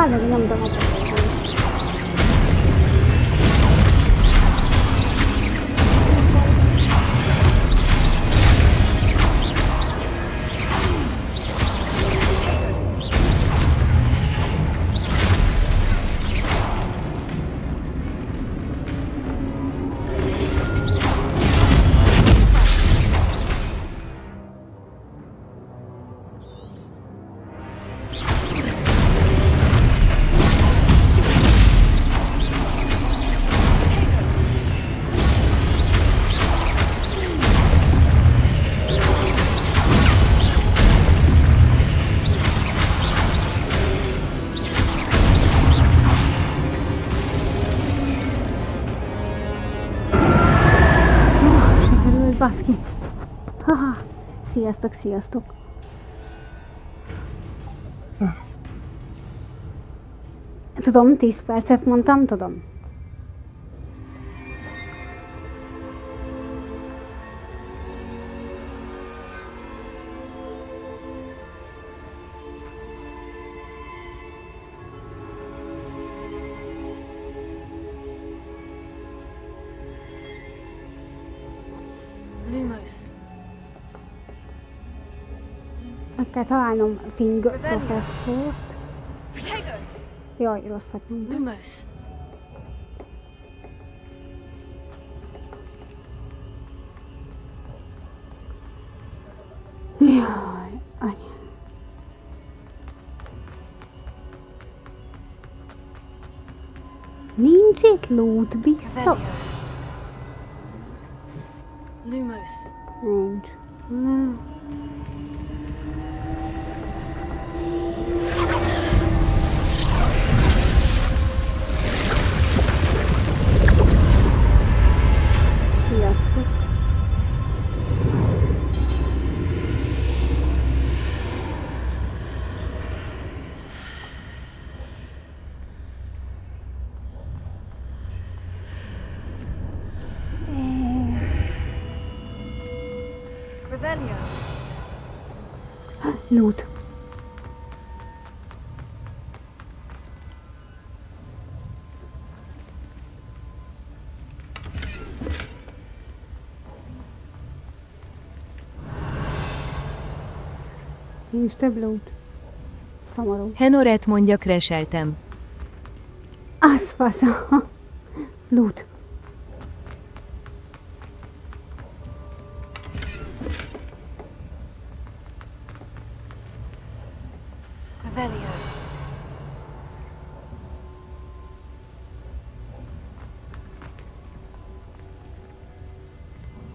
Bazd, nyomtam a passzát. Baszki. Haha. Sziasztok, sziasztok. Tudom, 10 percet mondtam, tudom. Meg kell találnom Fing professzort. Jaj, rosszat mondtam. Jaj, anya. Nincs itt loot, biztos? Nincs. Sziasztok. Loot. Nincs több loot. Szomorú. Henoret mondja, kreseltem. Az fasza. Loot.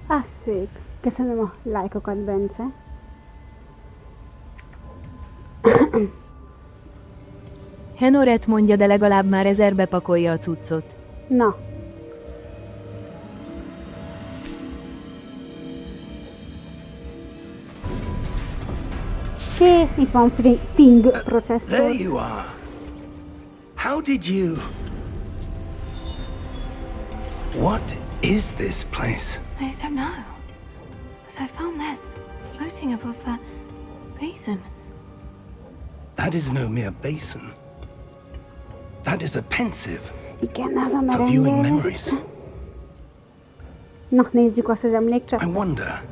Az szép. Köszönöm a lájkokat, Bence. Henoret mondja, de legalább már 1000 pakolja a cuccot. Na. Hé, itt van Fing processzor. There you are. How did you... What is this place? I don't know. But I found this floating above that basin. That is no mere basin. That is a pensive Igen, az a for viewing merengés. memories. Na, nézzük azt az I emlékcsapot. wonder...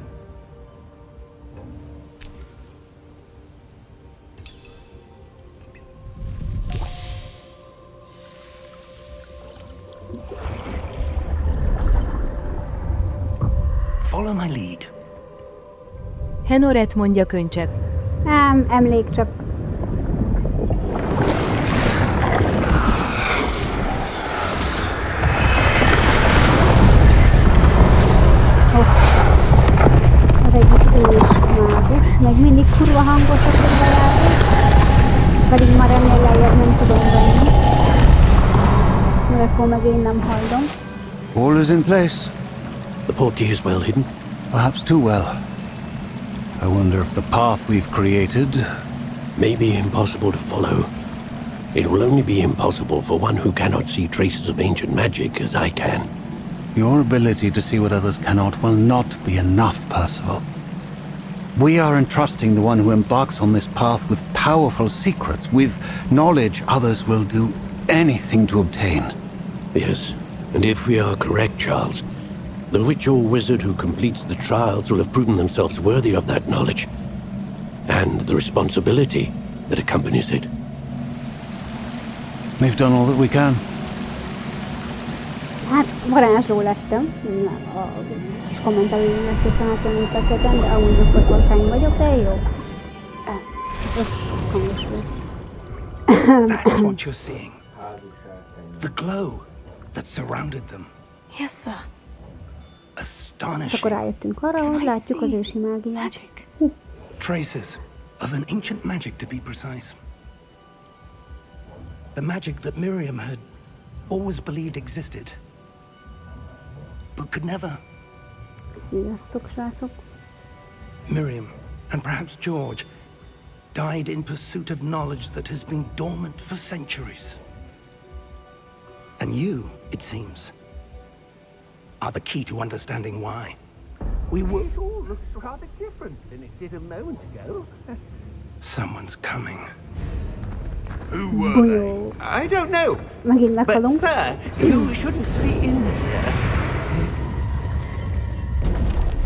Follow my lead. Henoret mondja, könycsepp. Nem, emlékcsap. Az egyik ős mágus, meg mindig kurva hangos a körbejáték, pedig már ennél lejjebb nem tudom venni, mert akkor meg én nem hallom. All is in place. The portkey is well hidden. Perhaps too well. I wonder if the path we've created... May be impossible to follow. It will only be impossible for one who cannot see traces of ancient magic as I can. Your ability to see what others cannot will not be enough, Percival. We are entrusting the one who embarks on this path with powerful secrets, with knowledge others will do anything to obtain. Yes, and if we are correct, Charles, the witch or wizard who completes the trials will have proven themselves worthy of that knowledge, and the responsibility that accompanies it. We've done all that we can. Hát varázsló lettem, a kis kommentelőn megköszönhetően itt a cseten, de amúgy meg koszorkány vagyok, de jó. Ez hangos volt. That's what you're seeing. The glow that surrounded them. Yes, sir. És Astonishing. akkor rájöttünk arra, hogy látjuk az ősi mágiát. Magic. Traces of an ancient magic, to be precise. The magic that Miriam had always believed existed, but could never. Sziasztok, srácok! Miriam, and perhaps George, died in pursuit of knowledge that has been dormant for centuries. And you, it seems, are the key to understanding why. We were... It all looks rather different than it did a moment ago. Someone's coming. Who were Bujó. they? I don't know. Megint But, meghalunk. sir, you shouldn't be in here.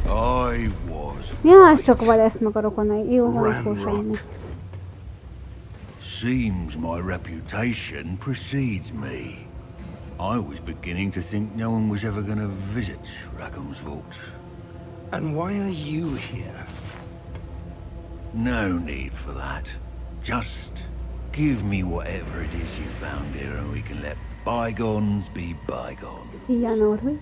I was Ja, ez csak Valesz meg a rokonai. Jó, van, Ramrock. akkor Seems my reputation precedes me. I was beginning to think no one was ever going to visit Rackham's Vault. And why are you here? No need for that. Just give me whatever it is you found here and we can let bygones be bygones. Szia, Norvi!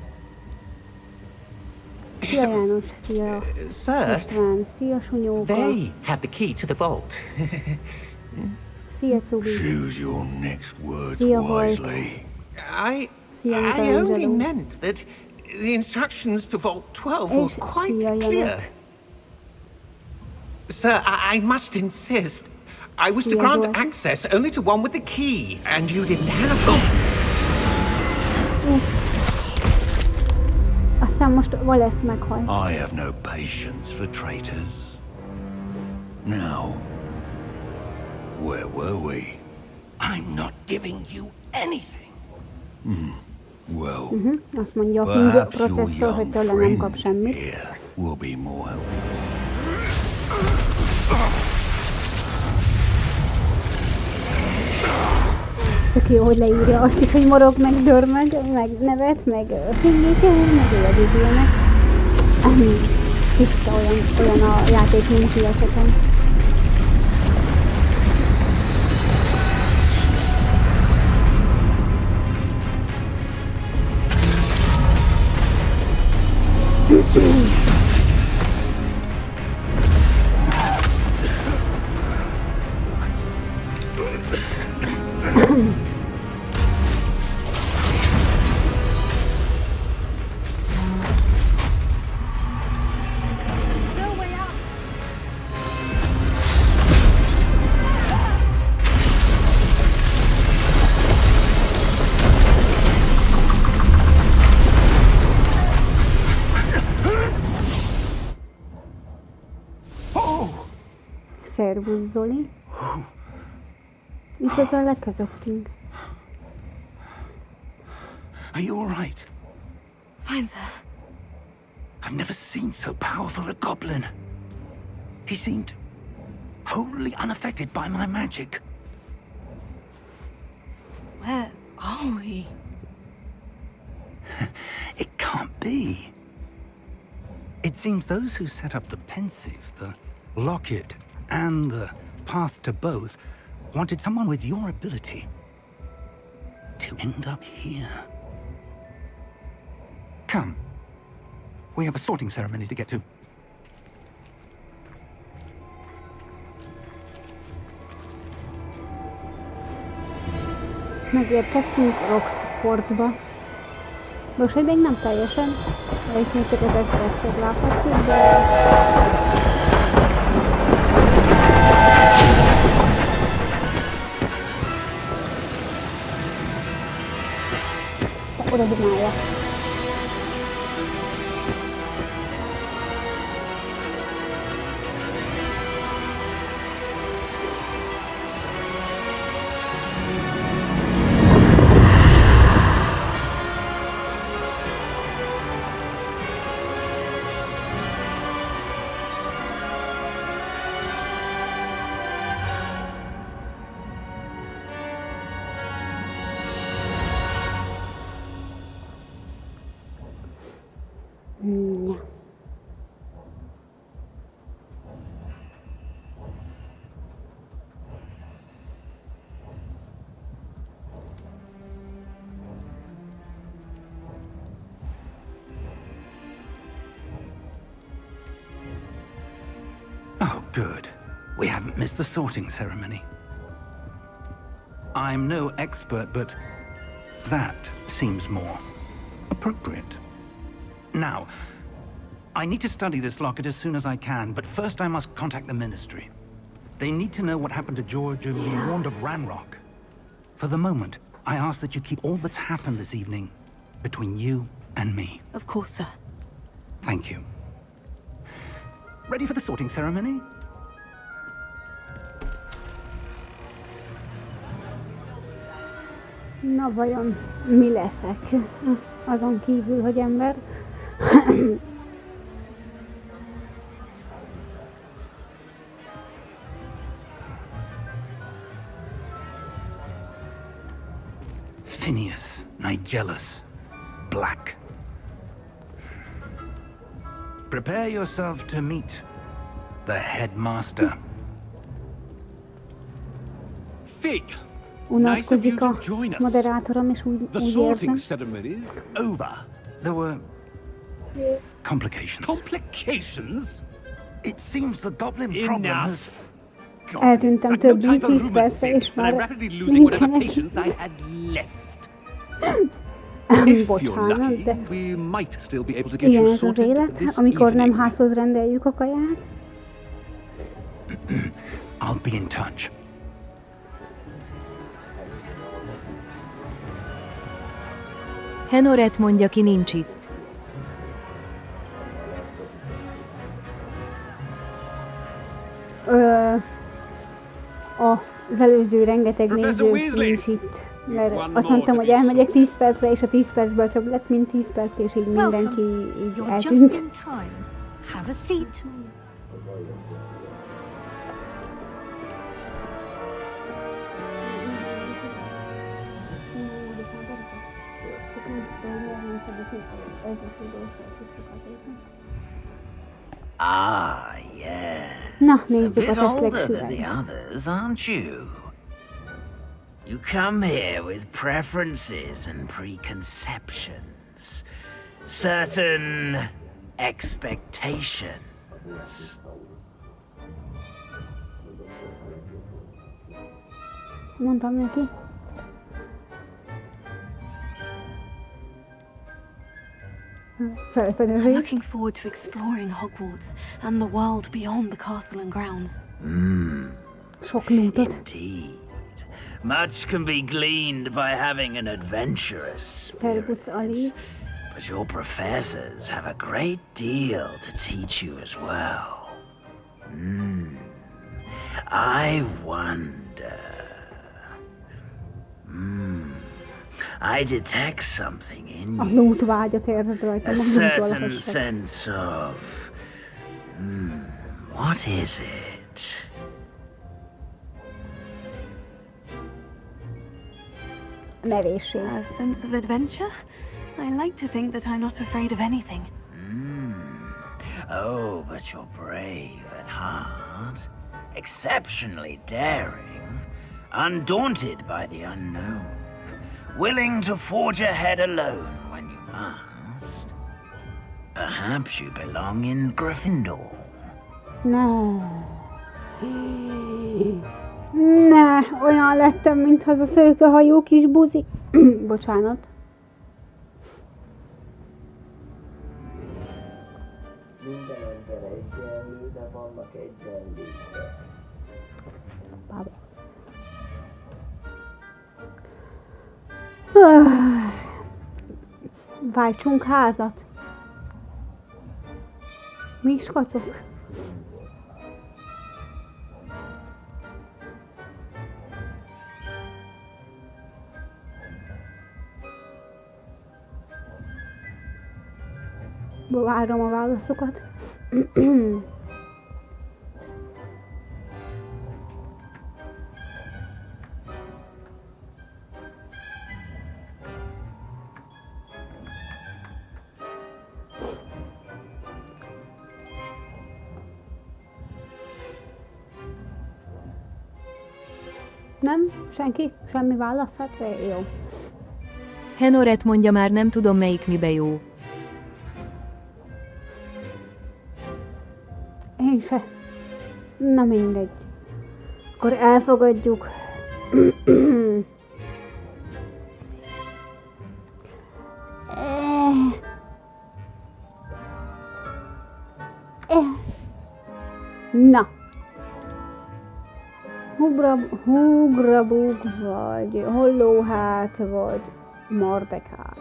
Szia, János! Szia, Sir, István! Szia, Sunyóka! they have the key to the vault. Szia, Cubi! Choose your next words Szia, Volt! wisely. I Szia, only Michelangelo! meant that the instructions to Vault 12 were És quite szia, clear. Janek! Sir, I must insist. I was to Szia, grant Volt! access only to one with the key, and you didn't have it. Aztán most Valesz meghal. I have no patience for traitors. Now, where were we? I'm not giving you anything. Well, Azt mondja a híg perhaps your processzor, hogy young tőle nem kap friend semmit. here will be more helpful. Tök jó, hogy leírja azt is, hogy morog, meg dörmög, meg nevet, meg fingékel, meg olyan ilyenek. Tiszta olyan a játék, mint ilyeseken. Szervusz, Zoli. Itt az a legközöttünk. Are you all right? Fine, sir. I've never seen so powerful a goblin. He seemed wholly unaffected by my magic. Where are we? It can't be. It seems those who set up the pensive, the locket, and the path to both wanted someone with your ability to end up here. Come. We have a sorting ceremony to get to. Megérkeztünk Roxfortba. Most még nem teljesen. Ismétek az ezt láthatjuk, de... Oda dobálja. Good. We haven't missed the sorting ceremony. I'm no expert, but that seems more appropriate. Now, I need to study this locket as soon as I can, but first I must contact the Ministry. They need to know what happened to George and being warned of Ranrock. For the moment, I ask that you keep all that's happened this evening between you and me. Of course, sir. Thank you. Ready for the sorting ceremony? Na vajon mi leszek? Azon kívül, hogy ember. Phineas, Nigellus, Black. Prepare yourself to meet the headmaster. Fig! Unatkozik a moderátorom, és úgy The érzem. sorting ceremony's over. There were complications. Complications? It seems the goblin problem has... Enough. God, Eltűntem it's like no több time mint for 10 rumors, percre, Fig, és and I'm már rapidly losing whatever nincsenek. patience I had left. If you're Bocsánat, lucky, de we might still be able to get ilyen you ez az sorted élet, this amikor nem evening. házhoz rendeljük a kaját. I'll be in touch. Henoret mondja, ki nincs itt. Az előző rengeteg Professor néző Weasley! nincs itt. Mert One azt more mondtam, to hogy be elmegyek sorted. 10 percre, és a 10 percből több lett, mint 10 perc, és így mindenki így You're just eltűnt. in time. Have a seat. Ah, yes. Na, A nézzük a bit older than the tesztlegszüveg. others, aren't you? You come here with preferences and preconceptions. Certain expectations. Mondtam neki. I'm Felfedezés. looking forward to exploring Hogwarts and the world beyond the castle and grounds. Sok lootot. Indeed. Much can be gleaned by having an adventurous Szervusz, spirit. Ali. But your professors have a great deal to teach you as well. I wonder. I detect something in A you. lút vágyat érzed rajta, A mondom, certain valahol. sense of. What is it? Merészség. A sense of adventure? I like to think that I'm not afraid of anything. Oh, but you're brave at heart, exceptionally daring, undaunted by the unknown, willing to forge ahead alone when you must. Perhaps you belong in Gryffindor. Ne. Ne, olyan lettem, mint az a szőkehajú kis buzi. Bocsánat. Minden ember egyenlő, de vannak egyenlőtlen. Váltsunk házat. Mi is kacok? Várom a válaszokat. Nem? Senki? Semmi válasz? Hát jó. Henoret mondja, már nem tudom, melyik mibe jó. Én se. Na mindegy. Akkor elfogadjuk. Na. Hugrabug vagy hollóhát vagy Mordekár.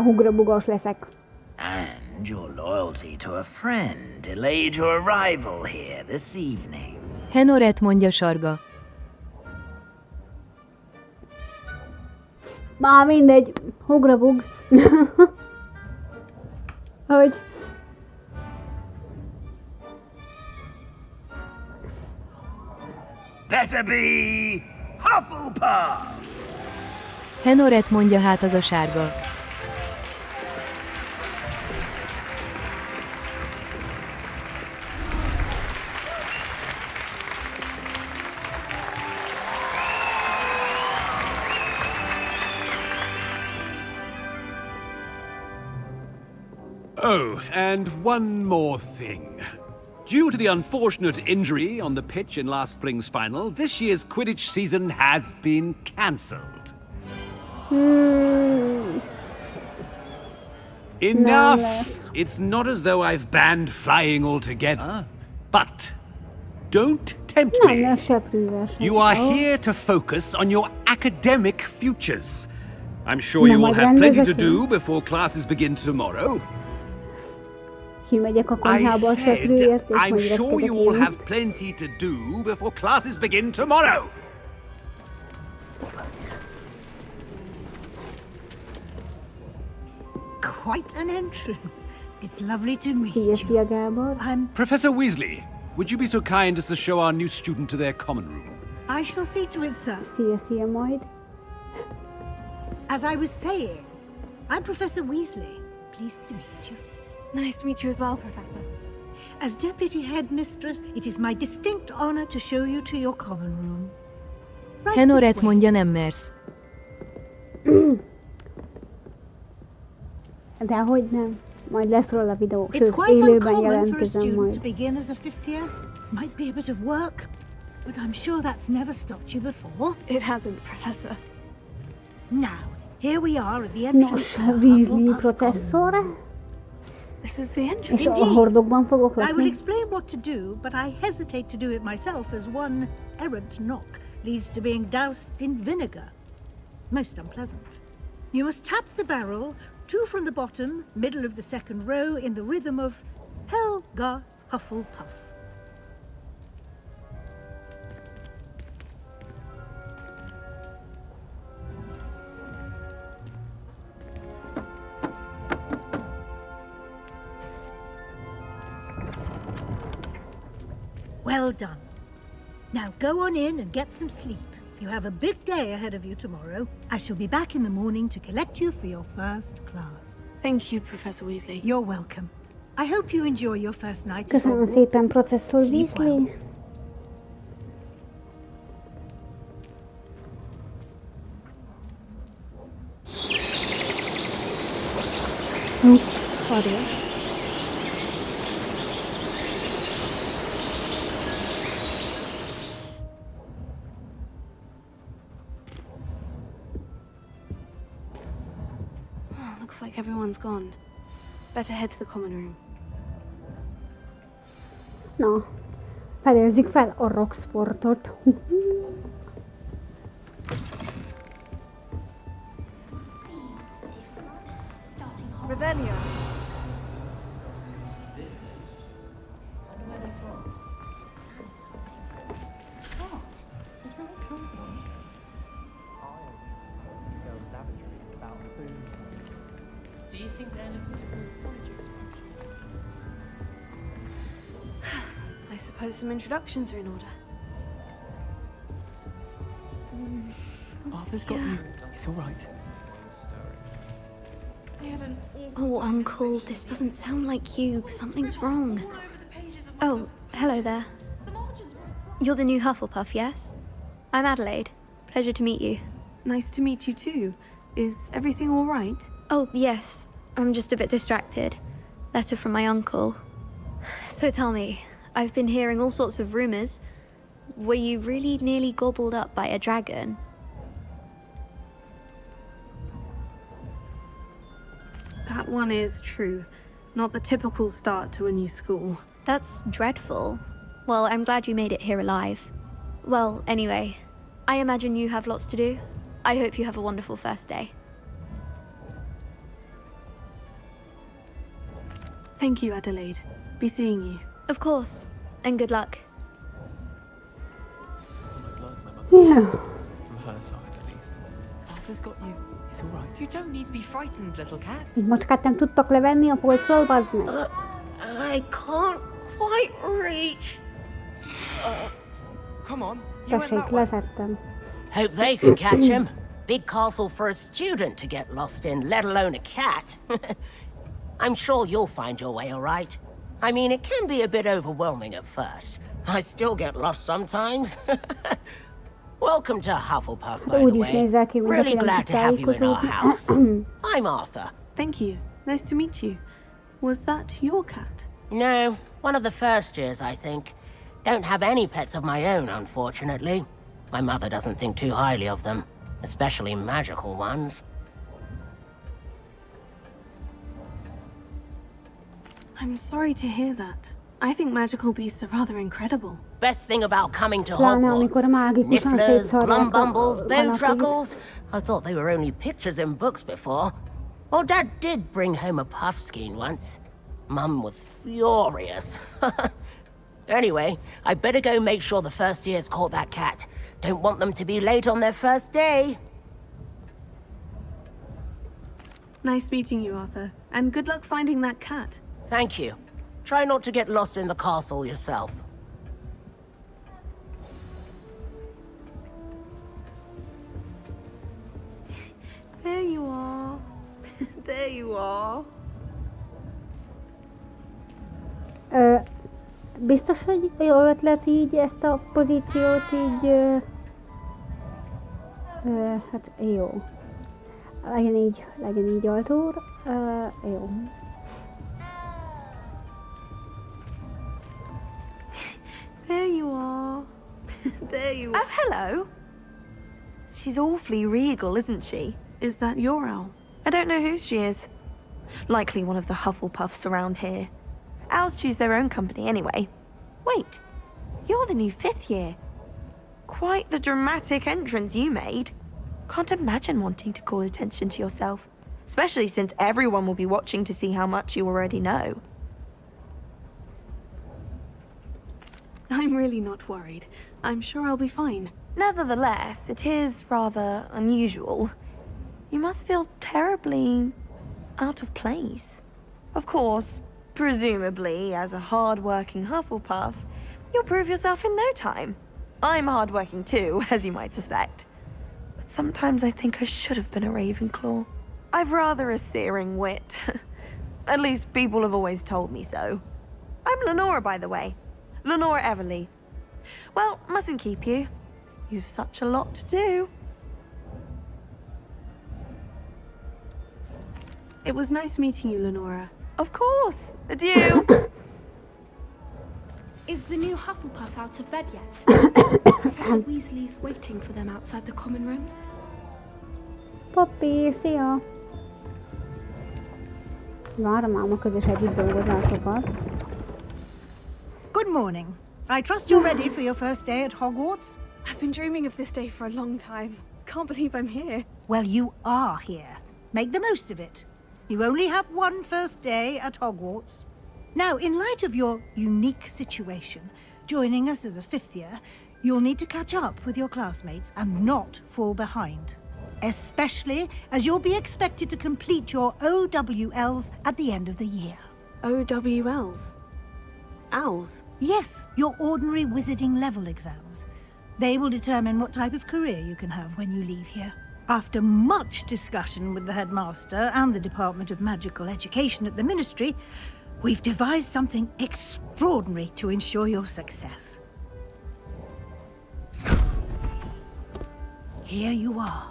Hugrabugos leszek. And your loyalty to a friend delayed your arrival here this evening. Henoret, mondja Sarga. Már mindegy, hugrabug. Hogy? Better be Hufflepuff! Henoret, mondja hát az a sárga. Oh, and one more thing. Due to the unfortunate injury on the pitch in last spring's final, this year's Quidditch season has been cancelled. Enough! It's not as though I've banned flying altogether, but don't tempt me. You are here to focus on your academic futures. I'm sure you will have plenty to do before classes begin tomorrow. I said, I'm sure you all have plenty to do before classes begin tomorrow. Quite an entrance. It's lovely to meet you. I'm Professor Weasley, would you be so kind as to show our new student to their common room? I shall see to it, sir. As I was saying, I'm Professor Weasley. Pleased to meet you. Nice to meet you as well, Professor. As Deputy Headmistress, it is my distinct honor to show you to your common room. Henoret, mondja, nem mersz. Dehogy nem. Majd lesz róla videó. It's Sőt, quite élőben uncommon for a jelentkezem student to majd. begin as a fifth year. Might be a bit of work, but I'm sure that's never stopped you before. It hasn't, Professor. Now, here we are at the entrance Nos, to the Weasley Hufflepuff processzor. This is the entrance. És a hordokban fogok I will lakni. explain what to do, but I hesitate to do it myself as one errant knock leads to being doused in vinegar. Most unpleasant. You must tap the barrel, 2 from the bottom, middle of the second row, in the rhythm of Helga Hufflepuff. Well done. Now go on in and get some sleep. You have a big day ahead of you tomorrow. I shall be back in the morning to collect you for your first class. Thank you, Professor Weasley. You're welcome. I hope you enjoy your first night at Köszönöm Hogwarts. szépen, Professzor Weasley. Sorry. Looks like everyone's gone. Better head to the common room. Na, fedezzük fel a rocksportot. Revelio. I suppose some introductions are in order. Arthur's got you. It's all right. Oh, Uncle, this doesn't sound like you. Something's wrong. Oh, hello there. You're the new Hufflepuff, yes? I'm Adelaide. Pleasure to meet you. Nice to meet you too. Is everything all right? Oh, yes. I'm just a bit distracted. Letter from my uncle. So tell me, I've been hearing all sorts of rumors. Were you really nearly gobbled up by a dragon? That one is true. Not the typical start to a new school. That's dreadful. Well, I'm glad you made it here alive. Well, anyway, I imagine you have lots to do. I hope you have a wonderful first day. Thank you, Adelaide. Be seeing you. Of course. And good luck. Yeah. From her side, at least. Arthur's got you. It's all right. You don't need to be frightened, little cat. Egy macskát nem tudtak levenni a polcról, bazd meg. I can't quite reach. Come on. You went Tessék, that way. levettem. Hope they can catch him. Big castle for a student to get lost in, let alone a cat. I'm sure you'll find your way all right. I mean, it can be a bit overwhelming at first. I still get lost sometimes. Welcome to Hufflepuff, by the Úgy is way. nézel ki, mint Really aki nem glad tud to have you in our house. tájékozódni. I'm Arthur. Thank you. Nice to meet you. Was that your cat? No, one of the first years, I think. Don't have any pets of my own, unfortunately. My mother doesn't think too highly of them, especially magical ones. I'm sorry to hear that. I think magical beasts are rather incredible. Best thing about coming to Pláne amikor Hogwarts. mágikusan Nifflers, szétszórják a Glumbumbles, vanapit. Bowtruckles. I thought they were only pictures in books before. Well, Dad did bring home a puffskein once. Mum was furious. Anyway, I better go make sure the first years caught that cat. Don't want them to be late on their first day. Nice meeting you, Arthur. And good luck finding that cat. Thank you. Try not to get lost in the castle yourself. There you are. There you are. Biztos, hogy jó ötlet így ezt a pozíciót így... hát jó. Legyen így Arthur. Jó. There you are. There you are. Oh, hello. She's awfully regal, isn't she? Is that your owl? I don't know who she is. Likely one of the Hufflepuffs around here. Owls choose their own company anyway. Wait, you're the new 5th year. Quite the dramatic entrance you made. Can't imagine wanting to call attention to yourself, especially since everyone will be watching to see how much you already know. I'm really not worried. I'm sure I'll be fine. Nevertheless, it is rather unusual. You must feel terribly out of place. Of course, presumably, as a hard-working Hufflepuff, you'll prove yourself in no time. I'm hard-working too, as you might suspect. But sometimes I think I should have been a Ravenclaw. I've rather a searing wit. At least people have always told me so. I'm Lenora, by the way. Lenora Everly. Well, mustn't keep you. You've such a lot to do. It was nice meeting you, Lenora. Of course. Adieu. Is the new Hufflepuff out of bed yet? Professor Weasley's waiting for them outside the common room. Poppy, szia! Várom ám a közös együtt dolgozásokat. Good morning. I trust you're ready for your first day at Hogwarts? I've been dreaming of this day for a long time. Can't believe I'm here. Well, you are here. Make the most of it. You only have one first day at Hogwarts. Now, in light of your unique situation, joining us as a 5th year, you'll need to catch up with your classmates and not fall behind. Especially as you'll be expected to complete your OWLs at the end of the year. OWLs? Owls? Yes, your ordinary wizarding level exams. They will determine what type of career you can have when you leave here. After much discussion with the headmaster and the Department of Magical Education at the Ministry, we've devised something extraordinary to ensure your success. Here you are.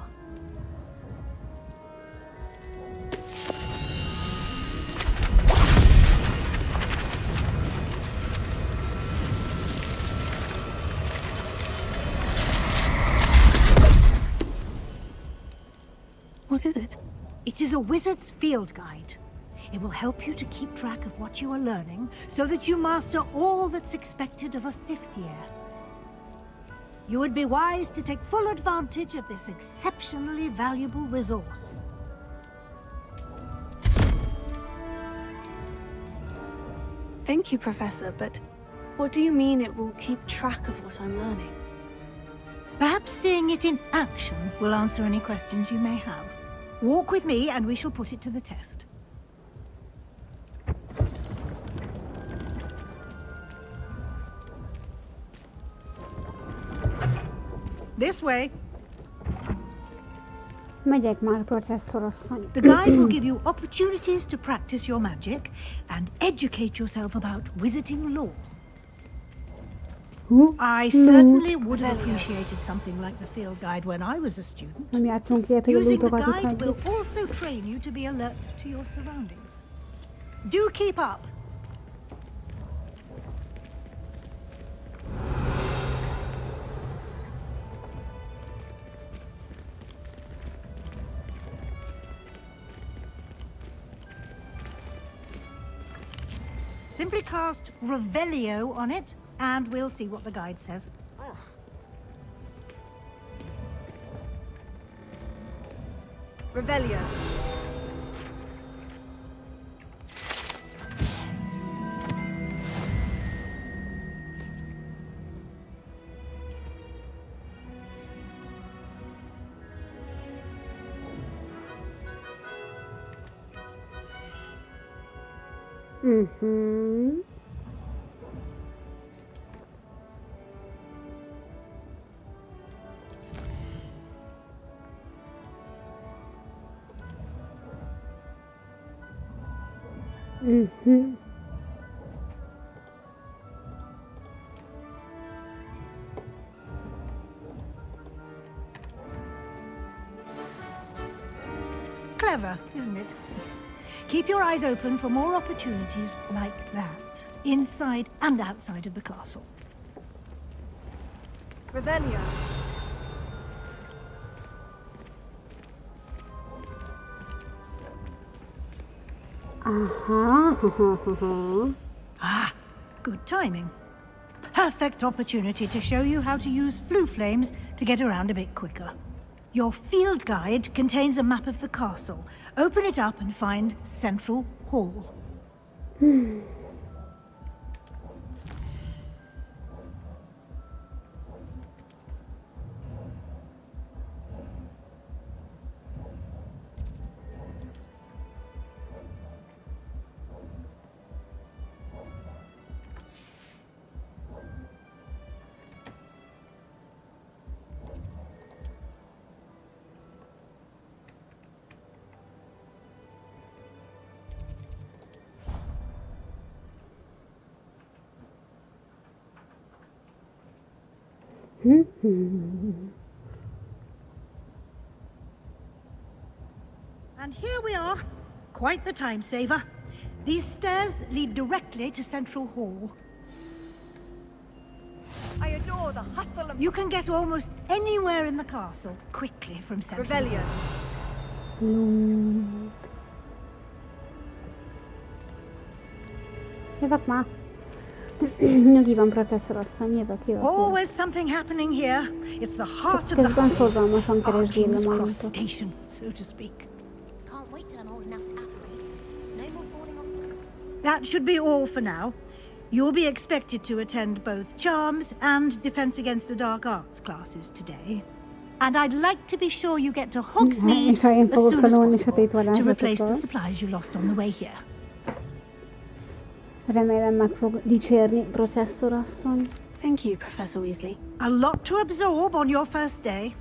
What is it? It is a wizard's field guide. It will help you to keep track of what you are learning so that you master all that's expected of a 5th year. You would be wise to take full advantage of this exceptionally valuable resource. Thank you, Professor, but what do you mean it will keep track of what I'm learning? Perhaps seeing it in action will answer any questions you may have. Walk with me and we shall put it to the test. This way. Megyek már, professzorasszony. The guide will give you opportunities to practice your magic and educate yourself about wizarding lore. I certainly would have appreciated something like the field guide when I was a student. Using the guide will also train you to be alert to your surroundings. Do keep up. Simply cast Revelio on it, and we'll see what the guide says. Revelio. Mhm. Mhm. Clever, isn't it? Keep your eyes open for more opportunities like that, inside and outside of the castle. Revelio. Ah, good timing. Perfect opportunity to show you how to use flue flames to get around a bit quicker. Your field guide contains a map of the castle. Open it up and find Central Hall. And here we are. Quite the time saver. These stairs lead directly to Central Hall. I adore the hustle and... You can get almost anywhere in the castle quickly from Central Revelio. Jövök már. Nyugi van, professzorasszony, jövök. Always something happening here. It's the heart of the Közben szorgalmasan keresgélem King's a Cross lintot. Station, so to speak. Can't wait till I'm old enough to apparate. No more falling off. That should be all for now. You'll be expected to attend both Charms and Defense Against the Dark Arts classes today. And I'd like to be sure you get to Hogsmeade as soon as possible to replace the supplies you lost on the way here. Remélem meg fog dicsérni, professzorasszony. Thank you, Professor Weasley. A lot to absorb on your first day,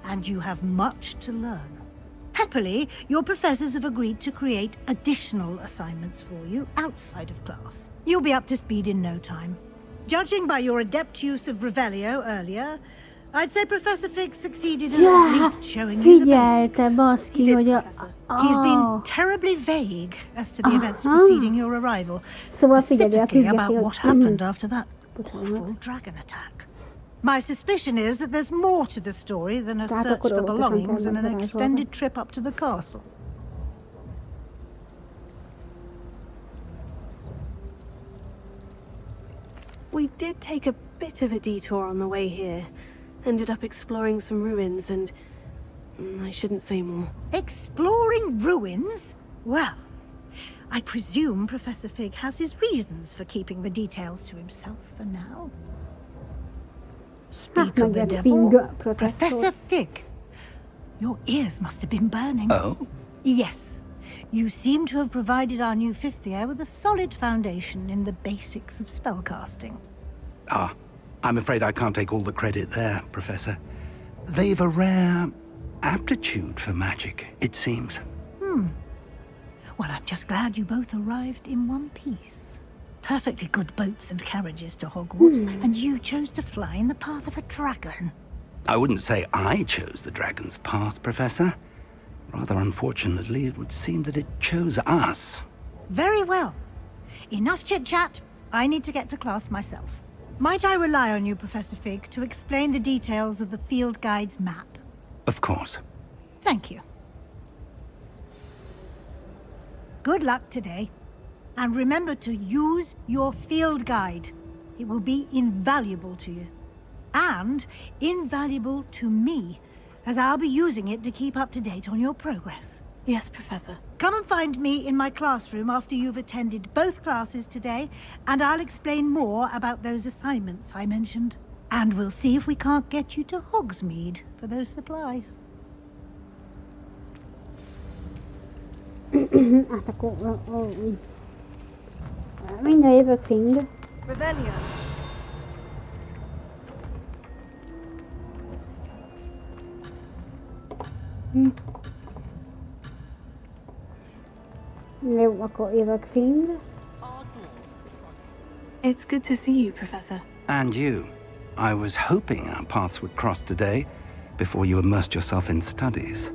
and you have much to learn. Happily, your professors have agreed to create additional assignments for you outside of class. You'll be up to speed in no time. Judging by your adept use of Revelio earlier, I'd say Professor Fig succeeded in at least showing you the basics. Baszki, hogy a... He's been terribly vague as to the events preceding your arrival, Szóval figyelj, a specifically about küzdettél. what happened after that awful dragon attack. My suspicion is that there's more to the story than a Tehát search akkor for óvatosan belongings kell and an varázsolni. extended trip up to the castle. We did take a bit of a detour on the way here. Ended up exploring some ruins and... I shouldn't say more. Exploring ruins? Well, I presume Professor Fig has his reasons for keeping the details to himself for now. Speak of the devil, Professor Fig. Your ears must have been burning. Oh? Yes. You seem to have provided our new fifth year with a solid foundation in the basics of spellcasting. Ah, I'm afraid I can't take all the credit there, Professor. They've a rare aptitude for magic, it seems. Well, I'm just glad you both arrived in one piece. Perfectly good boats and carriages to Hogwarts, and you chose to fly in the path of a dragon. I wouldn't say I chose the dragon's path, Professor. Rather unfortunately, it would seem that it chose us. Very well. Enough chit-chat. I need to get to class myself. Might I rely on you, Professor Fig, to explain the details of the field guide's map? Of course. Thank you. Good luck today. And remember to use your field guide. It will be invaluable to you. And invaluable to me, as I'll be using it to keep up to date on your progress. Yes, Professor. Come and find me in my classroom after you've attended both classes today, and I'll explain more about those assignments I mentioned. And we'll see if we can't get you to Hogsmeade for those supplies. Hát akkor... Mindjárt jövök, Fing. Revelio. Jó, akkor jövök, Fing. It's good to see you, Professor. And you. I was hoping our paths would cross today, before you immersed yourself in studies.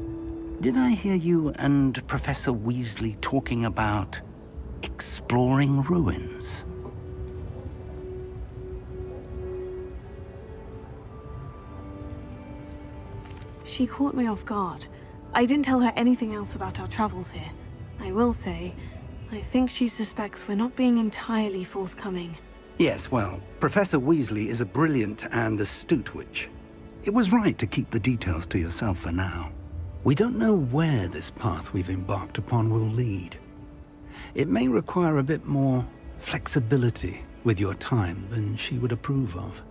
Did I hear you and Professor Weasley talking about exploring ruins? She caught me off guard. I didn't tell her anything else about our travels here. I will say, I think she suspects we're not being entirely forthcoming. Yes, well, Professor Weasley is a brilliant and astute witch. It was right to keep the details to yourself for now. We don't know where this path we've embarked upon will lead. It may require a bit more flexibility with your time than she would approve of.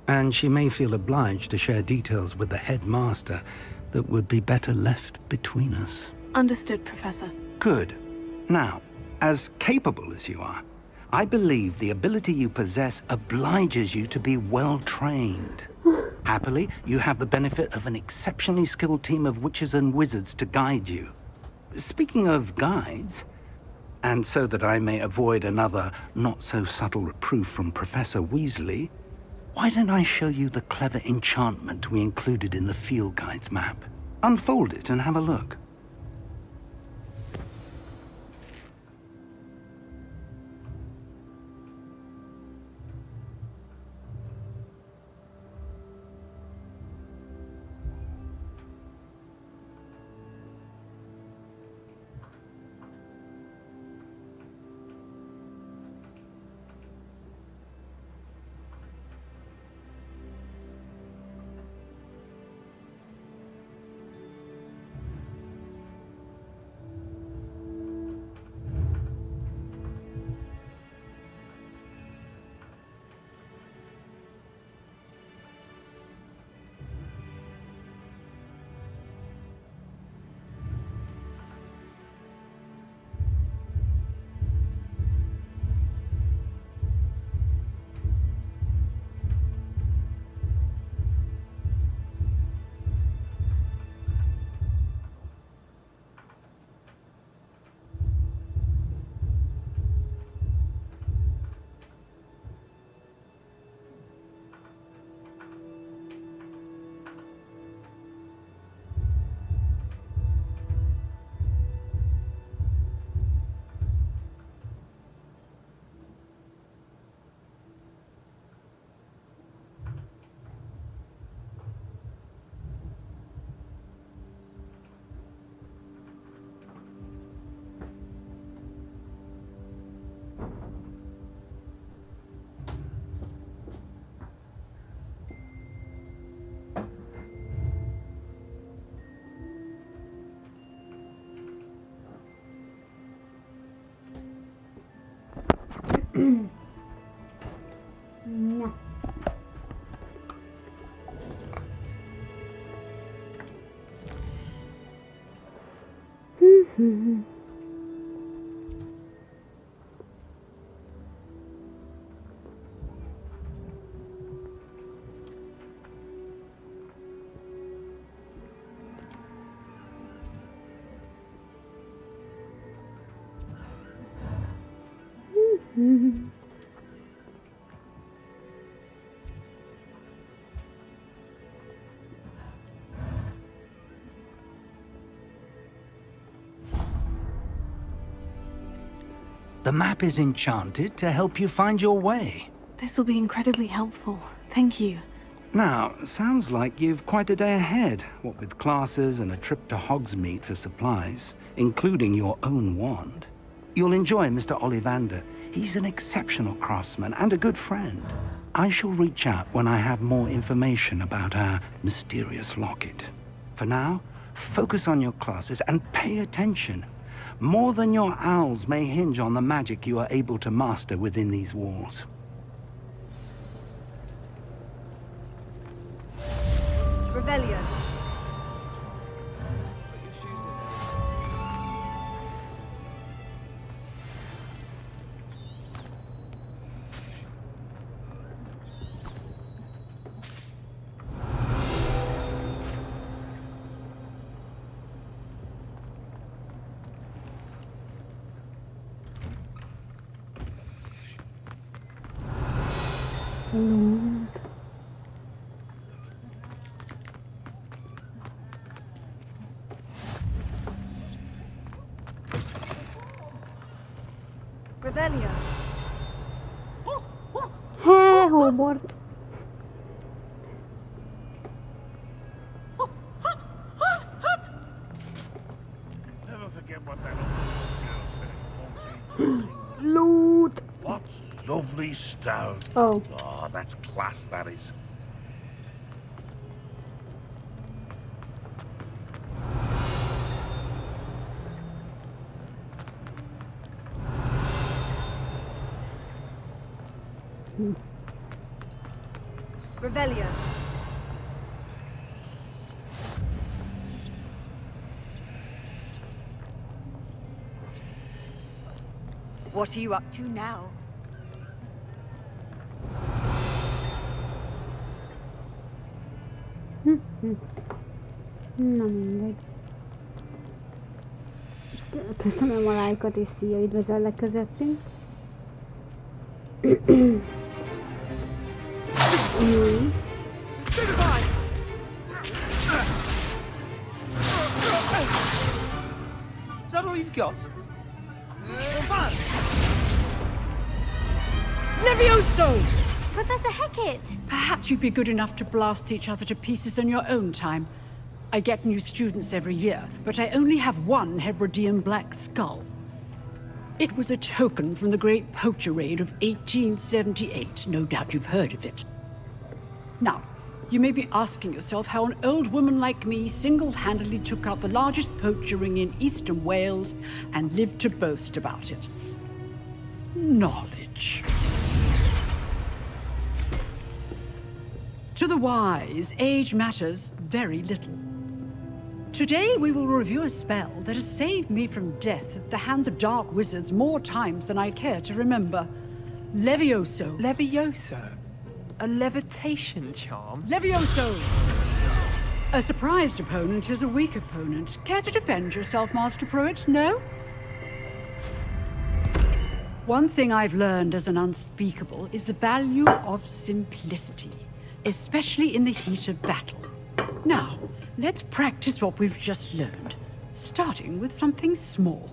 And she may feel obliged to share details with the headmaster that would be better left between us. Understood, Professor. Good. Now, as capable as you are, I believe the ability you possess obliges you to be well-trained. Happily, you have the benefit of an exceptionally skilled team of witches and wizards to guide you. Speaking of guides, and so that I may avoid another not-so-subtle reproof from Professor Weasley, why don't I show you the clever enchantment we included in the field guide's map? Unfold it and have a look. Na. The map is enchanted to help you find your way. This will be incredibly helpful. Thank you. Now, sounds like you've quite a day ahead, what with classes and a trip to Hogsmeade for supplies, including your own wand. You'll enjoy Mr. Ollivander. He's an exceptional craftsman and a good friend. I shall reach out when I have more information about our mysterious locket. For now, focus on your classes and pay attention. More than your owls may hinge on the magic you are able to master within these walls. Revelio. Revelio. Hey, Hogwarts. Never forget what that old girl said. Loot. What lovely stone. Oh. Oh, that's class, that is. Revelio. What are you up to now? Na mindegy. Köszönöm a lájkot és szia, üdvözöllek közöttünk. Is that all you've got? Levioso! Professor Hecat! Perhaps you'd be good enough to blast each other to pieces on your own time. I get new students every year, but I only have one Hebridean black skull. It was a token from the Great Poacher Raid of 1878. No doubt you've heard of it. Now, you may be asking yourself how an old woman like me single-handedly took out the largest poacher ring in eastern Wales and lived to boast about it. Knowledge. To the wise, age matters very little. Today we will review a spell that has saved me from death at the hands of dark wizards more times than I care to remember. Levioso. Levioso? A levitation charm? Levioso! A surprised opponent is a weak opponent. Care to defend yourself, Master Pruitt? No? One thing I've learned as an unspeakable is the value of simplicity, especially in the heat of battle. Now, let's practice what we've just learned, starting with something small.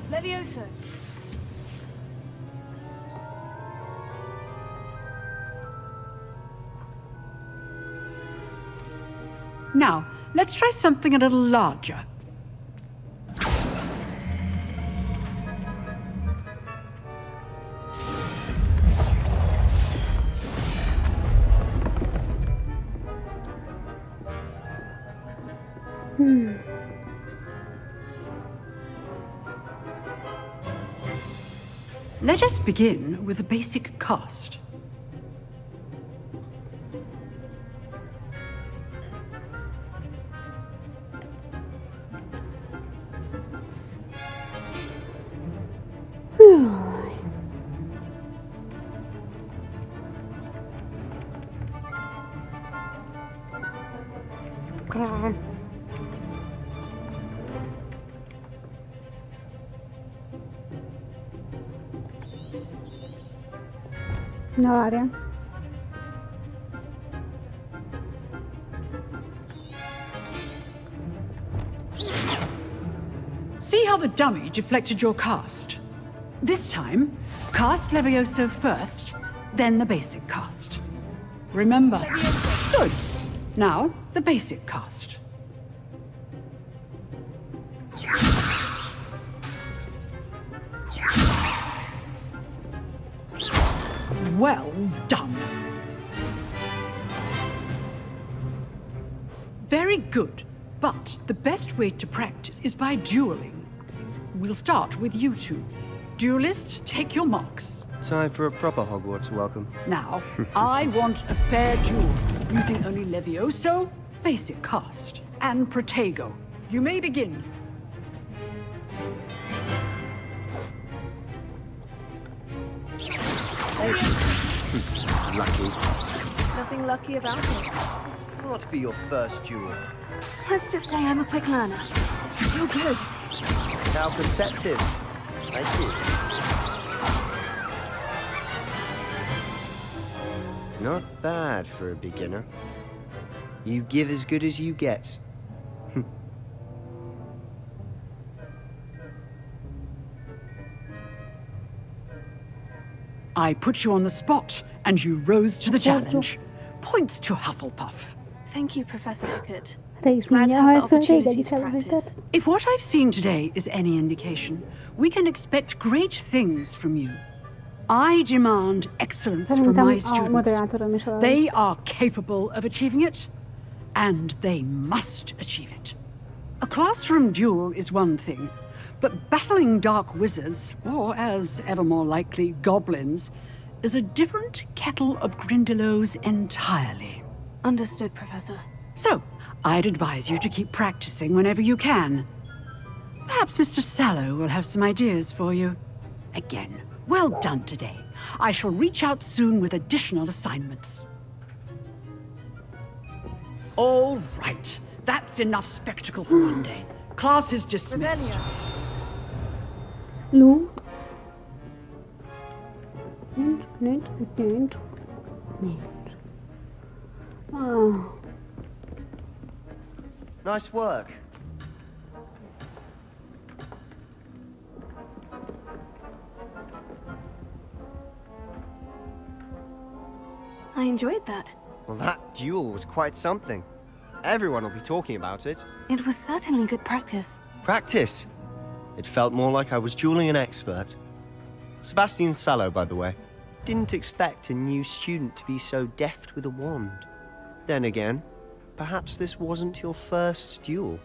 Levioso. Now, let's try something a little larger. Let us begin with the basic cast. Na várjál. See how the dummy deflected your cast? This time, cast Levioso first, then the basic cast. Remember? Good. Now, the basic cast. Well done. Very good. But the best way to practice is by dueling. We'll start with you two. Duelists, take your marks. Time for a proper Hogwarts welcome. Now, I want a fair duel, using only Levioso, basic cast, and Protego. You may begin. Lucky. Nothing lucky about it. What be your first duel? Let's just say I'm a quick learner. You're good. How perceptive. Thank you. Not bad for a beginner. You give as good as you get. I put you on the spot, and you rose to the challenge. Points to Hufflepuff. Thank you, Professor Eckert. Glad to have the opportunity to practice. If what I've seen today is any indication, we can expect great things from you. I demand excellence from my students. They are capable of achieving it, and they must achieve it. A classroom duel is one thing, but battling dark wizards, or as ever more likely, goblins, is a different kettle of Grindylows entirely. Understood, Professor. So, I'd advise you to keep practicing whenever you can. Perhaps Mr. Sallow will have some ideas for you. Again, well done today. I shall reach out soon with additional assignments. All right. That's enough spectacle for one day. Class is dismissed. Lou. Oh. Nice work. I enjoyed that. Well, that duel was quite something. Everyone will be talking about it. It was certainly good practice. Practice? It felt more like I was dueling an expert. Sebastian Sallow, by the way. Didn't expect a new student to be so deft with a wand. Then again, perhaps this wasn't your first duel.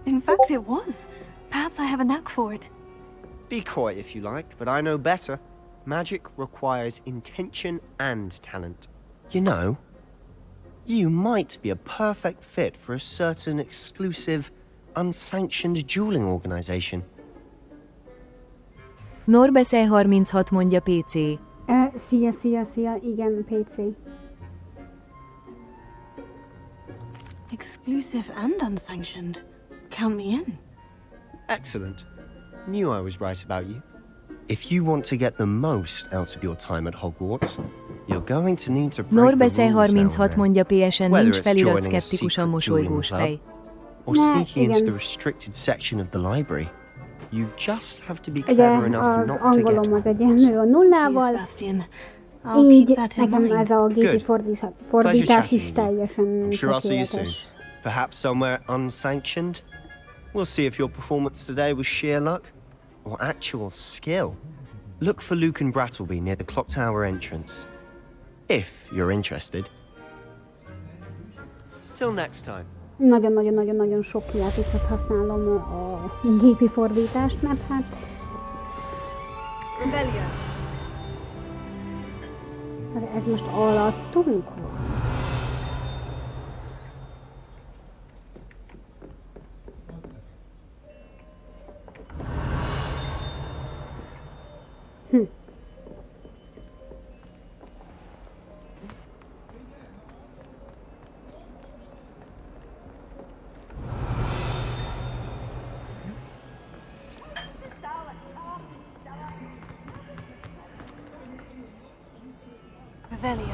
In fact, it was. Perhaps I have a knack for it. Be coy if you like, but I know better. Magic requires intention and talent. You know, you might be a perfect fit for a certain exclusive, unsanctioned dueling organization. Norbeszély 36 mondja PC. Szia, igen, PC. Exclusive and unsanctioned. Count me in. Excellent. Knew I was right about you. If you want to get the most out of your time at Hogwarts, you're going to need to break Norbeszély the rules 36 now mondja PSN, nincs it's felirat joining a szkeptikusan secret mosolygós dueling fej. club, or sneaking into igen. the restricted section of the library. You just have to be Ugye clever enough az not to get angolom az egyenlő a nullával, így nekem ez a gépi fordítás is teljesen I'm sure I'll see you soon. tökéletes. Perhaps somewhere unsanctioned? We'll see if your performance today was sheer luck or actual skill. Look for Luke and Brattleby near the clock tower entrance. If you're interested. Till next time. Nagyon-nagyon-nagyon-nagyon sok játékot használom a gépi fordítást, mert hát... Ez most alattunk van. Revelio.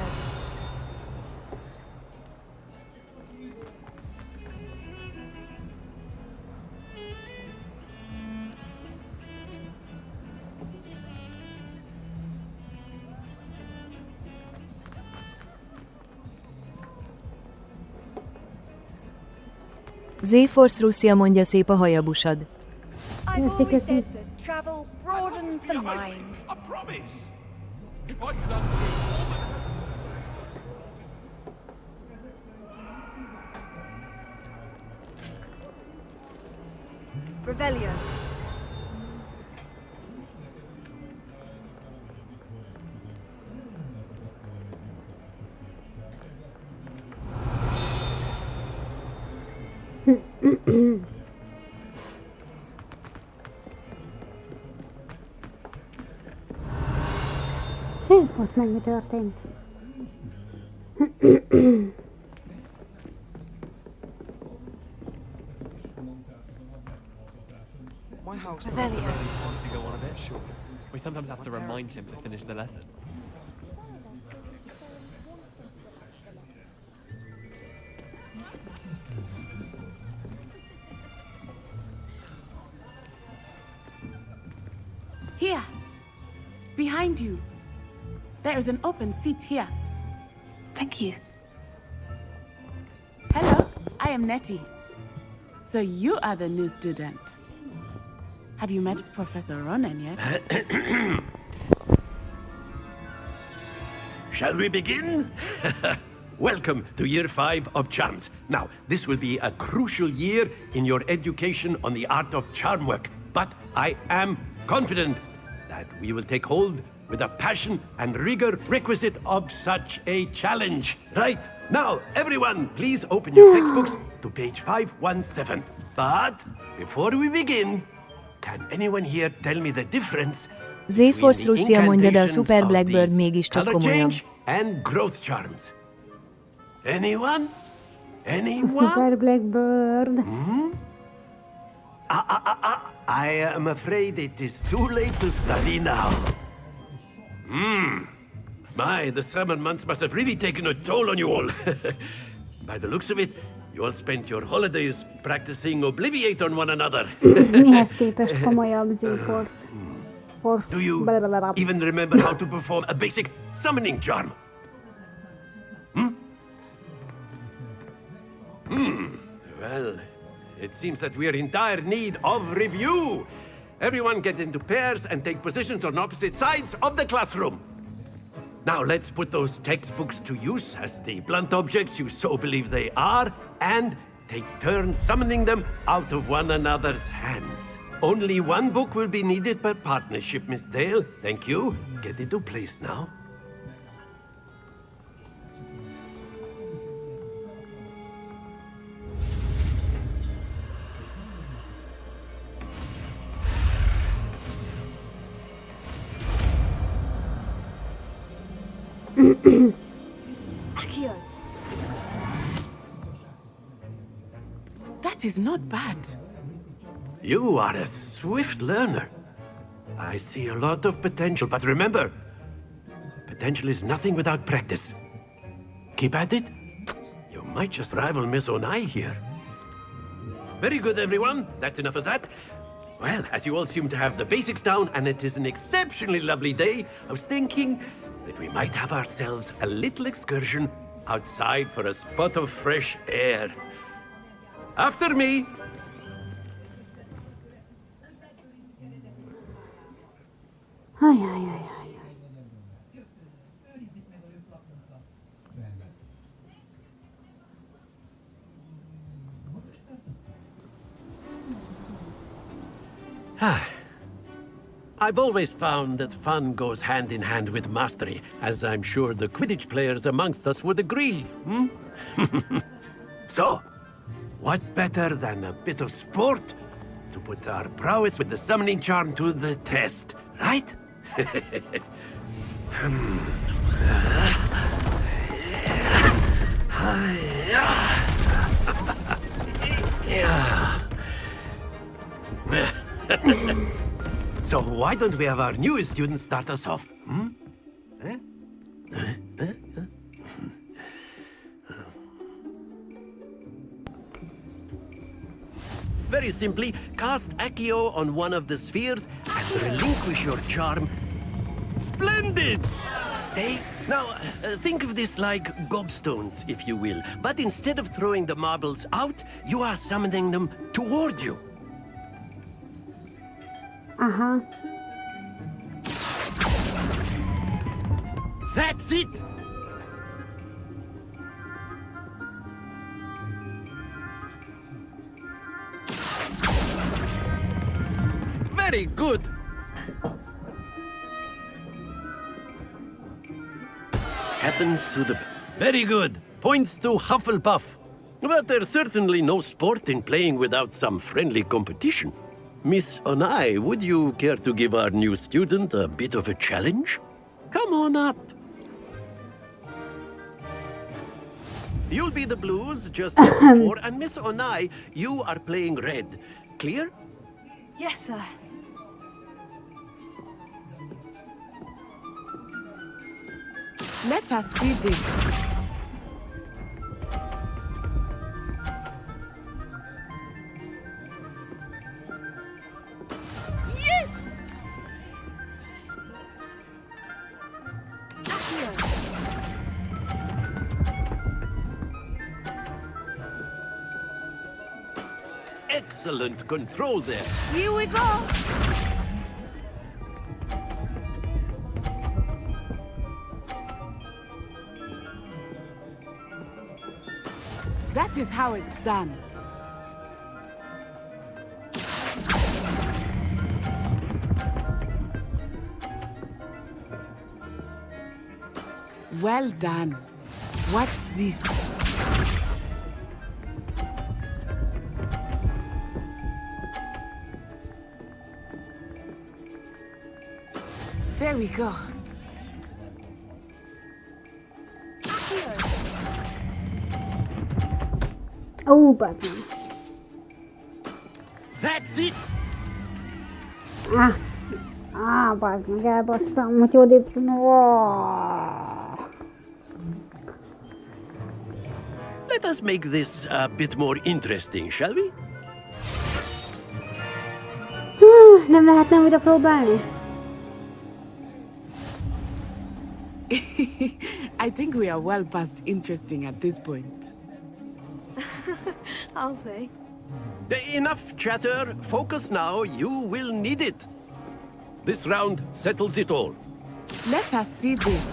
Z-Force Russia mondja szép a hajabusad. I've always said that travel broadens the mind. I promise. If I could undo all the... Revelio. Ott meg mi történt? My house wants to go on a bit short. We sometimes have to remind him to finish the lesson. Here, behind you. There is an open seat here. Thank you. Hello, I am Nettie. So you are the new student. Have you met Professor Ronan yet? Shall we begin? Welcome to Year 5 of Charms. Now, this will be a crucial year in your education on the art of charm work, but I am confident that we will take hold with the passion and rigor requisite of such a challenge. Right, now, everyone, please open your textbooks to page 517. But before we begin, can anyone here tell me the difference Z-Force Russia mondja, de a Super Blackbird mégiscsak color komolyabb. change and growth charms? Anyone? Anyone? Super Blackbird. I am afraid it is too late to study now. My, the summer months must have really taken a toll on you all. By the looks of it, you all spent your holidays practicing Obliviate on one another. Mihez képest komolyabb Z-Force? Do you even remember how to perform a basic summoning charm? Well, it seems that we are in dire need of review. Everyone get into pairs and take positions on opposite sides of the classroom. Now let's put those textbooks to use as the blunt objects you so believe they are, and take turns summoning them out of one another's hands. Only one book will be needed per partnership, Miss Dale. Thank you. Get into place now. Accio. That is not bad. You are a swift learner. I see a lot of potential, but remember, potential is nothing without practice. Keep at it. You might just rival Miss Onai here. Very good, everyone. That's enough of that. Well, as you all seem to have the basics down, and it is an exceptionally lovely day, I was thinking that we might have ourselves a little excursion outside for a spot of fresh air. After me. I've always found that fun goes hand in hand with mastery, as I'm sure the Quidditch players amongst us would agree, hmm? So, what better than a bit of sport to put our prowess with the summoning charm to the test, right? So why don't we have our newest student start us off? Hmm? Very simply, cast Accio on one of the spheres and relinquish your charm. Splendid! Stay. Now, think of this like gobstones, if you will. But instead of throwing the marbles out, you are summoning them toward you. Aha. That's it! Very good! Happens to the... Very good! Points to Hufflepuff. But there's certainly no sport in playing without some friendly competition. Miss Onai, would you care to give our new student a bit of a challenge? Come on up. You'll be the blues, just as before, and Miss Onai, you are playing red. Clear? Yes, sir. Let us see this. Yes! Excellent control there. Here we go! That is how it's done. Well done. Watch this. There we go. Ó, bazd meg. That's it! Bazd meg, elbasztam, hogy odébb... Let us make this a bit more interesting, shall we? Nem lehetne újra próbálni? I think we are well past interesting at this point. I'll say. Enough chatter. Focus now. You will need it. This round settles it all. Let us see this.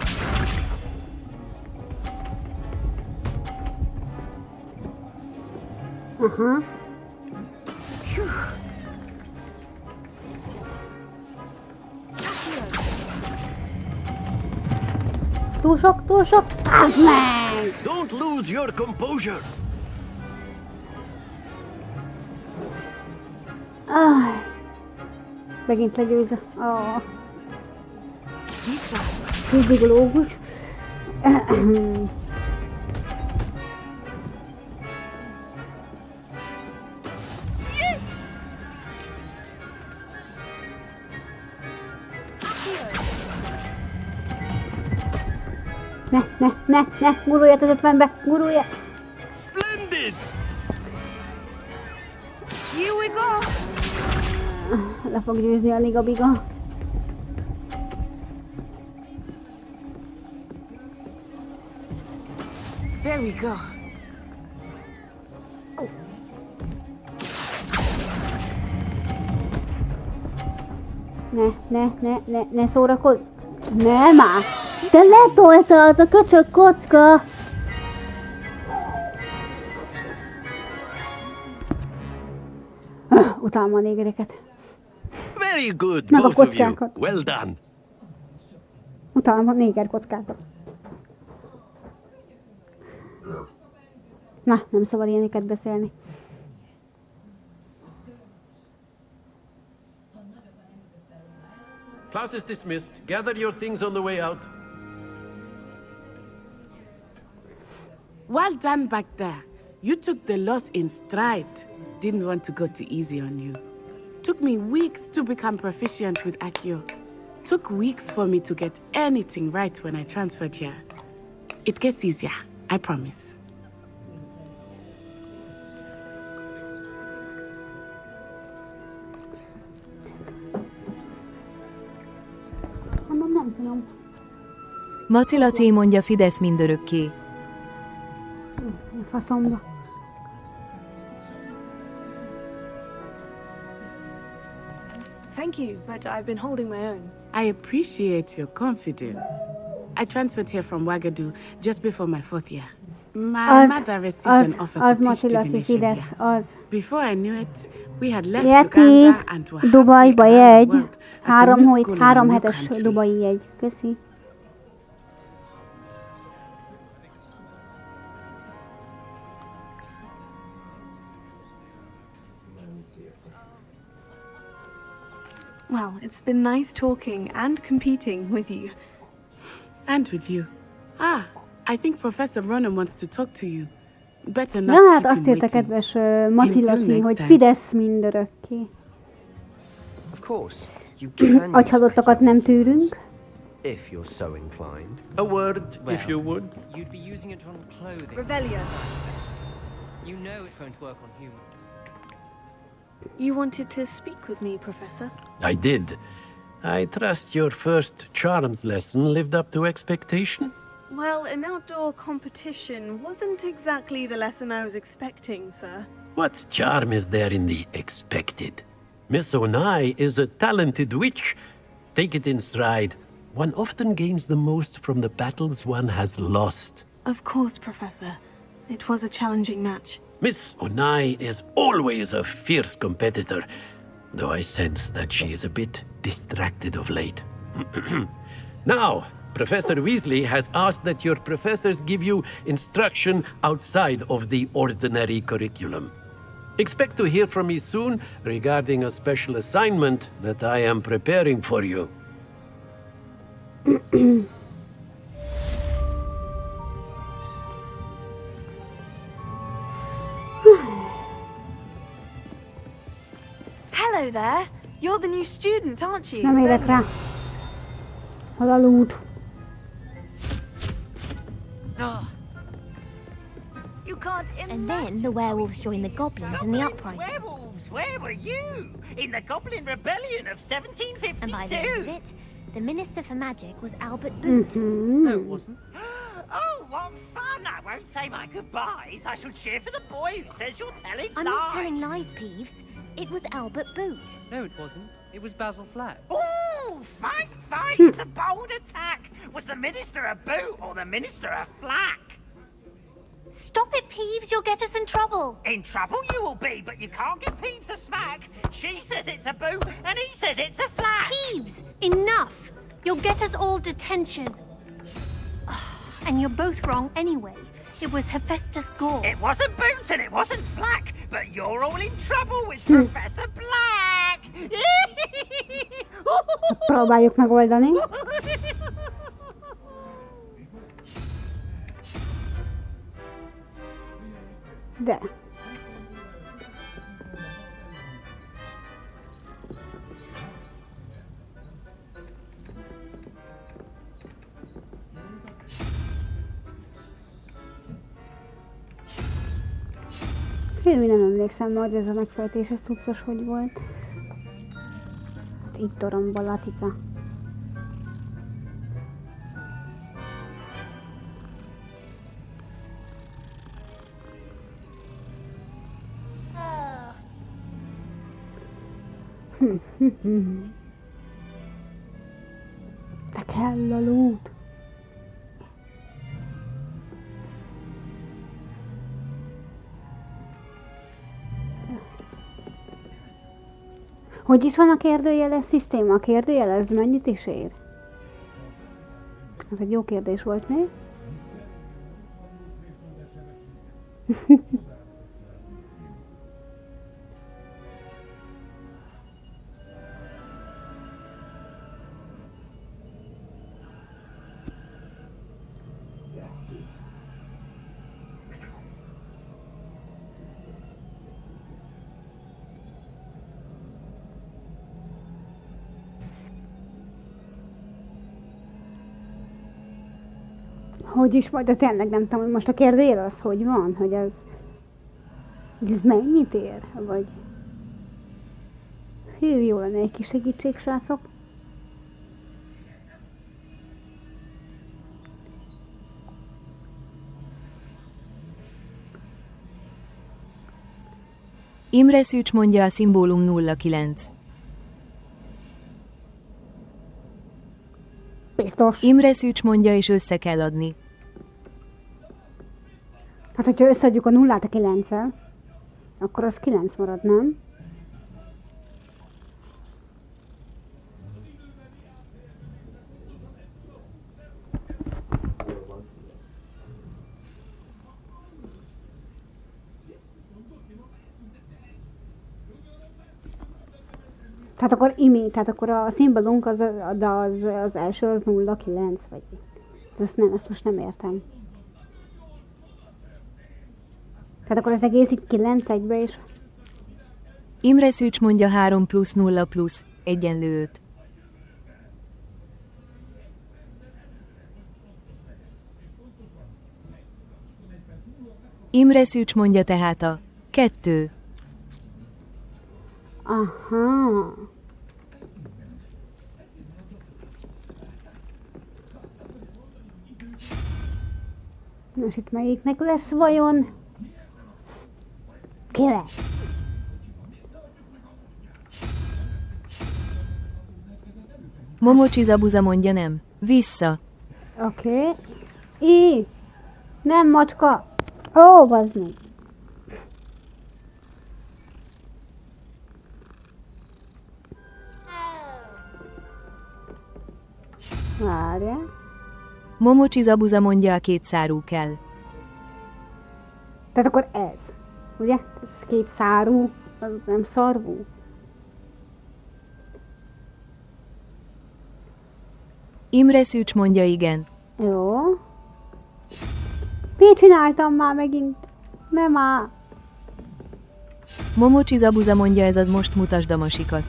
Túl sok, bazd meg! Don't lose your composure. Megint legyőzze. Mindig lógus. Ne, gurulját az 50-be, gurulja! Splendid! Here we go! Le fog győzni a liga-biga. There we go. Ne szórakozz! Nem már! Te letolta az a köcsög kocka! Utálom a négereket. Very good, Meg a both of you. kockákat. Well done. Utána a néger kockákat. Na, nem szabad ilyeneket beszélni. Class is dismissed. Gather your things on the way out. Well done back there. You took the loss in stride. Didn't want to go too easy on you. Took me weeks to become proficient with Accio. Took weeks for me to get anything right when I transferred here. It gets easier, I promise. Nem tudom. Maci Laci mondja Fidesz mindörökké. Faszomba. Thank you, but I've been holding my own. I appreciate your confidence. I transferred here from Wagadu just before my 4th year. My mother received an offer to teach divination here. Before I knew it, we had left Uganda and were Dubajba halfway around the jegy. world at a new school in a 3 new hetes country. dubai jegy. Köszi. Well, it's been nice talking and competing with you. And with you. Ah, I think Professor Ronan wants to talk to you. Better not Ja, hát keep azt him írta waiting. kedves Maci Until Laci, next hogy time. Fidesz mindörökké. Of course, you can use Agyhazottakat nem tűrünk. if you're so inclined. A word, if you would. You'd be using it on clothing. Revelio. You know it won't work on humans. You wanted to speak with me, Professor? I did. I trust your first charms lesson lived up to expectation? Well, an outdoor competition wasn't exactly the lesson I was expecting, sir. What charm is there in the expected? Miss Onai is a talented witch. Take it in stride. One often gains the most from the battles one has lost. Of course, Professor. It was a challenging match. Miss Onai is always a fierce competitor, though I sense that she is a bit distracted of late. Now, Professor Weasley has asked that your professors give you instruction outside of the ordinary curriculum. Expect to hear from me soon regarding a special assignment that I am preparing for you. Hello there. You're the new student, aren't you? Nem érek rá. Hol a lúd? You can't And then the werewolves joined the goblins in the uprising. Werewolves, where were you? In the Goblin Rebellion of 1752. And by the end of it, the Minister for Magic was Albert Boot. No, it wasn't. Oh, what fun! I won't say my goodbyes. I shall cheer for the boy who says you're telling I'm lies. not telling lies, Peeves. It was Albert Boot. No, it wasn't. It was Basil Flat. Oh, fight, fight! It's a bold attack. Was the Minister a boot or the Minister a flack? Stop it, Peeves. You'll get us in trouble. In trouble you will be, but you can't give Peeves a smack. She says it's a boot, and he says it's a flack. Peeves, enough! You'll get us all detention. And you're both wrong anyway. It was Hephaestus Gore. It wasn't boot and it wasn't flack, but you're all in trouble with Professor Black. Próbáljuk megoldani. De. Én nem emlékszem, hogy ez a megfejtés, ez cuccos, hogy volt. Hát itt toromba, Latica. De kell a lút. Hogy is van a kérdőjeles szisztéma? A kérdőjelez mennyit is ér? Ez egy jó kérdés volt még. Hogy is majd, de tényleg nem tudom, hogy most a kérdőjel az hogy van, hogy ez mennyit ér, vagy... Hű, jó lenne egy kis segítség, srácok. Imre Szűcs mondja a szimbólum 09. Biztos. Imre Szűcs mondja, és össze kell adni. Hát, hogyha összeadjuk a 0-t a 9-el, akkor az 9 marad, nem? Tehát akkor a szimbólunk az első az 0-9, vagy... Ezt most nem értem. Tehát akkor az egész itt 9 egybe is. Imre Szűcs mondja 3 + 0 + egyenlő 5. Imre Szűcs mondja tehát a 2. Aha. Most itt melyiknek lesz vajon? 9. Momocsi Zabuza mondja nem. Vissza. Oké. I. Nem macska. Ó, bazd meg. Várjál. Momocsi Zabuza mondja a 2 szárú kell. Tehát akkor ez. Ugye? Ez 2 szárú, az nem szarvú. Imre Szűcs mondja igen. Jó. Miért csináltam már megint? Nem már. Momocsi Zabuza mondja ez az most mutasd a masikat.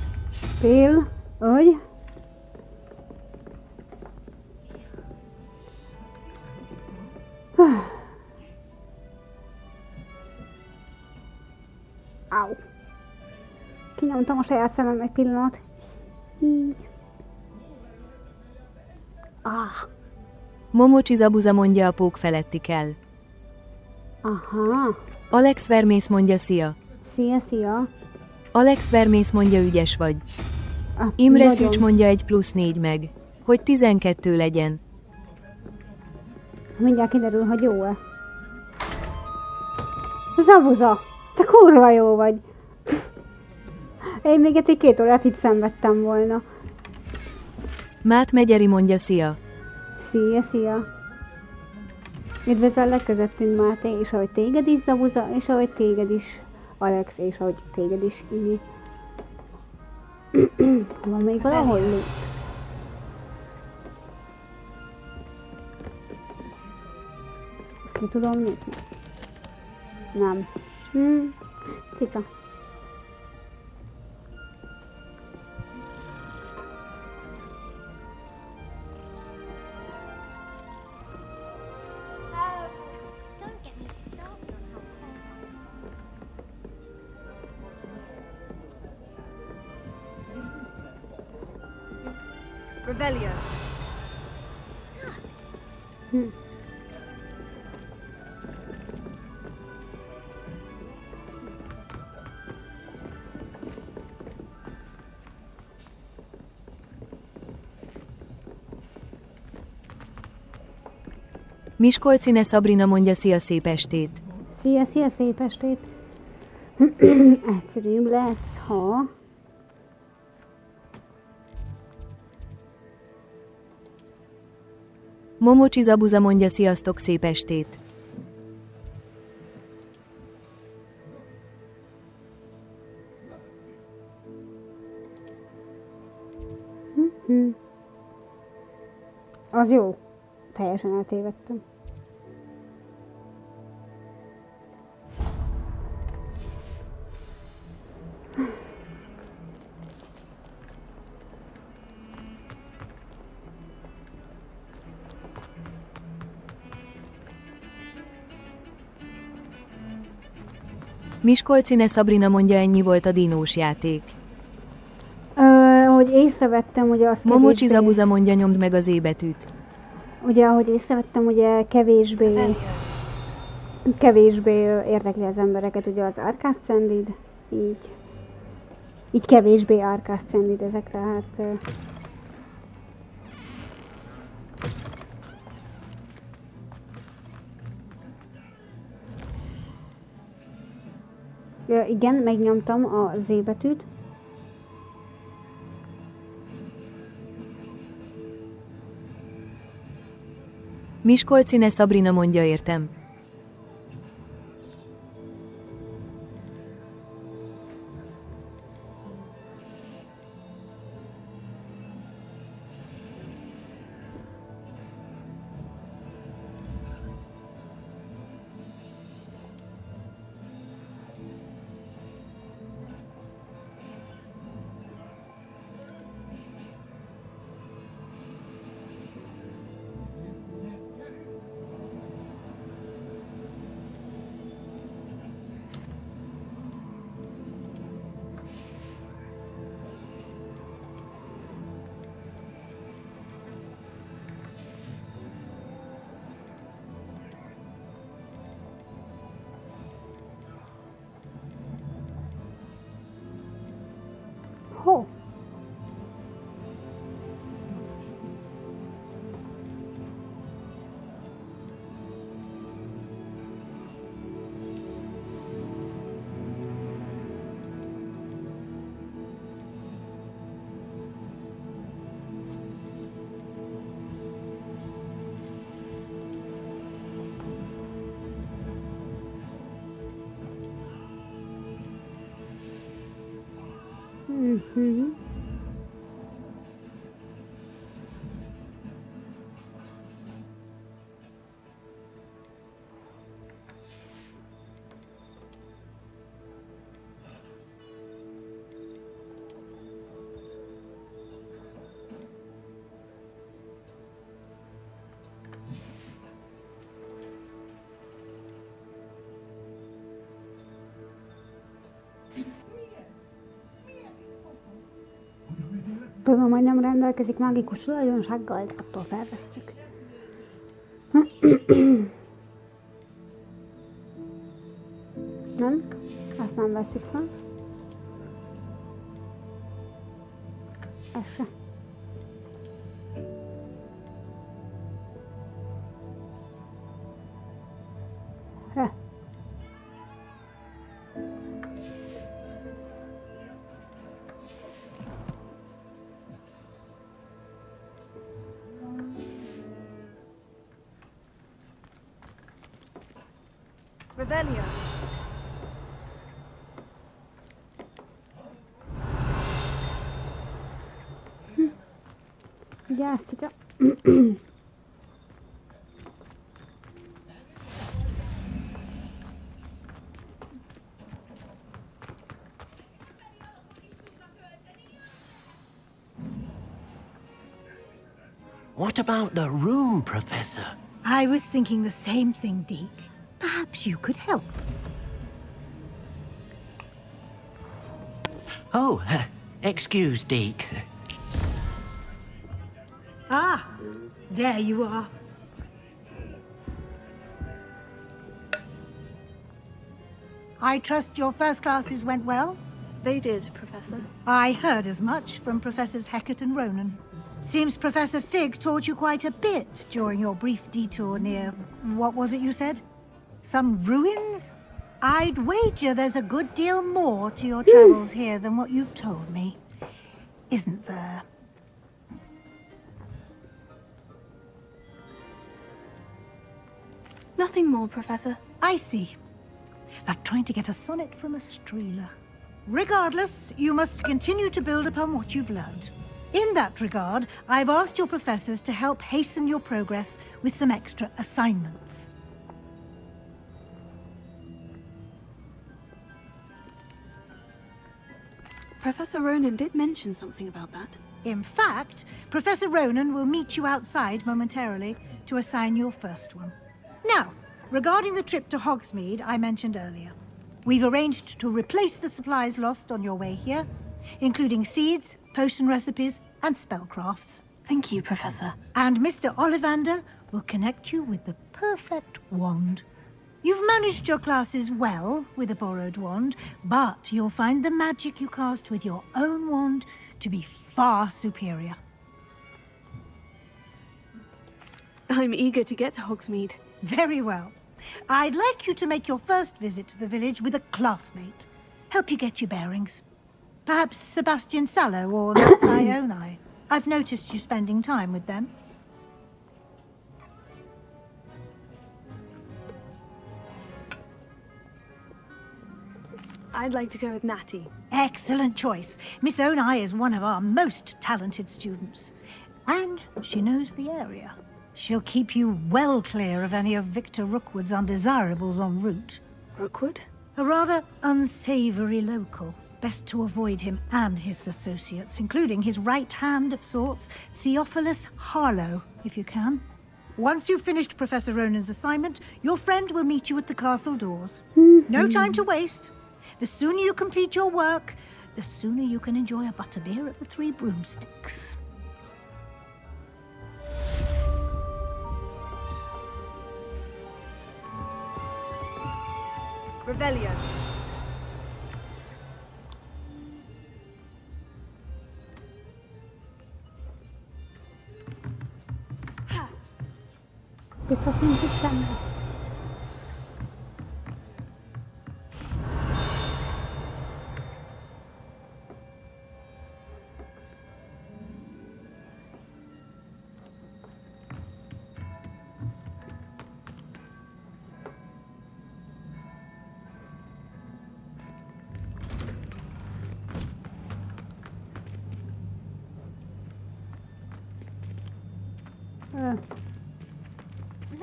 Fél, hogy? Au. Kinyomtam a saját szemem egy pillanat. Így. Momocsi Zabuza mondja a pók feletti kell. Aha. Alex Vermész mondja szia. Szia, szia. Alex Vermész mondja ügyes vagy. Imre Szűcs mondja 1 + 4 meg. Hogy 12 legyen. Mindjárt kiderül, hogy jó-e. Zabuza! Te kurva jó vagy! Én még egy 2 órát itt szenvedtem volna. Mát Megyeri mondja szia. Szia, szia. Üdvözöllek közöttünk, Máté, és ahogy téged is, Zabuza, és ahogy téged is, Alex, és ahogy téged is, Imi. Van még valahol lép? Ezt ki tudom nyitni? Nem. Cica. Revelio. Miskolcine Sabrina mondja szia szép estét. Szia, szia, szép estét. Egyszerűbb lesz, ha Momocsi Zabuza mondja sziasztok, szép estét. Az jó. Teljesen eltévedtem. Miskolcine Sabrina mondja, ennyi volt a dinós játék. Hogy észrevettem, ugye azt Momocsi Zabuza mondja, nyomd meg az E-betűt. Ugye, ahogy észrevettem, ugye kevésbé érdekli az embereket, ugye az Arcascendid, így kevésbé Arcascendid ezek, tehát... Igen, megnyomtam a Z betűt. Miskolcine Sabrina mondja, értem. Ho! Mm-hmm. Tudom, hogy nem rendelkezik mágikus tulajdonsággal, de attól felvesszük. Nem? Ezt nem veszük fel. Ez se. Revelio. Gyásztica. What about the room, Professor? I was thinking the same thing, Deke. Perhaps you could help. Oh, excuse, Deke. Ah, there you are. I trust your first classes went well? They did, Professor. I heard as much from Professors Hecat and Ronan. Seems Professor Fig taught you quite a bit during your brief detour near... what was it you said? Some ruins? I'd wager there's a good deal more to your travels here than what you've told me. Isn't there? Nothing more, Professor. I see. Like trying to get a sonnet from a streeler. Regardless, you must continue to build upon what you've learned. In that regard, I've asked your professors to help hasten your progress with some extra assignments. Professor Ronan did mention something about that. In fact, Professor Ronan will meet you outside momentarily to assign your first one. Now, regarding the trip to Hogsmeade I mentioned earlier, we've arranged to replace the supplies lost on your way here, including seeds, potion recipes, and spellcrafts. Thank you, Professor. And Mr. Ollivander will connect you with the perfect wand. You've managed your classes well with a borrowed wand, but you'll find the magic you cast with your own wand to be far superior. I'm eager to get to Hogsmeade. Very well. I'd like you to make your first visit to the village with a classmate. Help you get your bearings. Perhaps Sebastian Sallow or Natsai Onai. I've noticed you spending time with them. I'd like to go with Natty. Excellent choice. Miss Onai is one of our most talented students. And she knows the area. She'll keep you well clear of any of Victor Rookwood's undesirables en route. Rookwood? A rather unsavory local. Best to avoid him and his associates, including his right hand of sorts, Theophilus Harlow, if you can. Once you've finished Professor Ronan's assignment, your friend will meet you at the castle doors. No time to waste. The sooner you complete your work, the sooner you can enjoy a butterbeer at the Three Broomsticks. Revelio.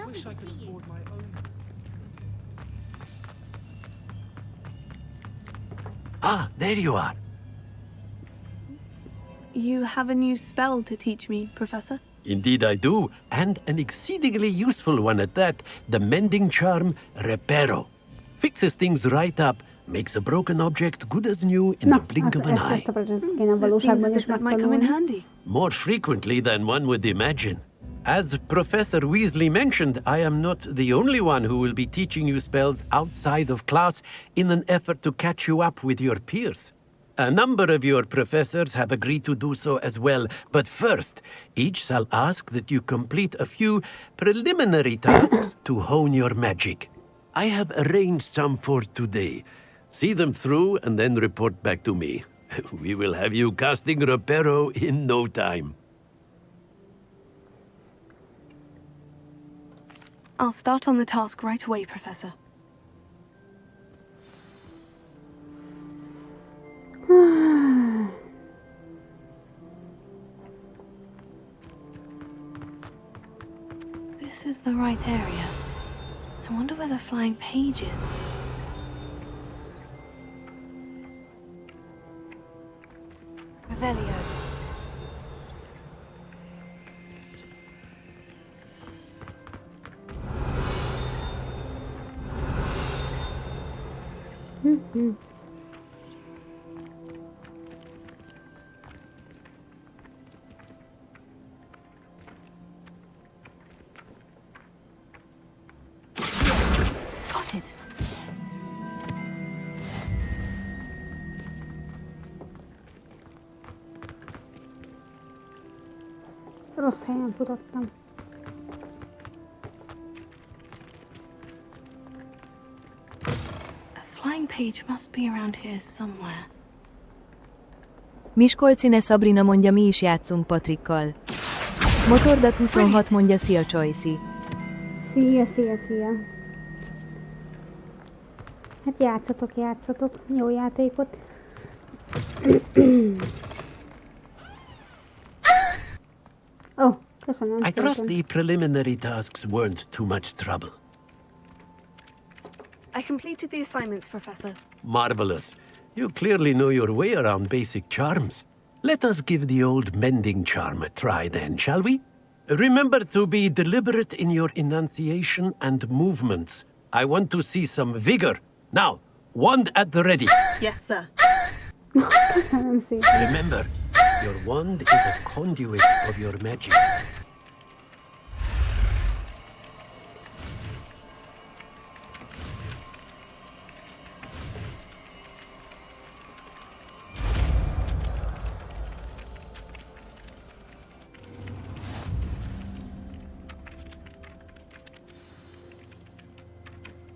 Wish I could afford my own. Ah, there you are. You have a new spell to teach me, Professor? Indeed I do, and an exceedingly useful one at that. The mending charm, Reparo. Fixes things right up, makes a broken object good as new in the blink of an eye. That seems as if that might come in handy. More frequently than one would imagine. As Professor Weasley mentioned, I am not the only one who will be teaching you spells outside of class in an effort to catch you up with your peers. A number of your professors have agreed to do so as well, but first, each shall ask that you complete a few preliminary tasks to hone your magic. I have arranged some for today. See them through and then report back to me. We will have you casting Reparo in no time. I'll start on the task right away, Professor. This is the right area. I wonder where the flying page is. Revelio. Got it. Rossz helyen futottam. A flying page must be around here somewhere. Miskolcine Sabrina mondja, mi is játszunk Patrikkal. Motordat 26 mondja, szia Csajci. Szia. Hát játszatok. Jó játékot. Oh, köszönöm I trust szépen. the preliminary tasks weren't too much trouble. I completed the assignments, Professor. Marvelous. You clearly know your way around basic charms. Let us give the old mending charm a try then, shall we? Remember to be deliberate in your enunciation and movements. I want to see some vigor. Now, wand at the ready. Yes, sir. Köszönöm szépen. Remember, your wand is a conduit of your magic.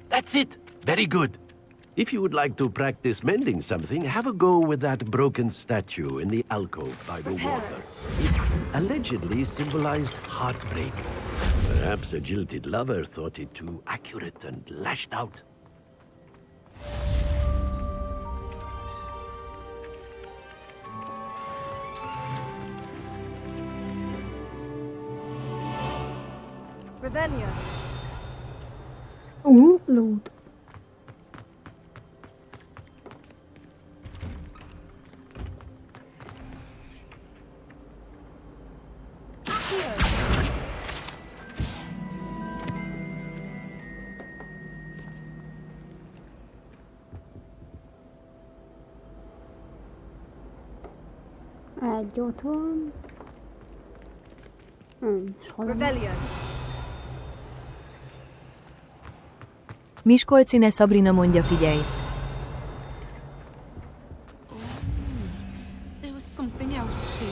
That's it! Very good. If you would like to practice mending something, have a go with that broken statue in the alcove by the water. It allegedly symbolized heartbreak. Perhaps a jilted lover thought it too accurate and lashed out. Revelio. Lód. Egy ott van. Revelio. Miskolcine Sabrina mondja, figyelj. There was something else too.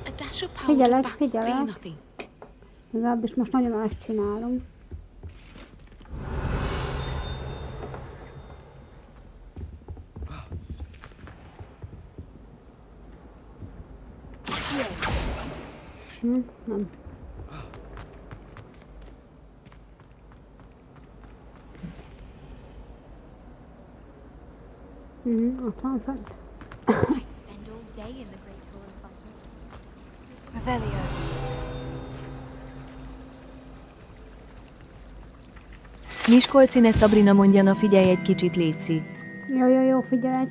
A dash of powdered bat's bean, I think. Legalábbis most nagyon azt csinálom. Nem. Ott van fent. Spend all day in the Great Hall of Hogwarts. Revelio. Miskolcine Sabrina mondja, na figyelj egy kicsit, létszi. Jó, figyelj.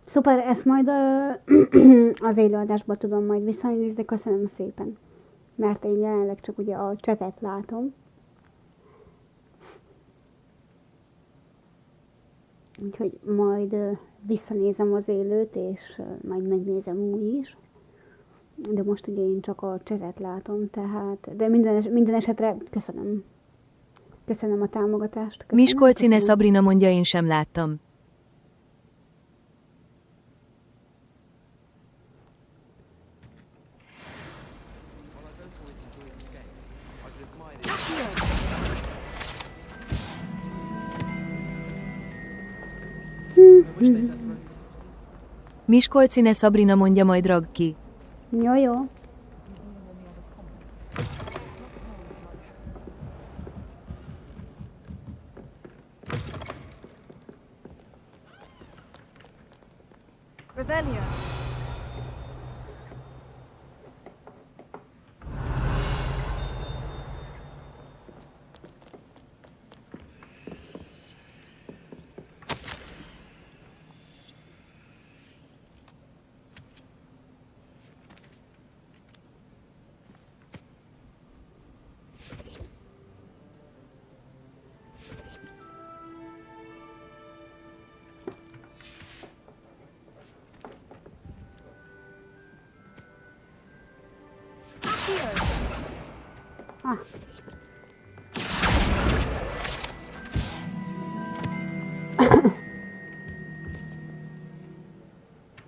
Szuper, ezt majd az élőadásban tudom majd visszanézni, de köszönöm szépen. Mert én jelenleg csak ugye a csatet látom. Úgyhogy majd visszanézem az élőt, és majd megnézem úgy is. De most ugye én csak a csatet látom, tehát... De minden esetre köszönöm. Köszönöm a támogatást. Miskolcine Sabrina mondja, én sem láttam. Miskolcine Sabrina mondja, majd ragd ki. Jó. Revelio.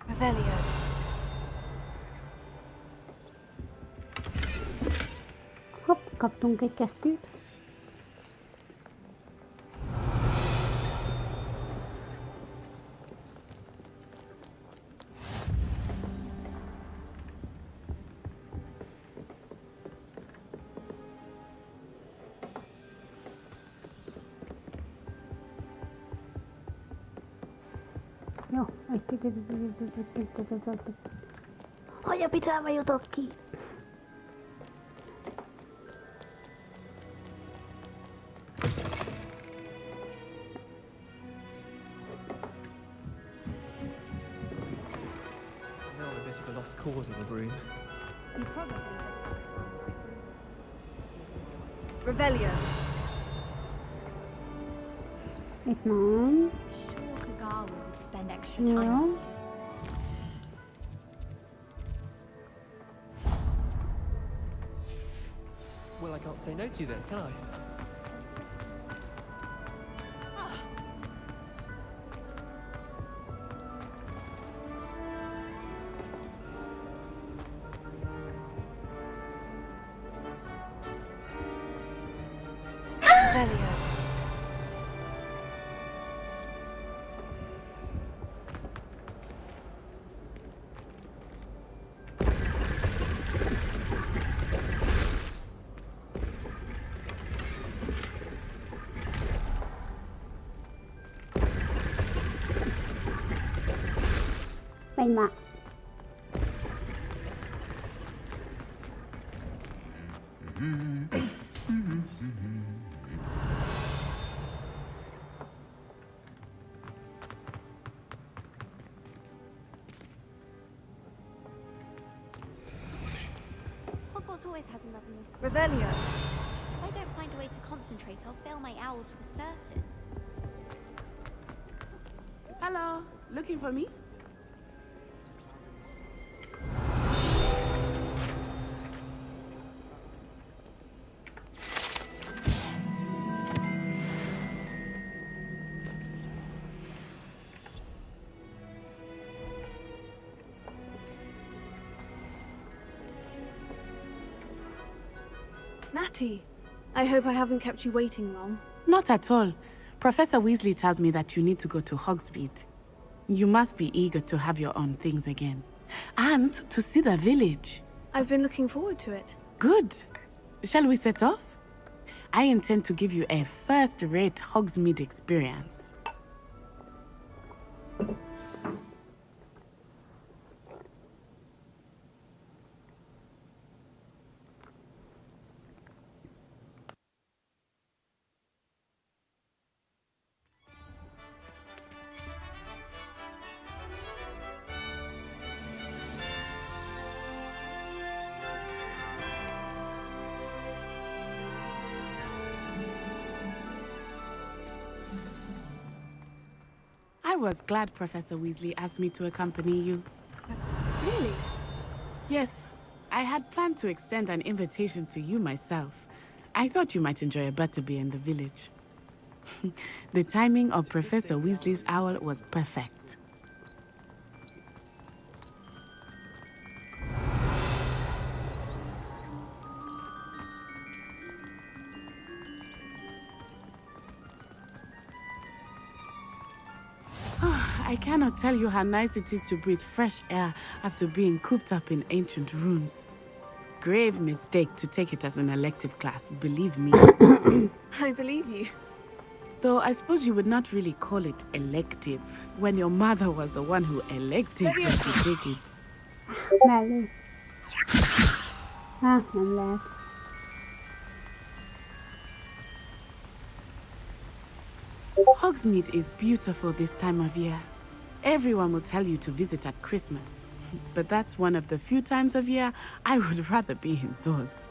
Revelio. Hopp, kaptunk egy kesztyűt. Jó. Hogy a picsába jutott ki? Lost cause of the broom. You probably Revelio. Itt nem. Sure Kagawa would spend extra Jó. time. Well, I can't say no to you then, can I? Revelio. Menj már. Hogwarts always has enough of me. Revelio. If I don't find a way to concentrate, I'll fail my owls for certain. Hello, looking for me? Natty, I hope I haven't kept you waiting long. Not at all. Professor Weasley tells me that you need to go to Hogsmeade. You must be eager to have your own things again. And to see the village. I've been looking forward to it. Good. Shall we set off? I intend to give you a first-rate Hogsmeade experience. I was glad Professor Weasley asked me to accompany you. Really? Yes, I had planned to extend an invitation to you myself. I thought you might enjoy a butterbeer in the village. The timing of Professor Weasley's owl was perfect. I cannot tell you how nice it is to breathe fresh air after being cooped up in ancient rooms. Grave mistake to take it as an elective class, believe me. I believe you. Though I suppose you would not really call it elective when your mother was the one who elected you to take it. Mellé. Hát, nem lehet. Hogsmeade is beautiful this time of year. Everyone will tell you to visit at Christmas. But that's one of the few times of year I would rather be indoors.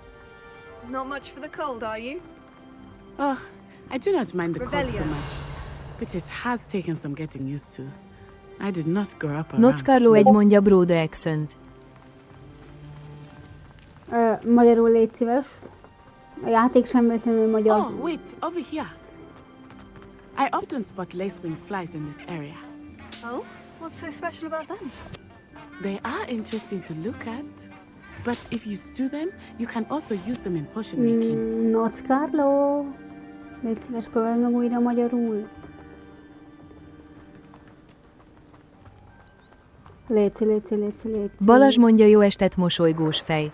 Not much for the cold, are you? Oh, I do not mind the cold so Revelio. much. But it has taken some getting used to. I did not grow up around Noccarlo egy mondja Broda accent. Magyarul légy szíves. A játék sem véletlenül magyar. Oh, wait, over here. I often spot lacewing flies in this area. Oh? What's so special about them? They are interesting to look at. But if you stew them, you can also use them in potion making. Noccarlo. Légy szíves, próbáld meg újra magyarul. Léci. Balazs mondja jó estet mosolygós fej.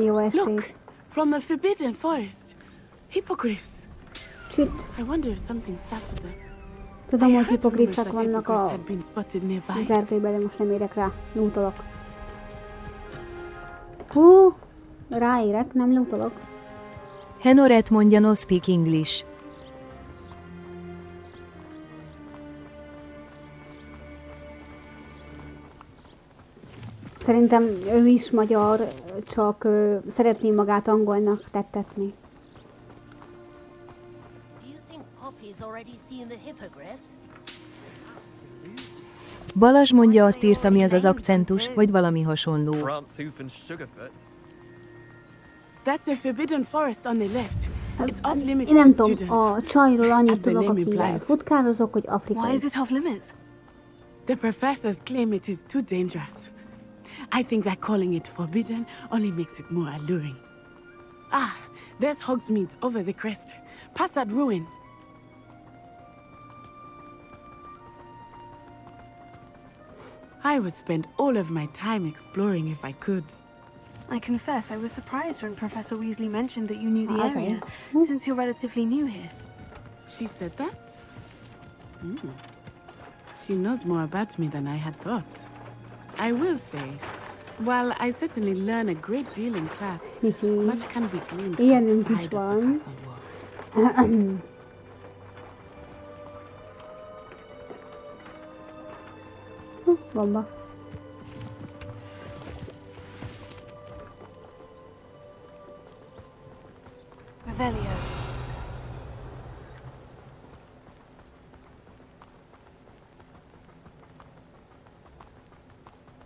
Jó estét. Look, from the Forbidden Forest. Hippogriffs. Csüt. I wonder if something startled them. Tudom, hogy hipokriták vannak az erdőben, de most nem érek rá. Lootolok. Hú, ráérek, nem lootolok. Henoret mondja no speak English. Szerintem ő is magyar, csak szeretné magát angolnak tettetni. Balázs mondja, azt írta, mi az az akcentus, vagy valami hasonló. That's the forbidden forest on the left. It's off limits Én nem to tudom, students. a csajról annyit As the tudok, name akivel implies. futkározok, hogy afrikai. Why is it off limits? The professors claim it is too dangerous. I think that calling it forbidden only makes it more alluring. Ah, there's Hogsmeade over the crest. Past that ruin. I would spend all of my time exploring if I could. I confess, I was surprised when Professor Weasley mentioned that you knew the Okay. area, since you're relatively new here. She said that? She knows more about me than I had thought. I will say, while I certainly learn a great deal in class, much can be gleaned outside of the castle walls. Bomba. Revelio.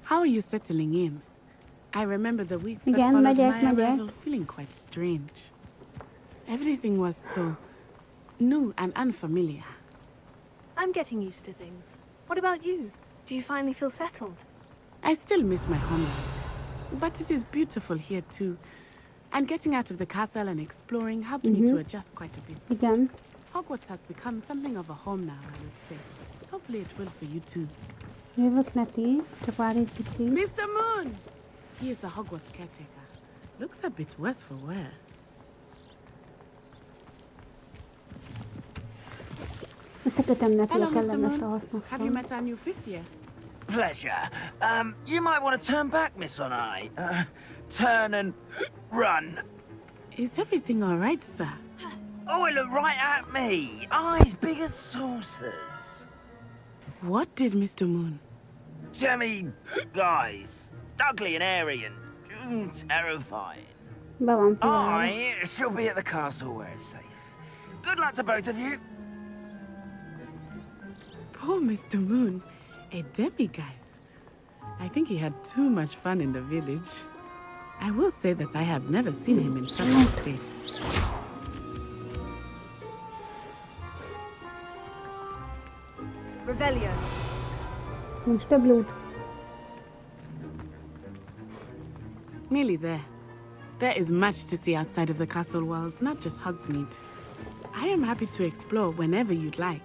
How are you settling in? I remember the weeks that Igen, followed megyek, my megyek. arrival feeling quite strange. Everything was so new and unfamiliar. I'm getting used to things. What about you? Do you finally feel settled? I still miss my homeland, but it is beautiful here too. And getting out of the castle and exploring helped me to adjust quite a bit. Igen. Hogwarts has become something of a home now, I would say. Hopefully it will for you too. Jövök neki, csak várj egy picit. Mr. Moon! He is the Hogwarts caretaker. Looks a bit worse for wear. Összekötöm neki Hello, a Mr. kellemes Moon. hasznos. Have you met our new fifth year? Pleasure. You might want to turn back, Miss Onai. Turn and run. Is everything all right, sir? Oh, it looked right at me. Eyes big as saucers. What did Mr. Moon? Jemmy, guys. Ugly and airy and terrifying. Be van pillanatban. I shall be at the castle where it's safe. Good luck to both of you. Poor Mr. Moon. A demiguise. I think he had too much fun in the village. I will say that I have never seen him in such a state. Revelio. Nincs több loot. Nearly there. There is much to see outside of the castle walls, not just Hogsmeade. I am happy to explore whenever you'd like.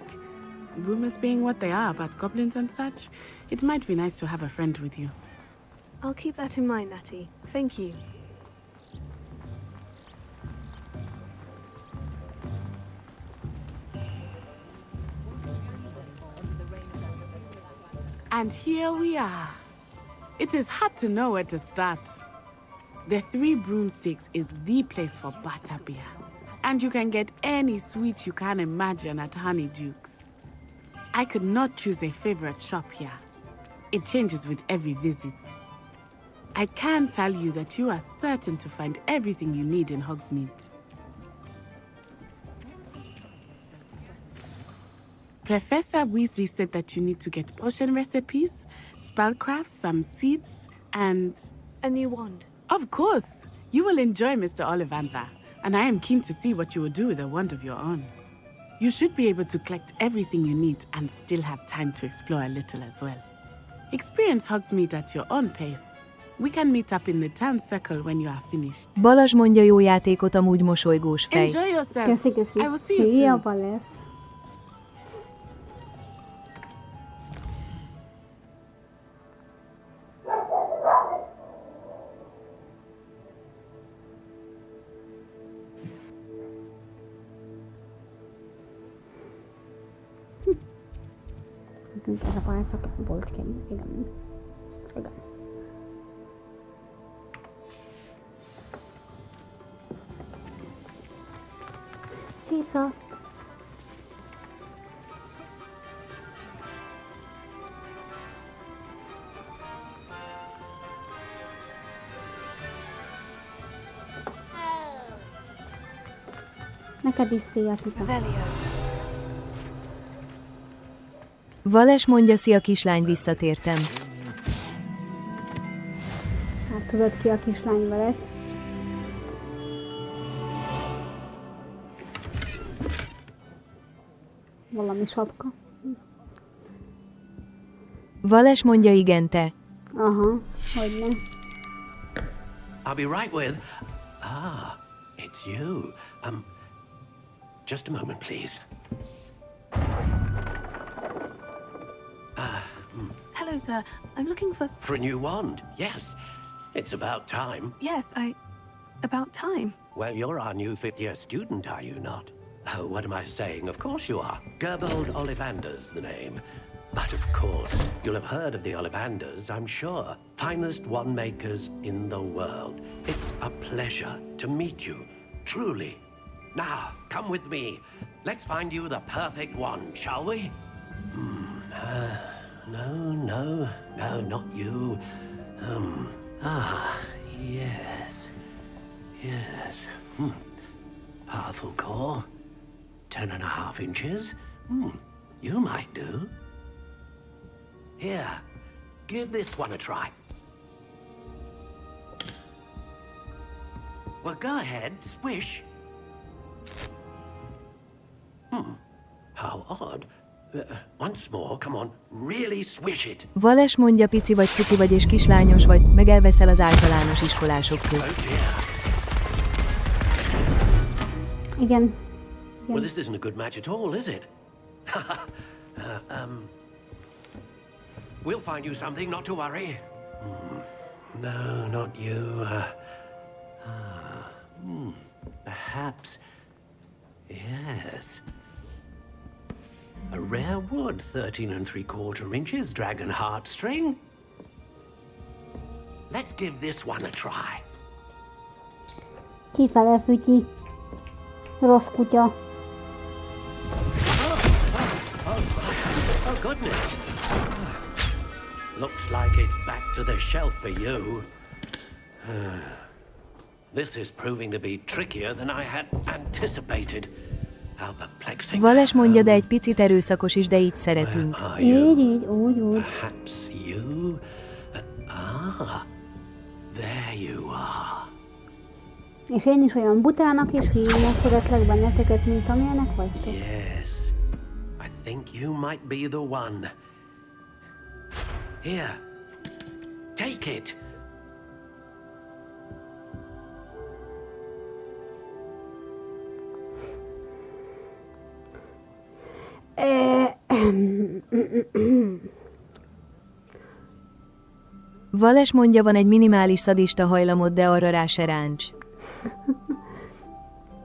Rumors being what they are about goblins and such, it might be nice to have a friend with you. I'll keep that in mind, Natty. Thank you. And here we are. It is hard to know where to start. The Three Broomsticks is the place for butterbeer. And you can get any sweet you can imagine at Honeydukes. I could not choose a favorite shop here. It changes with every visit. I can tell you that you are certain to find everything you need in Hogsmeade. Professor Weasley said that you need to get potion recipes, spellcrafts, some seeds, and... A new wand. Of course! You will enjoy Mr. Ollivandar, and I am keen to see what you will do with a wand of your own. You should be able to collect everything you need and still have time to explore a little as well. Experience Hogsmeade at your own pace. We can meet up in the town circle when you are finished. Balázs mondja, jó játékot, amúgy mosolygós fej. Enjoy yourself. Köszi, köszi. I will see you Szia, soon. Balázs. Nekünk ez a pálca volt kerül. Igen. Igen. Cica. Neked is szia, Cica. Vales mondja, szia kislány, visszatértem. Hát tudod ki a kislány Vales? Valami sapka. Vales mondja, igen, te. Aha, hogyne. I'll be right with... Ah, it's you. Just a moment, please. Hello, sir. I'm looking for... For a new wand, yes. It's about time. Yes, about time. Well, you're our new fifth-year student, are you not? Oh, what am I saying? Of course you are. Gerbold Ollivander's the name. But of course, you'll have heard of the Ollivanders, I'm sure. Finest wand makers in the world. It's a pleasure to meet you, truly. Now, come with me. Let's find you the perfect wand, shall we? No, not you. Yes. Powerful core. 10.5 inches. You might do. Here, give this one a try. Well, go ahead, swish. How odd. Once more, come on, really swish it. Vales mondja, pici vagy, cuki vagy és kislányos vagy, meg elveszel az általános iskolások közt. Igen. Well, this isn't a good match at all, is it? We'll find you something, not to worry. No, not you. Perhaps. Yes. A rare wood, 13 3/4 inches, dragon heartstring. Let's give this one a try. Kifele fütyi. Rossz kutya. Oh, goodness. Looks like it's back to the shelf for you. This is proving to be trickier than I had anticipated. How perplexing. Vales mondja, de egy picit erőszakos is, de így szeretünk. Így, úgy. Perhaps you... there you are. És én is olyan butának és hülyének szeretlek benneteket, mint amilyenek vagytok. Yes. I think you might be the one. Here. Take it. Vales mondja, van egy minimális szadista hajlamod, de arra rá se ráncs.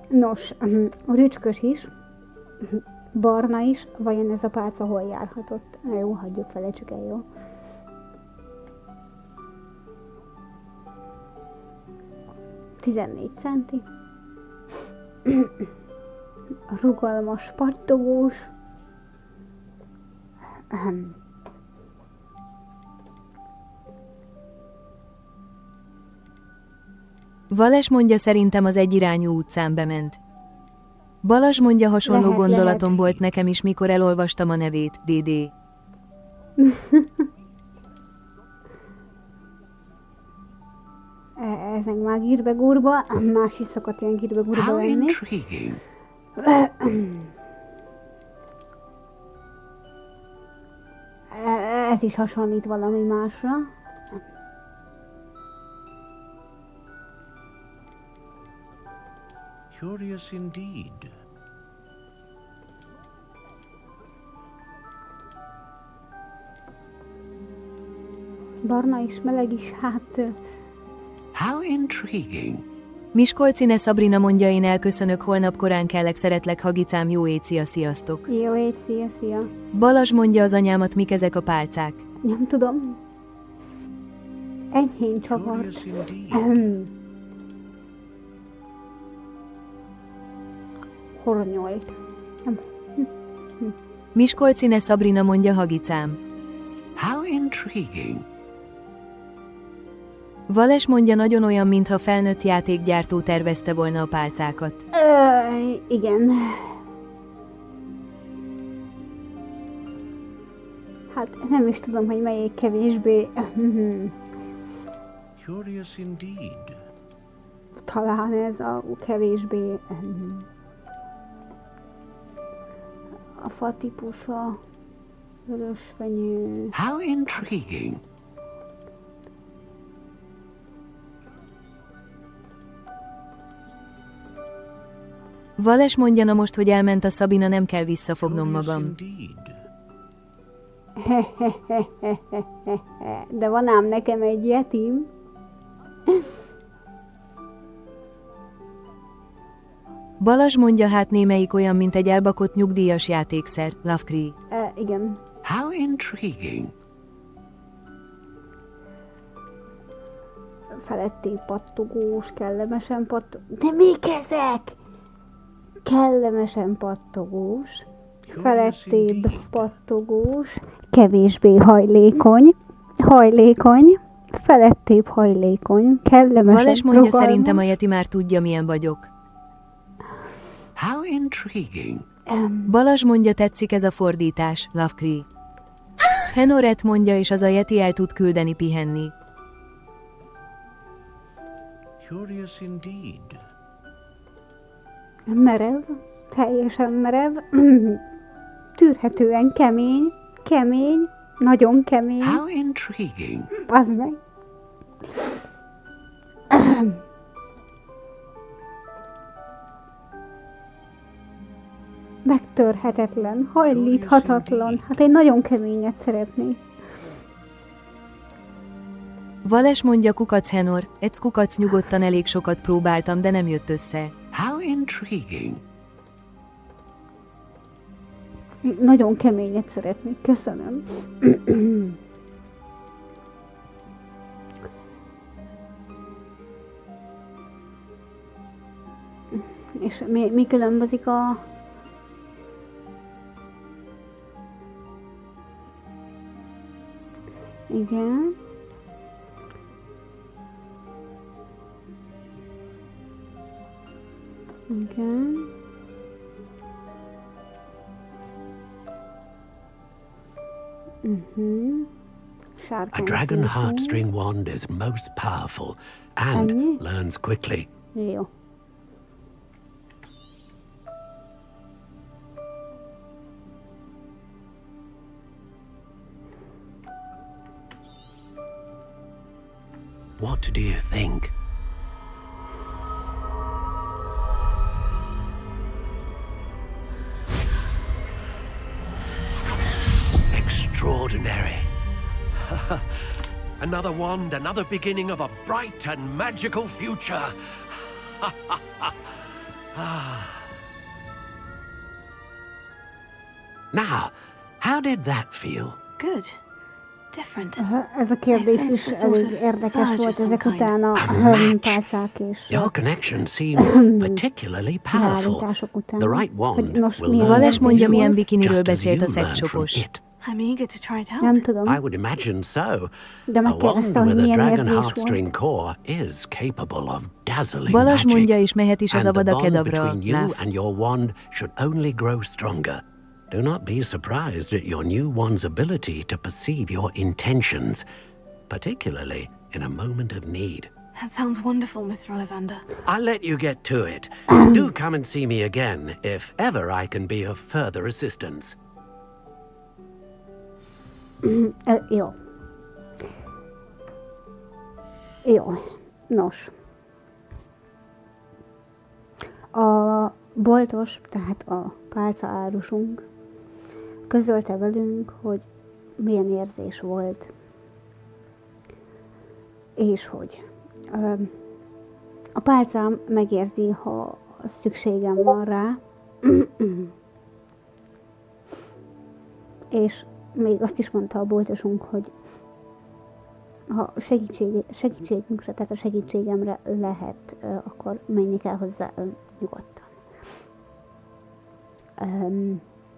Nos, rücskös is, barna is, vajon ez a pálca hol járhatott? Na jó, hagyjuk, felejtsük el, jó? ...14 centi. Rugalmas, pattogós. Vales mondja, szerintem az egyirányú utcán bement. Balazs mondja, hasonló gondolatom volt nekem is, mikor elolvastam a nevét, DD. Ez meg már gírbe-gúrba, más is szokott ilyen gírbe-gúrba lenni. Ez is hasonlít valami másra. Curious indeed. Barna is, meleg is, hát... How intriguing. Miskolcine Sabrina mondja, én elköszönök, holnap korán kellek, szeretlek Hagicám, jó éjszia, sziasztok. Jó ét, szia. Balazs mondja az anyámat, mik ezek a pálcák. Nem tudom. Enyhén csavart. Hornyolt. Miskolcine Sabrina mondja, Hagicám. How intriguing. Vales mondja, nagyon olyan, mintha felnőtt játékgyártó tervezte volna a pálcákat. Igen. Hát nem is tudom, hogy melyik kevésbé. Curious indeed. Talán ez a kevésbé a fa típusa, vörösfenyő. How intriguing. Vales mondja, na most, hogy elment a Szabina, nem kell visszafognom magam. De van ám nekem egy yetim. Balazs mondja, hát némelyik olyan, mint egy elbakott nyugdíjas játékszer, Lovecree. Igen. How intriguing. Feletté pattogós, kellemesen pattogós. De mik ezek? Kellemesen pattogós, felettébb pattogós, kevésbé hajlékony, felettébb hajlékony, kellemesen Vales mondja, rugalmas. szerintem a Yeti már tudja, milyen vagyok. How intriguing. Balazs mondja, tetszik ez a fordítás, Lovecree. Henoret mondja, és az a Yeti el tud küldeni pihenni. Curious indeed. Merev, teljesen merev, tűrhetően kemény, nagyon kemény. How intriguing. Az meg. Megtörhetetlen, hajlíthatatlan. Hát én nagyon keményet szeretnék. Vales mondja, kukac Henor, egy kukac, nyugodtan, elég sokat próbáltam, de nem jött össze. How intriguing. Nagyon keményet szeretnék, köszönöm. És mi különbözik a... Igen. Igen. A dragon heartstring wand is most powerful and learns quickly. Jó. What do you think? Extraordinary. Another wand, another beginning of a bright and magical future. Now, how did that feel? Good. Different. Ez a kérdés is elég érdekes volt ezek után a pálcák és Your connection seemed particularly powerful. The right wand will learn Vales mondja, from milyen you, bikiniről just as beszélt you a learn szexshopos. from it. I'm eager to try it out. Nem tudom. I would imagine so. De A wand megkérdeztem, hogy with a milyen dragon érzés heartstring volt. core is capable of dazzling Balazs magic. mondja, és mehet is az And the avada bond kedavra. between you Laugh. and your wand should only grow stronger. Do not be surprised at your new wand's ability to perceive your intentions, particularly in a moment of need. That sounds wonderful, Mr. Ollivander. I'll let you get to it. Do come and see me again if ever I can be of further assistance. Jó. Jó. Nos. A boltos, tehát a pálca árusunk közölte velünk, hogy milyen érzés volt, és hogy A pálcám megérzi, ha szükségem van rá. És még azt is mondta a boltosunk, hogy ha segítségünkre, tehát a segítségemre lehet, akkor menjek el hozzá nyugodtan.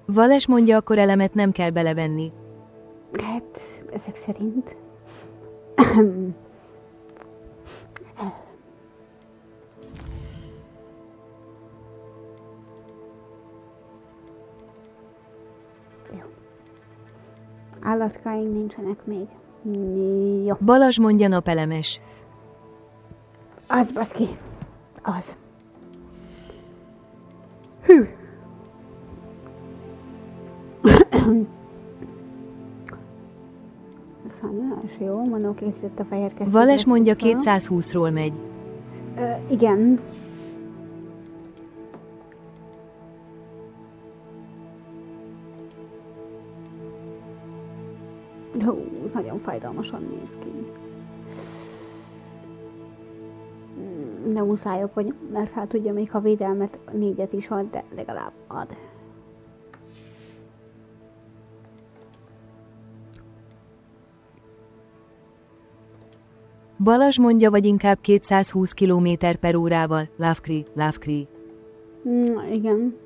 Vales mondja, akkor elemet nem kell belevenni. Hát, ezek szerint. Jó. Állatkáink nincsenek még. Jó. Balazs mondja, napelemes. Az, baszki. Az. Hű. Szanyás, jó, Manó készített a fehér kesztyűt. Vales mondja, 220-ról megy. Igen. Hú, nagyon fájdalmasan néz ki. De muszáj hogy mert fel tudja, még ha védelmet 4-et is ad, de legalább ad. Balazs mondja, vagy inkább 220 km/órával. Lavkri. Igen.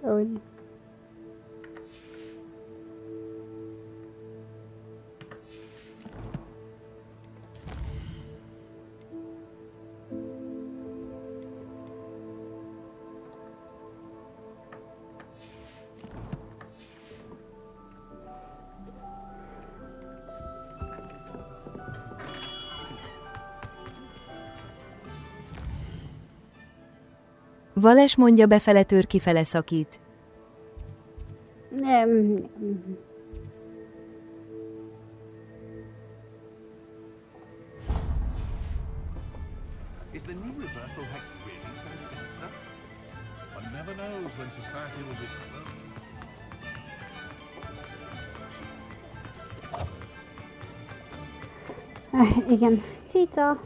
Úgy. Vales mondja, befele tör, kifele szakít. Nem. Is the new reversal hex really so sinister? One never knows when society will be... Igen, cica.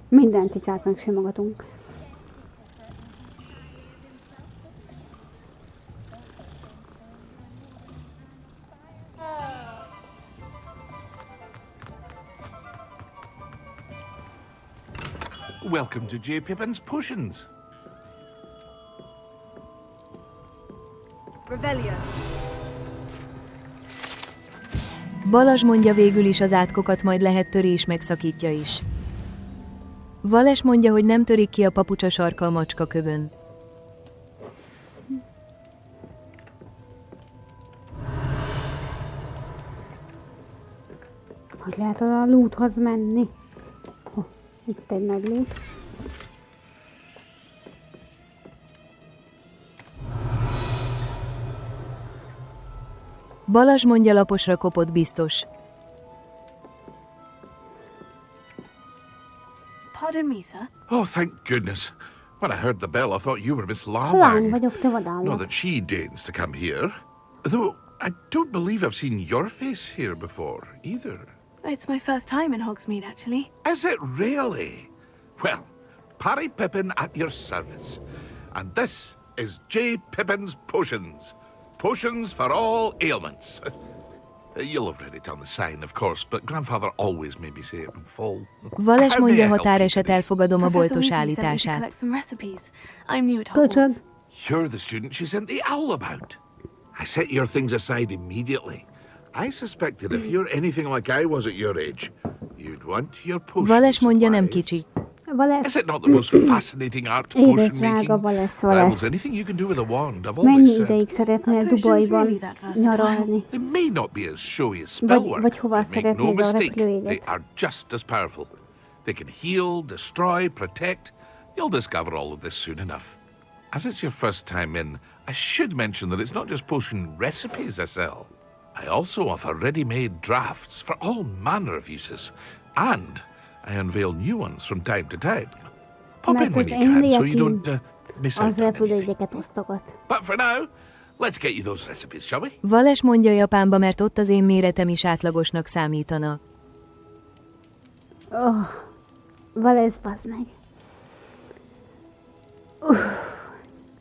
Minden cicát megsimogatunk. Welcome to J. Pippin's Potions. Revelio. Balazs mondja, végül is az átkokat majd lehet töri és megszakítja is. Vales mondja, hogy nem törik ki a papucsa sarka a macska kövön. Hogy lehet a loothoz menni? Itt egy nagy loot. Balazs mondja, laposra kopott biztos. Pardon me, sir. Oh, thank goodness. When I heard the bell, I thought you were Miss Lány Lawang. vagyok, te vadállat. Not that she deigns to come here. Though I don't believe I've seen your face here before, either. It's my first time in Hogsmeade, actually. Is it really? Well, Parry Pippin at your service. And this is J. Pippin's Potions. Potions for all ailments. You'll have read it on the sign, of course, but Grandfather always made me say it in full. Vales How may I mondja, help határeset you elfogadom a Professor boltos Weasley sent me to állítását. collect some recipes. I'm new at Hogwarts. You're the student she sent the owl about. I set your things aside immediately. I suspected if you're anything like I was at your age, you'd want your potion Vales mondja, nem kicsi. Is it not the most fascinating art, potion Édes making? drága Vales, Rivals anything you can do with a wand, I've Mennyi always said. ideig szeretnél Dubajban nyaralni? They may not be as showy as spellwork, Vagy hová but make no szeretnéd a mistake, they repülőjegyet? are just as powerful. They can heal, destroy, protect. You'll discover all of this soon enough. As it's your first time in, I should mention that it's not just potion recipes I sell. I also offer ready-made drafts for all manner of uses, and I unveil new ones from time to time. Pop in when you can so you don't miss out az on repülőjegyeket osztogat. But for now, let's get you those recipes, shall we? Vales mondja Japánba, mert ott az én méretem is átlagosnak számítana. Oh, Vales, bazd meg.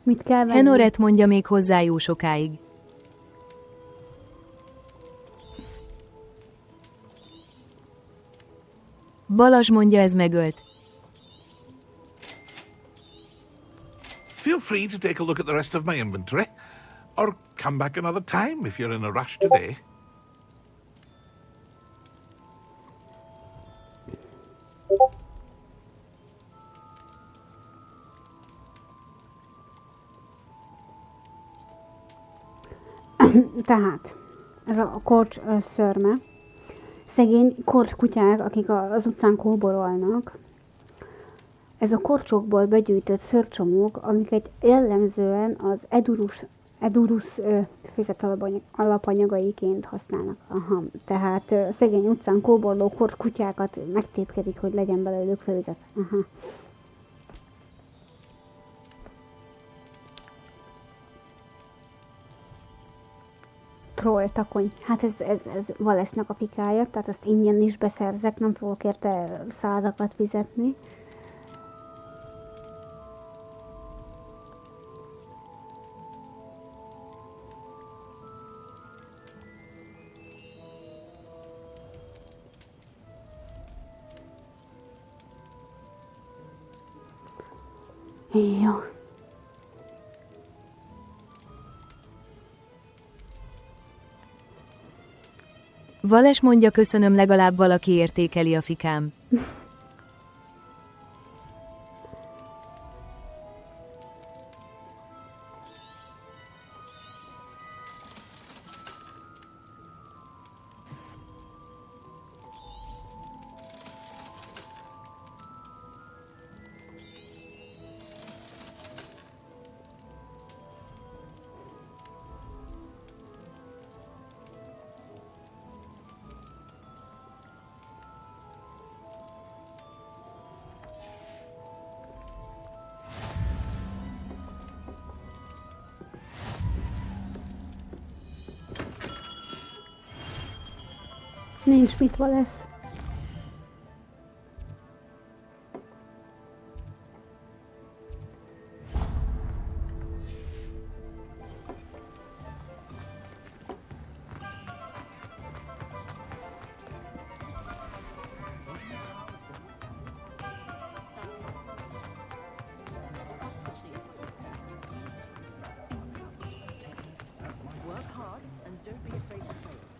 Mit kell venni? Henoret mondja még hozzá jó sokáig. Balazs mondja, ez megölt. Feel free to take a look at the rest of my inventory, or come back another time if you're in a rush today. Tehát, ez a korcs szörme, szegény korcs kutyák, akik az utcán kóborolnak, ez a korcsokból begyűjtött szőrcsomók, amiket jellemzően az edurus fészek alapanyagaiként használnak. Aha, tehát szegény utcán kóborló korcs kutyákat megtépkedik, hogy legyen belőlük főzet. Aha. Troll takony. Hát ez Valesznek a pikája, tehát azt ingyen is beszerzek, nem fogok érte százakat fizetni. Jó. Vales mondja, köszönöm, legalább valaki értékeli a fikám. Nincs mit, Valesz.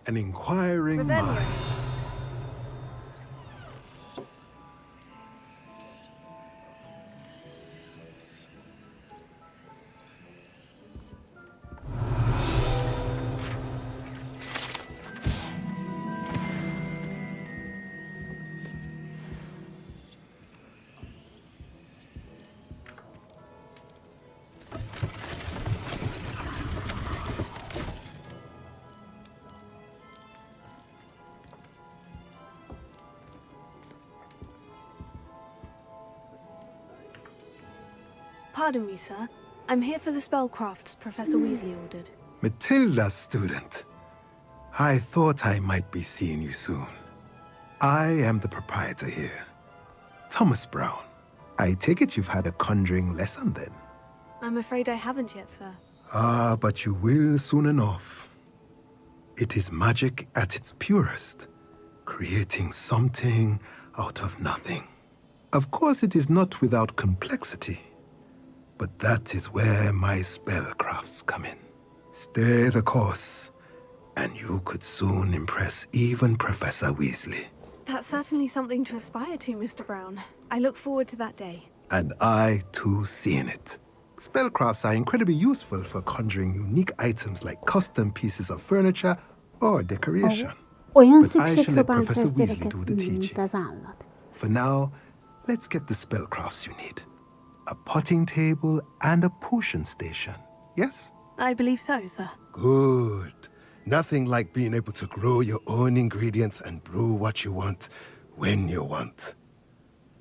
An inquiring mind. Pardon me, sir. I'm here for the spellcrafts Professor Weasley ordered. Matilda's student. I thought I might be seeing you soon. I am the proprietor here, Thomas Brown. I take it you've had a conjuring lesson then? I'm afraid I haven't yet, sir. Ah, but you will soon enough. It is magic at its purest, creating something out of nothing. Of course, it is not without complexity, but that is where my spellcrafts come in. Stay the course, and you could soon impress even Professor Weasley. That's certainly something to aspire to, Mr. Brown. I look forward to that day. And I, too, seeing it. Spellcrafts are incredibly useful for conjuring unique items like custom pieces of furniture or decoration. But I shall let Professor Weasley do the teaching. For now, let's get the spellcrafts you need. A potting table and a potion station, yes? I believe so, sir. Good. Nothing like being able to grow your own ingredients and brew what you want when you want.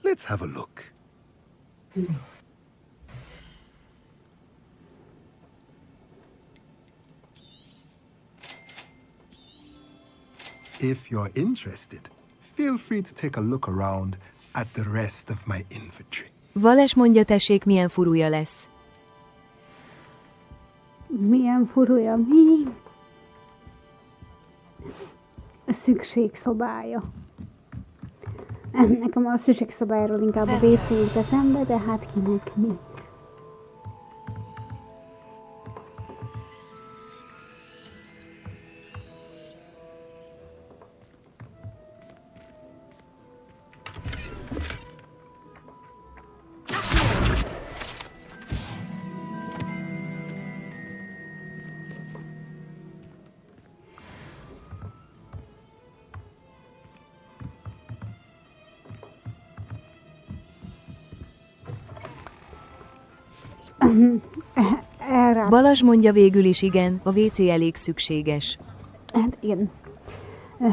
Let's have a look. If you're interested, feel free to take a look around at the rest of my inventory. Vales mondja, tessék, milyen furúja lesz. Milyen furúja, mi? A szükségszobája. Nekem a szükségszobájáról inkább a WC jut eszembe, de hát kinek mi. Balázs mondja, végül is igen, a WC elég szükséges. Hát igen.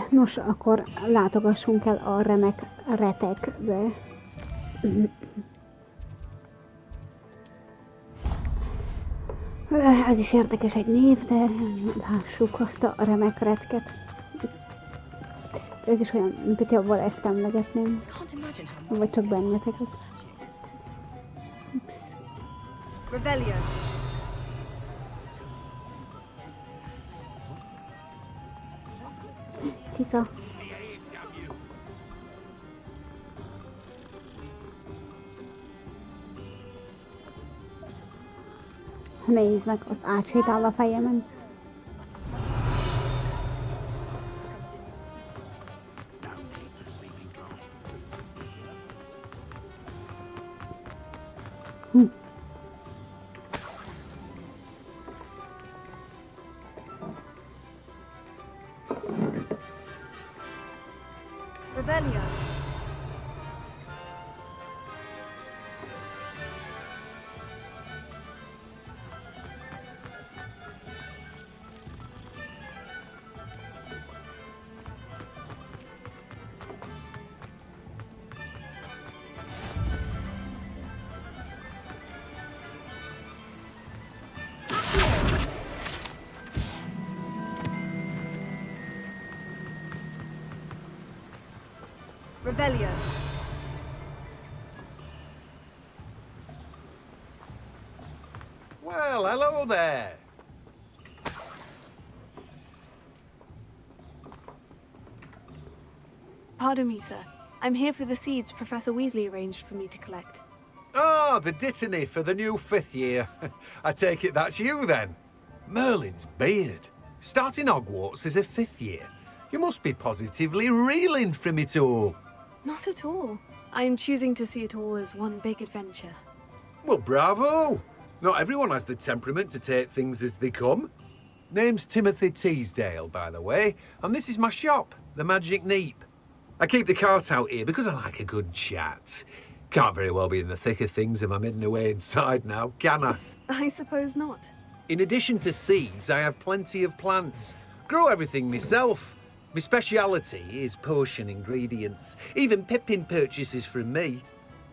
Nos, akkor látogassunk el a remek retekbe. Ez is érdekes egy név, de lássuk azt a remek retket. Ez is olyan, mint hogyha ezt emlegetném. Vagy csak benneteket. Rebellion. Tisza. Nézd meg, azt átsétál a fejemen. Rebellion. Rebellion. Well, hello there. Pardon me, sir. I'm here for the seeds Professor Weasley arranged for me to collect. Ah, the dittany for the new 5th year. I take it that's you, then. Merlin's beard. Starting Hogwarts as a 5th year. You must be positively reeling from it all. Not at all. I'm choosing to see it all as one big adventure. Well, bravo! Not everyone has the temperament to take things as they come. Name's Timothy Teasdale, by the way, and this is my shop, the Magic Neep. I keep the cart out here because I like a good chat. Can't very well be in the thick of things if I'm hidden away inside now, can I? I suppose not. In addition to seeds, I have plenty of plants. Grow everything myself. My speciality is potion ingredients. Even Pippin purchases from me.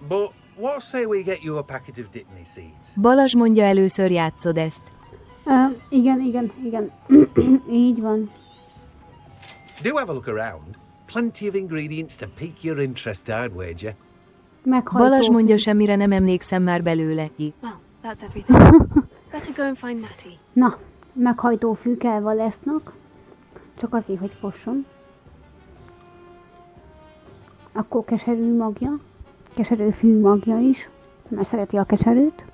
But what say we get you a packet of Dittany seeds? Balázs mondja, először játszod ezt. Igen. Így van. Do have a look around. Plenty of ingredients to pique your interest, I'd wager. Balázs mondja, semmire nem emlékszem már belőle. Well, that's everything. Better go and find Natty. Na, meghajtó fű kell Valesznak. Csak azért, hogy fosson. Akkor keserű magja. Keserű fű magja is. Mert szereti a keserűt.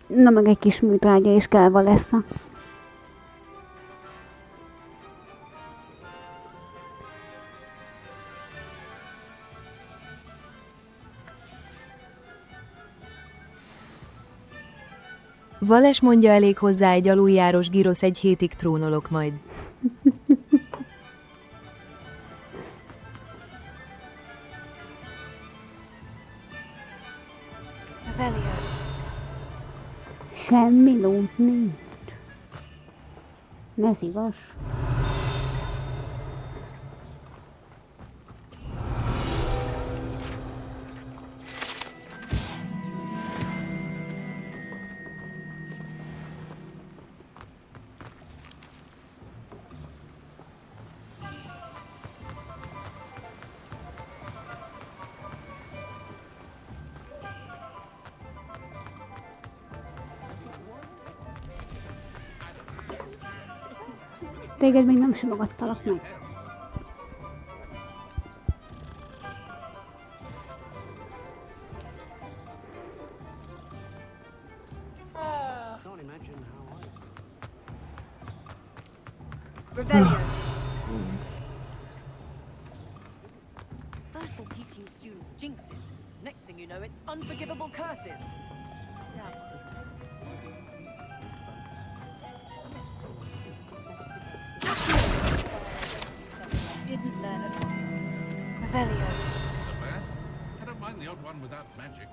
Na meg egy kis műtrágya is kell Valesznak. Vales mondja, elég hozzá egy aluljáros girosz, egy hétig trónolok majd. Semmi lót nincs. Ne szívas. Téged még nem simogattalak meg. Rebellion. First they're teaching students jinxes. Next thing you know, it's unforgivable curses. Didn't learn at Hogwarts. Revelio. I don't mind the odd one without magic.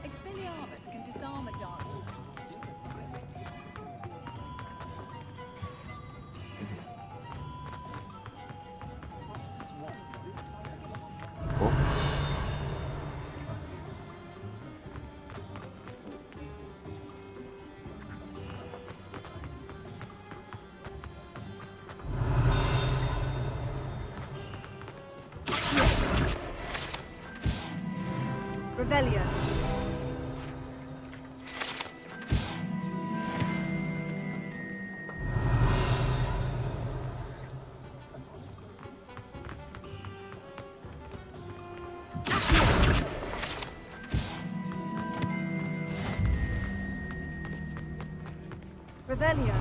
Expelliarmus can disarm a dark. Revelio. Revelio.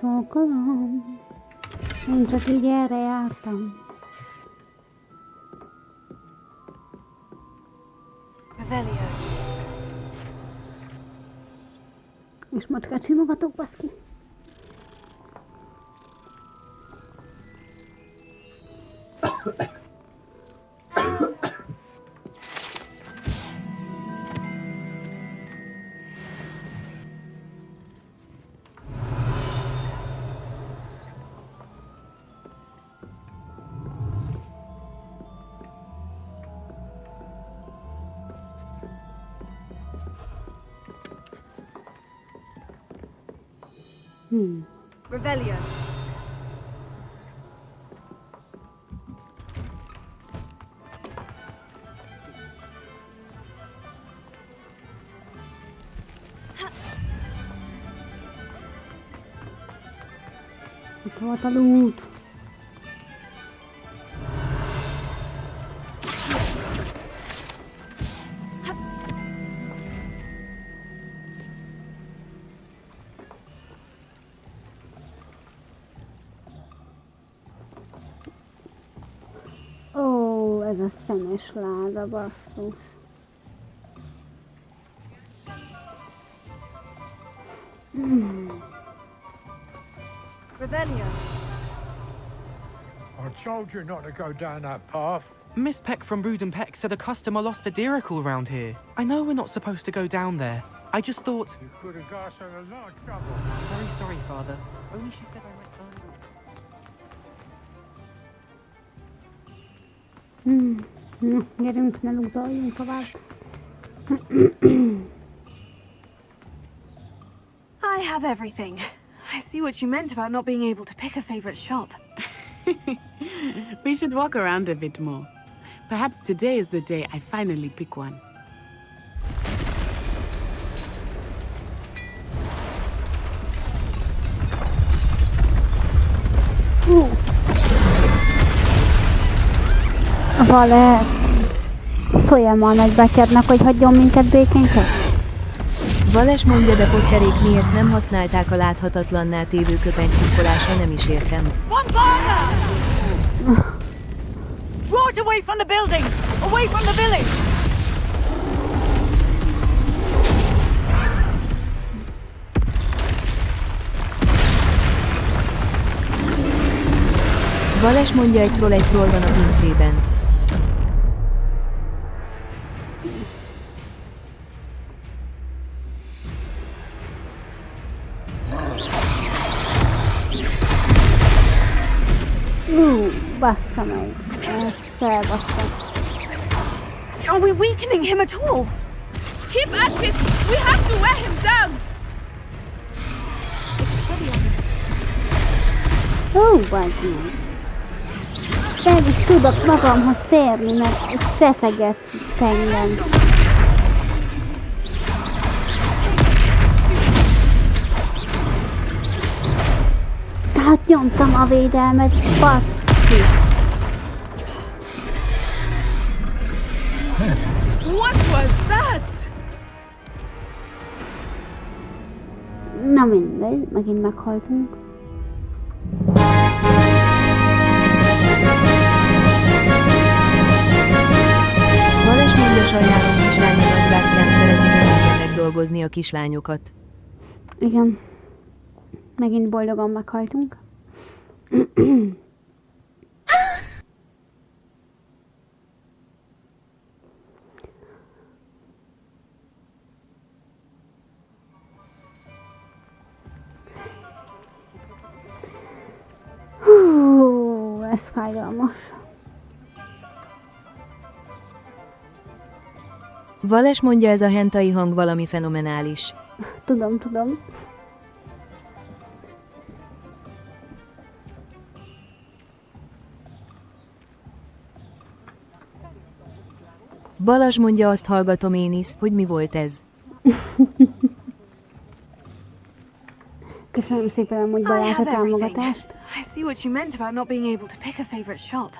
Csókolom. Én csak így erre jártam. Revelio. És macskát simogatok, baszki. Revelio. Itt volt a loot. Ó, ez a szemes láda, basszus. Revelio. I told you not to go down that path. Miss Peck from Brood and Peck said a customer lost a diricle round here. I know we're not supposed to go down there. I just thought... You could have got us in a lot of trouble. Very sorry, Father. Only she said I might find... Gyerünk, ne lugdoljunk tovább. I have everything. I see what you meant about not being able to pick a favorite shop. We should walk around a bit more. Perhaps today is the day I finally pick one. Valesz. Szóljál ma a nagybátyádnak, hogy hagyjon minket békénket. Valesz mondja, de Potterék miért nem használták a láthatatlanná tévő köpeny titkolása, nem is értem. Draw it away from the building! Away from the village! Valesz mondja, egy troll van a pincében. Bassza meg. Ezt felbassza. Are we weakening him at all? Keep at it! We have to wear him down! Ó, bazd meg. El is tudok magamhoz térni, mert szeszeget engem. Tehát nyomtam a védelmet, baszki. What was that? Na mindegy, megint meghaltunk. Vales mondja, sajnálom, kislánya nagybátyám szeretné nagyon megdolgozni a kislányokat. Igen. Megint boldogan meghaltunk. Hú, ez fájdalmas. Vales mondja, ez a hentai hang valami fenomenális. Tudom. Balázs mondja, azt hallgatom én is, hogy mi volt ez. Köszönöm szépen amúgy Balázs a támogatást. I see what you meant about not being able to pick a favorite shop.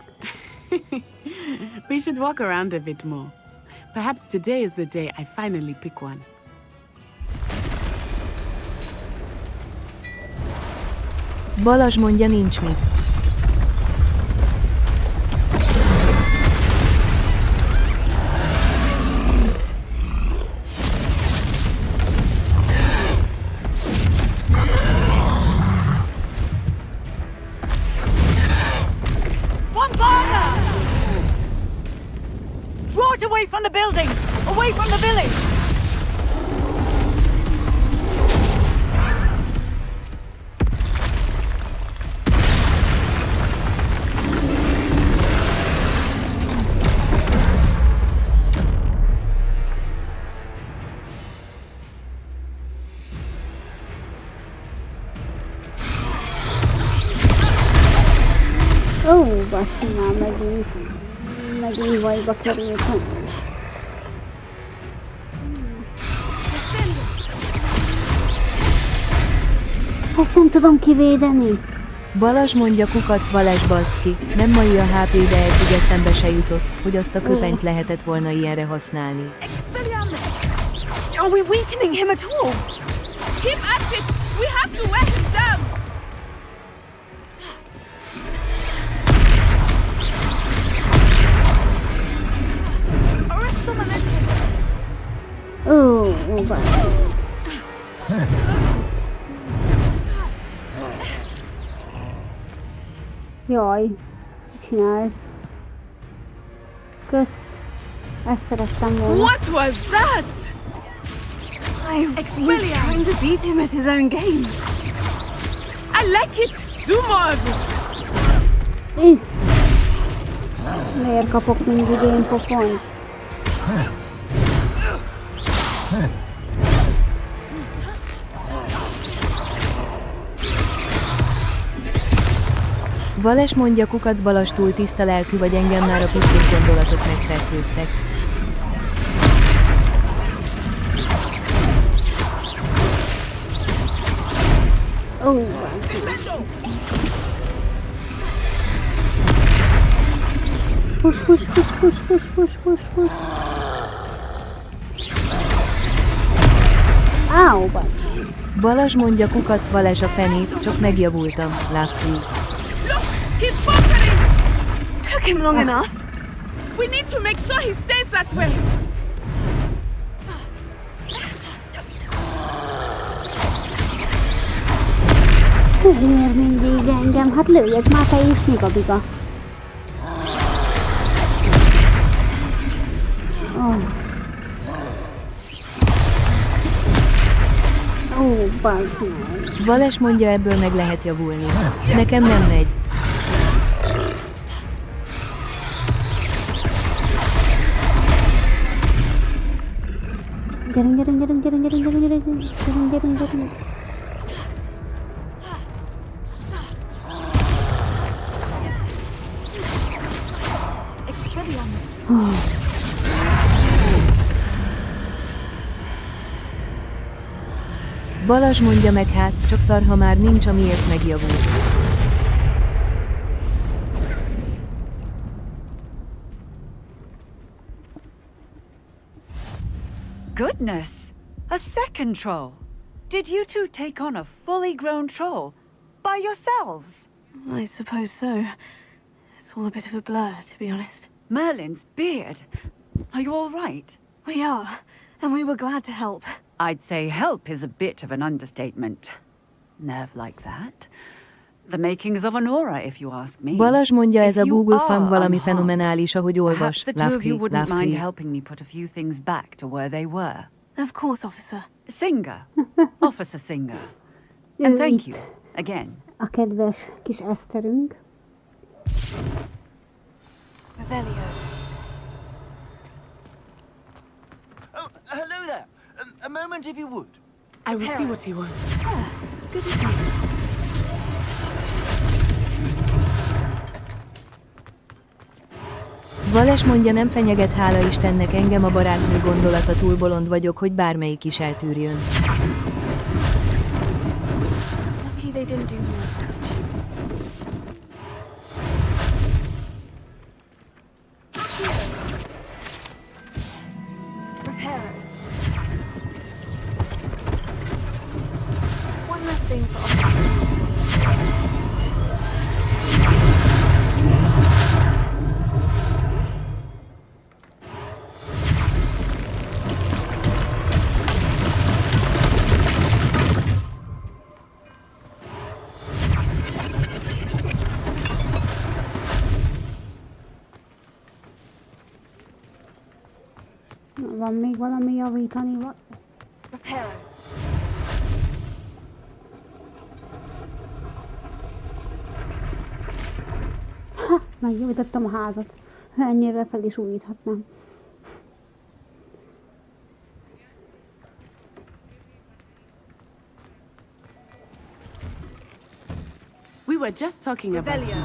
We should walk around a bit more. Perhaps today is the day I finally pick one. Balázs mondja, nincs mit. Draw it away from the building! Away from the village! Ó, basszi már megint bajba kerültem. Ezt nem tudom kivédeni. Balázs mondja, kukac, Balázs, baszd ki. Nem mai a HP, de eddig eszembe se jutott, hogy azt a köpenyt lehetett volna ilyenre használni. Are we weakening him at all? Keep at it! We have to wear him down! Ó, basszi. Jaj, mit csinálsz? Kösz. Ezt szerettem volna. What was that? He's trying to beat him at his own game. I like it! Do more of it! Miért kapok mindig én pofont? Vales mondja, kukac, Balázs, túl tiszta lelkű vagy, engem már a piszkos gondolatok megfertőztek. Ó, push. Áó, basszi. Balázs mondja, kukac, Vales, a fenét, csak megjavultam, láptú. He's faltering! Took him long enough. We need to make sure he stays that way. Miért mindig engem? Hát lőjek már te is, miga-biga. Ó, bazd meg. Vales mondja, ebből meg lehet javulni. Nekem nem megy. Gyerünk. Balázs mondja meg hát, csak szar, ha már nincs, amiért megjavulsz. Goodness! A second troll! Did you two take on a fully grown troll? By yourselves? I suppose so. It's all a bit of a blur, to be honest. Merlin's beard. Are you all right? We are, and we were glad to help. I'd say help is a bit of an understatement. Nerve like that. The makings of an aura, if you ask me. Balázs mondja, ez a Google fan valami fenomenális, ahogy olvas. Perhaps the two of you wouldn't mind helping me put a few things back to where they were. Of course, officer. Singer. Officer Singer. And thank you, again. A kedves kis Eszterünk. Revelio. Oh, hello there. A moment, if you would. I will see what he wants. Good as new. Balázs mondja, nem fenyeget, hála Istennek, engem a barátnő gondolata, túl bolond vagyok, hogy bármelyik is eltűrjön. Lucky they didn't do more Reparo. One last thing for officers. Van még valami javítani? Reparo. Ha, megjavítottam a házat. Ennyire fel is újíthatnám. We were just talking about you.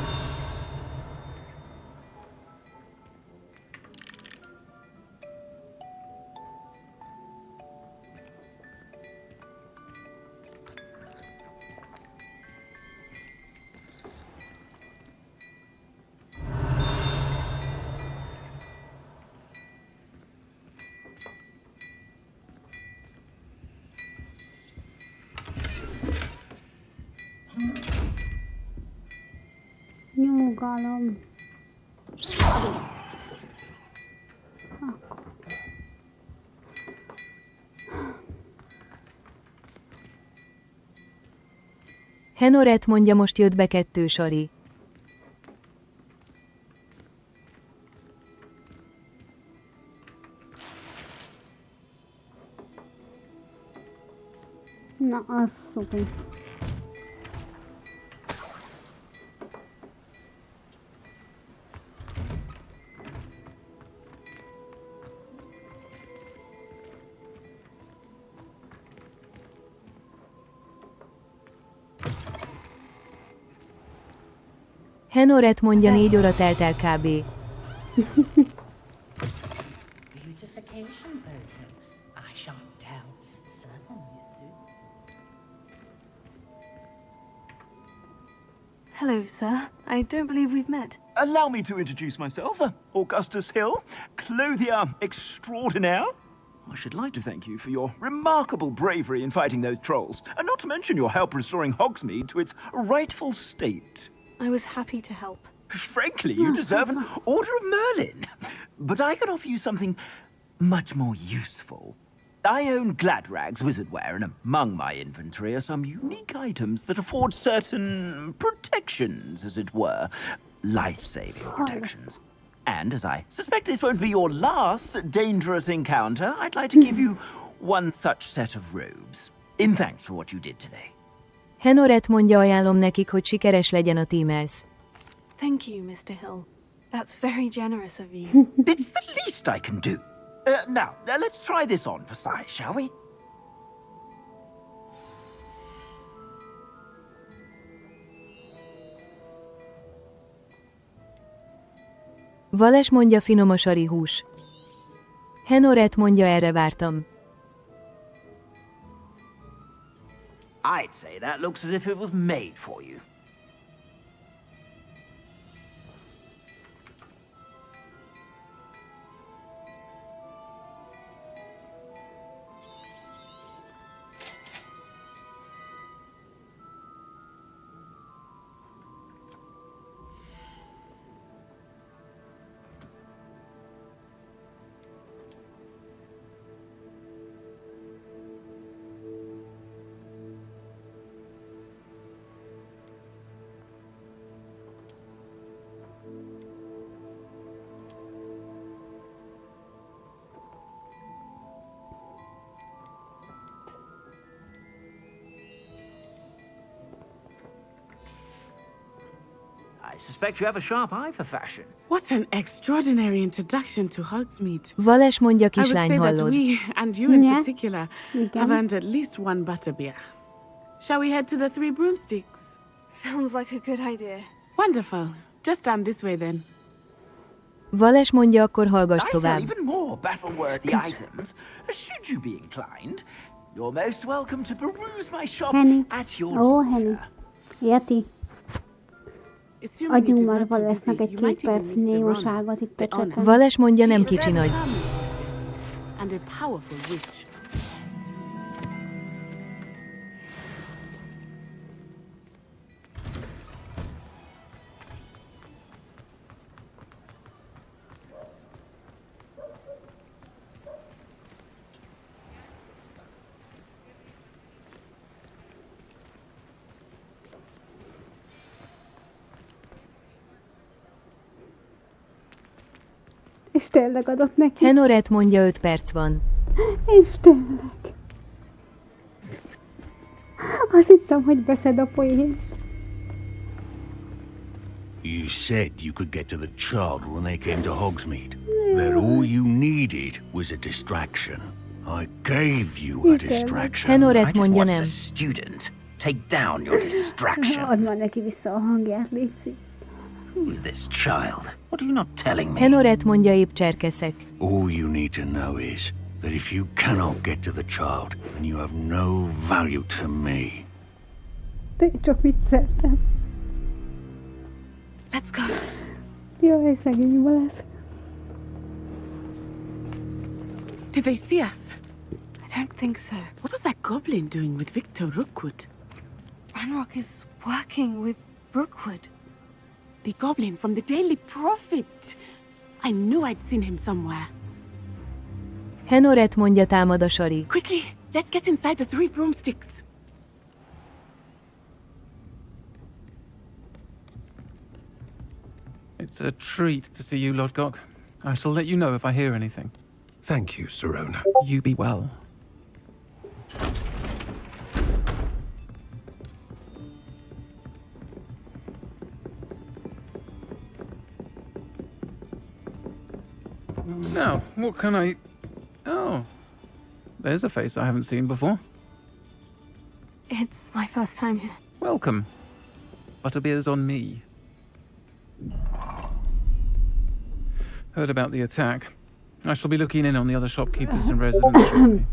Nyugalom. Henoret mondja, most jött be 2 Sari. Na, az szuper. Henoret mondja, 4 óra telt el kb. Beautification potion. I shan't tell. Certainly suits. Hello, sir. I don't believe we've met. Allow me to introduce myself. Augustus Hill, clothier extraordinaire. I should like to thank you for your remarkable bravery in fighting those trolls, and not to mention your help restoring Hogsmeade to its rightful state. I was happy to help. Frankly, you deserve an Order of Merlin. But I can offer you something much more useful. I own Gladrag's wizardware, and among my inventory are some unique items that afford certain protections, as it were. Life-saving protections. And as I suspect this won't be your last dangerous encounter, I'd like to give you one such set of robes, in thanks for what you did today. Henoret mondja, ajánlom nekik, hogy sikeres legyen a Teamers. Thank you, Mr. Hill. That's very generous of you. It's the least I can do. Now, let's try this on for size, shall we? Vales mondja, finom a sarihús. Henoret mondja, erre vártam. I'd say that looks as if it was made for you. I suspect you have a sharp eye for fashion. What an extraordinary introduction to Hogsmeade. Vales mondja, I would kislány, say that hallod. we, and you in Yeah. particular, have earned at least one butterbeer. Shall we head to the Three Broomsticks? Sounds like a good idea. Wonderful. Just down this way then. Vales mondja, akkor hallgass I sell tovább. even more battle-worthy items. Should you be inclined, you're most welcome to peruse my shop Henny. at your Ó, Henny. Yeti. Assuming it Adjunk is már not too Valesnek busy, egy you might 2 even perc meet némaságot itt a cseten. Vales mondja, nem She is kicsi a nagy. charming hostess and a powerful witch. És tényleg adott neki. Henoret mondja, 5 perc van. És tényleg. Azt hittem, hogy beszed a poén. You said you could get to the child when they came to Hogsmeade. That all you needed was a distraction. I gave you a distraction. Henoret I just mondja, watched nem. a student take down your distraction. Add már neki vissza a hangját, légy. Who's this child? What are you not telling me? Henoret mondja, épp cserkeszek. All you need to know is that if you cannot get to the child, then you have no value to me. Te csak vicceltem. Let's go. Jaj, szegény Valesz. Did they see us? I don't think so. What was that goblin doing with Victor Rookwood? Ranrock is working with Rookwood. The goblin from the Daily Prophet. I knew I'd seen him somewhere. Henoret mondja, támad a sari. Quickly, let's get inside the Three Broomsticks. It's a treat to see you, Lodgok. I shall let you know if I hear anything. Thank you, Sirona. You be well. Now, what can I... Oh, there's a face I haven't seen before. It's my first time here. Welcome. Butterbeer's on me. Heard about the attack. I shall be looking in on the other shopkeepers and residents shortly.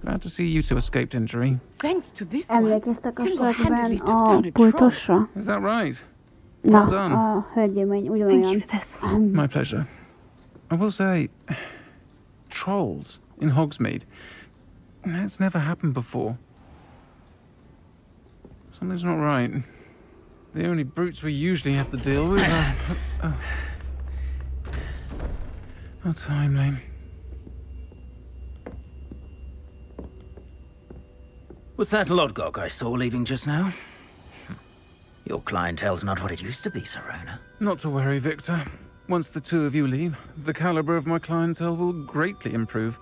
Glad to see you two escaped injury. Thanks to this one, Emlékeztek a single-handedly sorban took a down a troll. pultosra? Is that right? Na, Well done. a hölgyemény ugyanolyan. My pleasure. I will say, trolls in Hogsmeade. That's never happened before. Something's not right. The only brutes we usually have to deal with are... How timely. Was that Lodgok I saw leaving just now? Your clientele's not what it used to be, Sirona. Not to worry, Victor. Once the two of you leave, the caliber of my clientele will greatly improve.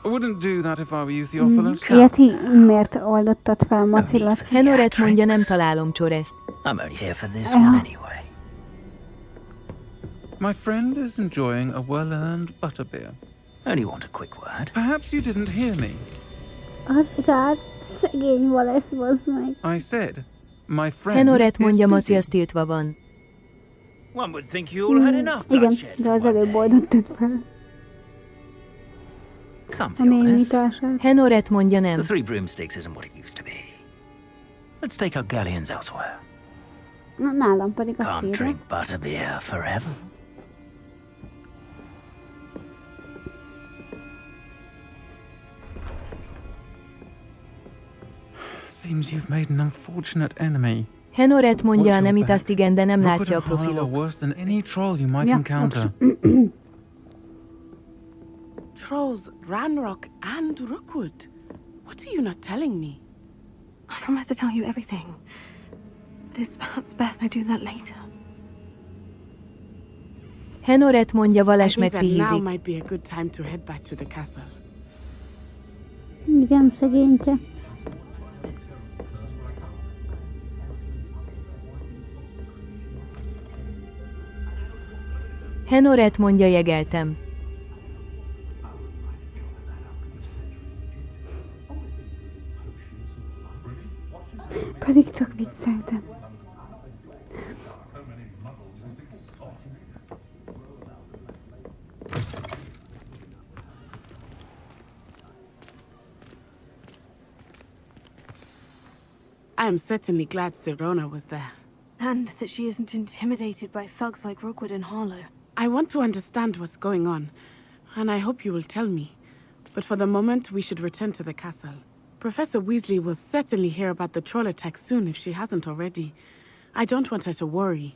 I wouldn't do that if I were you, Theophilus. Yeti, miért oldottad fel Macilat? Henoret mondja, nem találom Csoreszt. I'm only here for this one anyway. My friend is enjoying a well-earned butterbeer. Only want a quick word. Perhaps you didn't hear me. Az igaz, szegény Wallace, bazd meg. I said, my friend Henoret is mondja, Maci, busy. az tiltva van. One would think you all had enough Igen, bloodshed de for az one előbb day. oldottuk fel. Come, A néni Theophilus. társát. Henoret mondja The nem. Three Broomsticks isn't what it used to be. Let's take our galleons elsewhere. Na, nálam pedig a Can't széle. drink butterbeer forever. Seems you've made an unfortunate enemy. Henoret mondja, Watch nem your itt azt igen, de nem Rookwood látja a and Harlow are profilok. worse than any troll you might Ja, encounter. Trolls, Ranrock, and Rookwood. What are you not telling me? I promise to tell you everything. But it's perhaps best I do that later. Henoret mondja, I Vales think that now megpihézik. might be a good time to head back to the castle. Igen, szegényke. Henoret mondja, jegeltem. Pedig csak vicceltem. I am certainly glad Sirona was there. And that she isn't intimidated by thugs like Rookwood and Harlow. I want to understand what's going on, and I hope you will tell me. But for the moment, we should return to the castle. Professor Weasley will certainly hear about the troll attack soon if she hasn't already. I don't want her to worry.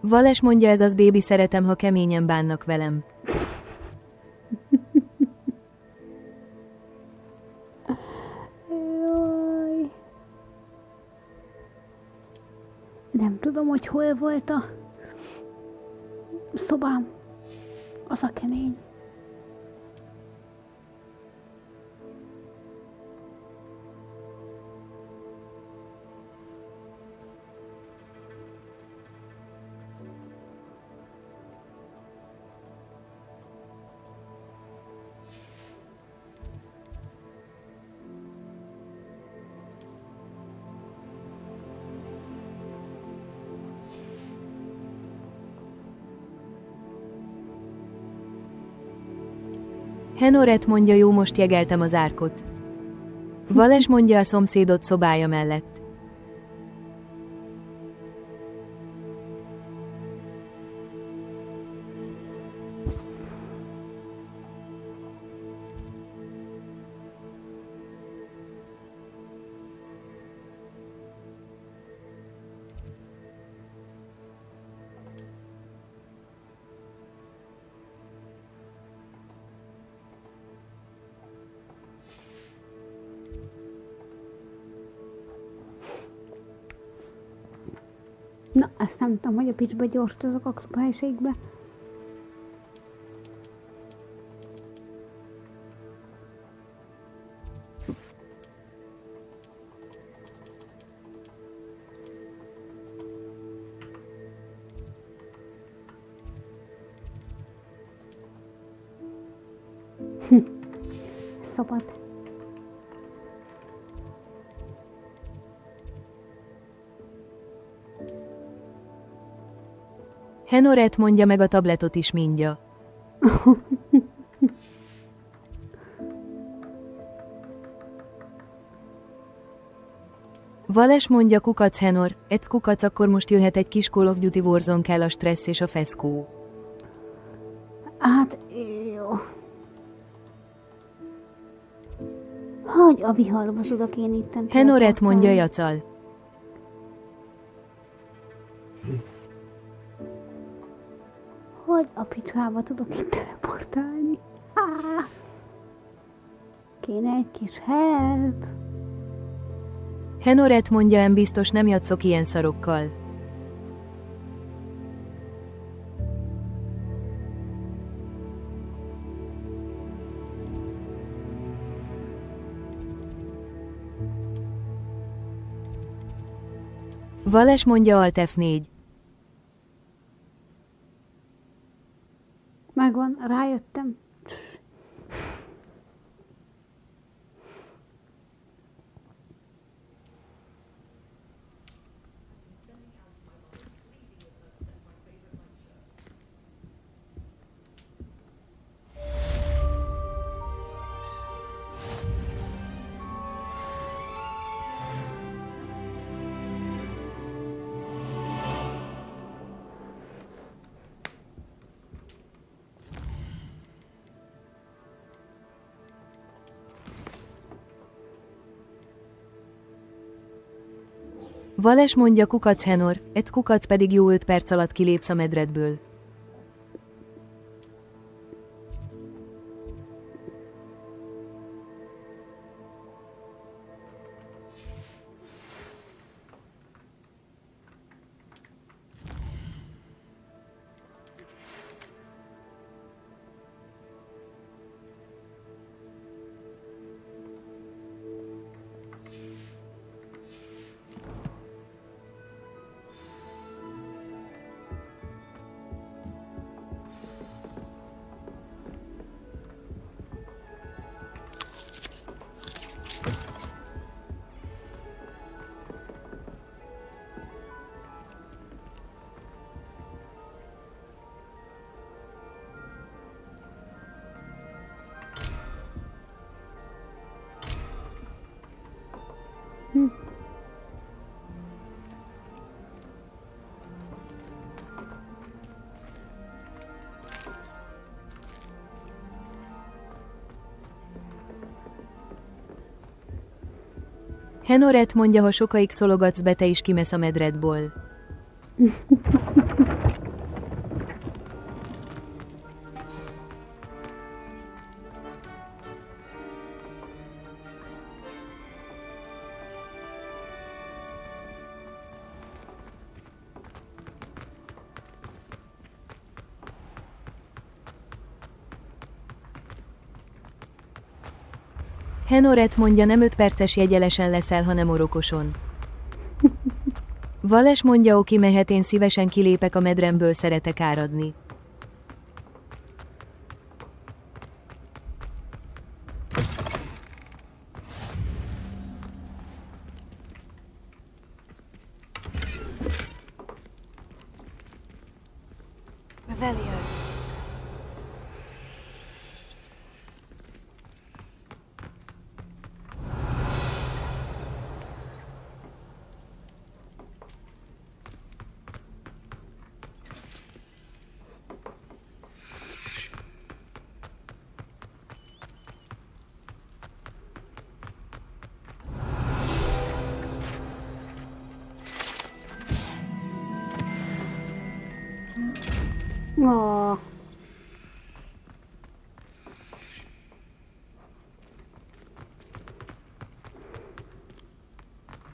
Vales mondja, ez az bébi, szeretem, ha keményen bánnak velem. Jaj. Nem tudom, hogy hol volt a szobám. Az a kemény. Henoret mondja, jó, most jegeltem az árkot. Vales mondja, a szomszédod szobája mellett. Na, ezt nem tudom, hogy a picsbe gyorsítozok a klubhelyiségbe. Szabad. Henoret mondja, meg a tabletot is mindja. Vales mondja, kukac, Henor, egy kukac, akkor most jöhet egy kis Call of Duty Warzone, kell a stressz és a feszkó. Hát, jó. Hogy a viharba tudok én itten? Henoret mondja, jacal. Hol Hogy a picsába tudok itt teleportálni? Kéne egy kis help. Henoret mondja, em biztos nem játszok ilyen szarokkal. Vales mondja, Alt F4. Megvan, rájöttem. Vales mondja, kukac Henor, egy kukac pedig jó 5 perc alatt kilépsz a medredből. Henoret mondja, ha sokáig szologatsz be, te is kimész a medredból. Henoret mondja, nem 5 perces jegyelesen leszel, hanem orokoson. Vales mondja, oké, mehet, én szívesen kilépek a medremből, szeretek áradni. Revelio. Aww.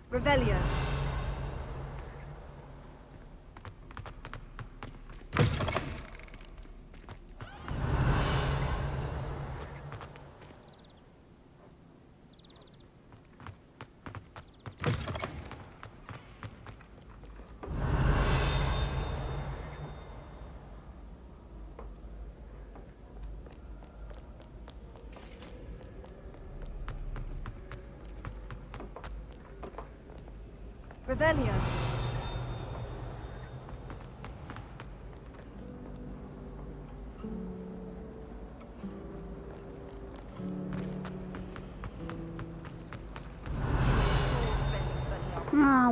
Revelio. Revelio.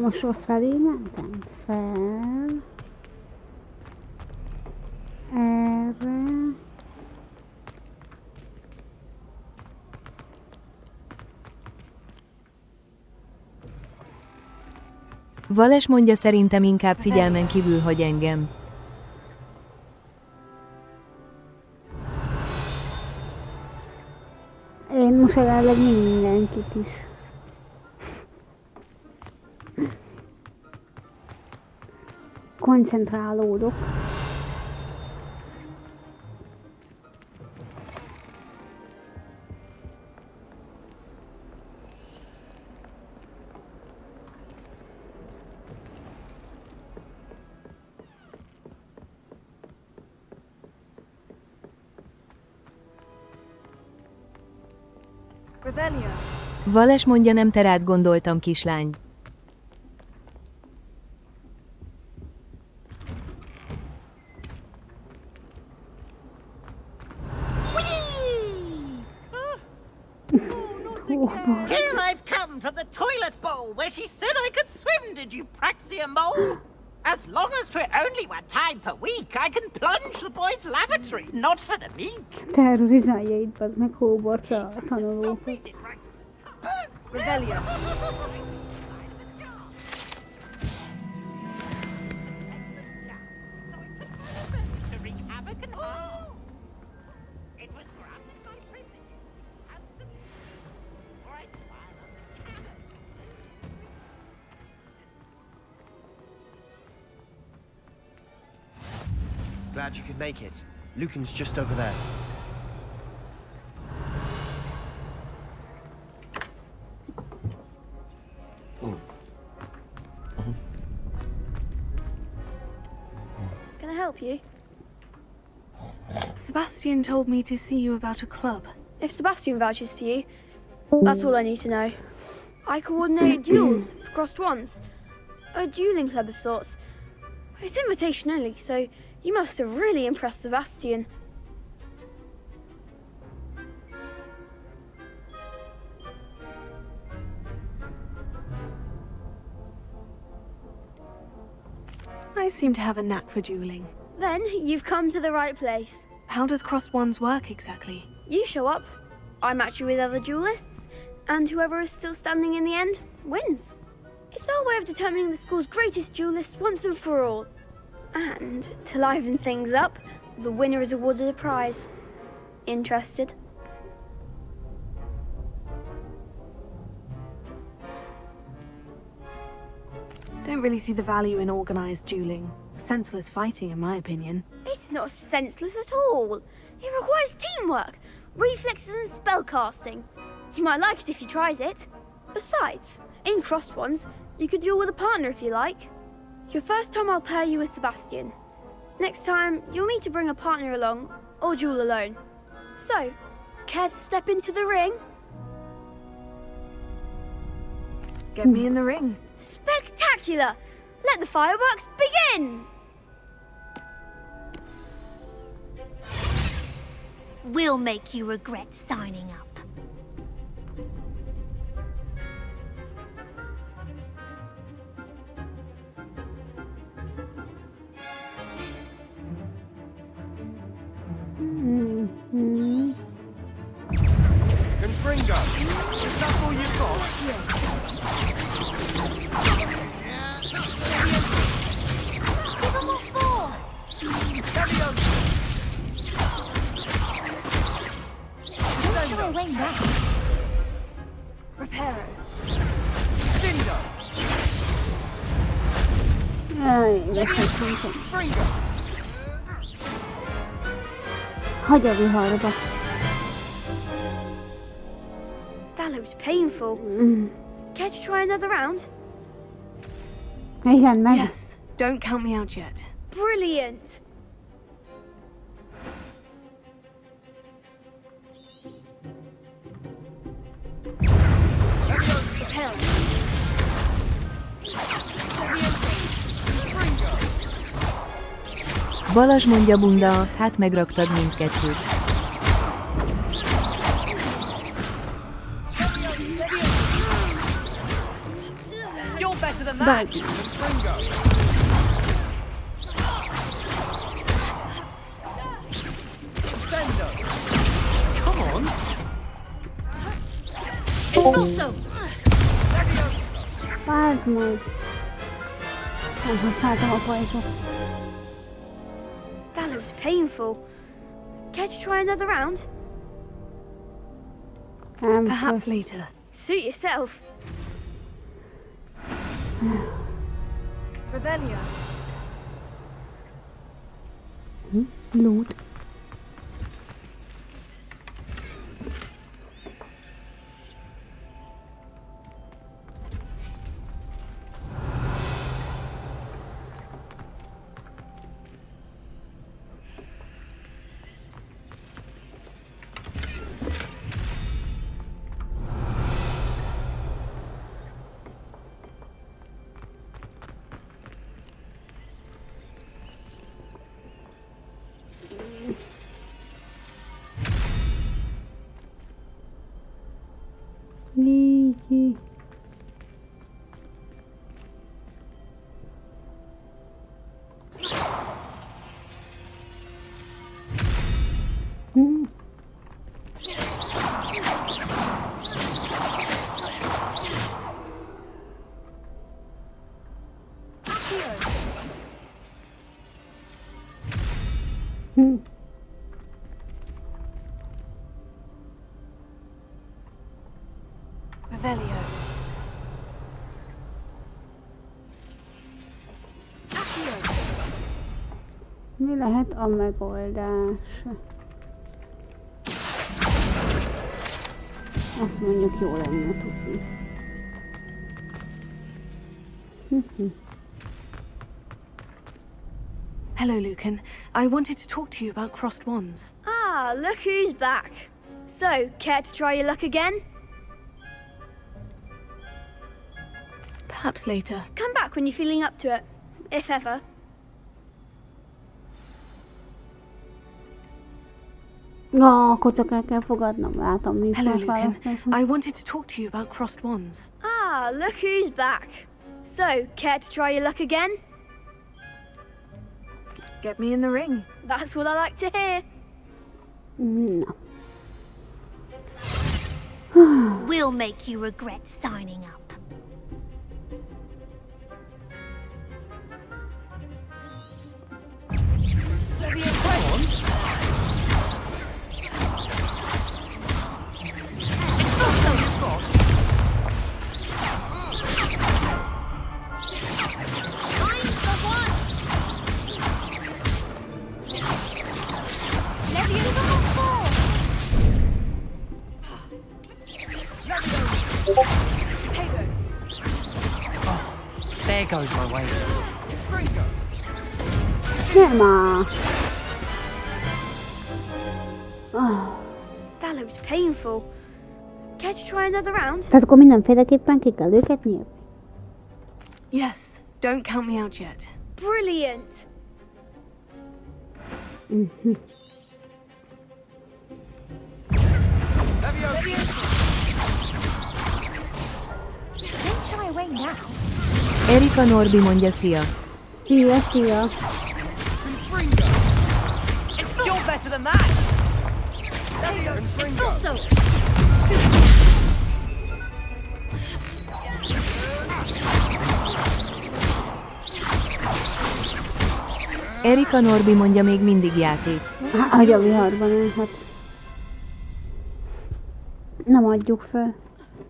Most rossz felé mentem fel. Erre. Vales mondja, szerintem inkább figyelmen kívül hagy engem. Most jelenleg mindenkit is. Koncentrálódok. Vales mondja, nem te rád gondoltam, kislány. Here I've come from the toilet bowl where she said I could swim, did you praxia mole? As long as 'twere only one time per week, I can plunge the boys' lavatory, not for the meek. Terrorizálja itt az meg Hogwarts a tanulókat. Revelio. Glad you could make it. Lucan's just over there. Can I help you? Sebastian told me to see you about a club. If Sebastian vouches for you, that's all I need to know. I coordinate duels for crossed ones. A dueling club of sorts. It's invitation only, so you must have really impressed Sebastian. I seem to have a knack for dueling. Then you've come to the right place. How does crossed ones work exactly? You show up, I match you with other duelists, and whoever is still standing in the end wins. It's our way of determining the school's greatest duelist once and for all. And to liven things up, the winner is awarded a prize. Interested? Don't really see the value in organized dueling. Senseless fighting, in my opinion. It's not senseless at all. It requires teamwork, reflexes and spellcasting. You might like it if you tried it. Besides, in crossed ones, you could duel with a partner if you like. Your first time I'll pair you with Sebastian. Next time, you'll need to bring a partner along, or duel alone. So, care to step into the ring? Get me in the ring. Spectacular! Let the fireworks begin! We'll make you regret signing up. Confringo, is that all you've got? Give them what for! Who shall I wing back? Reparo. Dindo. Aj, leszedtem. Confringo. Hagy a viharba. That looks painful. Care to try another round? Igen, meg. Yes, don't count me out yet. Brilliant! Balazs mondja, bunda, hát megraktad mindkettőt. You're better than that! Confringo. Sendo. Come on. Expulso! Pázd meg. Nem használtam a pajzsot. That looks painful. Care to try another round? Perhaps later. Suit yourself. Revelio. Loot. Így. Revelio. Mi lehet a megoldás? Azt mondjuk jó lenne tudni. Hello, Lucan. I wanted to talk to you about crossed wands. Ah, look who's back. So, care to try your luck again? Perhaps later. Come back when you're feeling up to it, if ever. Ja, akkor csak el kell fogadnom, látom, nincs Hello, más Lucan. választásom. I wanted to talk to you about crossed wands. Ah, look who's back. So, care to try your luck again? Get me in the ring. That's what I like to hear. Na. We'll make you regret signing up. There goes my way. Nem áll. Ah. That looks painful. Care to try another round? Tehát akkor mindenféleképpen ki kell őket nyírni. Yes, don't count me out yet. Brilliant. Don't shy away now. Erika Norbi mondja szia. Szia, szia. You're better than that! Erika Norbi mondja még mindig játék. Agya viharban élhet. Nem adjuk fel.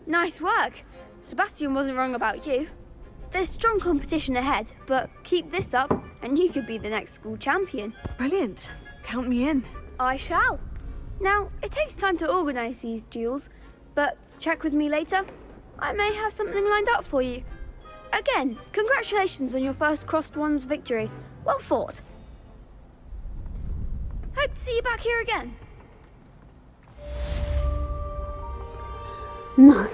Nice work. Sebastian wasn't wrong about you. There's strong competition ahead, but keep this up and you could be the next school champion. Brilliant. Count me in. I shall. Now, it takes time to organise these duels, but check with me later. I may have something lined up for you. Again, congratulations on your first Crossed Ones victory. Well fought. Hope to see you back here again. Na.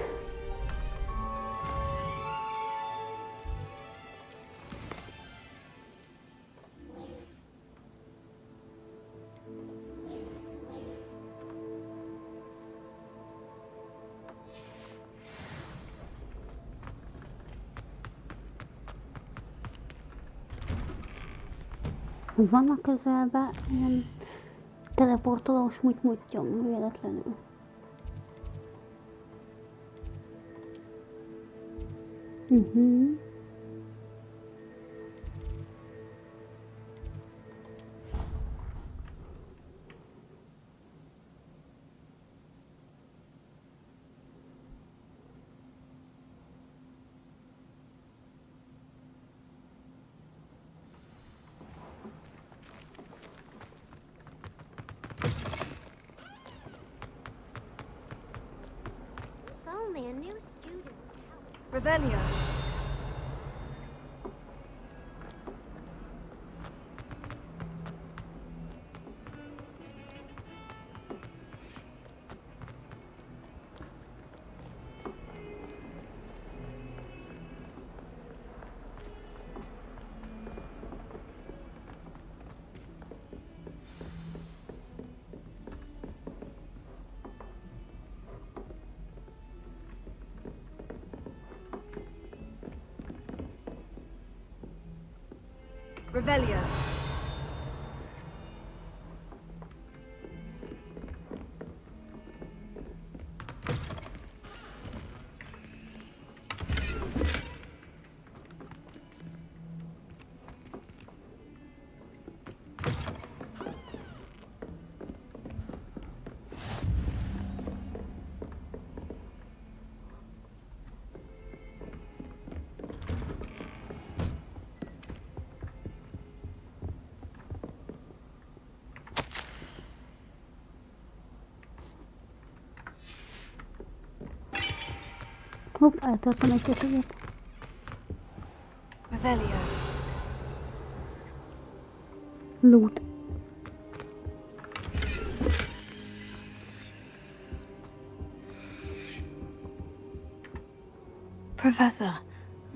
Van a közelben ilyen teleportolós mutymutyom véletlenül. Revelio. Revelio. Hopp, eltartom egy köteget. Revelio. Loot. Professor,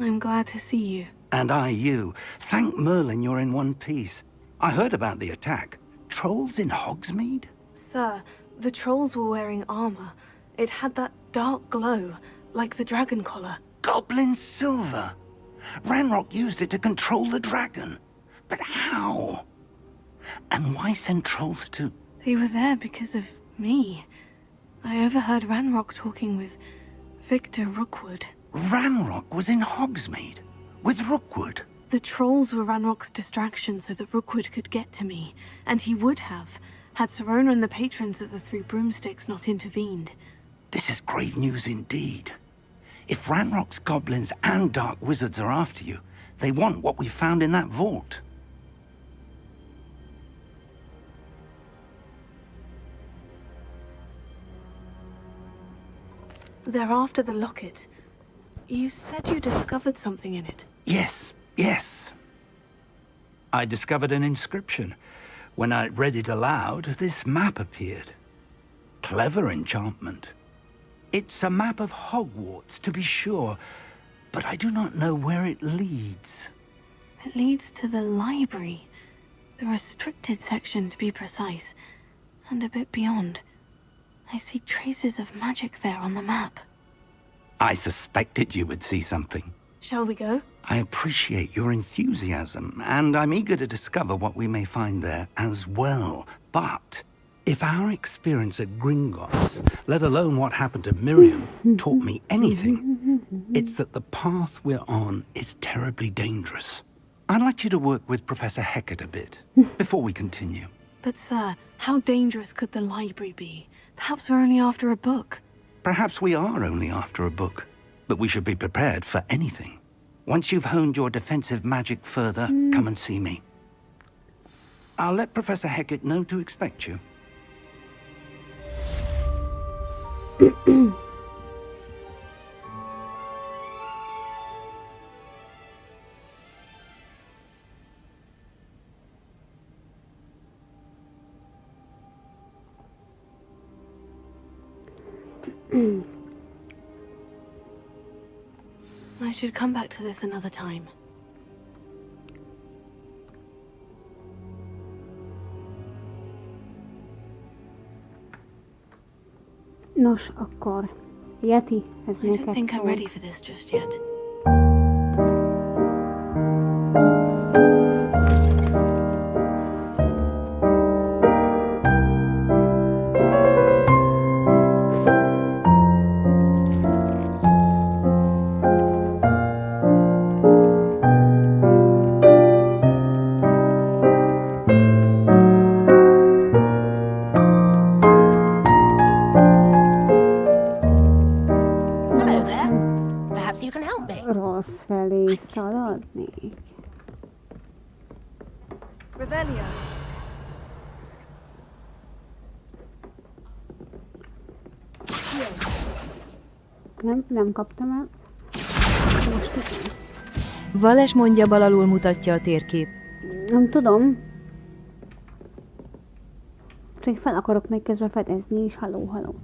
I'm glad to see you. And I you. Thank Merlin you're in one piece. I heard about the attack. Trolls in Hogsmeade? Sir, the trolls were wearing armor. It had that dark glow, like the dragon collar. Goblin silver. Ranrock used it to control the dragon. But how? And why send trolls to... They were there because of me. I overheard Ranrock talking with Victor Rookwood. Ranrock was in Hogsmeade? With Rookwood? The trolls were Ranrock's distraction so that Rookwood could get to me. And he would have, had Serona and the patrons at the Three Broomsticks not intervened. This is grave news indeed. If Ranrock's goblins and dark wizards are after you, they want what we found in that vault. They're after the locket. You said you discovered something in it. Yes, yes. I discovered an inscription. When I read it aloud, this map appeared. Clever enchantment. It's a map of Hogwarts, to be sure, but I do not know where it leads. It leads to the library. The restricted section, to be precise. And a bit beyond. I see traces of magic there on the map. I suspected you would see something. Shall we go? I appreciate your enthusiasm, and I'm eager to discover what we may find there as well. But if our experience at Gringotts, let alone what happened to Miriam, taught me anything, it's that the path we're on is terribly dangerous. I'd like you to work with Professor Hecat a bit, before we continue. But sir, how dangerous could the library be? Perhaps we're only after a book. Perhaps we are only after a book, but we should be prepared for anything. Once you've honed your defensive magic further, come and see me. I'll let Professor Hecat know to expect you. I should come back to this another time. Nos, akkor Yeti, ez I neked don't think I'm szól. ready for this just yet. Rossz felé szaladnék. Revelio. Nem kaptam el. most igen. Vales mondja, bal alul mutatja a térkép. Nem tudom. Csak fel akarok még közben fedezni is. Halló.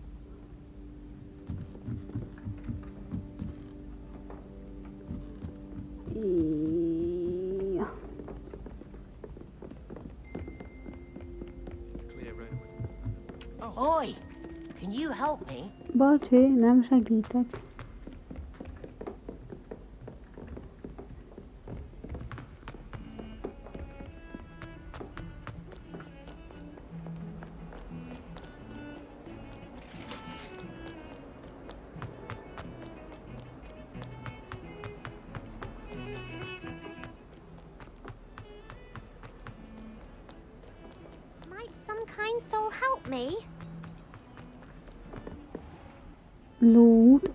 Oi, can you help me? Bocsi, nem segítek. Might some kind soul help me? Loot.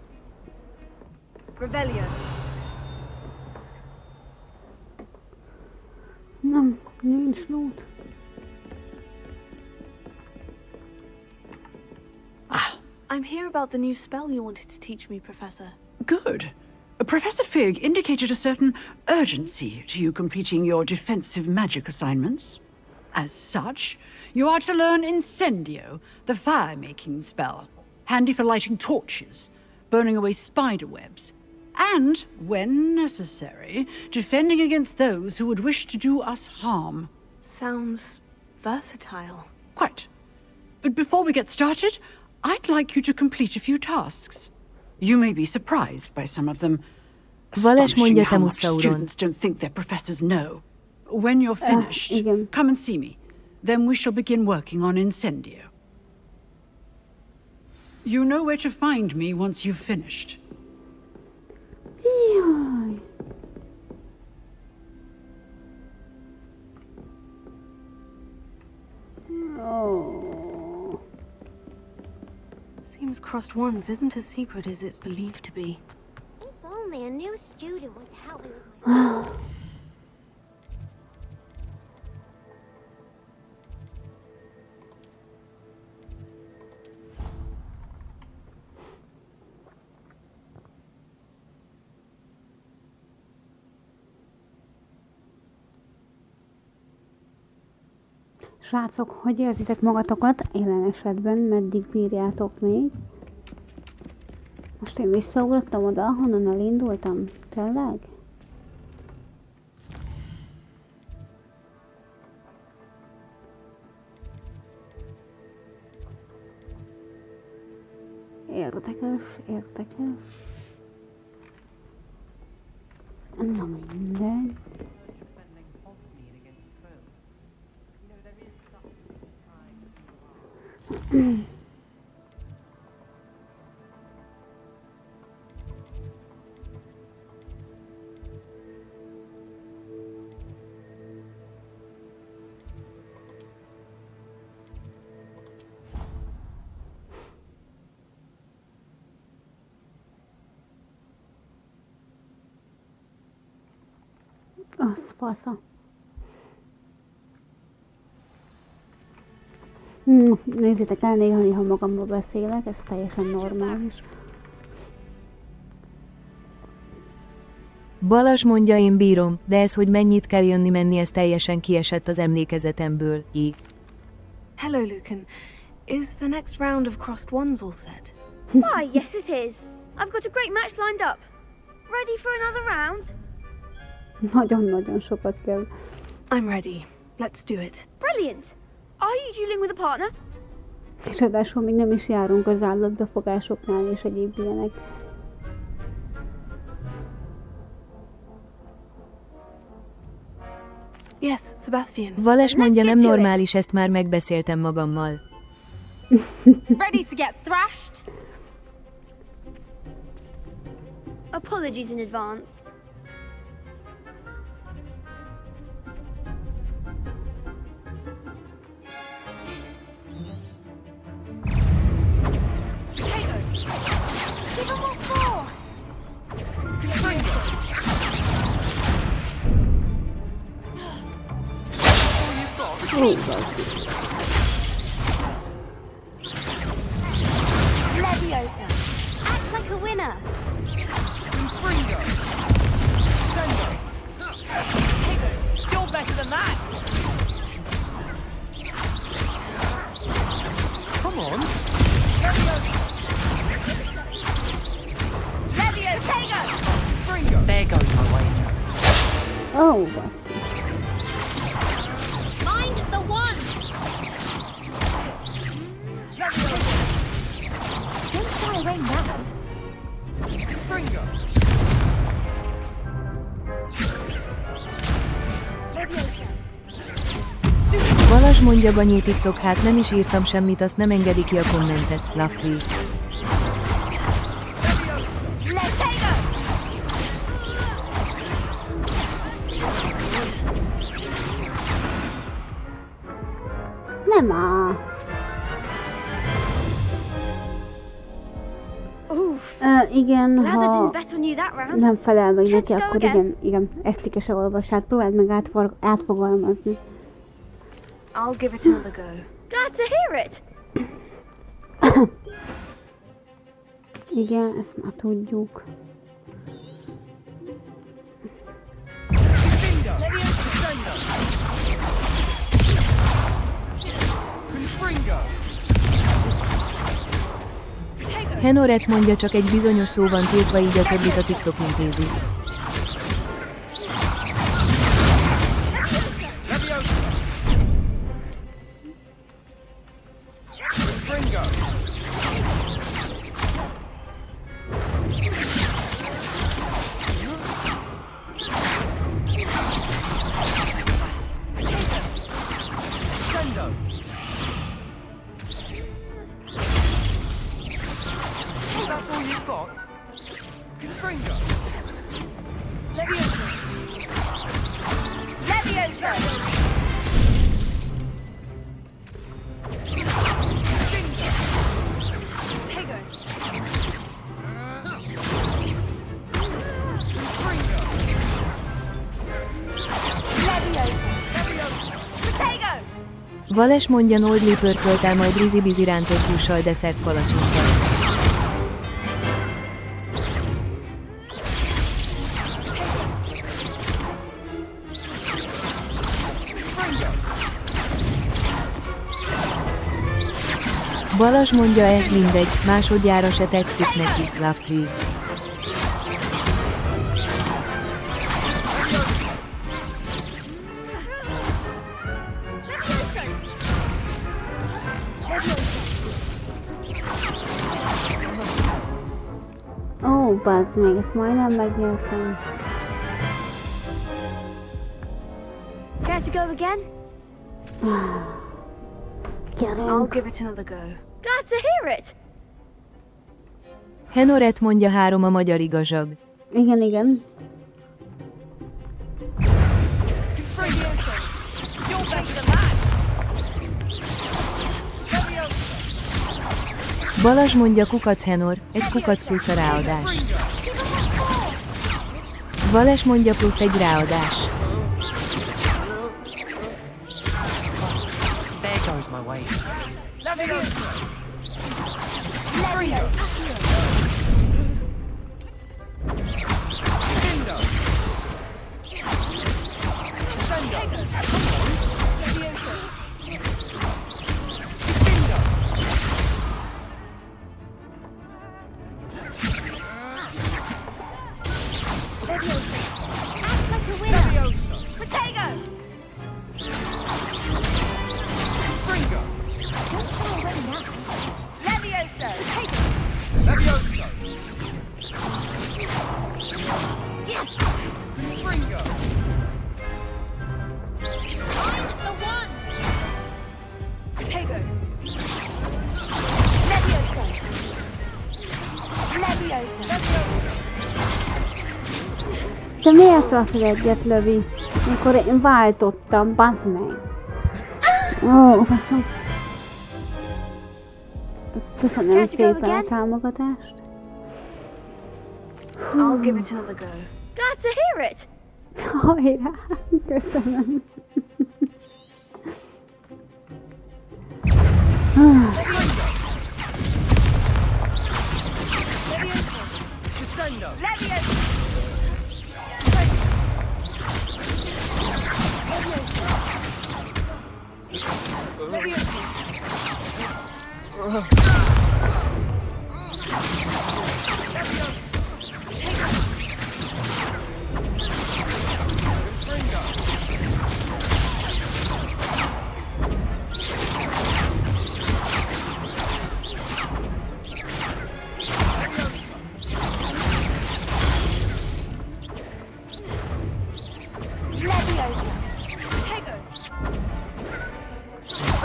Rebellion. Nem, nincs loot. I'm here about the new spell you wanted to teach me, Professor. Good. Professor Fig indicated a certain urgency to you completing your defensive magic assignments. As such, you are to learn Incendio, the fire-making spell, handy for lighting torches, burning away spider webs, and, when necessary, defending against those who would wish to do us harm. Sounds versatile. Quite. But before we get started, I'd like you to complete a few tasks. You may be surprised by some of them. Vales mondja, Astonishing how much Temussa uron. students don't think their professors know. When you're finished, come and see me. Then we shall begin working on Incendio. You know where to find me once you've finished. Jaj. Oh. Seems crossed ones isn't as secret as it's believed to be. If only a new student would help me with my Srácok, hogy érzitek magatokat jelen esetben, meddig bírjátok még? Most én visszaugrottam oda, honnan elindultam? Tényleg? Érdekes. Na mindegy. Az fasza. Nézzétek el, néha magamról beszélek, ez teljesen normális. Balázs mondja, én bírom, de ez, hogy mennyit kell jönni-menni, ez teljesen kiesett az emlékezetemből. Hello, Lucan. Is the next round of crossed ones all set? Why, yes it is. I've got a great match lined up. Ready for another round? Nagyon-nagyon sokat kell. I'm ready. Let's do it. Brilliant. Are you dueling with a partner? És ráadásul még nem is járunk az állatbefogásoknál és egyéb ilyenek. Yes, Sebastian. Vales mondja, nem normális, ezt már megbeszéltem magammal. Ready to get thrashed? Apologies in advance. Give them all four! Leviosa! Act like a winner! Freedom! You're better than that! Come on! Levio, Fringo! There goes my wager. Oh, baszki. Mind the one! Don't shy away now. Fringo! Balázs mondja, Banyé TikTok, hát nem is írtam semmit, azt nem engedi ki a kommentet. Lovely. Nem áll. Igen, ha nem felel meg neki, akkor igen, ezt is olvasát. Próbáld meg átfogalmazni. I'll give it another go. Glad to hear it. Igen, ezt már tudjuk. Henoret mondja, csak egy bizonyos szó van tiltva, így a többit a TikTok intézi. That's all you've got? Fringo! Leviosa! Leviosa! Tego! Vales mondja, Nordli pörköltel, majd rizi-bizi rántott hússal, desszert palacsinkkal. Balázs mondja, mindegy, másodjára se tetszik neki, Lovely. Ó, bazd meg, ezt majdnem megnyertem. Care to go again? I'll give it another go. Glad to hear it. Henoret mondja, 3 a magyar igazság. Igen, igen. Balázs mondja, kukac Henor, egy kukac plusz a ráadás. Vales mondja, plusz egy ráadás. There goes my way. Te miért az egyet lövi, amikor én váltottam, bazd meg? Ó, baszom. Köszönöm szépen a támogatást. I'll give it another go. Glad to hear it. Hajrá, köszönöm.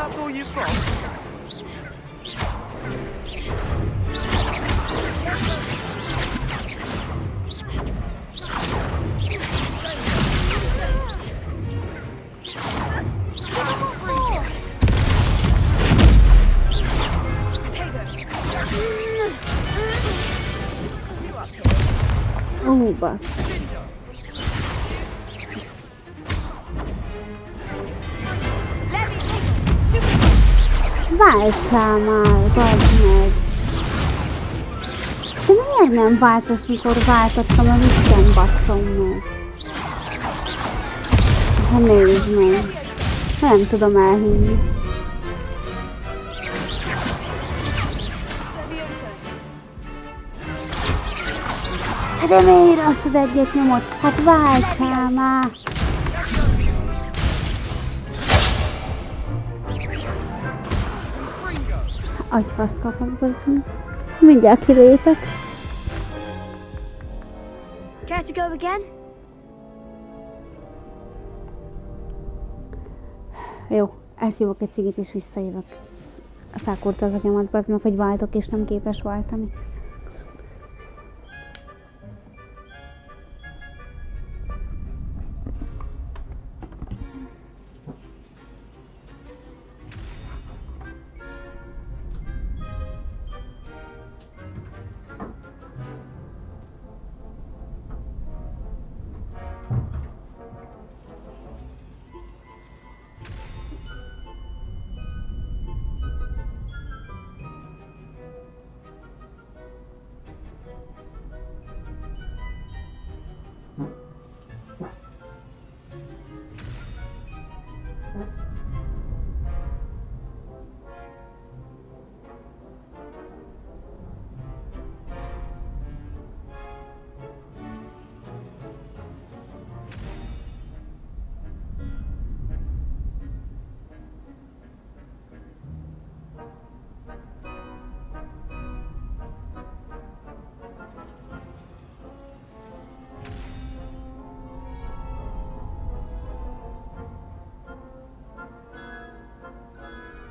That's all you've got? Ó, bassz. Váltsál már, bazd meg! De miért nem váltasz, mikor váltottam, a Isten basszom meg? Ha nézd meg! Nem tudom elhinni. De miért azt az egyet nyomod? Hát váltsál már! Agyfaszt kapok, bazdmeg. Mindjárt kilépek. Care to go again? Jó, elszívok egy cigit és visszajövök. Felkurta az agyamat, bazd meg, hogy váltok és nem képes váltani.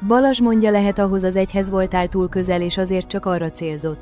Balazs mondja, lehet ahhoz az egyhez voltál túl közel, és azért csak arra célzott.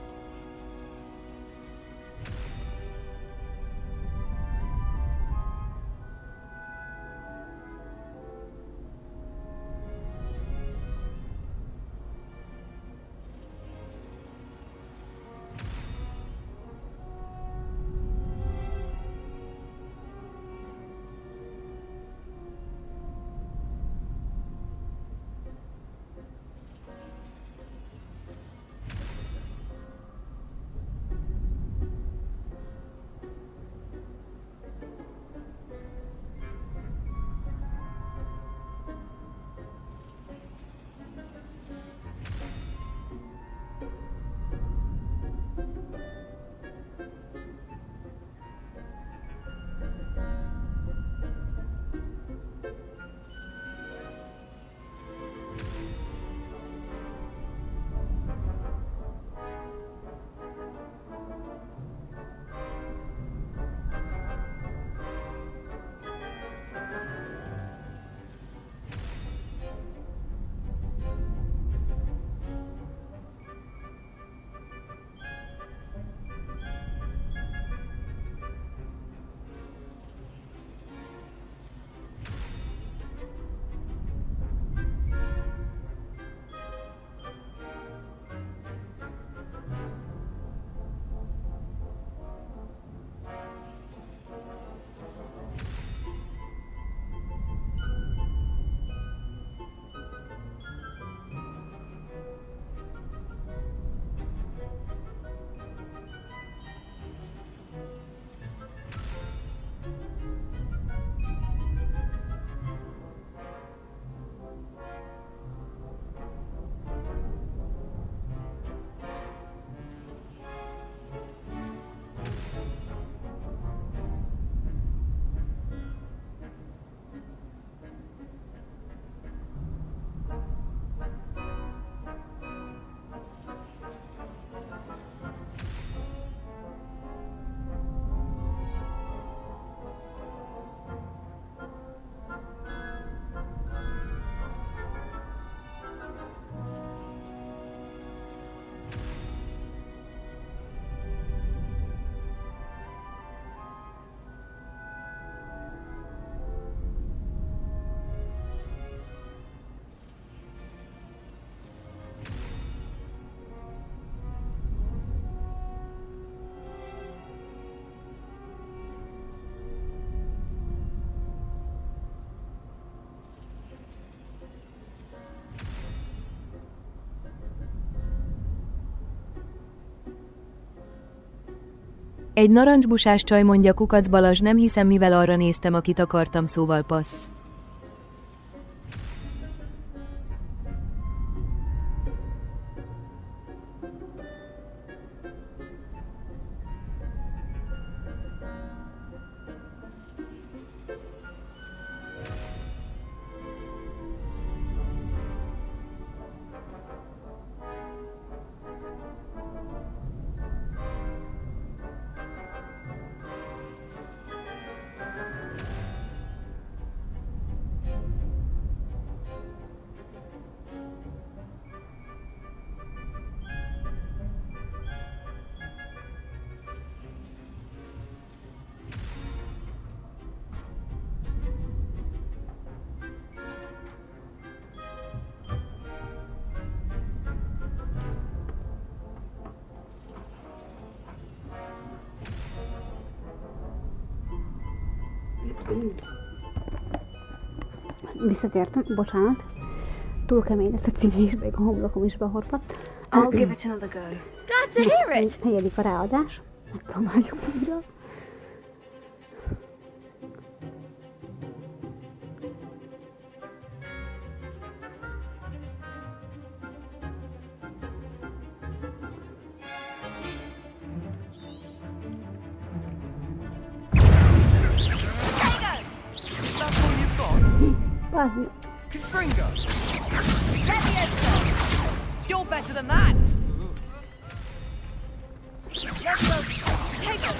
Egy narancsbusás csaj, mondja Kukac Balazs, nem hiszem, mivel arra néztem, akit akartam, szóval passz. Visszatértem, bocsánat. Túl kemény lett a cipős, még a homlokom is behorpadt. I'll give it another go. Glad to hear it! Negyedik a ráadás. Megpróbáljuk újra. That's all you've got? Bázd. Confringo! You're better than that! Take it!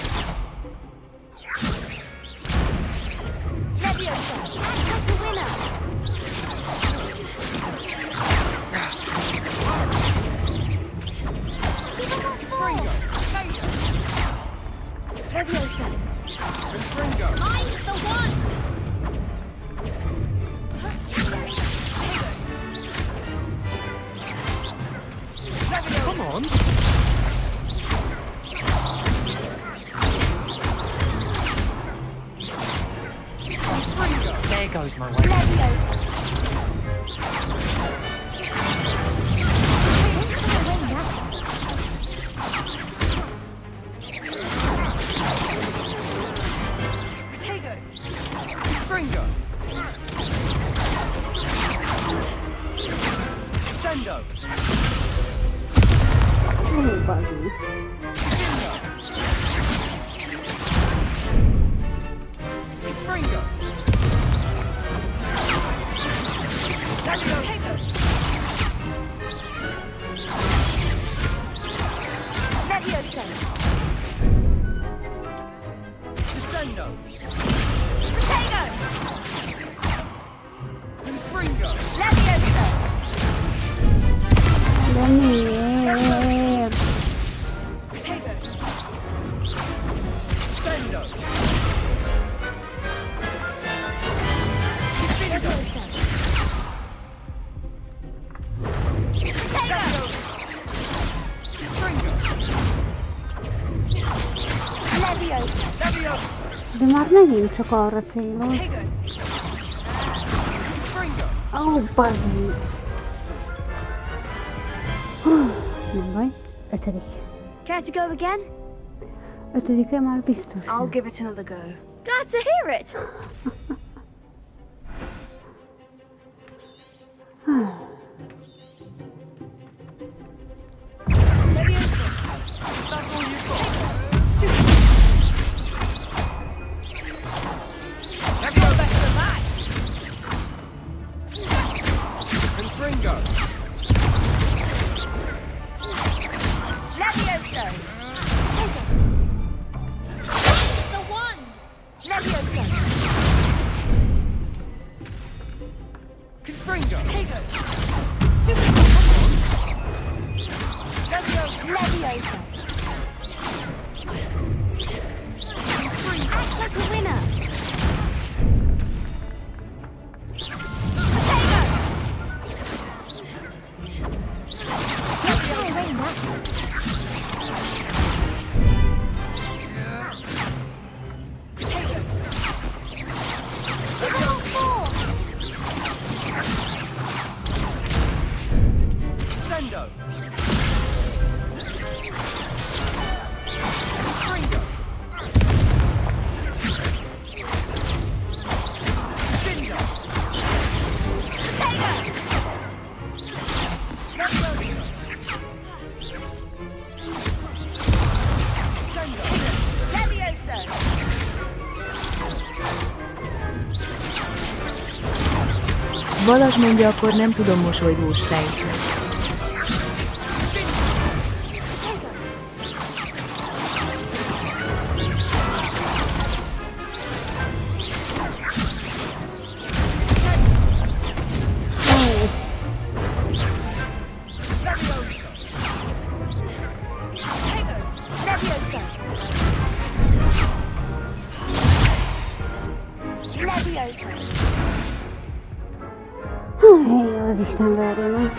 Leviosa! That's the winner! Confringo! Leviosa! Confringo! I'm the one! Come on! There goes my way. Fringo! Sendo! Oh, bázd. Fringo! Leviosa! Descendo! Potato! Fringo! Leviosa! Daniel. Sendo! De már megint csak arra célol. Ó, bázd. Nem baj. 5. Care to go again? 5-re már biztos. I'll give it another go. Glad to hear it! That's all you've got? Stupid! You're better than that! Confringo! Leviosa! The wand! Leviosa! Confringo! Stupid! Leviosa! Leviosa! Act like a winner! Potato! Let's go away now. Potato! Level 4! Sendo! Fringo! Balázs mondja, akkor nem tudom mosolygós fej. Az Isten verje meg.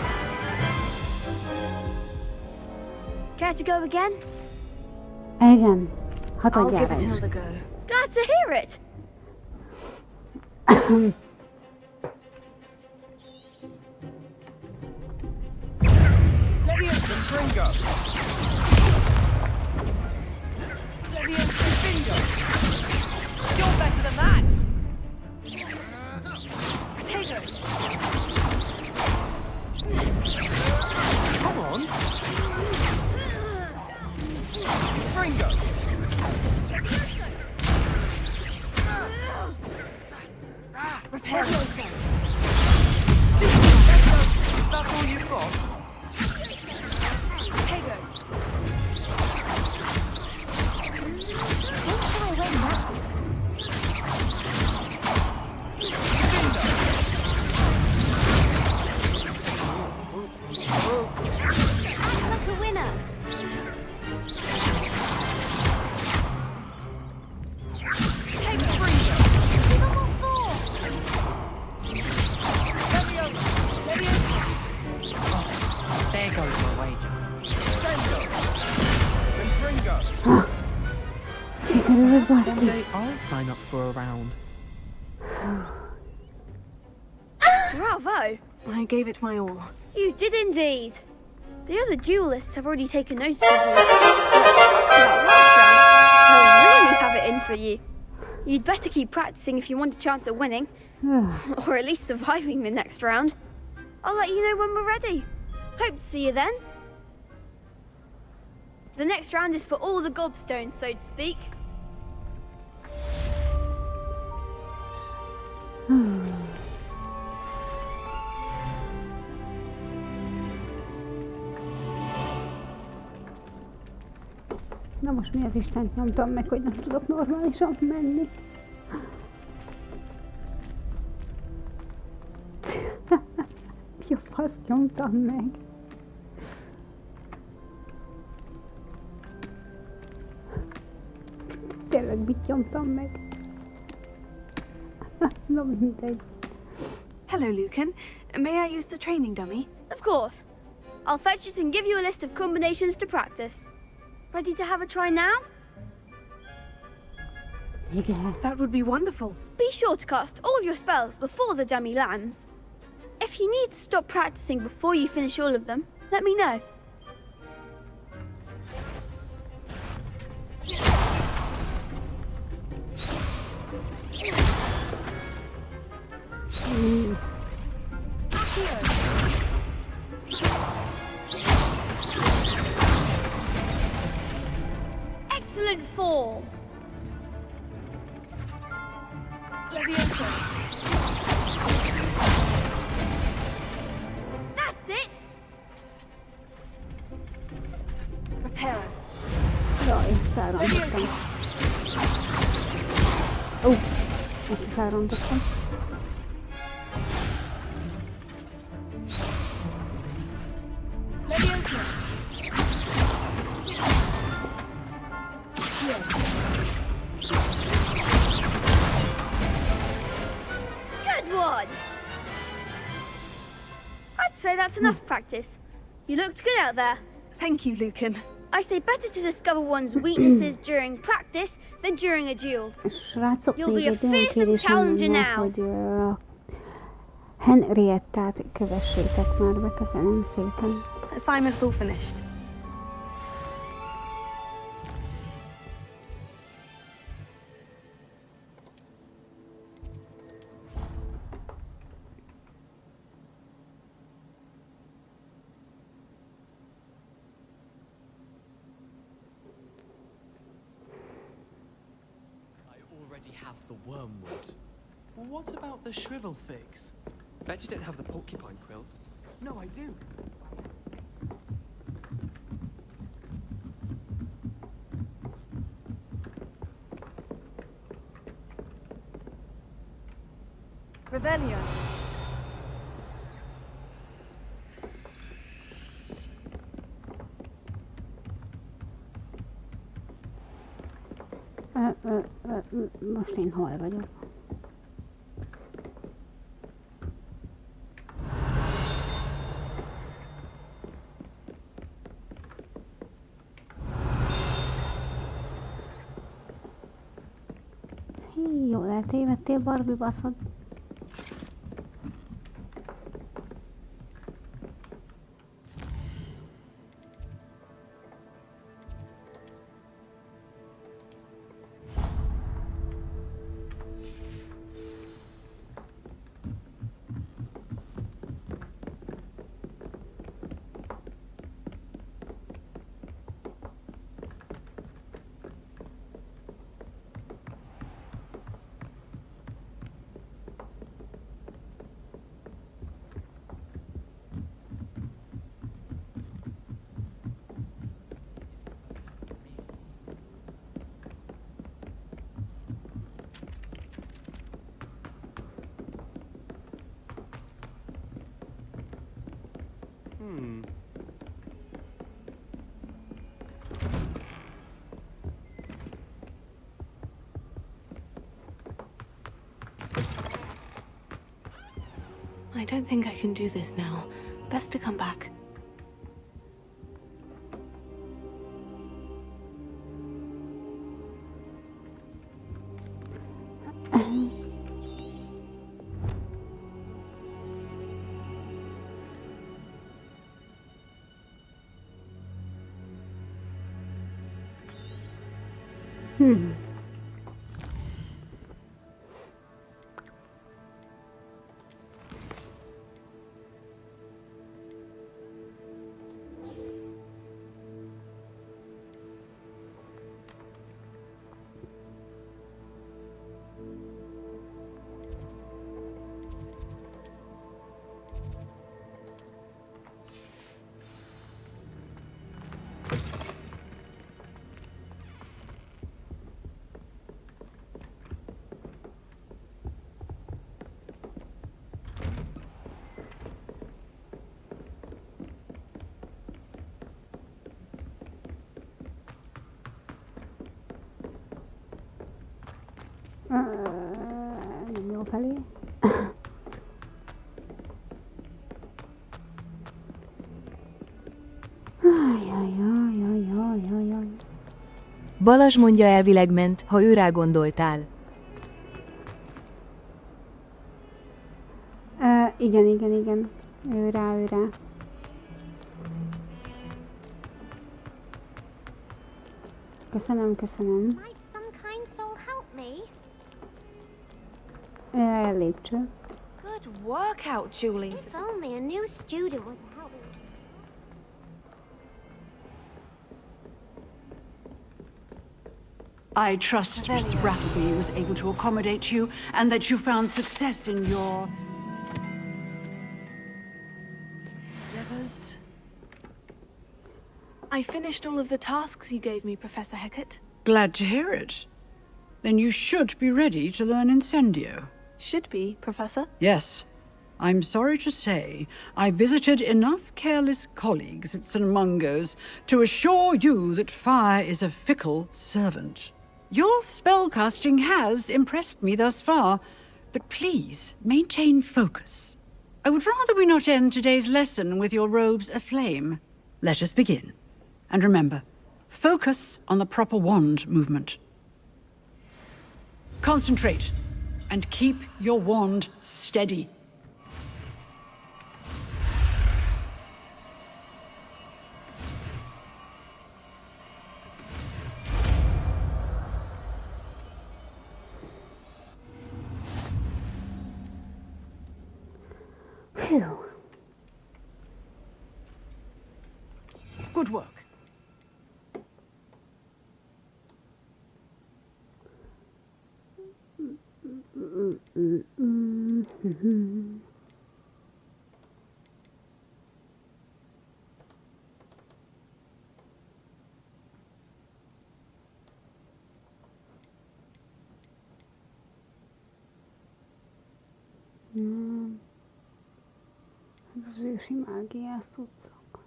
Care to go again? Igen. Hát I'll adjára give it is. another go. Glad to hear it. Leviosa Fringo! Leviosa Bingo! You're better than that! Potatoes! Come on! Fringo! Repair yourself. That's all you've got? Potatoes. Don't fly away now. Act like a winner. Take Fringo! Give 'em what for. Leviosa! There goes my wager. Sengo! And Fringo! Sikerült One baszki. day I'll sign up for a round. Bravo. I gave it my all. You did indeed. The other duelists have already taken notice of you. But after that last round, they'll really have it in for you. You'd better keep practicing if you want a chance at winning. Or at least surviving the next round. I'll let you know when we're ready. Hope to see you then. The next round is for all the gobstones, so to speak. Na most mi az Istent nyomtam meg, hogy nem tudok normálisan menni. Mi a fasz nyomtam meg? Tényleg mit nyomtam meg? Na mindegy. Hello, Lucan. May I use the training dummy? Of course. I'll fetch it and give you a list of combinations to practice. Ready to have a try now? Yeah. That would be wonderful. Be sure to cast all your spells before the dummy lands. If you need to stop practicing before you finish all of them, let me know. Excellent form. Leviosa. That's it. Reparo. Jaj, felrontottam. Ó, most felrontottam. Leviosa. Good one. I'd say that's enough practice. You looked good out there. Thank you, Lucan. I say better to discover one's weaknesses during practice than during a duel. Srácok, You'll még be a egy olyan fearsome kérésem challenger lenne, now. hogy Henriettát kövessétek már be, köszönöm szépen. Assignment's all finished. I already have the wormwood. What about the shrivel figs? Bet you don't have the porcupine quills. No, I do. Revelio. Most én hol vagyok? Hí, jól eltévedtél, Barbie baszod. I don't think I can do this now. Best to come back. Nem jó felé. Balazs mondja elvileg ment, ha ő rá gondoltál. Igen. Ő rá. Köszönöm. Might some kind soul help me? Lépcső. Good workout, Julie. If only a new student would help me. I trust Mr. Brattleby was able to accommodate you and that you found success in your endeavors. I finished all of the tasks you gave me, Professor Hecat. Glad to hear it. Then you should be ready to learn Incendio. Should be, Professor. Yes. I'm sorry to say, I visited enough careless colleagues at St. Mungo's to assure you that fire is a fickle servant. Your spellcasting has impressed me thus far, but please maintain focus. I would rather we not end today's lesson with your robes aflame. Let us begin. And remember, focus on the proper wand movement. Concentrate, and keep your wand steady. Phew. Good work. Az ősi mágiás cuccok.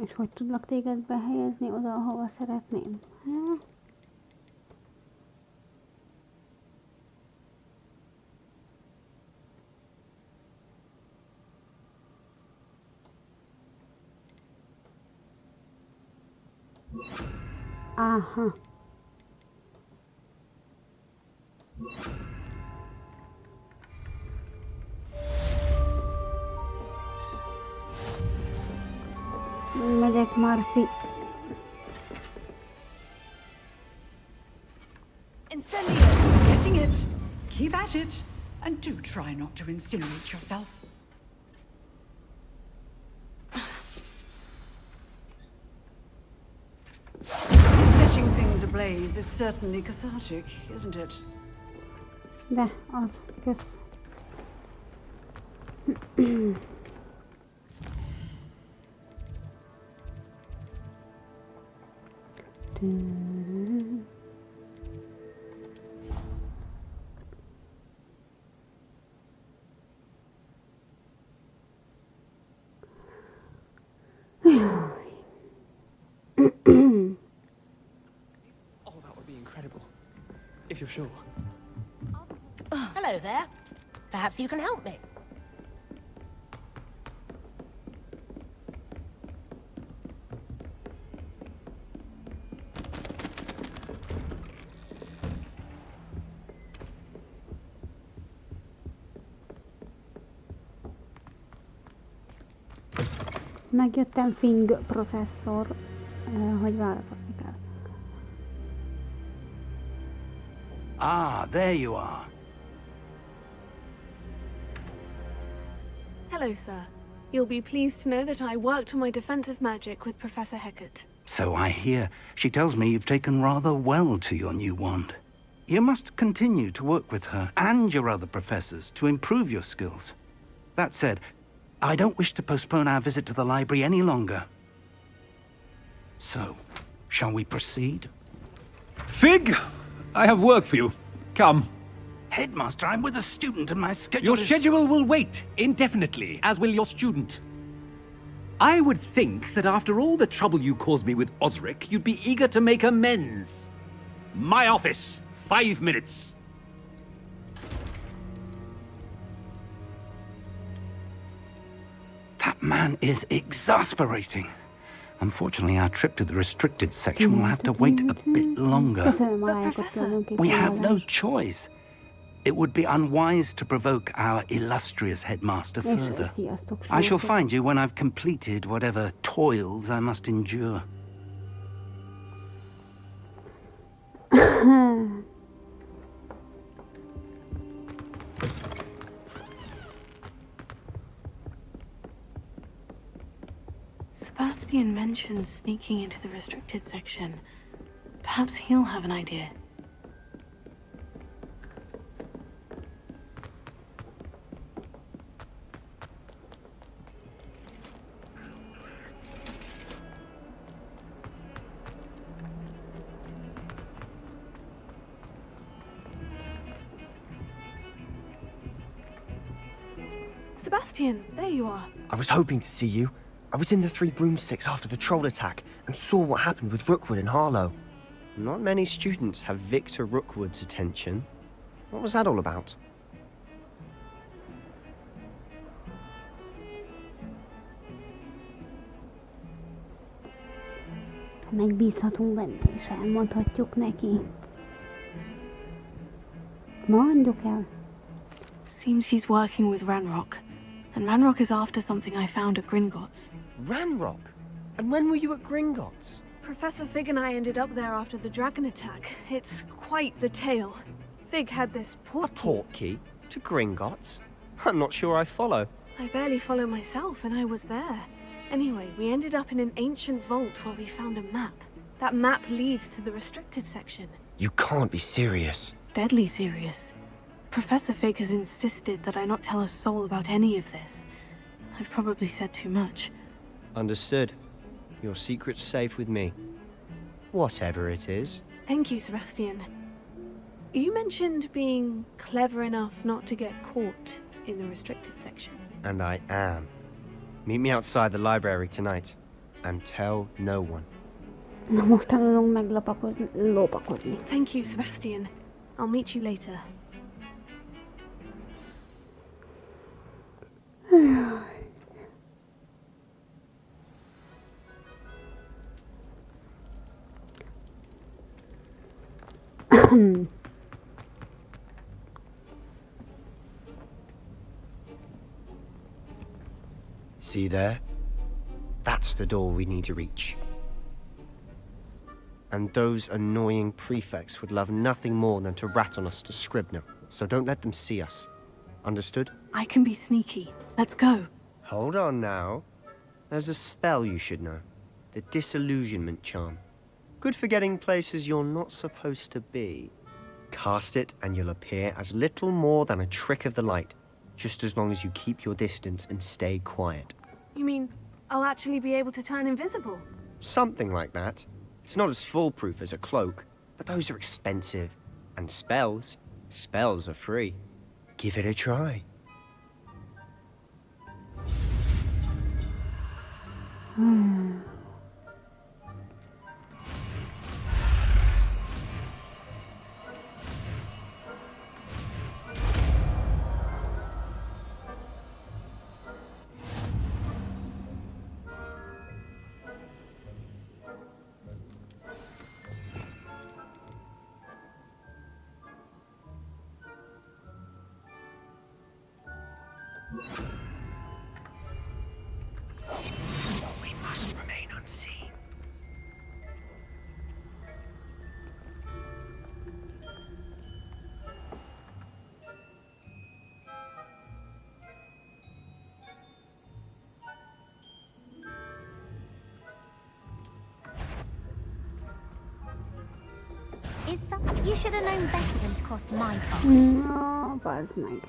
És hogy tudlak téged behelyezni oda, ahova szeretném? Aha. Megyek már Incendio! Getting it. Keep at it. And do try not to incinerate yourself. Setting things ablaze is certainly cathartic, isn't it? De, az. Kösz. Oh, that would be incredible. If you're sure. Hello there. Perhaps you can help me. Megjöttem Fing processzor, hogy várakozni kell. Ah, there you are. Hello, sir. You'll be pleased to know that I worked on my defensive magic with Professor Hecat. So I hear. She tells me you've taken rather well to your new wand. You must continue to work with her and your other professors to improve your skills. That said, I don't wish to postpone our visit to the library any longer. So, shall we proceed? Fig! I have work for you. Come. Headmaster, I'm with a student and my schedule Your is... schedule will wait indefinitely, as will your student. I would think that after all the trouble you caused me with Osric, you'd be eager to make amends. My office, 5 minutes. That man is exasperating. Unfortunately, our trip to the restricted section will have to wait a bit longer. But, Professor... We have no choice. It would be unwise to provoke our illustrious headmaster further. I shall find you when I've completed whatever toils I must endure. Sebastian mentioned sneaking into the restricted section. Perhaps he'll have an idea. Sebastian, there you are. I was hoping to see you. I was in the Three Broomsticks after the troll attack and saw what happened with Rookwood and Harlow. Not many students have Victor Rookwood's attention. What was that all about? Megbízhatunk benne, és elmondhatjuk neki. Mondjuk el. Seems he's working with Ranrock. And Ranrock is after something I found at Gringotts. Ranrock? And when were you at Gringotts? Professor Fig and I ended up there after the dragon attack. It's quite the tale. Fig had this portkey. A portkey? To Gringotts? I'm not sure I follow. I barely follow myself, and I was there. Anyway, we ended up in an ancient vault where we found a map. That map leads to the restricted section. You can't be serious. Deadly serious. Professor Fig has insisted that I not tell a soul about any of this. I've probably said too much. Understood. Your secret's safe with me. Whatever it is. Thank you, Sebastian. You mentioned being clever enough not to get caught in the restricted section. And I am. Meet me outside the library tonight. And tell no one. Na most tanulunk meg lopakodni. Thank you, Sebastian. I'll meet you later. See there? That's the door we need to reach. And those annoying prefects would love nothing more than to rat on us to Scribner, so don't let them see us. Understood? I can be sneaky. Let's go. Hold on now. There's a spell you should know. The Disillusionment Charm. Good for getting places you're not supposed to be. Cast it and you'll appear as little more than a trick of the light, just as long as you keep your distance and stay quiet. You mean I'll actually be able to turn invisible? Something like that. It's not as foolproof as a cloak, but those are expensive. And spells are free. Give it a try. We must remain unseen. Is some... You should have known better than to cross my path. No, bazd meg.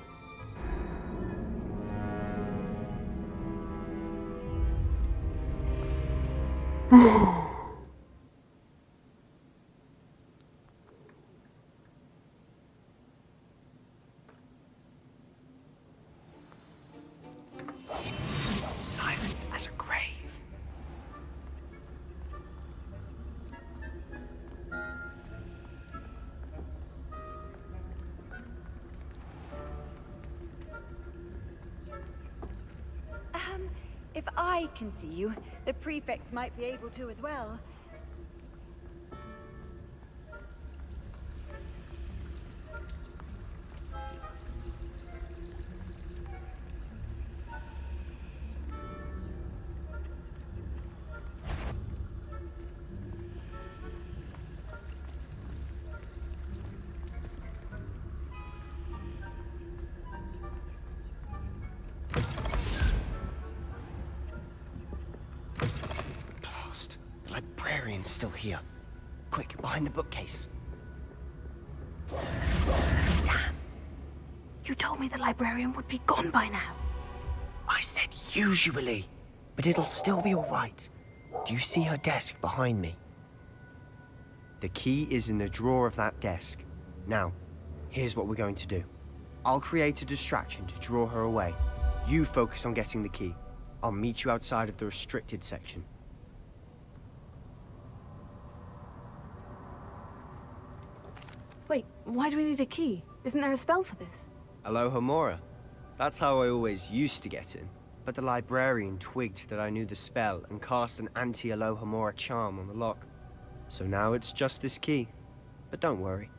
Silent as a grave. If I can see you, the prefects might be able to as well. The librarian's still here. Quick, behind the bookcase. Damn. You told me the librarian would be gone by now. I said usually, but it'll still be all right. Do you see her desk behind me? The key is in the drawer of that desk. Now, here's what we're going to do. I'll create a distraction to draw her away. You focus on getting the key. I'll meet you outside of the restricted section. Wait, why do we need a key? Isn't there a spell for this? Alohomora. That's how I always used to get in. But the librarian twigged that I knew the spell and cast an anti-Alohomora charm on the lock. So now it's just this key. But don't worry.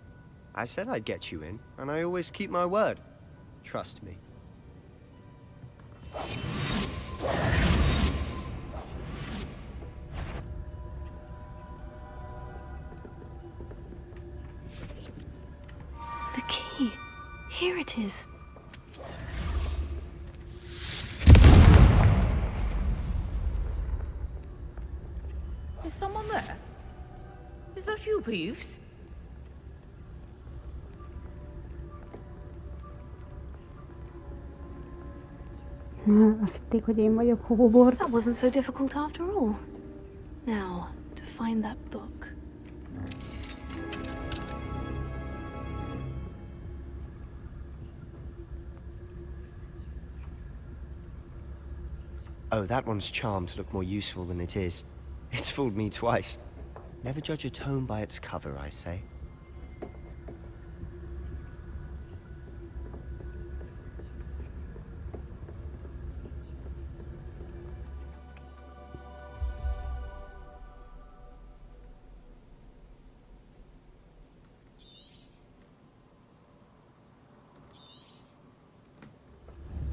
I said I'd get you in, and I always keep my word. Trust me. The key. Here it is. Is someone there? Is that you, Peeves? Azt hitték, hogy én vagyok hóbort. That wasn't so difficult after all. Now, to find that book. Oh, that one's charmed to look more useful than it is. It's fooled me twice. Never judge a tome by its cover, I say.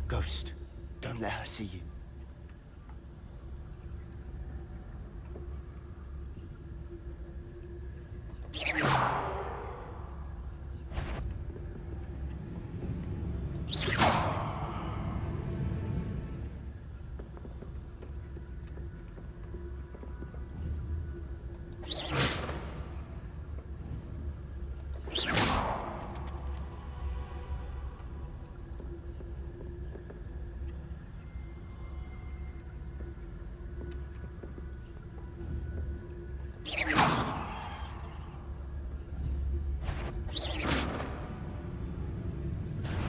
Ghost, don't let her see you.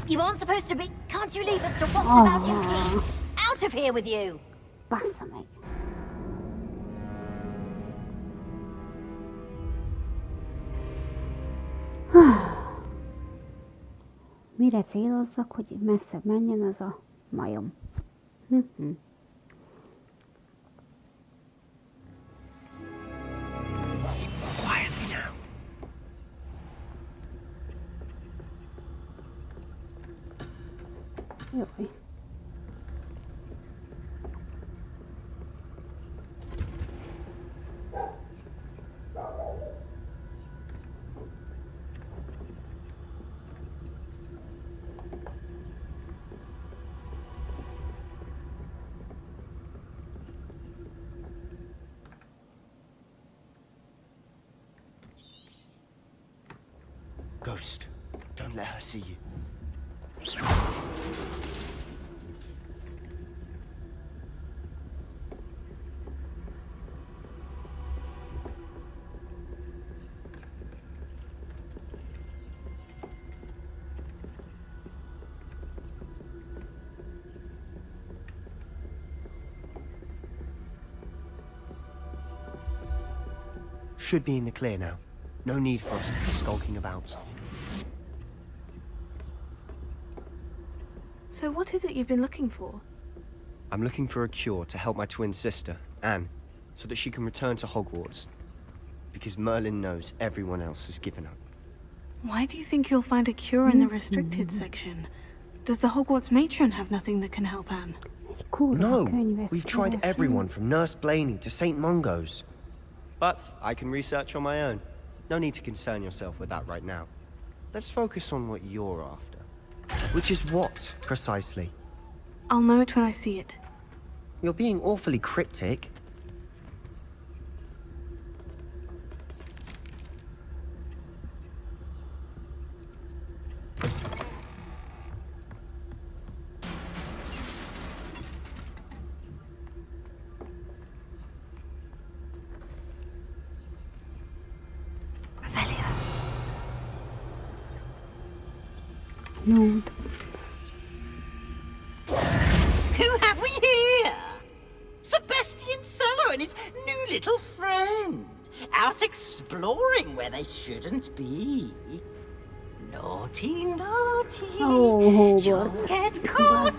You aren't supposed to be... Can't you leave us to waft about in peace? Out of here with you! Bassza meg. Mire célozzak, hogy messzebb menjen az a majom? Quietly now. Jaj. Ghost, don't let her see you. Should be in the clear now. No need for us to be skulking about. So what is it you've been looking for? I'm looking for a cure to help my twin sister, Anne, so that she can return to Hogwarts. Because Merlin knows everyone else has given up. Why do you think you'll find a cure in the restricted section? Does the Hogwarts matron have nothing that can help Anne? No! We've tried everyone from Nurse Blaney to St. Mungo's. But I can research on my own. No need to concern yourself with that right now. Let's focus on what you're after. Which is what, precisely? I'll know it when I see it. You're being awfully cryptic. Who have we here? Sebastian Cello and his new little friend. Out exploring where they shouldn't be. Naughty, naughty. Oh, You'll get caught.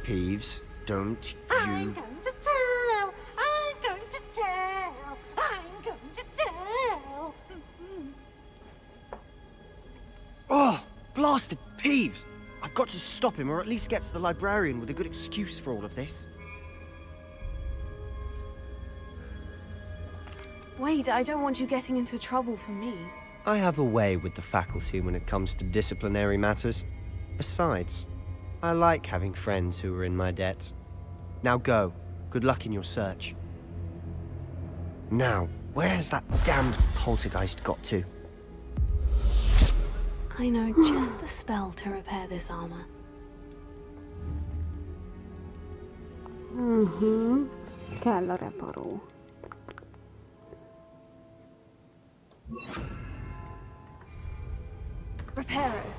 Peeves, don't I'm you... going to tell. I'm going to tell. I'm going to tell. Oh, blasted Peeves! I've got to stop him, or at least get to the librarian with a good excuse for all of this. Wait, I don't want you getting into trouble for me. I have a way with the faculty when it comes to disciplinary matters. Besides, I like having friends who are in my debt. Now go. Good luck in your search. Now, where's that damned poltergeist got to? I know just the spell to repair this armor. Kell a reparó. Reparo.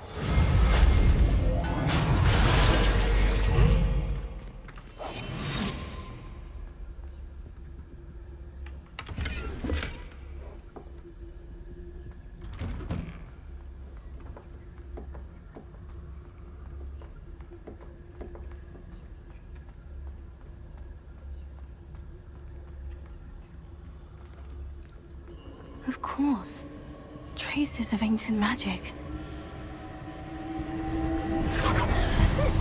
Of course. Traces of ancient magic. That's it.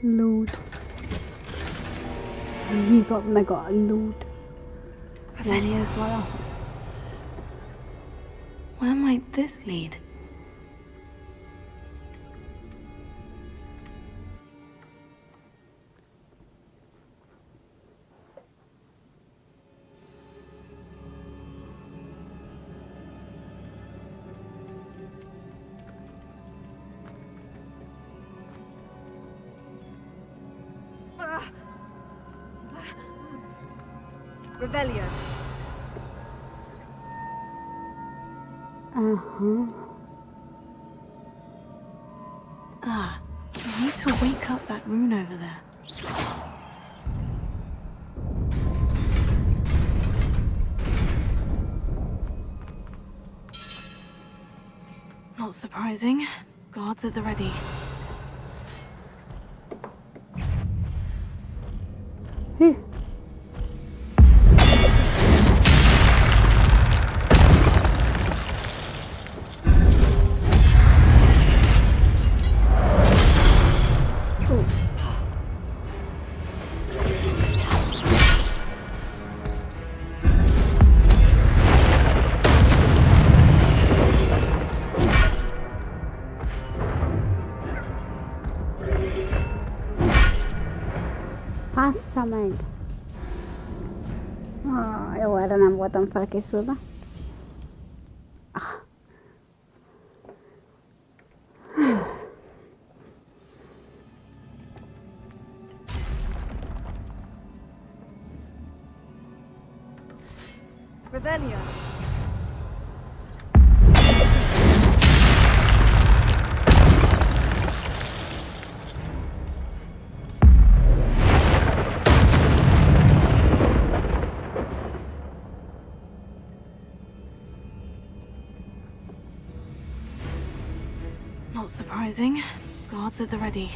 Loot. Hívott meg a loot. Where might this lead? Revelio. Ah, I need to wake up that rune over there. Not surprising. Guards at the ready. Passza meg! Jó, erre nem voltam felkészülve. Revelio. Not surprising. Guards at the ready.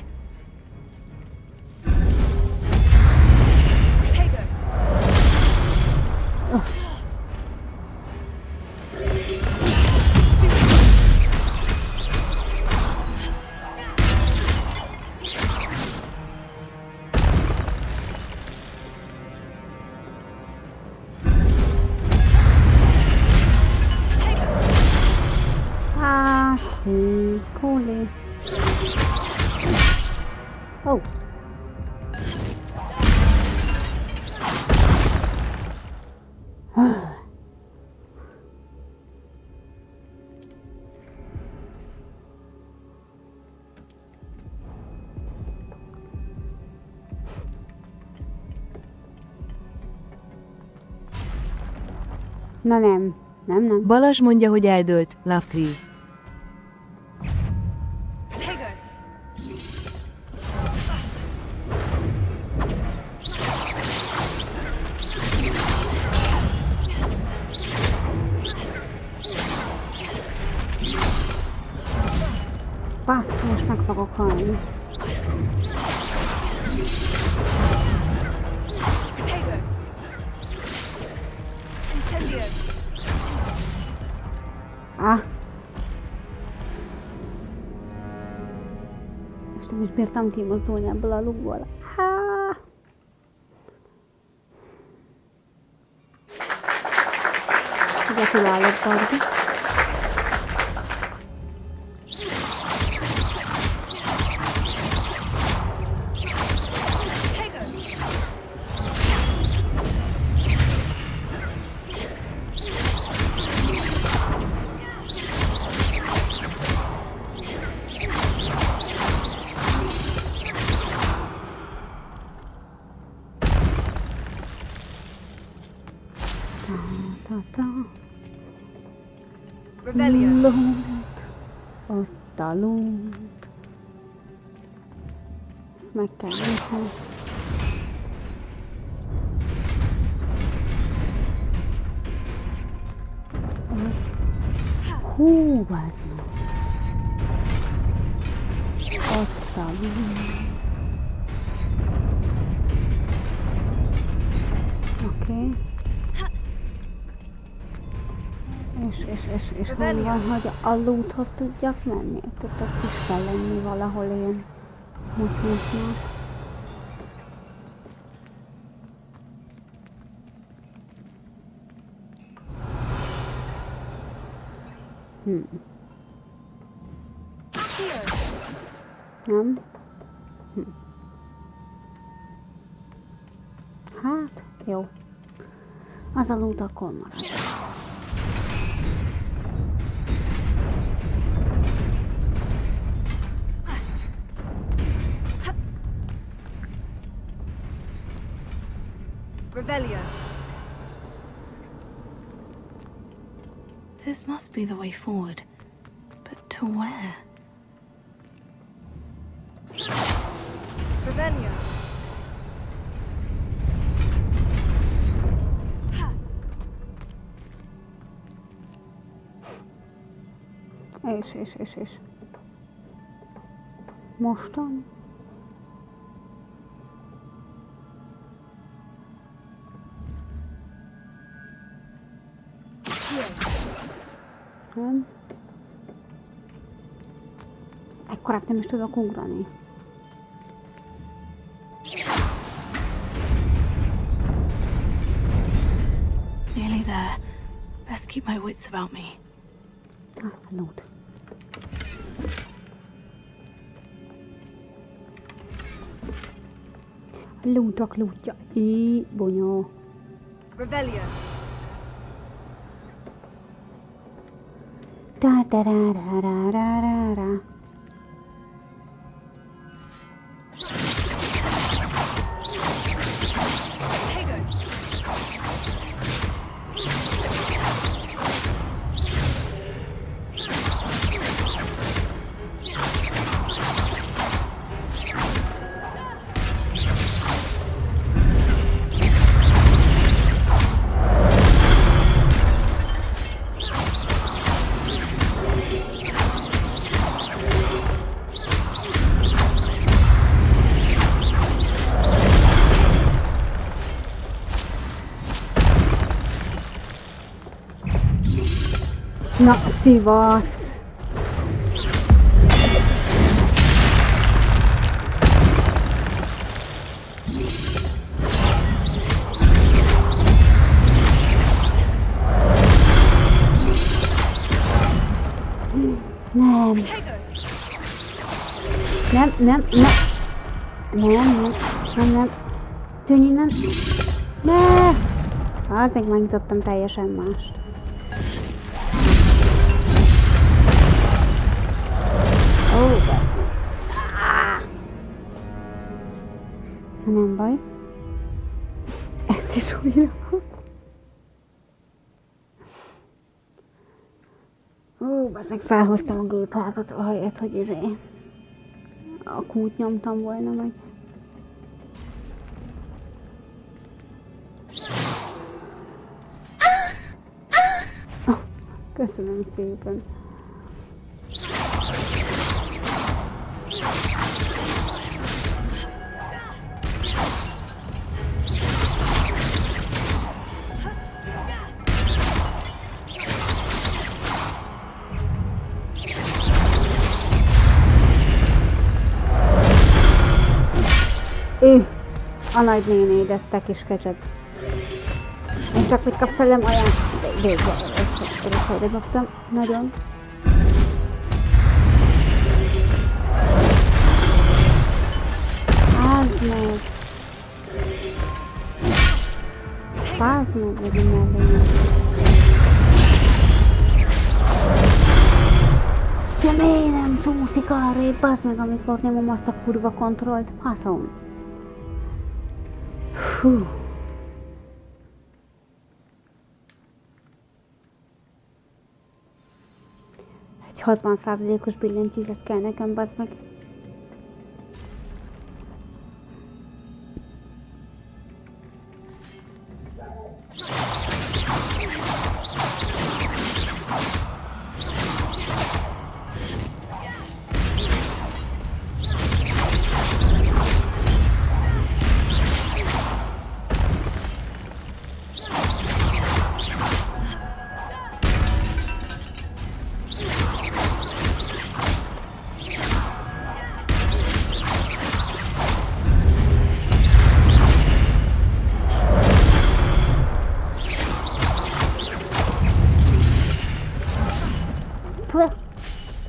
Coolly. Oh. Na nem. Nem. Balázs mondja, hogy eldőlt, Lovecree. Basz, most meg fogok halni. Most nem is bírtam kimozdulni ebből a lukból. Gratulálok, Barbie. Loot. Ott a loot. Ezt meg kell nézni. Hú, bazd meg. Ott a loot. Oké. És hol van, hogy a loothoz tudjak menni? Tehát ott is kell lenni valahol ilyen mutymusnak. Nem? Hát, jó. Az a loot akkor marad. Revelio. This must be the way forward. But to where? Revelio. És. Mostan? Nem? Ekkorát nem is tudok ugrani. Nearly there. Best keep my wits about me. Loot. Lootok lootja. Bonyó. Revelio. Da-da-da-da-da-da-da. Na, szivasz! Nem. Tűnj innen! Ne! Hát meg megnyitottam teljesen mást. Nem baj. Ezt is újra. Bazdmeg felhoztam a gépházat, ahelyett, hogy a kút nyomtam volna meg. Köszönöm szépen. A nagynénéd, ezt te kis kecset. Én csak mit kapsz tőlem végre. Ezt helyre dobtam. Nagyon. Fázd meg! Fázd meg, legyen mellé. Ja, miért nem csúszik arrébb, bazd meg, amikor nyomom azt a kurva kontrollt? Faszom. Hú. Egy 60%-os billentyűzet kell nekem, bazd meg.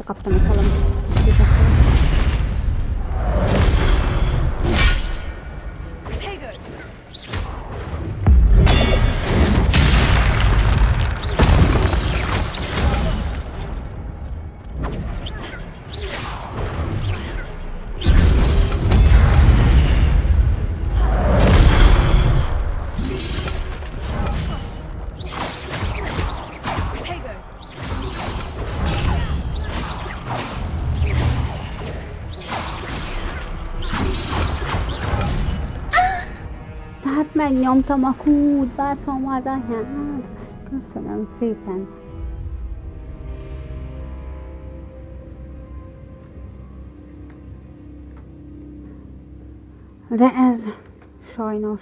Kaptam egy valamit. Megnyomtam a kút, bászom az anyát. Köszönöm szépen. De ez sajnos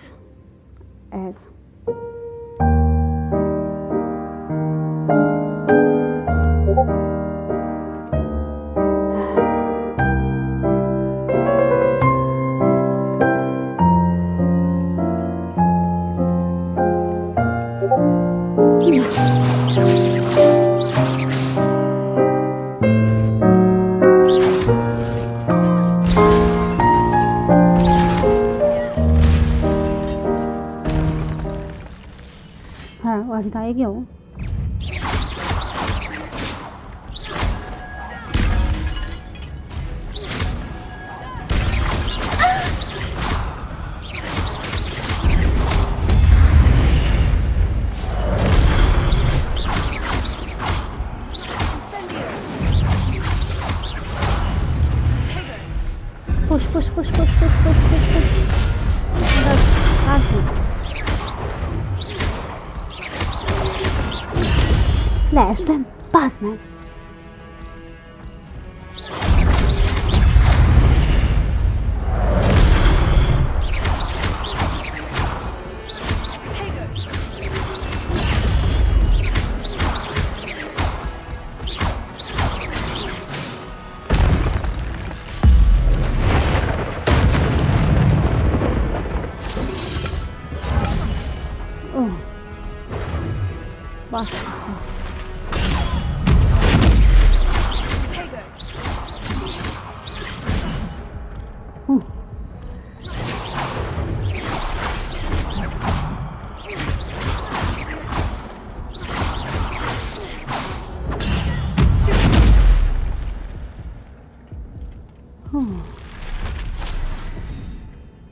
ez. Az idáig jó? Push. Leestem, bazd meg!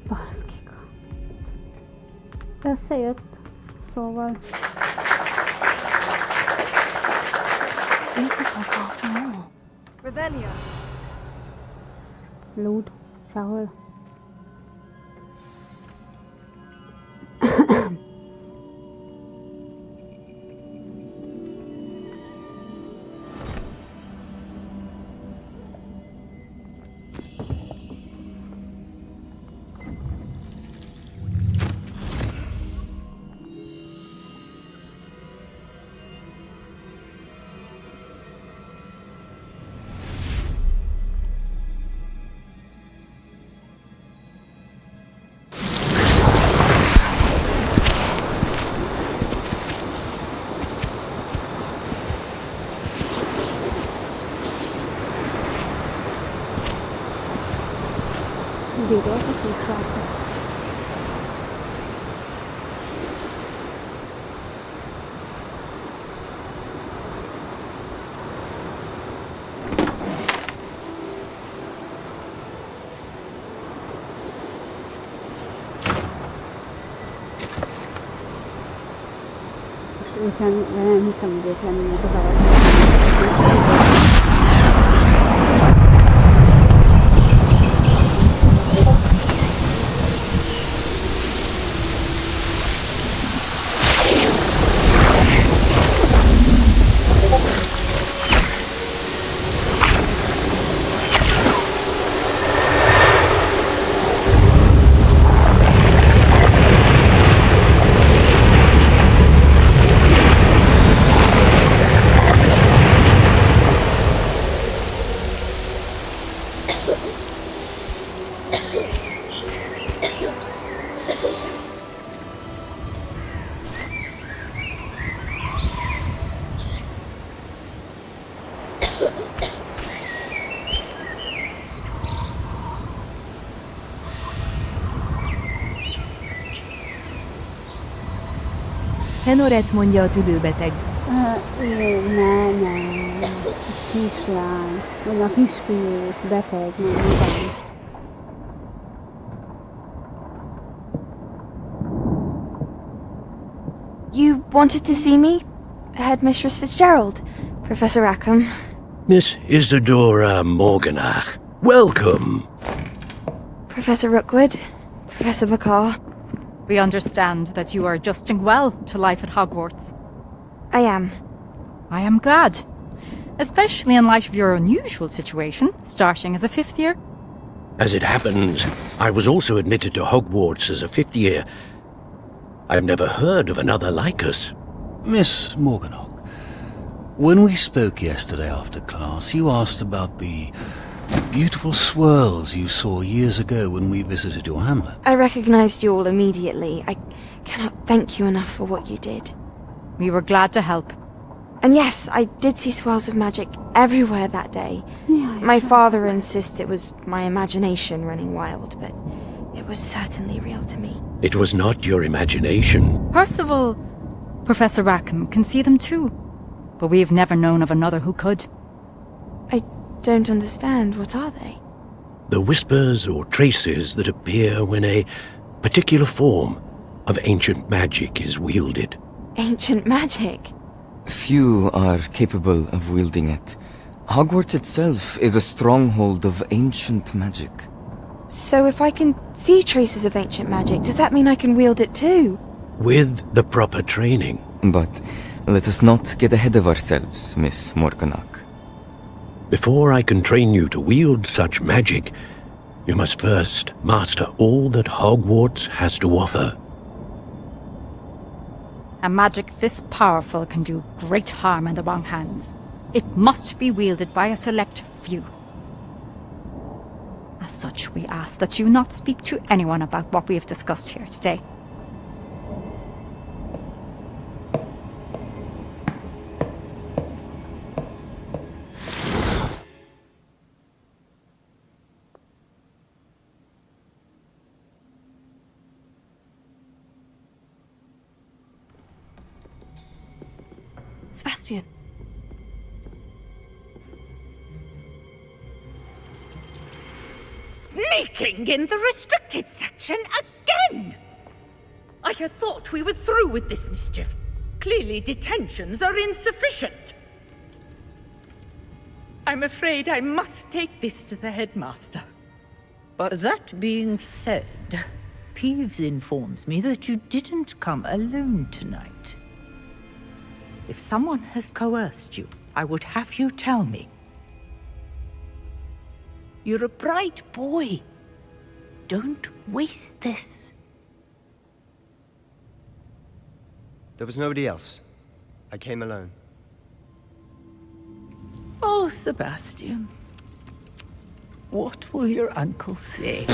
Baszkika. Összejött, szóval. Is it like after all? Revelio. Lúd, sehol. Bírod a készlátot. Most nem hiszem, hogy ők lennének az alatt. Henoret, mondja a tüdőbeteg. Nem. Kislány. Vagy a kisfiú, beteg, nem. You wanted to see me? Headmistress Fitzgerald, Professor Rackham. Miss Isadora Morganach, welcome. Professor Rookwood, Professor McCaw. We understand that you are adjusting well to life at Hogwarts. I am. I am glad. Especially in light of your unusual situation, starting as a 5th year. As it happens, I was also admitted to Hogwarts as a 5th year. I've never heard of another like us. Miss Morganach, when we spoke yesterday after class, you asked about the beautiful swirls you saw years ago when we visited your hamlet. I recognized you all immediately. I cannot thank you enough for what you did. We were glad to help. And yes, I did see swirls of magic everywhere that day. My father insists it was my imagination running wild, but it was certainly real to me. It was not your imagination. Percival, Professor Rackham can see them too, but we have never known of another who could. I don't understand. What are they? The whispers or traces that appear when a particular form of ancient magic is wielded. Ancient magic? Few are capable of wielding it. Hogwarts itself is a stronghold of ancient magic. So if I can see traces of ancient magic, does that mean I can wield it too? With the proper training. But let us not get ahead of ourselves, Miss Morganach. Before I can train you to wield such magic, you must first master all that Hogwarts has to offer. A magic this powerful can do great harm in the wrong hands. It must be wielded by a select few. As such, we ask that you not speak to anyone about what we have discussed here today. Sebastian. Sneaking in the restricted section again! I had thought we were through with this mischief. Clearly detentions are insufficient. I'm afraid I must take this to the headmaster. But that being said, Peeves informs me that you didn't come alone tonight. If someone has coerced you, I would have you tell me. You're a bright boy. Don't waste this. There was nobody else. I came alone. Oh, Sebastian. What will your uncle say?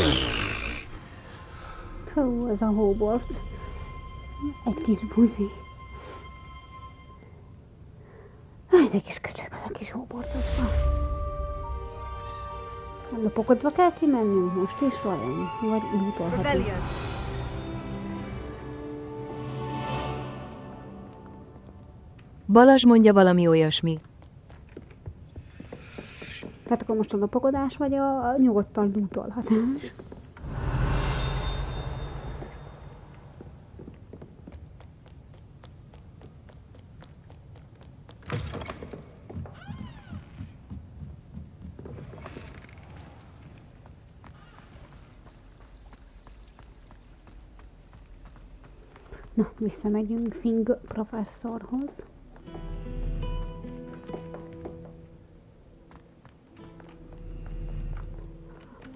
Hú, ez a Hogwarts. Egy kis buzi. Aj, de kis köcsög az a kis Hogwartosban. A lopokodba kell kimennünk most is vajon? Vagy útolhatunk? Balázs mondja valami olyasmi. Tehát akkor most a lopokodás vagy a nyugodtan lootolhatás? Na, visszamegyünk Fing professzorhoz.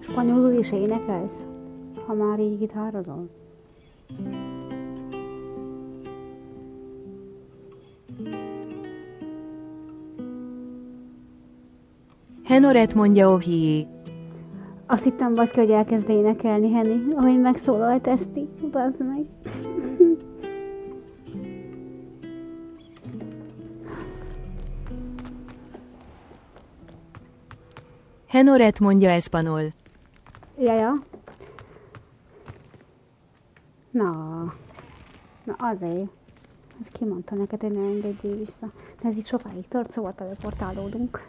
Spanyolul is énekelsz, ha már így gitározol? Henoret mondja Ohié. Azt hittem baszki, hogy elkezd énekelni, Henny, ahogy megszólalt Eszti, bazd meg. Henoret mondja eszpanol. Jaja. Na azért. Ez ki mondta neked, hogy ne engedjél vissza. De ez itt sokáig tart, szóval teleportálódunk.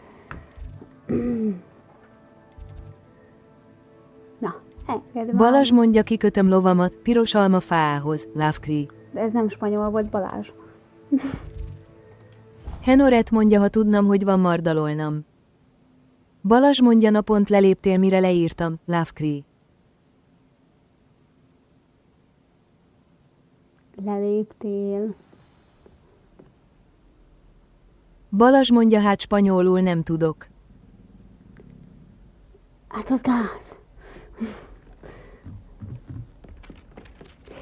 Na, engedd már. Balázs mondja, kikötöm lovamat, piros alma fához, Lavkri. De ez nem spanyol volt, Balázs. Henoret mondja, ha tudnam, hogy van mardalolnam. Balázs mondja, napont leléptél, mire leírtam, Lavkri. Leléptél. Balázs mondja, hát spanyolul nem tudok. Hát az gáz.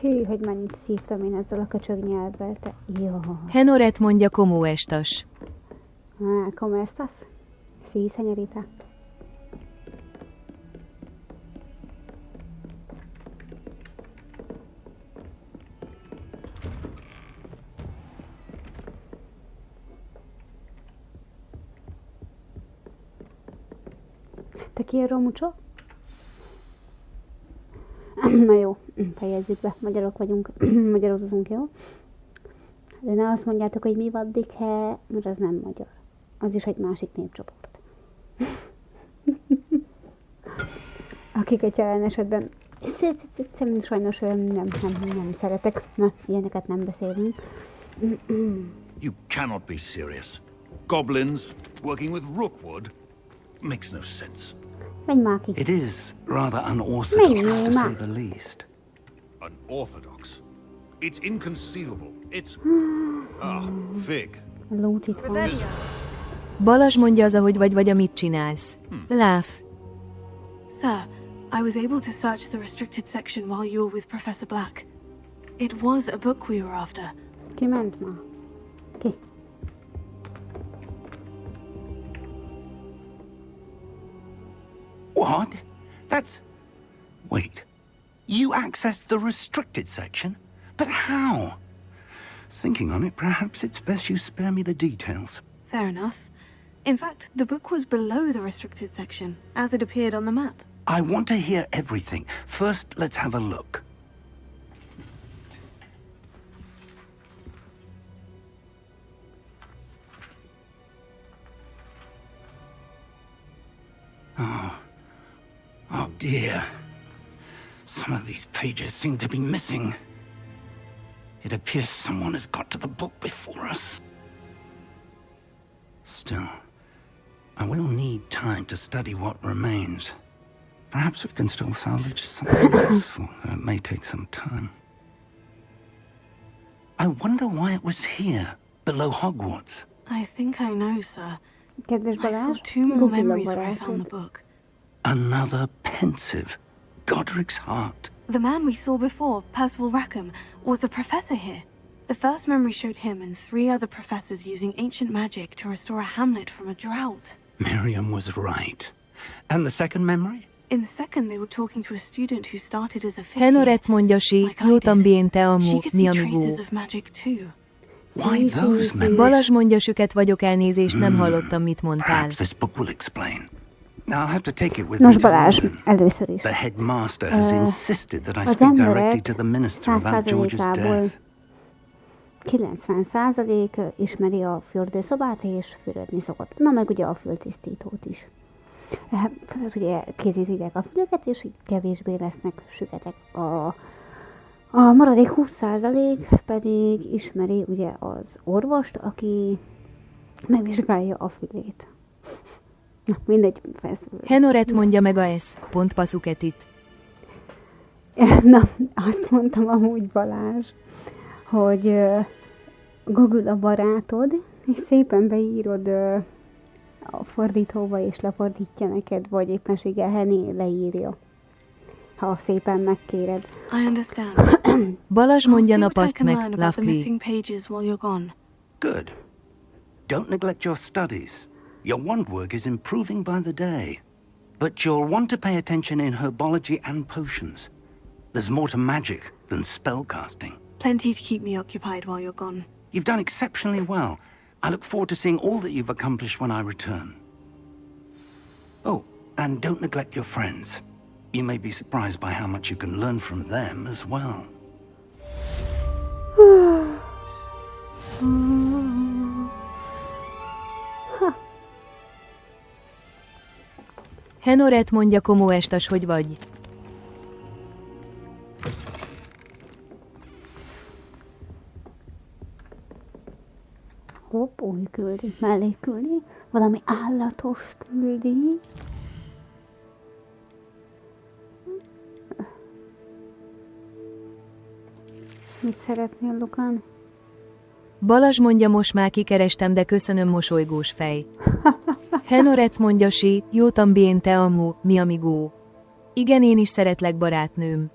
Hű, hogy mennyit szívtam én ezzel a köcsög nyelvvel, te jó. Henoret mondja, como estas. ¿Cómo estás? Sí, señorita. Te quiero mucho? Na jó, fejezzük be, magyarok vagyunk, magyarozunk, jó? De ne azt mondjátok, hogy mi van dikhe, mert az nem magyar. Az is egy másik népcsoport. Akiket jelen esetben sajnos nem szeretek. Na, ilyeneket nem beszélünk. You cannot be serious. Goblins working with Rookwood makes no sense. Menj már ki. It is rather unorthodox, Menjél to say már. the least. Unorthodox? It's inconceivable. It's... Fig. Lúcsit van. Balázs mondja, az, ahogy vagy amit csinálsz. Láv. Sir, I was able to search the restricted section while you were with Professor Black. It was a book we were after. Ki ment ma? Ki? What? That's... Wait. You accessed the restricted section? But how? Thinking on it, perhaps it's best you spare me the details. Fair enough. In fact, the book was below the restricted section, as it appeared on the map. I want to hear everything. First, let's have a look. Oh dear. Some of these pages seem to be missing. It appears someone has got to the book before us. Still, I will need time to study what remains. Perhaps we can still salvage something useful, though it may take some time. I wonder why it was here, below Hogwarts. I think I know, sir. Kedves I saw Balázs, 2 more Google memories where I barátod. found the book. Another pensive. Godric's heart. The man we saw before, Percival Rackham, was a professor here. The first memory showed him and 3 other professors using ancient magic to restore a hamlet from a drought. Miriam was right. And the second memory? In the second, they were talking to a student who started as a fifth Henoret mondja si, jó también te She amo, could mi see amigo. traces of magic too. Why those memories? Balázs mondja, süket vagyok, elnézést, nem hallottam, mit mondtál. Perhaps this book will explain. I'll have to take it with Nos me to Balázs, London. először is. The headmaster has insisted that I az speak directly emberek to the minister about George's 100%-ából death. 90% ismeri a fürdőszobát és fürödni szokott. Na meg ugye a fültisztítót is. Hát ugye kézítik a fülöket, és így kevésbé lesznek süketek. A maradék 20% pedig ismeri ugye az orvost, aki megvizsgálja a fülét. Na, mindegy. Henoret mondja meg a ez, pont paszuketit. Na, azt mondtam amúgy Balázs, hogy Google a barátod, és szépen beírod a fordítóba, és lefordítja neked, vagy éppenséggel Henné leírja, ha szépen megkéred. I understand. Balázs mondja, I'll see what I napaszt can meg, learn about the Lavkri. missing pages while you're gone. Good. Don't neglect your studies. Your wand work is improving by the day. But you'll want to pay attention in herbology and potions. There's more to magic than spellcasting. Plenty to keep me occupied while you're gone. You've done exceptionally well. I look forward to seeing all that you've accomplished when I return. Oh, And don't neglect your friends. You may be surprised by how much you can learn from them as well. Henoret mondja, komó estas, hogy vagy. Hopp, új küldi, mellé küldi. Valami állatos küldi. Mit szeretnél, Lukán? Balazs mondja, most már kikerestem, de köszönöm, mosolygós fej. Henoret mondja, sí, jó tambien te amo, mi amigo. Igen, én is szeretlek, barátnőm.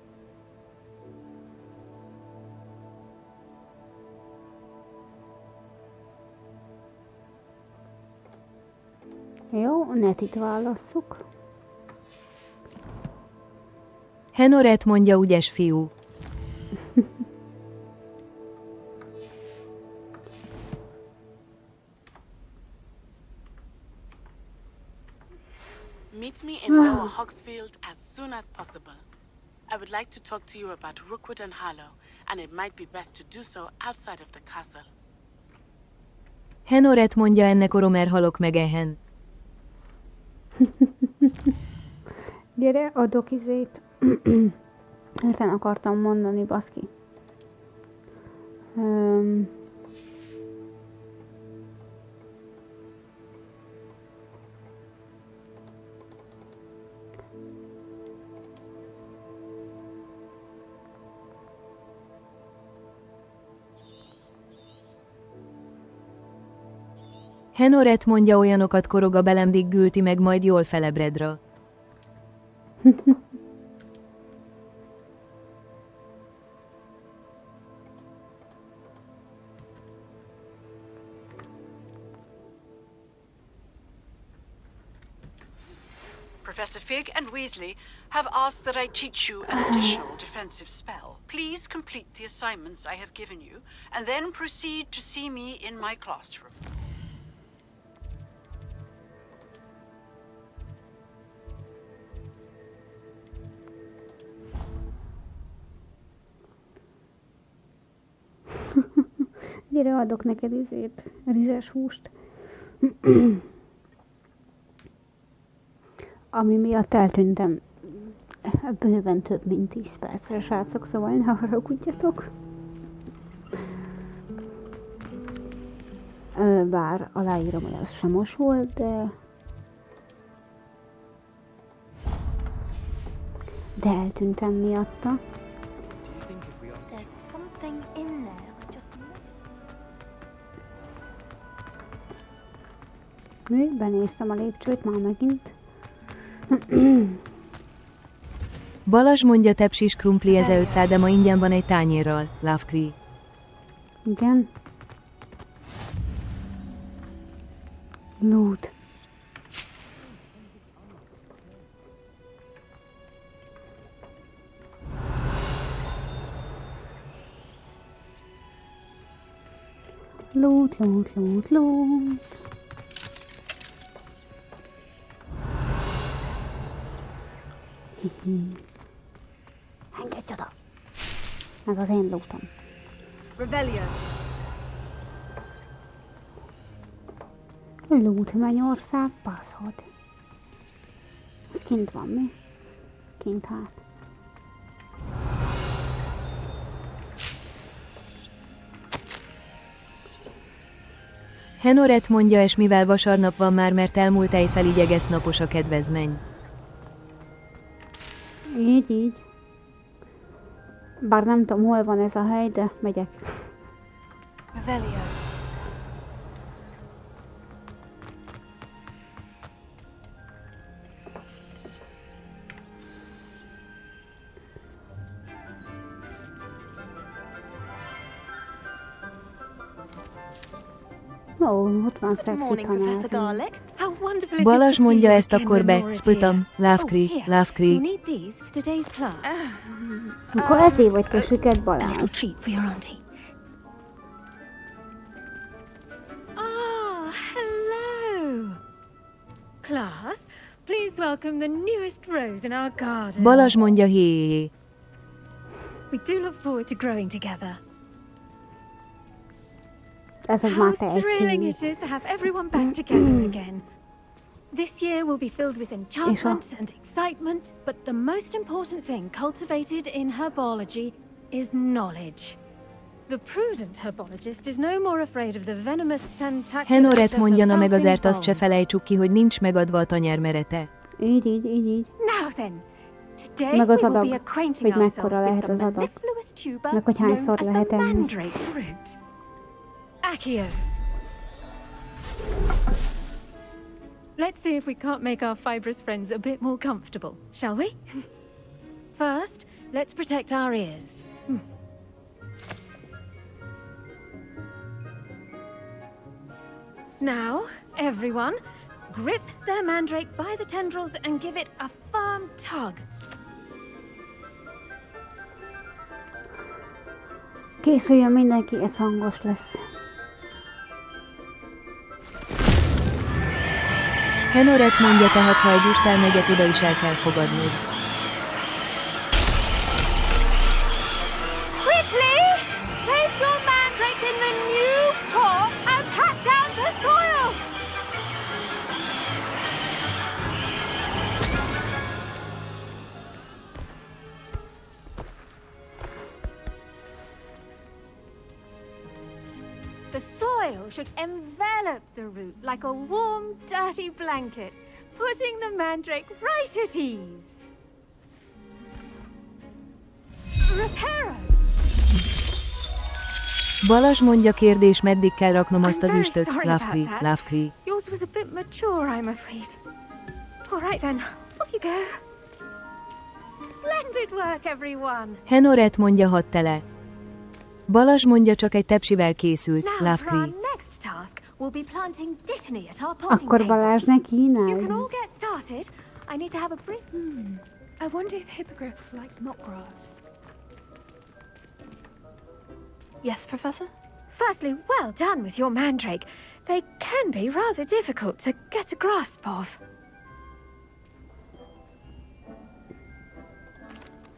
Jó, netit válasszuk. Henoret mondja, ügyes fiú. Meet me in Lower Hogsfield as soon as possible. I would like to talk to you about Rookwood and Harlow, and it might be best to do so outside of the castle. Henoret mondja, ennek oromer halok meg ehen. Gyere, adok izét. Érten akartam mondani, baszki. Henoret mondja, olyanokat korog a belemdig gülti meg, majd jól felebredra. Professor Fig and Weasley have asked that I teach you an additional defensive spell. Please complete the assignments I have given you, and then proceed to see me in my classroom. Gyere, adok neked izét, rizses húst. Ami miatt eltűntem bőven több mint 10 percre, srácok, szóval ne haragudjatok. Bár aláírom, hogy az sem most volt, de eltűntem miatta. There's something in there. Benéztem a lépcsőt már megint. Balazs mondja, tepsis krumpli 1500, de ma ingyen van egy tányérral, Lovecree. Igen. Loot. Loot, loot, loot, loot. Engedj oda! Ez az én lootom. Revelio. Loot Mennyország, baszod. Ez kint van, mi? Kint hát. Henoret mondja, és mivel vasárnap van már, mert elmúlt egyfelig egész napos a kedvezmény. Így, így. Bár nem tudom, hol van ez a hely, de megyek. Revelio. Ó, ott van szexi tanár. Balazs mondja, ezt akkor be, spötam, Lovecree, Lovecree. Mikor ezért vagy te süket, Balázs? Ah, hello. Class, please welcome the newest rose in our garden. Balázs mondja hé. We do look forward to growing together. Ez az How már te thrilling egy it is to have everyone back together again. This year will be filled with enchantment and excitement, but the most important thing cultivated in herbology is knowledge. The prudent herbologist is no more afraid of the venomous tentaculum. Henoret mondja, na meg azért azt se felejtsük ki, hogy nincs megadva a tanyár merete. Így. Now then, today Meg we az will adag, be acquainting hogy ourselves mekkora with lehet the az adag. mellifluous tuber Meg hogy hányszor known as the lehet enni. mandrake root. Accio. Let's see if we can't make our fibrous friends a bit more comfortable, shall we? First, let's protect our ears. Now, everyone, grip their mandrake by the tendrils and give it a firm tug. Készüljön mindenki, ez hangos lesz. Henoret mondja, tehát ha egy ustál megyek, oda is el kell fogadnod. Quickly! Place your mandrake in the new pot and pat down the soil! The soil should envelop the root like a warm, dirty blanket, putting the mandrake right at ease. Reparo! Balázs mondja, kérdés, meddig kell raknom azt az I'm very üstöt? sorry about Lavkri, that. Lavkri. Yours was a bit mature, I'm afraid. All right then, off you go. Splendid work, everyone. Henoret mondja, hadd tele. Balázs mondja, csak egy tepsivel készült. Now for our Lavkri. next task, we'll be planting dittany at our potting Akkor Balázs ne You can kínálj. all get started. I need to have a brief... I wonder if hippogriffs like knotgrass. Yes, Professor? Firstly, well done with your mandrake. They can be rather difficult to get a grasp of.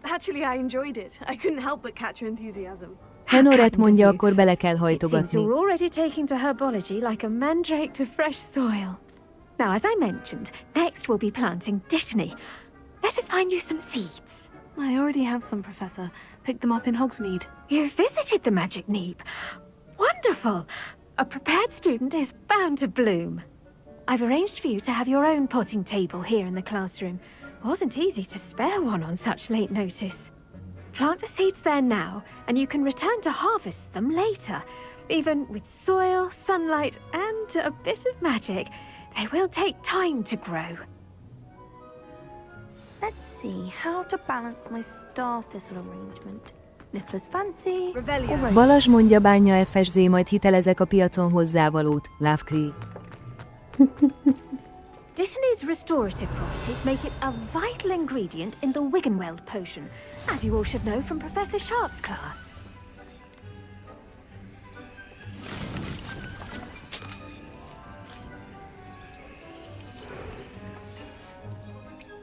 Actually, I enjoyed it. I couldn't help but catch your enthusiasm. Henoret mondja, akkor bele kell It seems hajtogatni. you're already taking to herbology like a mandrake to fresh soil. Now, as I mentioned, next we'll be planting dittany. Let us find you some seeds. I already have some, Professor. Picked them up in Hogsmeade. You visited the Magic Neep. Wonderful! A prepared student is bound to bloom. I've arranged for you to have your own potting table here in the classroom. Wasn't easy to spare one on such late notice. Plant the seeds there now, and you can return to harvest them later. Even with soil, sunlight, and a bit of magic, they will take time to grow. Let's see how to balance my star thistle arrangement. Niffler's fancy. Balázs mondja, bánja FSZ, majd hitelezek a piacon hozzávalót. Lavkri. Dittany's restorative properties make it a vital ingredient in the Wiggenweld potion, as you all should know from Professor Sharp's class.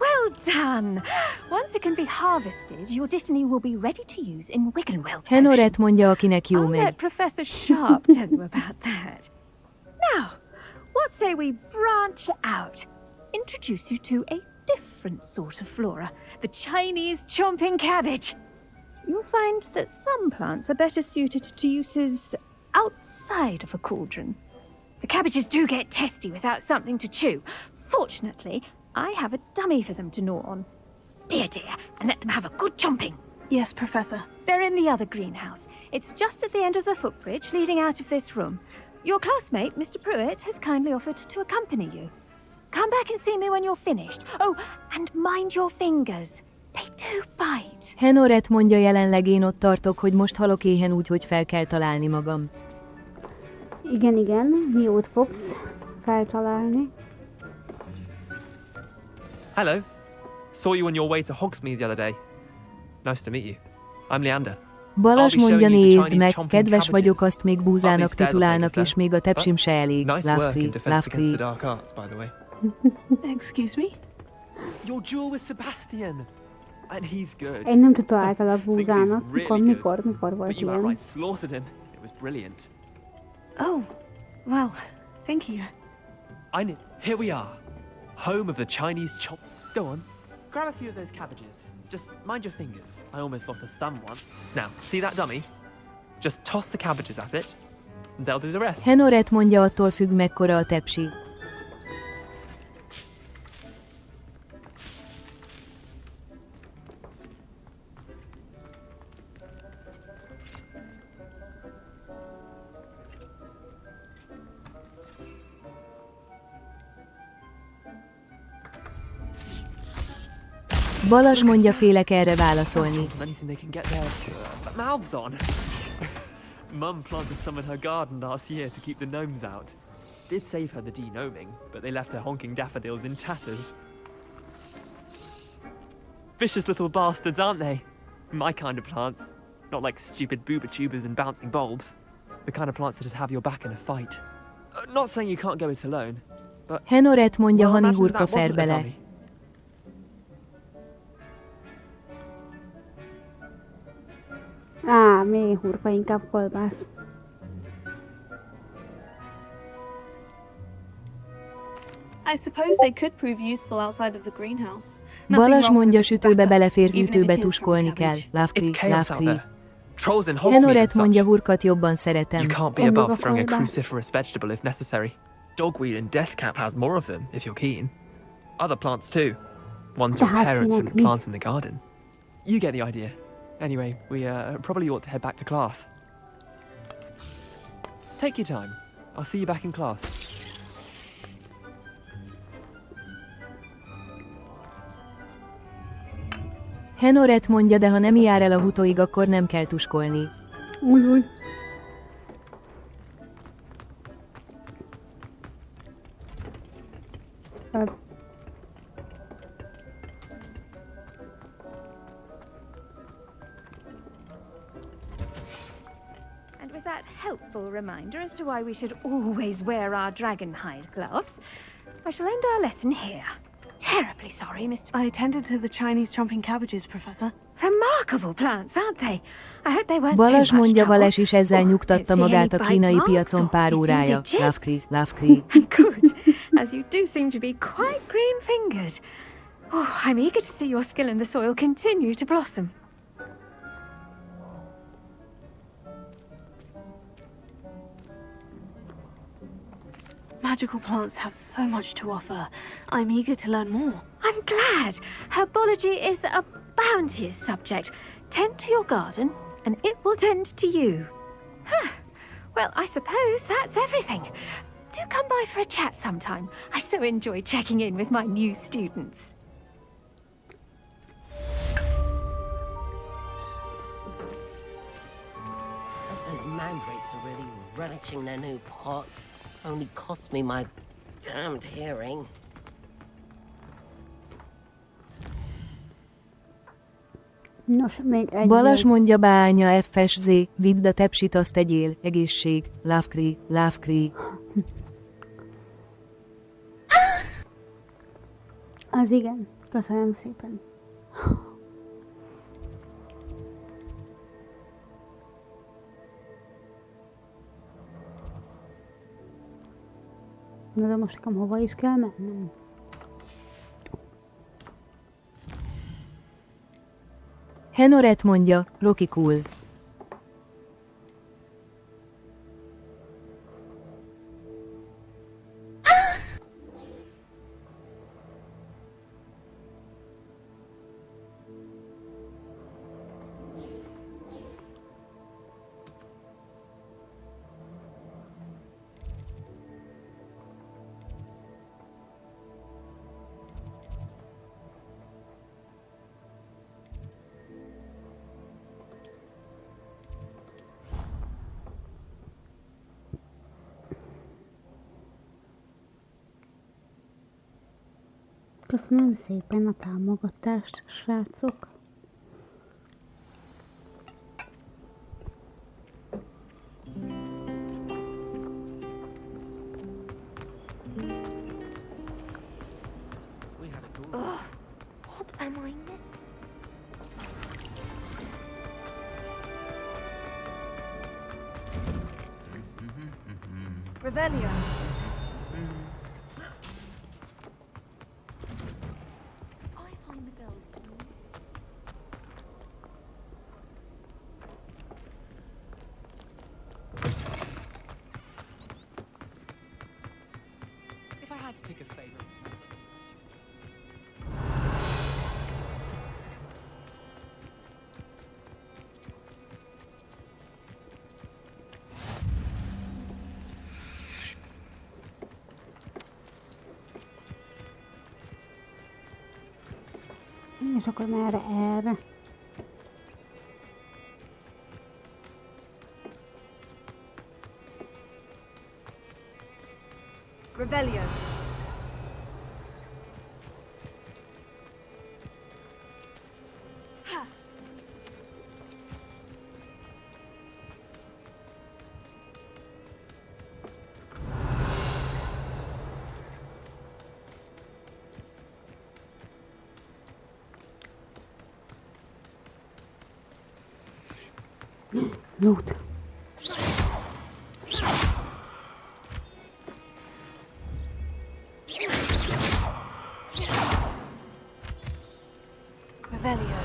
Well done! Once it can be harvested, your dittany will be ready to use in Wiggenweld potion. Henoret mondja, akinek jó I'll megy. let Professor Sharp tell you about that. Now, what say we branch out? Introduce you to a different sort of flora, the Chinese chomping cabbage. You'll find that some plants are better suited to uses outside of a cauldron. The cabbages do get testy without something to chew. Fortunately, I have a dummy for them to gnaw on. Be a dear and let them have a good chomping. Yes, Professor. They're in the other greenhouse. It's just at the end of the footbridge leading out of this room. Your classmate, Mr. Pruitt, has kindly offered to accompany you. Come back and see me when you're finished. Oh, and mind your fingers. They do bite. Henoret mondja, jelenleg én ott tartok, hogy most halok éhen úgy, hogy fel kell találni magam. Igen, mi út fogsz feltalálni? Hello. Saw you on your way to Hogsmeade the other day. Nice to meet you. I'm Leander. Balázs mondja, nézd meg, kedves vagyok, azt még búzának titulálnak, és még a tepsim se elég. Lavkri, Lavkri. Excuse me? Your duel with Sebastian. And he's good. Én nem tudtam általában Thinks he's búzának. really Mikor volt But you ilyen? outright slaughtered him. It was brilliant. Oh, well, thank you. Here we are. Home of the Chinese chop. Go on. Grab a few of those cabbages. Just mind your fingers. I almost lost a thumb once. Now, see that dummy? Just toss the cabbages at it. And they'll do the rest. Henoret mondja, attól függ, mekkora a tepsi. Balazs mondja, félek erre válaszolni. Anything they can get their mouths on. Mum planted some in her garden last year to keep the gnomes out. Did save her the de-gnoming, but they left her honking daffodils in tatters. Vicious little bastards, aren't they? My kind of plants. Not like stupid booba tubers and bouncing bulbs. The kind of plants that'd have your back in a fight. Not saying you can't go it alone, but... Henoret mondja, well, Hanigurka that wasn't fer a bele. dummy. Méhurka, inkább kolbász. I suppose they could prove useful outside of the greenhouse. Balazs mondja, sütőbe belefér, hűtőbe tuskolni kell. Lavkri, Lavkri. Trolls and hogsmeade and Henoret such. mondja, hurkat jobban szeretem. You can't be above throwing a cruciferous vegetable if necessary. Dogweed and deathcap has more of them, if you're keen. Other plants too. Ones your parents wouldn't plant in the garden. You get the idea. Anyway, we probably ought to head back to class. Take your time. I'll see you back in class. Henoret mondja, de ha nem jár el a hutóig, akkor nem kell tuskolni. Új. And with that helpful reminder as to why we should always wear our dragonhide gloves, I shall end our lesson here. Terribly sorry, Mr. I attended to the Chinese chomping cabbages, Professor. Remarkable plants, aren't they? I hope they weren't Balazs too much mondja, trouble. Vales is ezzel nyugtatta magát a kínai piacon pár órája. Lavkri, Lavkri. Good, as you do seem to be quite green-fingered. Oh, I'm eager to see your skill in the soil continue to blossom. Magical plants have so much to offer. I'm eager to learn more. I'm glad. Herbology is a bounteous subject. Tend to your garden, and it will tend to you. Huh. Well, I suppose that's everything. Do come by for a chat sometime. I so enjoy checking in with my new students. Those mandrakes are really relishing their new pots. Only cost me my damned hearing. Nos, még egy... Balazs mondja, bánya, FSZ, vidd a tepsit, azt tegyél. Egészség. Lavkri, Lavkri. Az igen. Köszönöm szépen. Na de most nekem hova is kell mennem? Henoret mondja, Rocky cool. Köszönöm szépen a támogatást, srácok. Am I Revelio. If I had to pick a favorite. És akkor merre? Erre. Revelio. Loot. Revelio.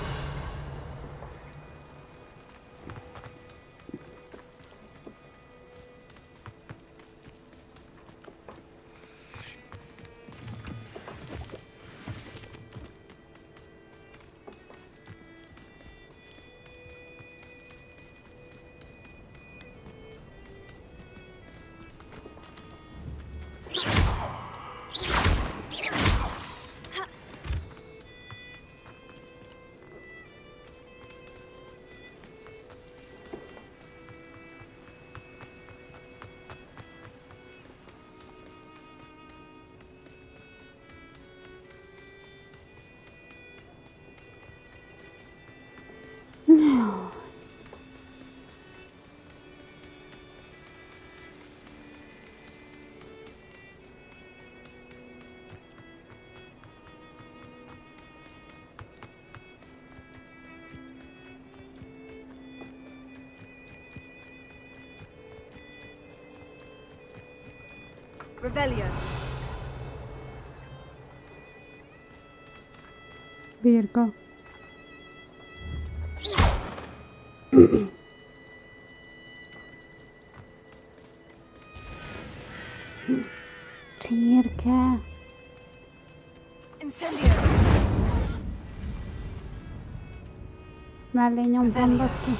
Revelio. Birka. Csirke. Incendio. Mellé nyomtam baszki.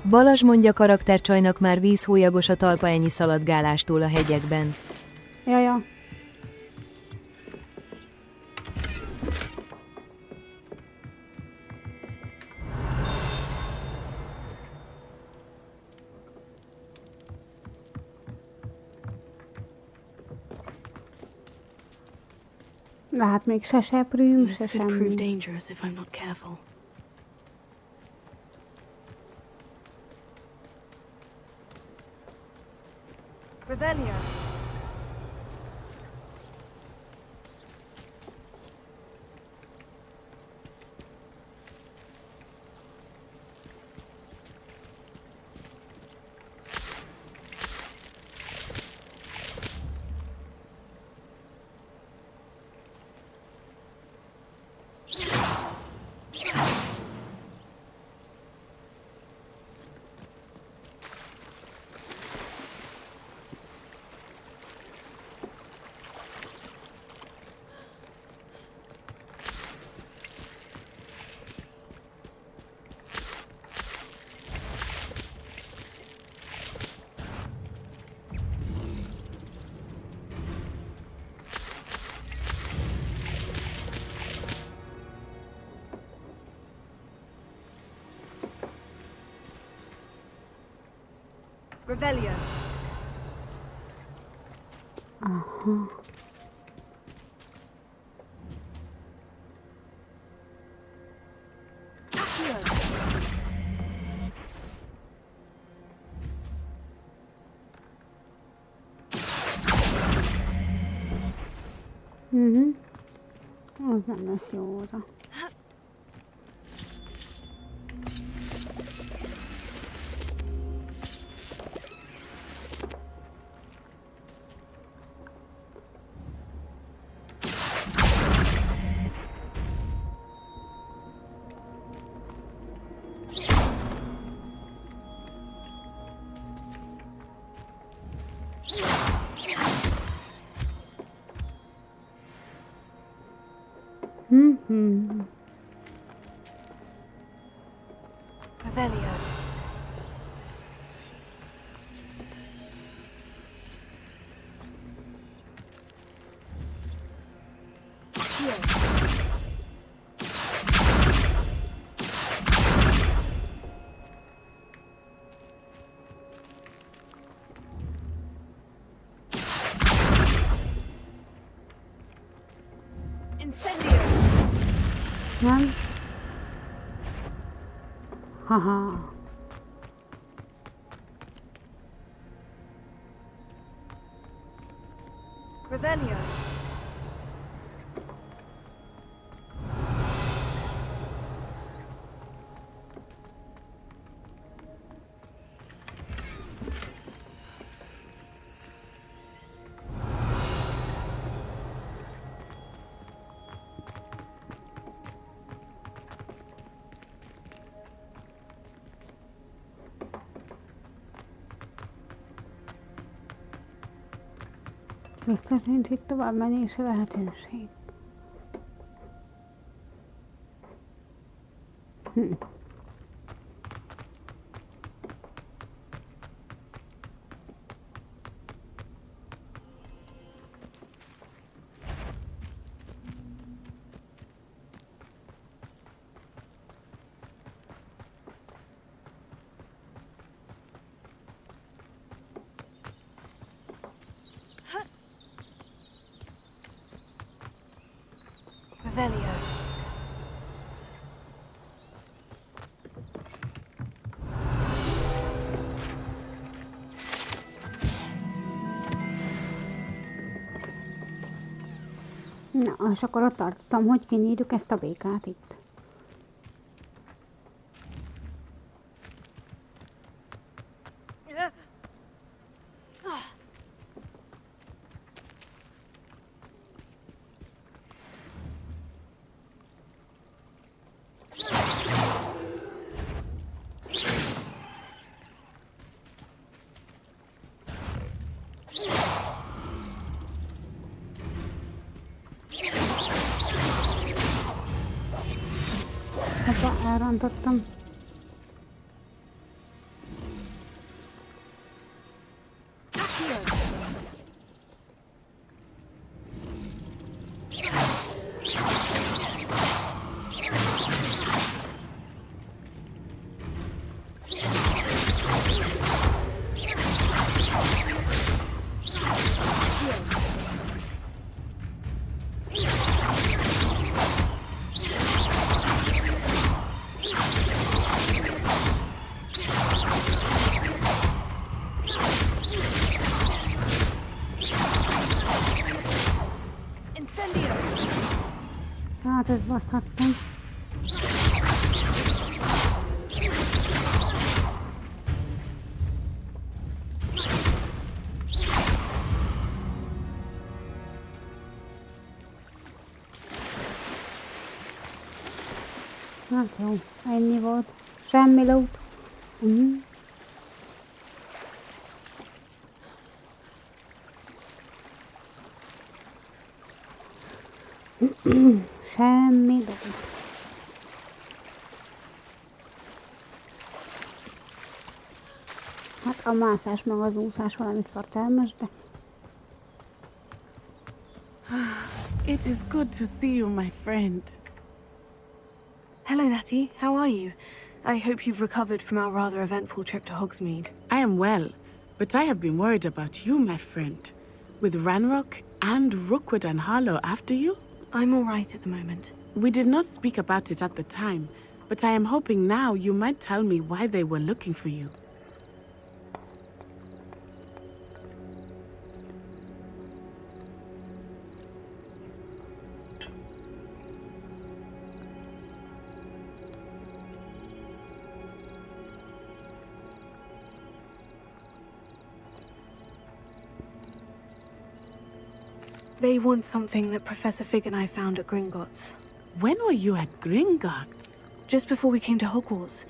Balazs mondja karaktercsajnak már vízhólyagos a talpa ennyi szaladgálástól a hegyekben. Jaja. De hát még se seprűm, This se could prove semmi. dangerous if I'm not careful. Revelio. Revelio. Aha. Az nem lesz jó óra. Revelio. Incendio. Nem? Haha. Revelio. Biztos nincs itt tovább menési lehetőség. Revelio. Na, és akkor ott tartottam, hogy kinyírjuk ezt a békát itt. Hoppa, elrontottam. Hát ezt baszhattam. Hát jó, ennyi volt. Semmi lót. Semmi dolog. Hát a mászás meg az úszás valamit tartalmas, de... It is good to see you, my friend. Hello, Natty. How are you? I hope you've recovered from our rather eventful trip to Hogsmeade. I am well, but I have been worried about you, my friend. With Ranrock and Rookwood and Harlow after you? I'm all right at the moment. We did not speak about it at the time, but I am hoping now you might tell me why they were looking for you. They want something that Professor Fig and I found at Gringotts. When were you at Gringotts? Just before we came to Hogwarts.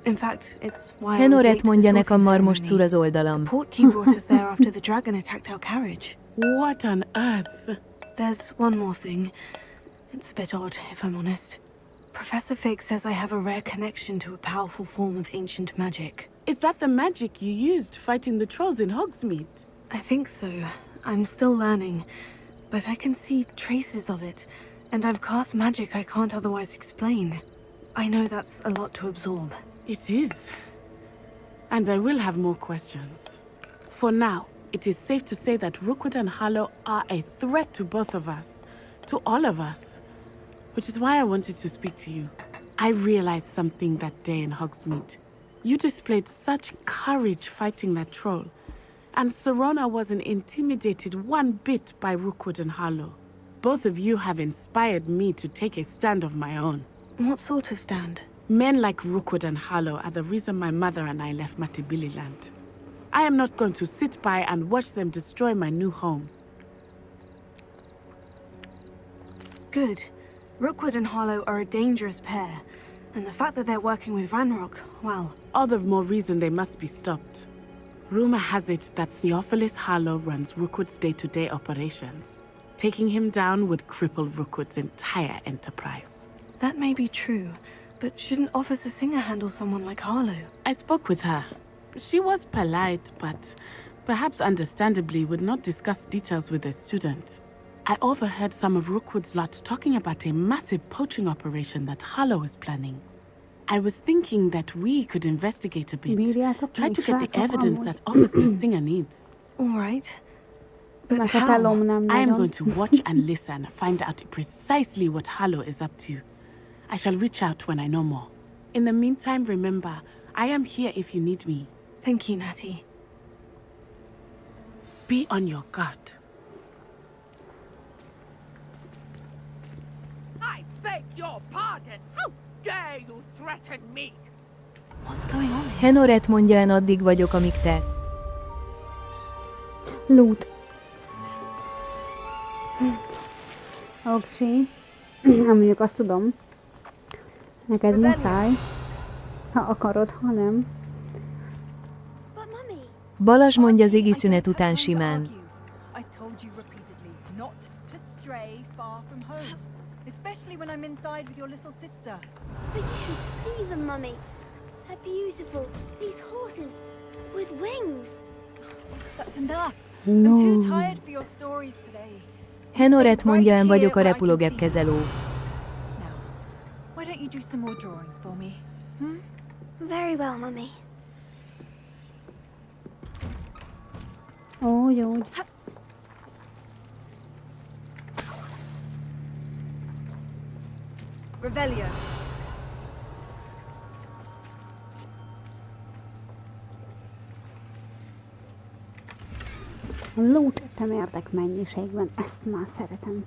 In fact, it's why I was Henoret late to the mondja nekem sorting marmost szúr ceremony. az oldalam. The portkey brought us there after the dragon attacked our carriage. What on earth? There's one more thing. It's a bit odd, if I'm honest. Professor Fig says I have a rare connection to a powerful form of ancient magic. Is that the magic you used fighting the trolls in Hogsmeade? I think so. I'm still learning, but I can see traces of it, and I've cast magic I can't otherwise explain. I know that's a lot to absorb. It is. And I will have more questions. For now, it is safe to say that Rookwood and Harlow are a threat to both of us. To all of us. Which is why I wanted to speak to you. I realized something that day in Hogsmeade. You displayed such courage fighting that troll. And Serona wasn't intimidated one bit by Rookwood and Harlow. Both of you have inspired me to take a stand of my own. What sort of stand? Men like Rookwood and Harlow are the reason my mother and I left Matabeleland. I am not going to sit by and watch them destroy my new home. Good. Rookwood and Harlow are a dangerous pair, and the fact that they're working with Ranrock, well... All the more reason they must be stopped. Rumor has it that Theophilus Harlow runs Rookwood's day-to-day operations. Taking him down would cripple Rookwood's entire enterprise. That may be true, but shouldn't Officer Singer handle someone like Harlow? I spoke with her. She was polite, but perhaps understandably would not discuss details with a student. I overheard some of Rookwood's lot talking about a massive poaching operation that Harlow is planning. I was thinking that we could investigate a bit. Try to get the evidence that Officer Singer needs. All right. But how? I am going to watch and listen, find out precisely what Harlow is up to. I shall reach out when I know more. In the meantime, remember, I am here if you need me. Thank you, Natty. Be on your guard. I beg your pardon. How dare you threaten me? What's going on? Henoret mondja en addig vagyok, amíg te. Loot. Oksi. Mondjuk azt tudom. Neked muszáj. Ha akarod, ha nem. Balazs mondja Ziggy szünet után simán. I've told you repeatedly not to stray far from home, especially when I'm inside with your little sister. But you should see them, Mummy. They're beautiful. These horses with wings. That's enough. No. I'm too tired for your stories today. Henoret mondja en vagyok a repülőgép kezelő. Why don't you do some more drawings for me? Hmm? Very well, Mummy. Úgy. Revelio. A loot temérdek mennyiségben, ezt már szeretem.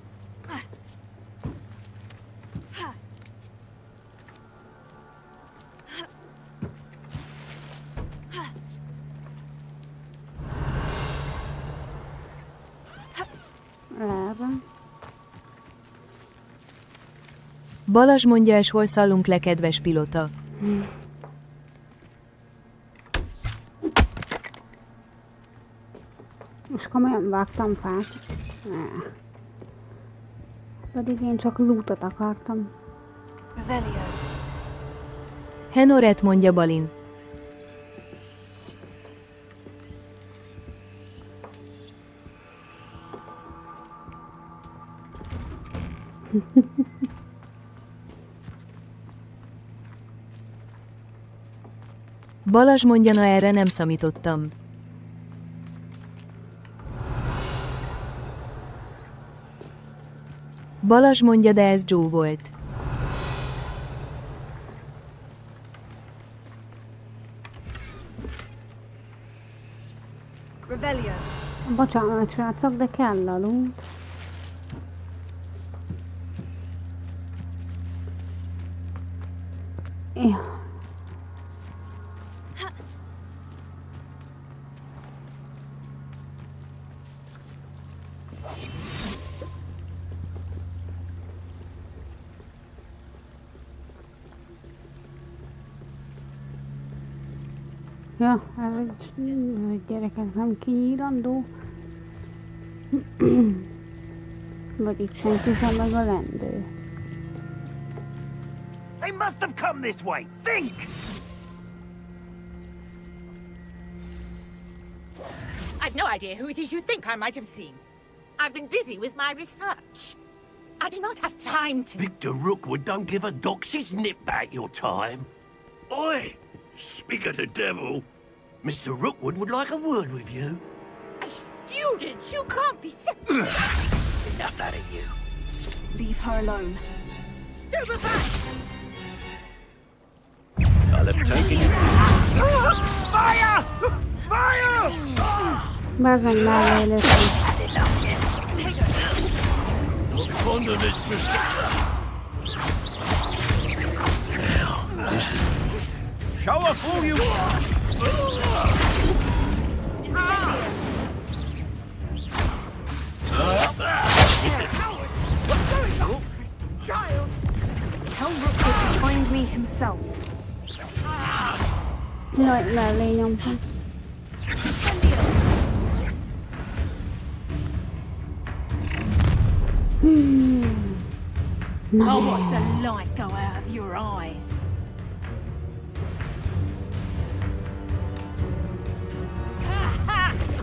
Balazs mondja, és hol szallunk le, kedves pilota. Most komolyan vágtam fát. Pedig én csak lootot akartam. Henoret mondja Balin. Balazs mondja, na erre nem számítottam. Balazs mondja, de ez Joe volt. Bocsánat, srácok, de kell a loot. Ja. Ja, ez egy gyerek, ez nem kinyírandó. Vagy itt senki sem meg a lendő. They must have come this way. Think! I've no idea who it is you think I might have seen. I've been busy with my research. I do not have time to... Victor Rookwood don't give a doxy's nip back your time. Oi! Speak of the devil. Mr. Rookwood would like a word with you. A student? You can't be... Enough out of you. Leave her alone. Stupid back! I'll have taken you. Fire! Fire! Bazeg mellé először. Not fond of this, Mr. Now, listen. Show us who you are! Child! Tell Rookwood to find me himself. Jaj, mellé nyomtam. I'll watch the light go out of your eyes.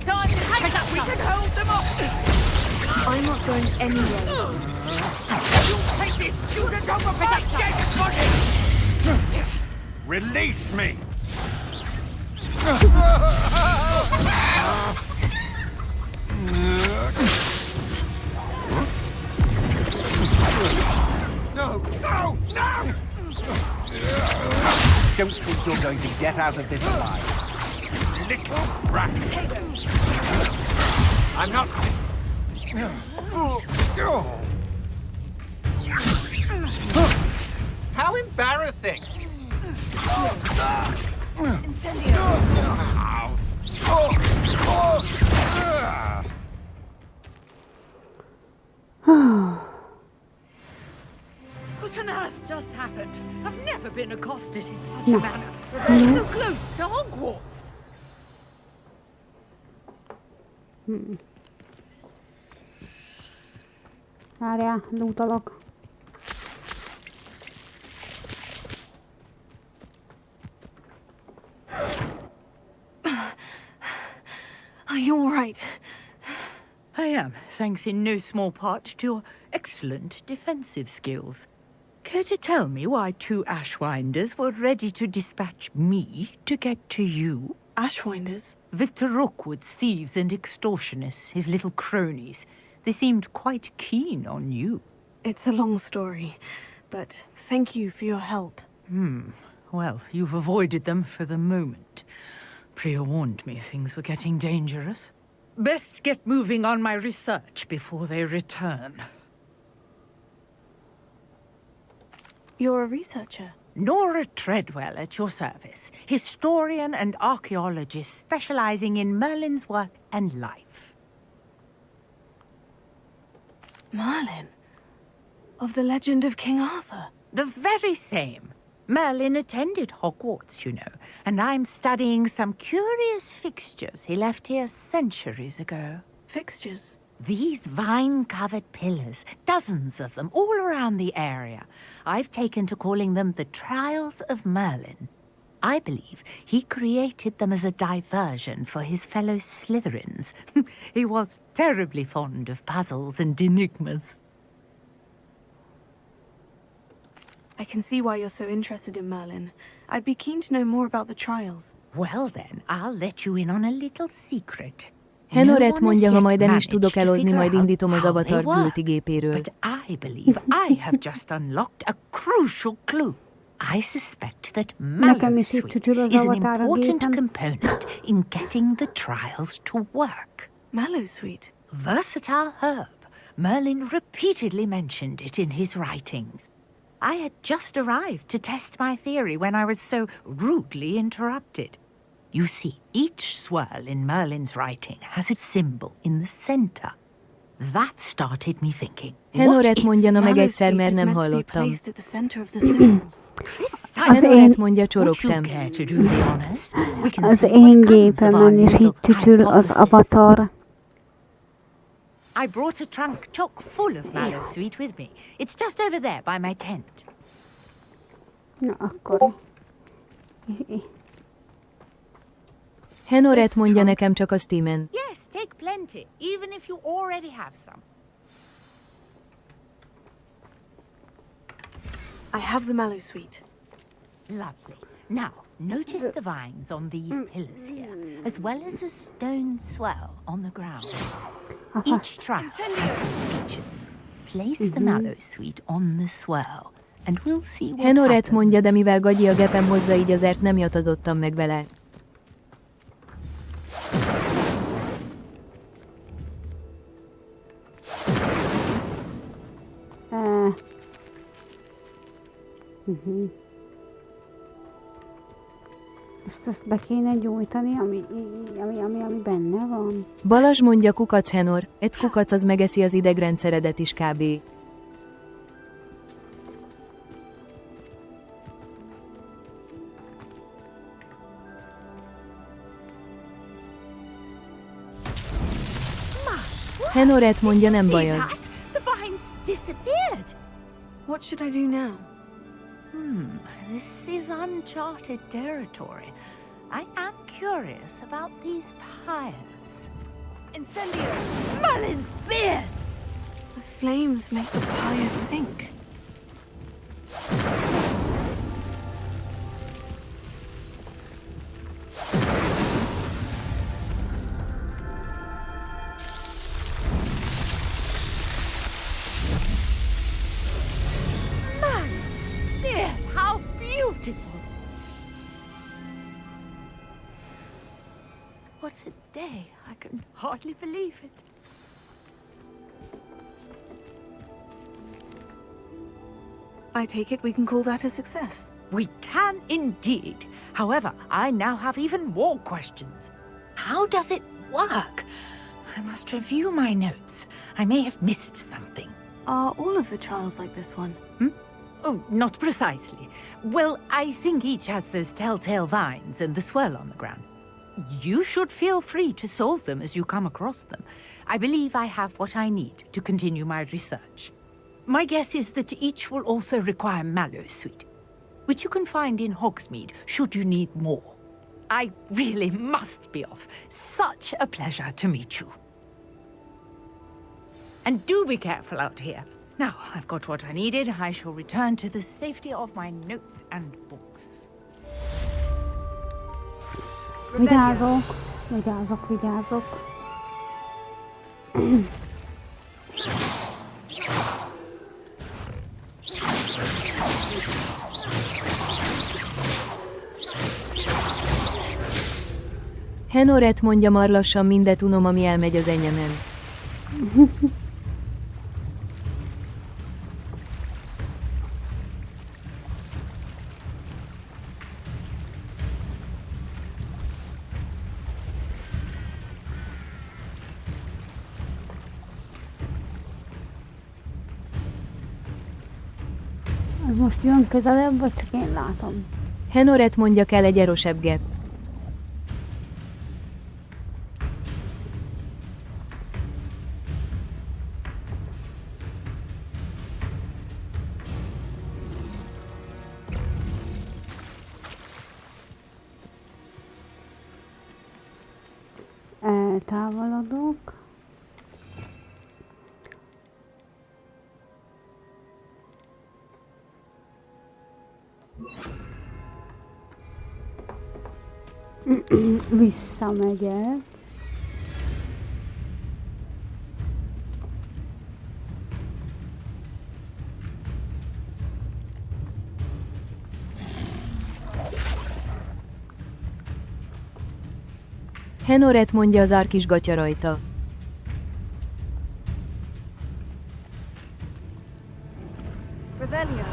Time to take up. We can hold them off. I'm not going anywhere. You take this student over my dead body! Release me! No! No! No! Don't think you're going to get out of this alive. Little rat! I'm not... How embarrassing! What on earth just happened? I've never been accosted in such a manner. We're so close to Hogwarts. Várjál, lootalok. Are you all right? I am, thanks in no small part to your excellent defensive skills. Care to tell me why 2 Ashwinders were ready to dispatch me to get to you? Ashwinders? Victor Rookwood's thieves and extortionists, his little cronies. They seemed quite keen on you. It's a long story, but thank you for your help. Well, you've avoided them for the moment. Priya warned me things were getting dangerous. Best get moving on my research before they return. You're a researcher? Nora Treadwell at your service, historian and archaeologist specializing in Merlin's work and life. Merlin? Of the legend of King Arthur? The very same. Merlin attended Hogwarts, you know, and I'm studying some curious fixtures he left here centuries ago. Fixtures? These vine-covered pillars, dozens of them, all around the area. I've taken to calling them the Trials of Merlin. I believe he created them as a diversion for his fellow Slytherins. He was terribly fond of puzzles and enigmas. I can see why you're so interested in Merlin. I'd be keen to know more about the trials. Well then, I'll let you in on a little secret. Henoret mondja, ha majd nem is tudok elozni, majd indítom az avatar gépéről. But I believe I have just unlocked a crucial clue. I suspect that Mallowsweet is an important component in getting the trials to work. Mallowsweet? Versatile herb. Merlin repeatedly mentioned it in his writings. I had just arrived to test my theory when I was so rudely interrupted. You see, each swirl in Merlin's writing has a symbol in the center. That started me thinking. Henoret mondja, na meg egyszer, mert nem hallottam. Henoret mondja, csorogtam. Az én gépemen is itt tücsül az avatar. I brought a trunk chock full of mallow sweet with me. It's just over there by my tent. Na akkor... Henoret mondja nekem csak a Steamen. Yes, take plenty, even if you already have some. I have the mallow sweet. Lovely. Now, notice the vines on these pillars here, as well as a stone swell on the ground. Each trunk has these features. Place the mallow sweet on the swell, and we'll see what Henoret happens. mondja, de mivel gagyi a gepem hozzá, így azért nem jatazottam meg vele. Ezt be kéne gyújtani, ami benne van. Balázs mondja, kukac Henor, egy kukac az megeszi az idegrendszeredet is kb. Henoret mondja, nem baj az. The vines disappeared. What should I do now? This is uncharted territory. I am curious about these pyres. Incendio! Merlin's beard! The flames make the pyre sink. How beautiful! What a day! I can hardly believe it. I take it we can call that a success. We can indeed. However, I now have even more questions. How does it work? I must review my notes. I may have missed something. Are all of the trials like this one? Oh, not precisely. Well, I think each has those telltale vines and the swirl on the ground. You should feel free to solve them as you come across them. I believe I have what I need to continue my research. My guess is that each will also require mallow sweet, which you can find in Hogsmeade should you need more. I really must be off. Such a pleasure to meet you. And do be careful out here. Now, I've got what I needed. I shall return to the safety of my notes and books. Vigyázok. Henoret mondja, mar lassan mindet unom, ami elmegy az enyemen. Az most jön közelebb, vagy csak én látom? Henoret mondja, kell egy erősebb gep. Eltávolodok. Visszamegyek. Henoret mondja, az árk is gatya rajta. Revelio.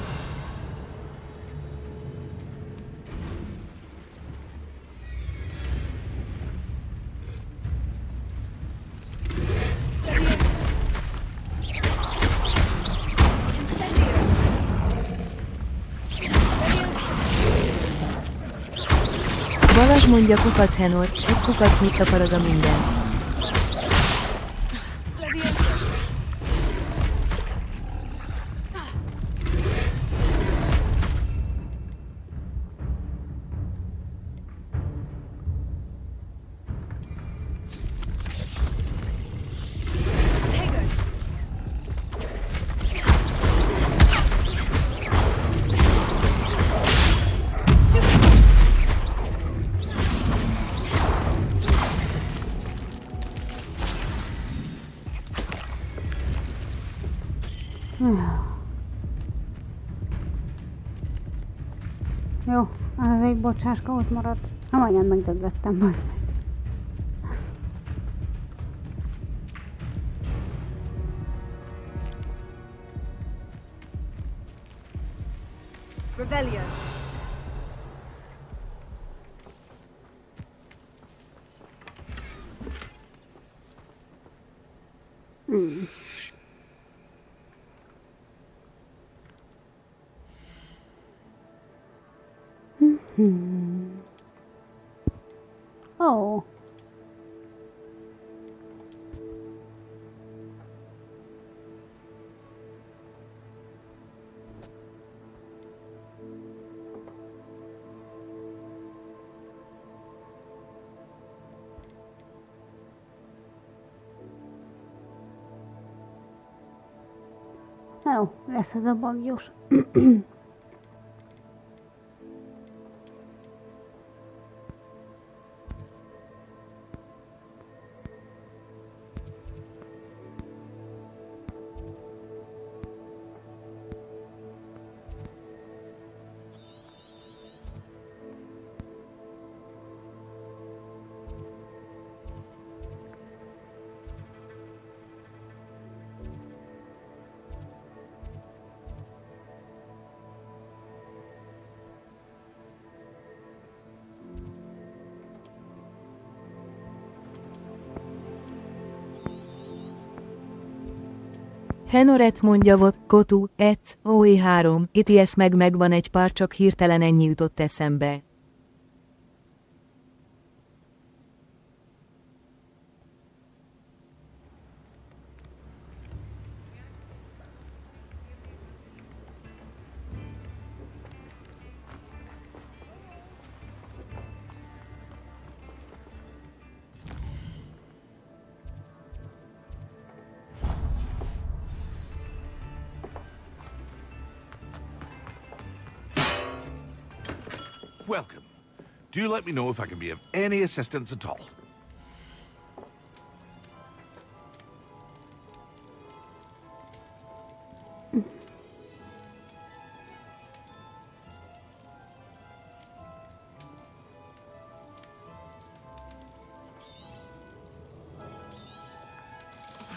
Balázs mondja, kukac Henor, egy kukac mit akar az a minden. Leviosa. Jó, az egy bocsáska ott maradt. Majdnem megdöglettem, bazd meg. Revelio. Oh. Jó, lesz ez a bagyos. Henoret mondja volt, Kotu, Ec, OE3, ITS megvan egy pár, csak hirtelen ennyi jutott eszembe. Welcome. Do let me know if I can be of any assistance at all.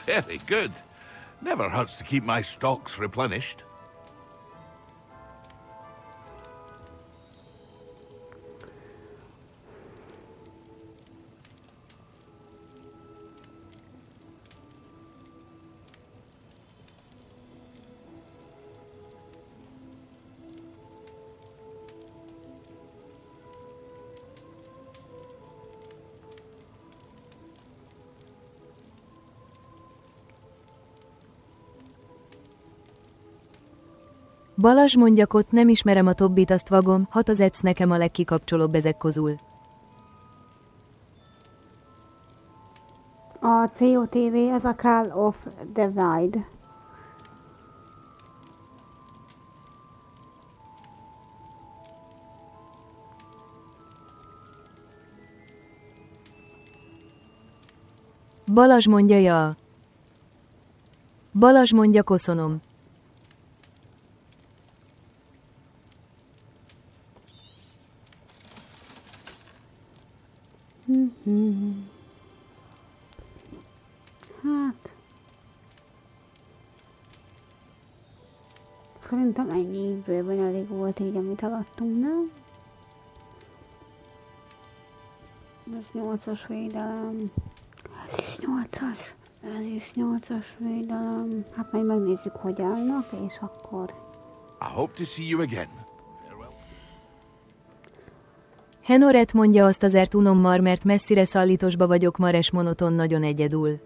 Very good. Never hurts to keep my stocks replenished. Balázs mondjakot, nem ismerem a Tobbit, azt vagom, hat az Ec nekem a legkikapcsolóbb ezek közül. A COTV az a Call of Divide. Balázs mondja ja. Balázs mondja koszonom. Hát... Szerintem ennyi bőven elég volt így, amit alattunk, nem? Ez 8-as védelem. Ez is 8-as védelem. Hát majd megnézzük, hogy állnak, és akkor... I hope to see you again. Henoret mondja, azt azért unom mar, mert messzire szállítosba vagyok, mares monoton nagyon egyedül.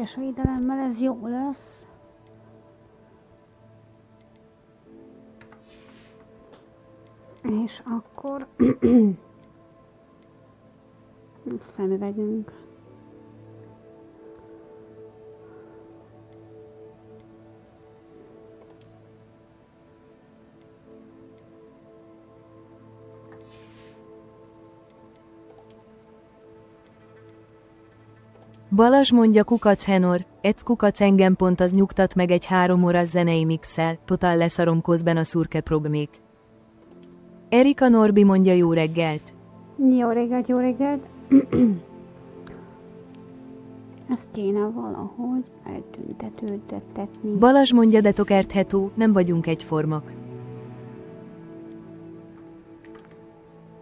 es védelemmel ez jó lesz. És akkor szemüvegünk. Balázs mondja kukac Henor, ett kukac engem pont az nyugtat meg egy 3 órás zenei mixel, totál leszarom közben a szurke problémik. Erika Norbi mondja jó reggelt. Jó reggelt, jó reggelt. Ezt kéne valahogy eltüntetődtetni. Balázs mondja de tokert nem vagyunk egyformak.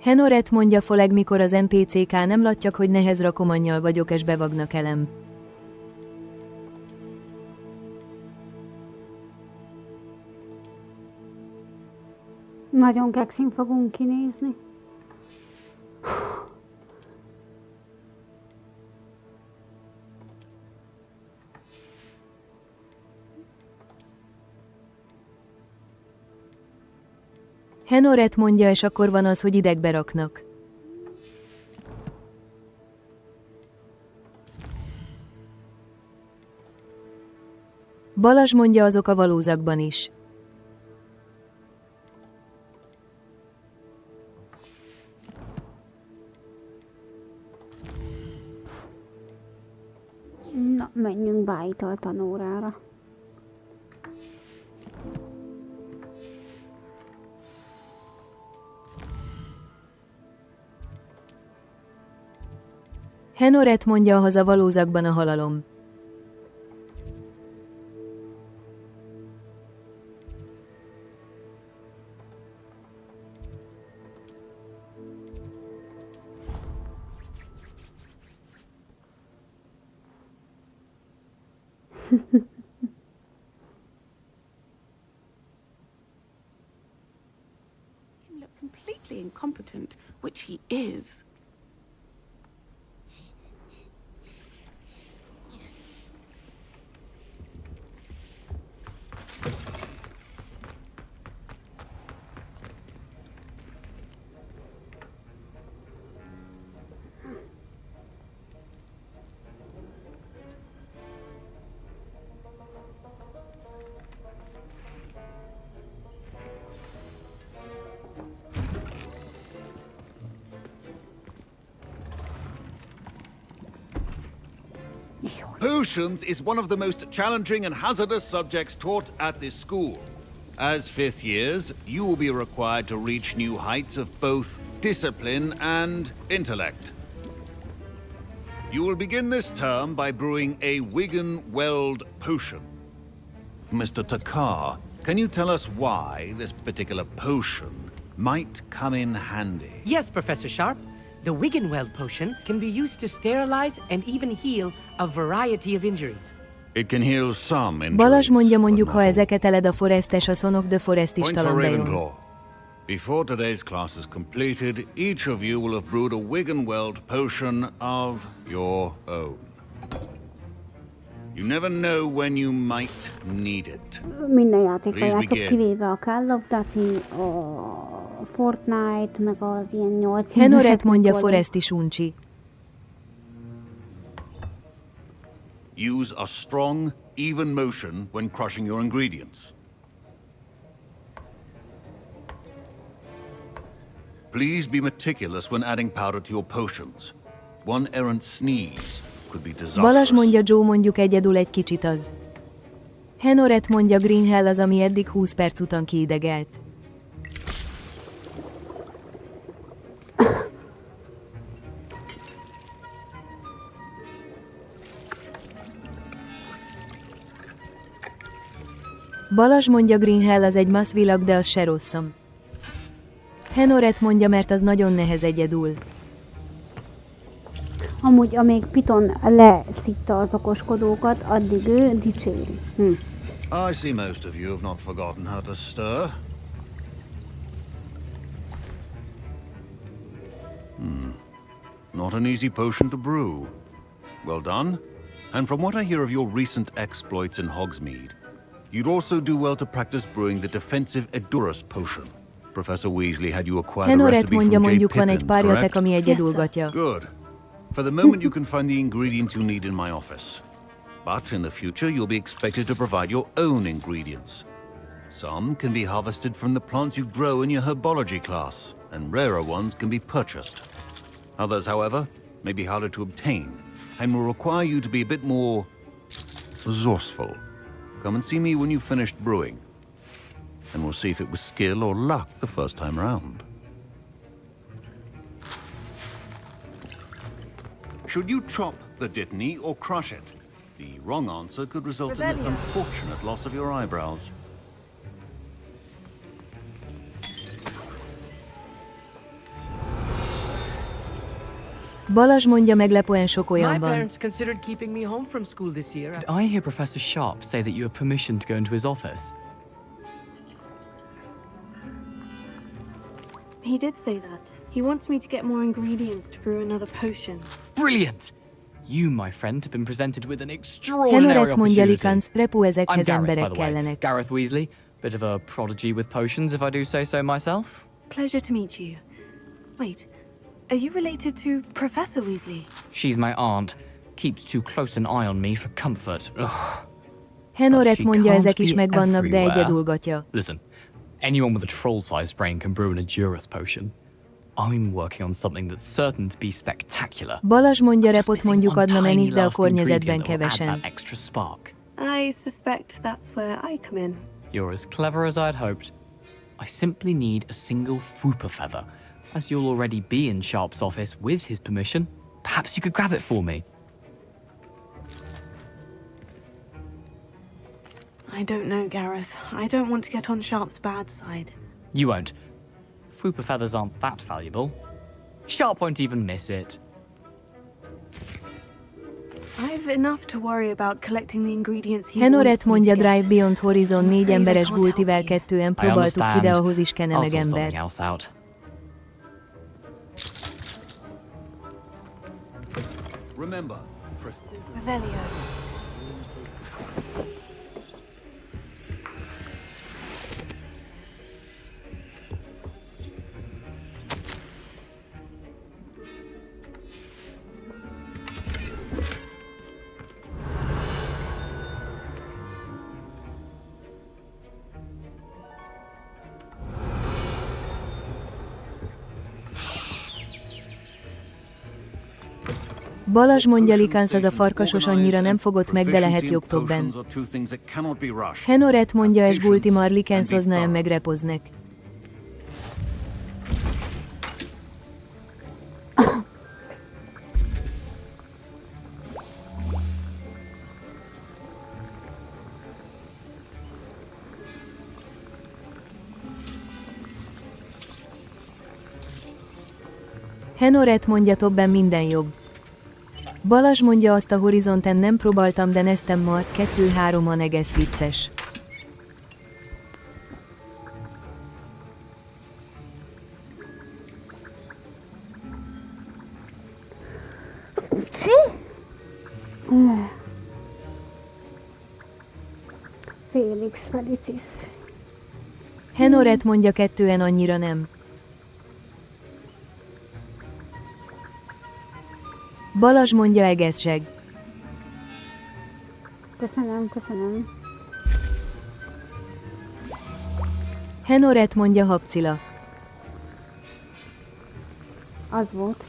Henoret mondja foleg mikor az NPCK nem latjak, hogy nehez rakomannyal vagyok és bevagnak elem. Nagyon kekszín fogunk kinézni. Henoret mondja és akkor van az, hogy idegbe raknak. Balázs mondja azok a valózakban is. Na, menjünk bájtal tanórára. Henoret mondja haza valózakban a halalom. Him look completely incompetent, which he is. Potions is one of the most challenging and hazardous subjects taught at this school. As 5th years, you will be required to reach new heights of both discipline and intellect. You will begin this term by brewing a Wigan-Weld potion. Mr. Takar, can you tell us why this particular potion might come in handy? Yes, Professor Sharp. The Wigan-Weld potion can be used to sterilize and even heal a variety of injuries. It can heal some injuries. Balázs mondja mondjuk, ha ezeket eled a Forestes, a Son of the Forest is Point for talán bejön. Ravenclaw. Before today's class is completed, each of you will have brewed a Wigan-Weld potion of your own. You never know when you might need it. Minden játékkal Please játszok, begin. kivéve a Call of Duty, a Fortnite, meg az ilyen 8 Henoret mondja Forest is uncsi. Use a strong, even motion when crushing your ingredients. Please be meticulous when adding powder to your potions. One errant sneeze could be Balázs disastrous. mondja Joe mondjuk egyedül egy kicsit az. Henoret mondja Green Hell az, ami eddig 20 perc után kiidegelt. Balázs mondja Green Hell az egy maszvilag, de az se rosszam. Henoret mondja, mert az nagyon nehez egyedül. Amúgy, amíg Piton leszitta az okoskodókat, addig ő dicséri. I see most of you have not forgotten how to stir. Not an easy potion to brew. Well done. And from what I hear of your recent exploits in Hogsmeade, you'd also do well to practice brewing the defensive Edurus potion. Professor Weasley had you acquire the Henoret recipe mondja from J. mondjuk van egy Pippins, párjatek, correct? ami egyedülgatja. Good. For the moment, you can find the ingredients you need in my office. But in the future, you'll be expected to provide your own ingredients. Some can be harvested from the plants you grow in your herbology class, and rarer ones can be purchased. Others, however, may be harder to obtain, and will require you to be a bit more resourceful. Come and see me when you've finished brewing, and we'll see if it was skill or luck the first time round. Should you chop the Dittany or crush it? The wrong answer could result in the unfortunate loss of your eyebrows. Balázs mondja, meglepően sok olyan My van. parents considered keeping me home from school this year. Did I hear Professor Sharp say that you have permission to go into his office? He did say that. He wants me to get more ingredients to brew another potion. Brilliant! You, my friend, have been presented with an extraordinary Henoret mondja opportunity. Likansz, repó I'm ezekhez Gareth, by emberek the way. kellenek. Gareth Weasley, bit of a prodigy with potions, if I do say so myself. Pleasure to meet you. Wait, are you related to Professor Weasley? She's my aunt. Keeps too close an eye on me for comfort. Ugh. Henoret She mondja, can't ezek is be megvannak, de everywhere. egyedülgatja. Listen, anyone with a troll-sized brain can brew an Edurus potion. I'm working on something that's certain to be spectacular. Balázs mondja, Just repot missing mondjuk one adna tiny Menis, de a last környezetben ingredient that will add kevesen. that extra spark. I suspect that's where I come in. You're as clever as I'd hoped. I simply need a single Fwooper feather. As you'll already be in Sharp's office with his permission, perhaps you could grab it for me. I don't know, Gareth. I don't want to get on Sharp's bad side. You won't. Fwooper feathers aren't that valuable. Sharp won't even miss it. I've enough to worry about collecting the ingredients he Henoret wants me mondja, to Drive get. Beyond Horizon 4 emberes gultivel kettően I próbáltuk understand. ide, ahhoz is kene I'll meg sort ember. something else out. Remember, Revelio. Balázs mondja, Likansz, az a farkasos annyira nem fogott meg, de lehet jobb tobben. Henoret mondja, és Gultimar Likanszozna meg repoznek. Henoret mondja, tobben minden jobb. Balázs mondja, azt a horizonten nem próbáltam, de neztem mar, 2-3-an egész vicces. Félix Felicis. Henoret mondja, 2-en annyira nem. Balázs mondja, egészség. Köszönöm, köszönöm. Henoret mondja, Habcila. Az volt.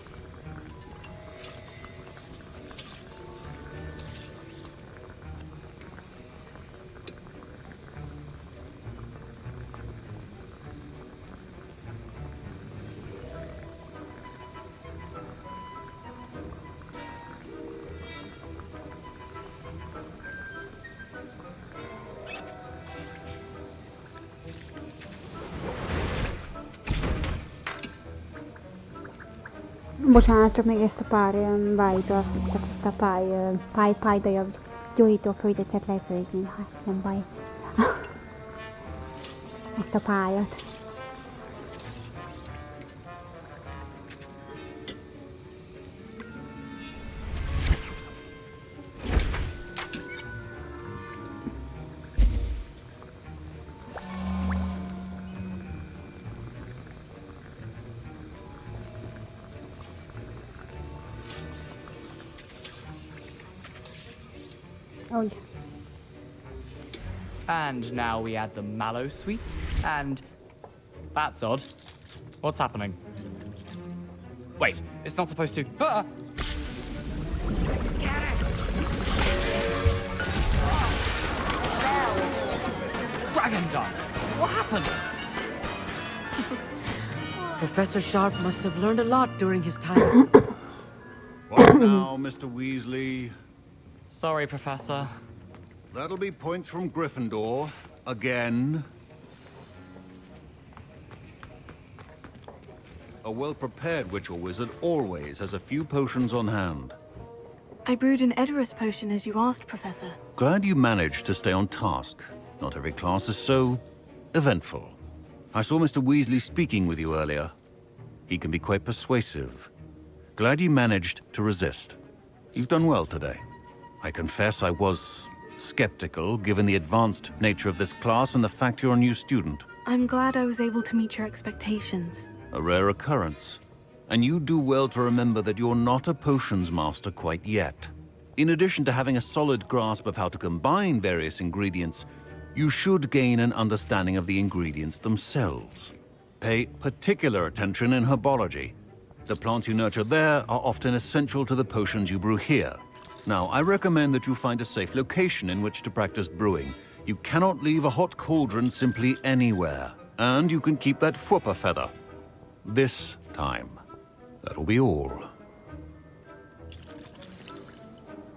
Bocsánat, csak még ezt a pár ilyen vájta, ezt a pálydajabb gyógyítóföldet lefőzni, hát nem baj. Ezt a pályat. Oh. And now we add the mallow sweet, and... That's odd. What's happening? Wait, it's not supposed to... Ah! What happened? Professor Sharp must have learned a lot during his time. What now, Mr. Weasley? Sorry, Professor. That'll be points from Gryffindor. Again. A well-prepared witch or wizard always has a few potions on hand. I brewed an Edorus potion as you asked, Professor. Glad you managed to stay on task. Not every class is so eventful. I saw Mr. Weasley speaking with you earlier. He can be quite persuasive. Glad you managed to resist. You've done well today. I confess I was skeptical, given the advanced nature of this class and the fact you're a new student. I'm glad I was able to meet your expectations. A rare occurrence. And you do well to remember that you're not a potions master quite yet. In addition to having a solid grasp of how to combine various ingredients, you should gain an understanding of the ingredients themselves. Pay particular attention in herbology. The plants you nurture there are often essential to the potions you brew here. Now, I recommend that you find a safe location in which to practice brewing. You cannot leave a hot cauldron simply anywhere. And you can keep that Fwooper feather. This time. That'll be all.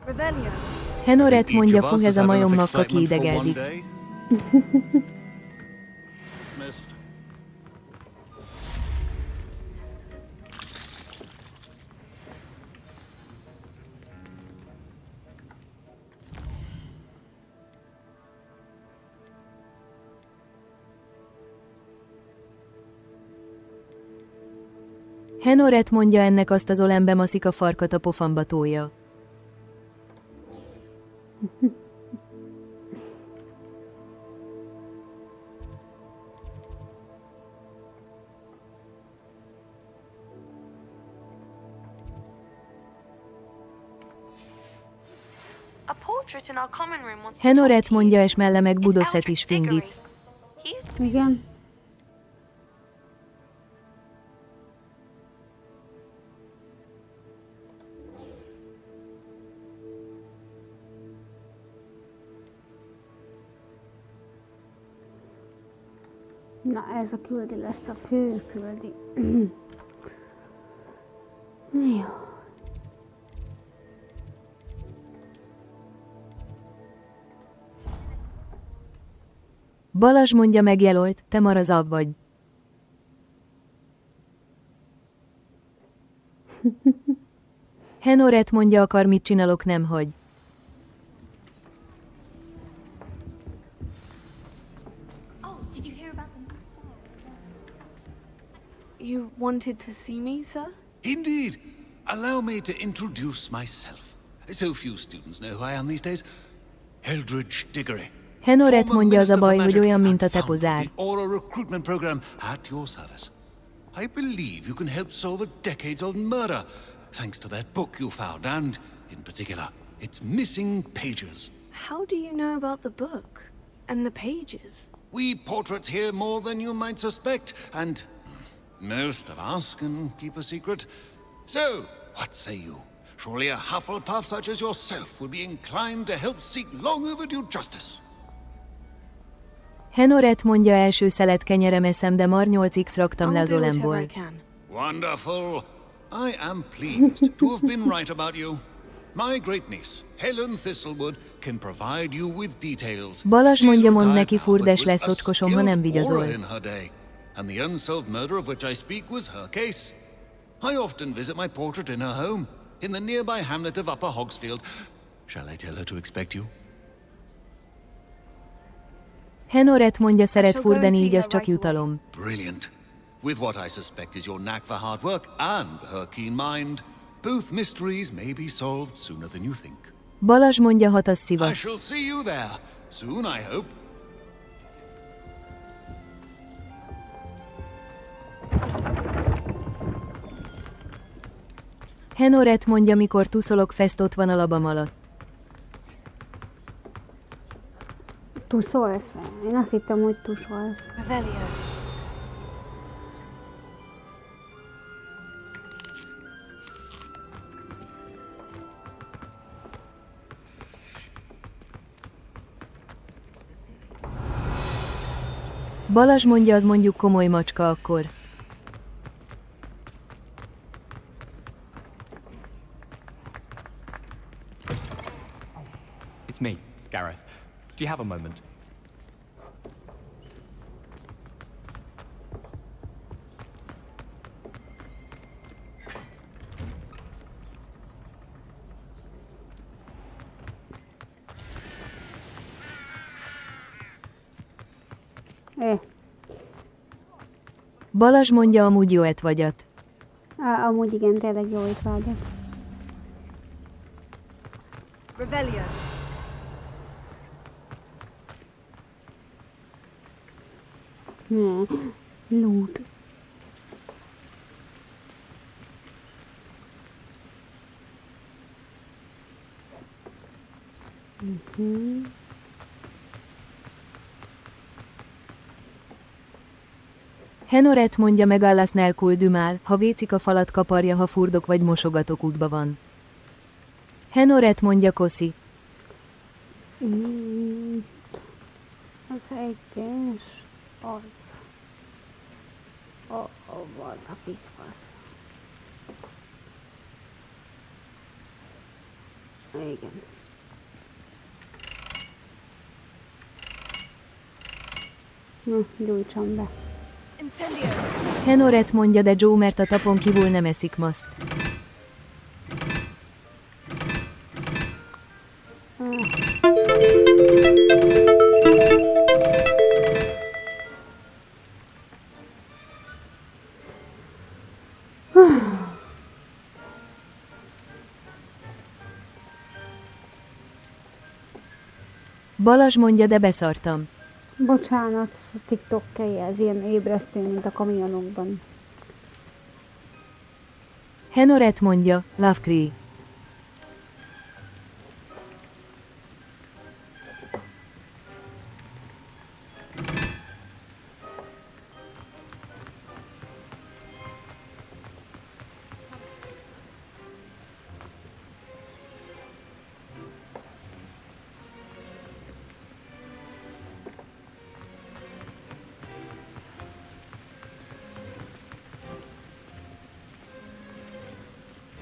Revelio. Henoret mondja, fog ez a majomnak, aki idegeldik. Henoret mondja, ennek azt az olembe maszik a farkat a pofamba tója. Henoret mondja, és melle meg Budoszet is fingít. Igen. Na, ez a küldi lesz a fő küldi. Jó. Balázs mondja, megjelölt, te marazabb vagy. Henoret mondja, akar mit csinálok, nem hagy. You wanted to see me, sir? Indeed. Allow me to introduce myself. So few students know who I am these days. Eldridge Diggory. Henoret mondja, az a baj, hogy olyan, mint a tepozár. The oral recruitment program at your service. I believe you can help solve a decades-old murder, thanks to that book you found, and, in particular, its missing pages. How do you know about the book? And the pages? We portraits hear more than you might suspect, and most of us can keep a secret. So, what say you? Surely a Hufflepuff such as yourself would be inclined to help seek long overdue justice. Henoret mondja, első szelet kenyerem eszem, de mar 8x raktam le az olemból. Wonderful. I am pleased to have been right about you. My great niece, Helen Thistlewood, can provide you with details. Balázs mondja, mond neki, furdes lesz ocskosom, ha nem vigyazol. And the unsolved murder of which I speak was her case. I often visit my portrait in her home, in the nearby hamlet of Upper Hogsfield. Shall I tell her to expect you? Henoret mondja, szeret furdani, így az csak jutalom. Brilliant. With what I suspect is your knack for hard work and her keen mind, both mysteries may be solved sooner than you think. Balázs mondja, hat az I szivasz. shall see you there, soon I hope. Henoret mondja, mikor tuszolok, Fest ott van a labam alatt. Tuszolsz? Én azt hittem, hogy tusolsz. Revelio. Balázs mondja, az mondjuk komoly macska akkor. It's me, Gareth. Do you have a moment? Balázs mondja, amúgy jó étvágyat. Amúgy igen, tényleg jó étvágyat. Revelio. Loot. Henoret mondja meg Allas nelkul dümál, ha vécik a falat kaparja, ha furdok vagy mosogatok útba van. Henoret mondja Koszi. Az egyes, az a fiszfasz. Igen. Na, gyújtsam be. Henoret mondja, de Joe, mert a tapon kívül nem eszik maszt. Balázs mondja, de beszartam. Bocsánat, a TikTok-ja, ez ilyen ébresztő, mint a kamionokban. Henoret mondja, Love Cree.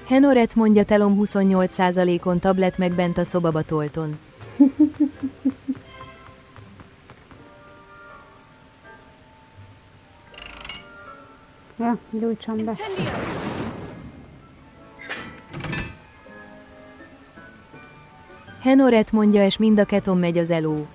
Henoret mondja, telom 28%-on tablet meg bent a szobabatolton. Ja, gyújtsam be. Henoret mondja, és mind a keton megy az eló.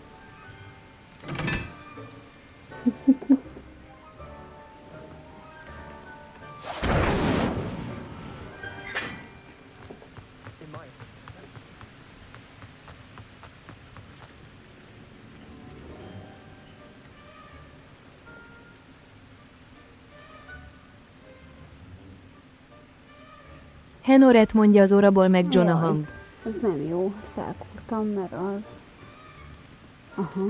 Henoret mondja, az oraból meg John a hang. Ez nem jó, ezt elkurtam, mert az... Aha.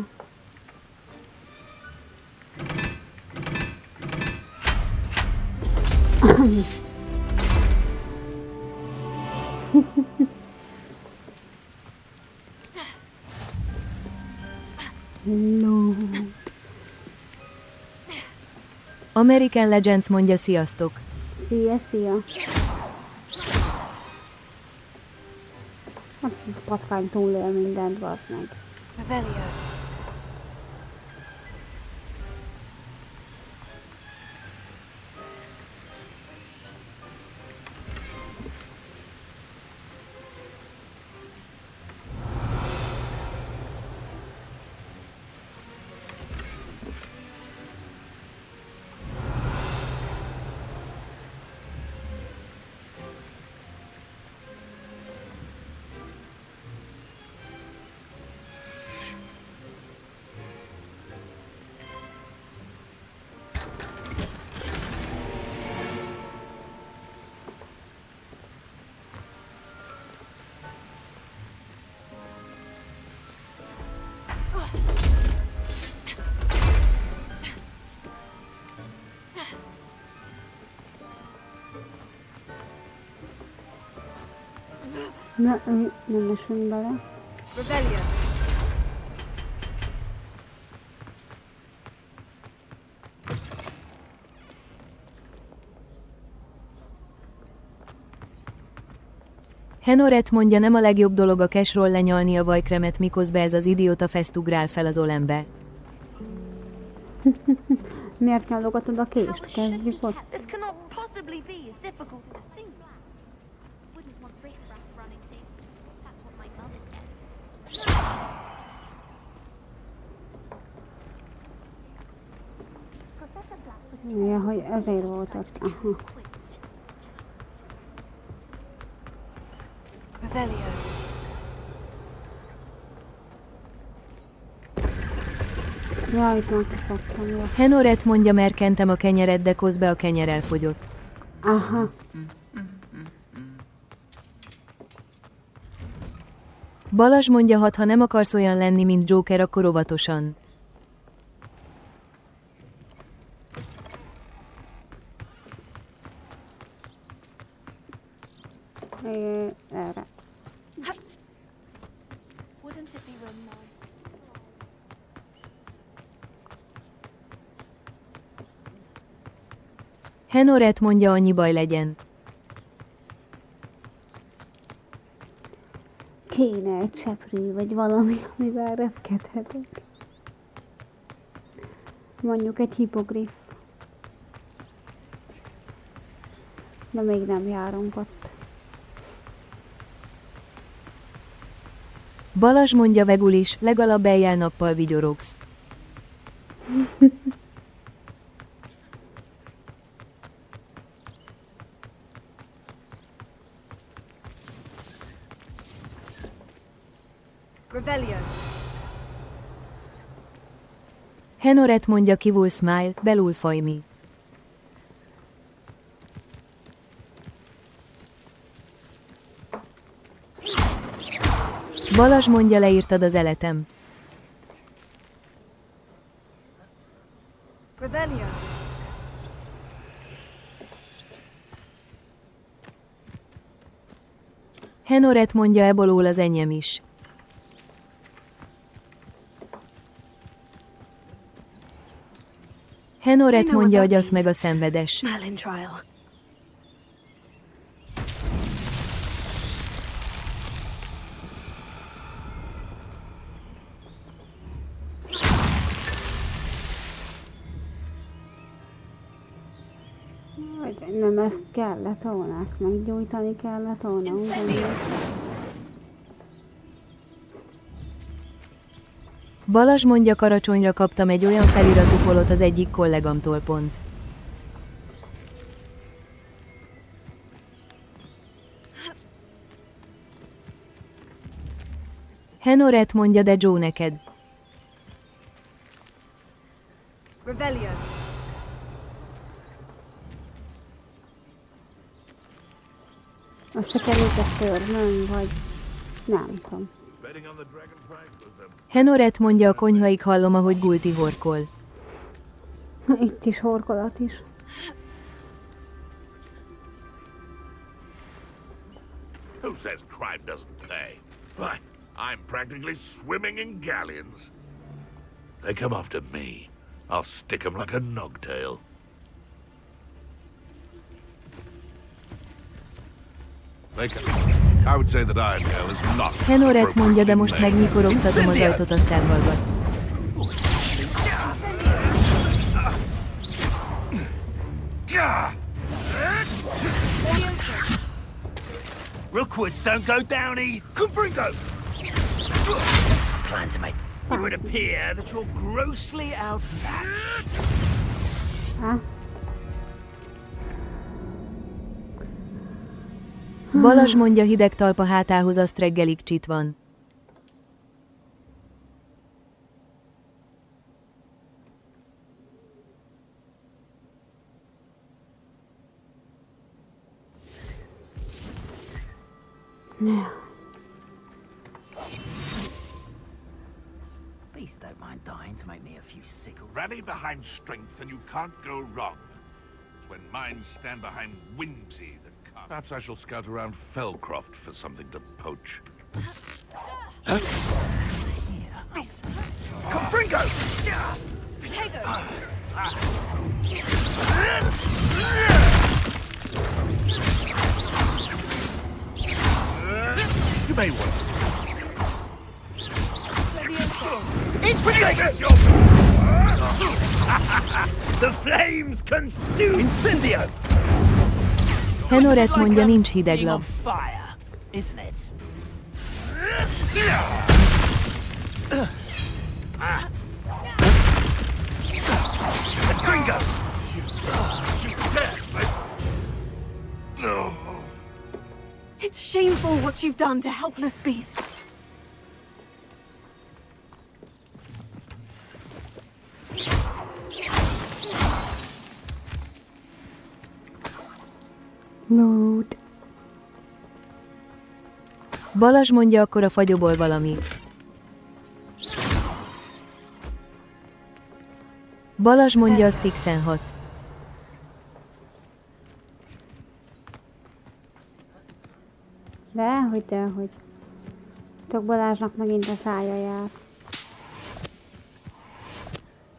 No. American Legends mondja, sziasztok. Szia. A patkány túlél mindent, vart meg. Revelio. Nem esünk bele. Revelio. Henoret mondja, nem a legjobb dolog a kesról lenyalni a vajkremet, miközben ez az idióta Fest ugrál fel az olembe. Miért nyalogatod a kést? Kezdjük ott. This cannot possibly be as difficult as it seems. Wouldn't want riff-raff running things. That's what my mother says. Ja, hogy ezért volt ott. Aha. Revelio. Jaj, itt már kiszedtem, jó. Henoret mondja, merkentem a kenyeret, de közben a kenyer elfogyott. Aha. Balázs mondja, ha nem akarsz olyan lenni, mint Joker, akkor óvatosan. Erre. Wouldn't it be when my Henoret mondja, annyi baj legyen. Kéne egy seprű, vagy valami, amivel repkedhetek. Mondjuk egy hipogrif. De még nem járunk ott. Balázs mondja, végül is, legalább éjjel-nappal vigyorogsz. Revelio. Henoret mondja, kívül smile, belül fajmi. Balázs mondja, leírtad az eletem. Revelio. Henoret mondja, ebolól az enyém is. Henoret mondja, agyasz meg a szenvedes. Merlin trial. Vagy nem ezt kellett volna, ezt meggyújtani kellett volna. Balázs mondja, karácsonyra kaptam egy olyan feliratú polot az egyik kollégamtól pont. Henoret mondja, de Joe neked. Revelio. Azt se kell őket törnöm, vagy nem tudom. Henoret mondja, a konyhaig hallom, ahogy Gulti horkol. Itt is horkolat is. Who says crime doesn't pay? Why, I'm practically swimming in galleons. They come after me. I'll stick them like a nogtail. I would say that Iron Girl is not. Henoret mondja, de most meg nyikorogtatom az ajtót, aztán hallgat. Rookwoods don't go down easy. Confringo! Plan to make it would appear that you're grossly outmatched. Huh? Balázs mondja, hideg talpa hátához, azt reggelig csit van. Please don't mind dying to make me a few sickles. Rally behind strength and you can't go wrong. It's when minds stand behind whimsy that counts. Perhaps I shall scout around Fellcroft for something to poach. Confringo! Protego! You may want to. Incendio! The flames consume! Incendio! Henoret mondja, nincs hideg Being on lap. fire, isn't it? The Gringo! No. It's shameful what you've done to helpless beasts. Load. Balázs mondja, akkor a fagyobol valami. Balázs mondja, az fixen hat. Dehogy. Csak Balázsnak megint a szája jár.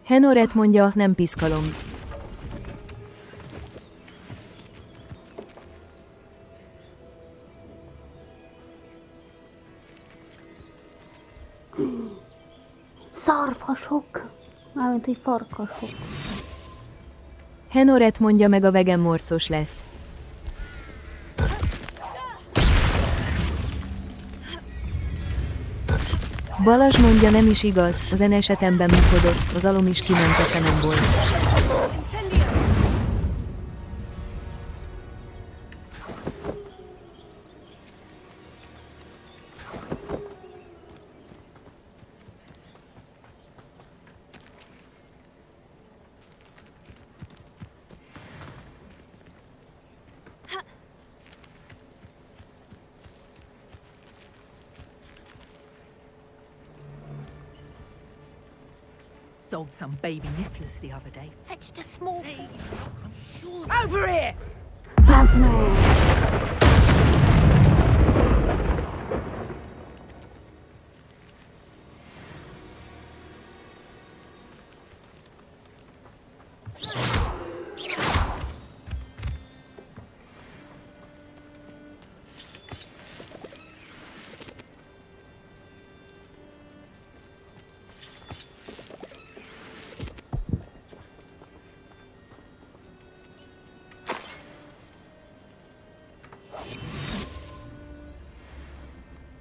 Henoret mondja, nem piszkalom. Szarvasok! Mármint, hogy farkasok. Henoret mondja, meg a vegen morcos lesz. Balázs mondja, nem is igaz, az en esetemben mukodott, az alom is kiment a szememből. Sold some baby nifflers the other day. Fetched a small. I'm sure. Over here!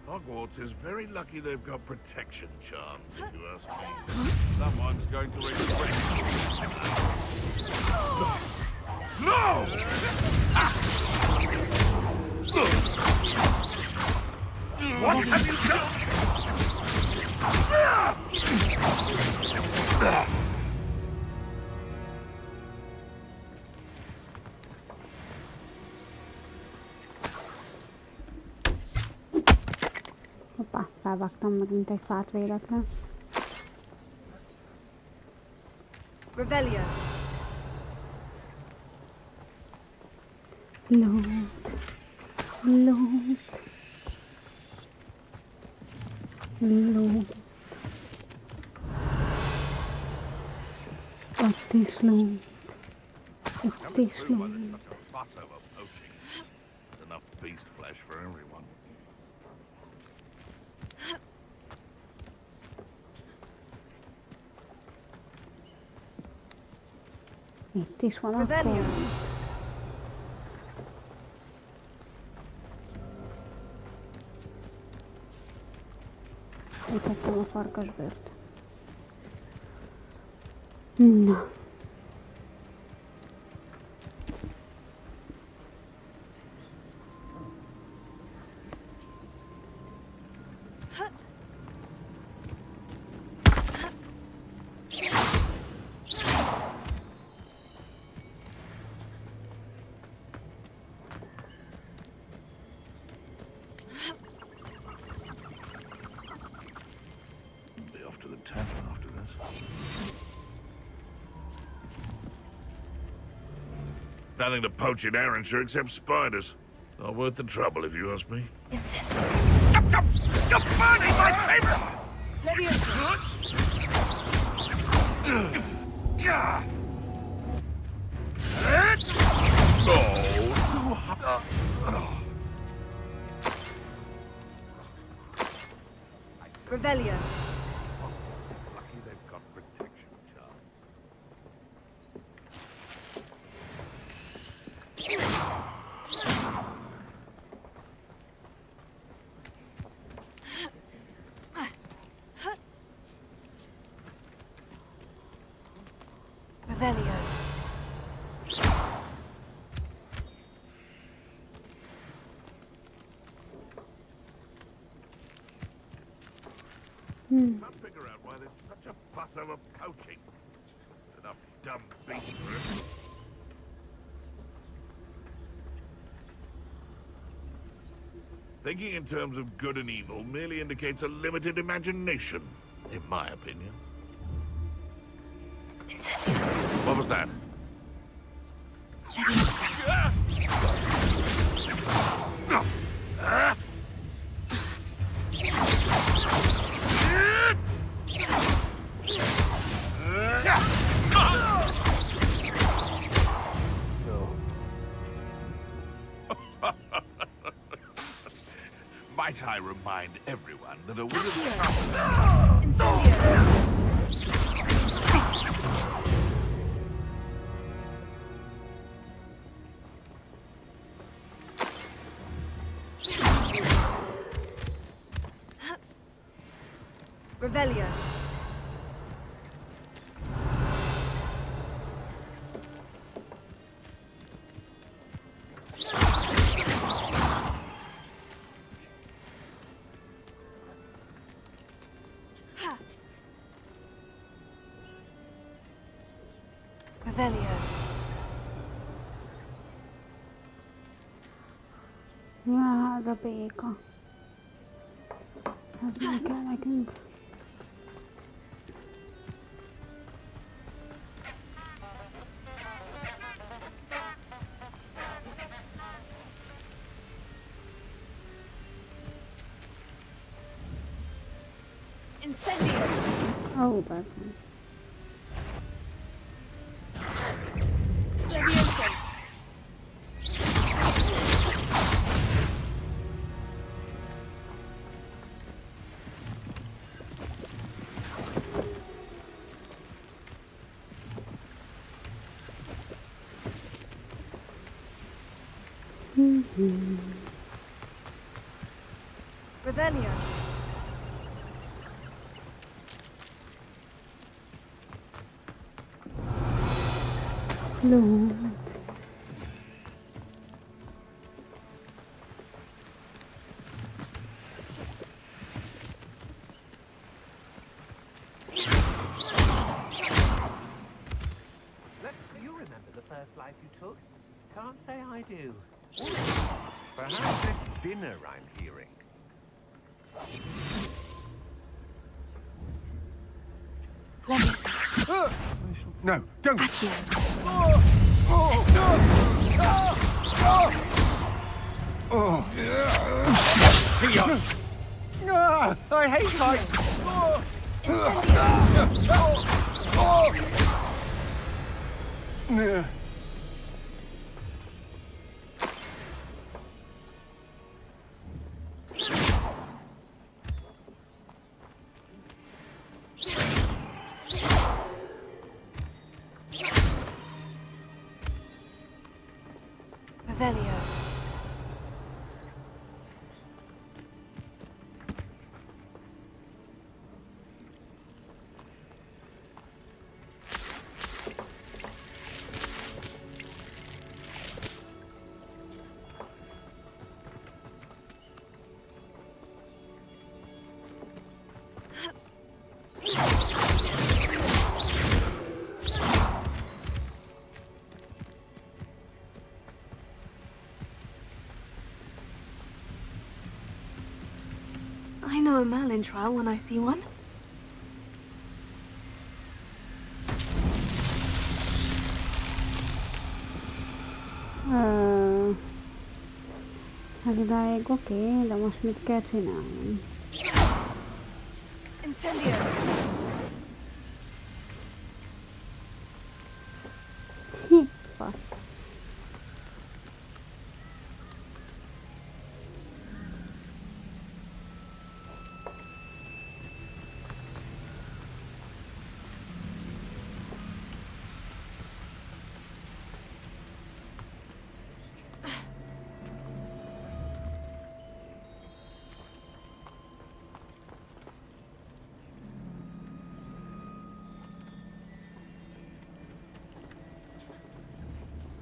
Hogwarts is very lucky they've got protection charms, if you ask me. Someone's going to regret No! What have you done? Hoppá, felvágtam megint egy fát véletlen. Revelio. Load. Ott is load. Ott is load. Enough beast flesh for everyone. Itt is van akkor. Itt tettem a farkasbőrt. Na. After this. Nothing to poach in Arrowshire except spiders. Not worth the trouble, if you ask me. You're burning my paper! Oh, too hot. Revelio. Lucky they've got protection charm. Revelio. Can't figure out why there's such a fuss over poaching. Enough dumb beasts for it. Thinking in terms of good and evil merely indicates a limited imagination, in my opinion. What was that? Might I remind everyone that a wizard Revelio. Revelio. Ja, az a béka. Ez meg kell nekünk. Incendio. Ó, bazdmeg. Leviosa. Revelio. Ló. Do you remember the first life you took? Can't say I do. Perhaps it's dinner I'm hearing. No, don't! I hate heights! Revelio. I know a Merlin trial when I see one. Hát idáig oké, de most mit kell csinálnom? Incendio. Fasz.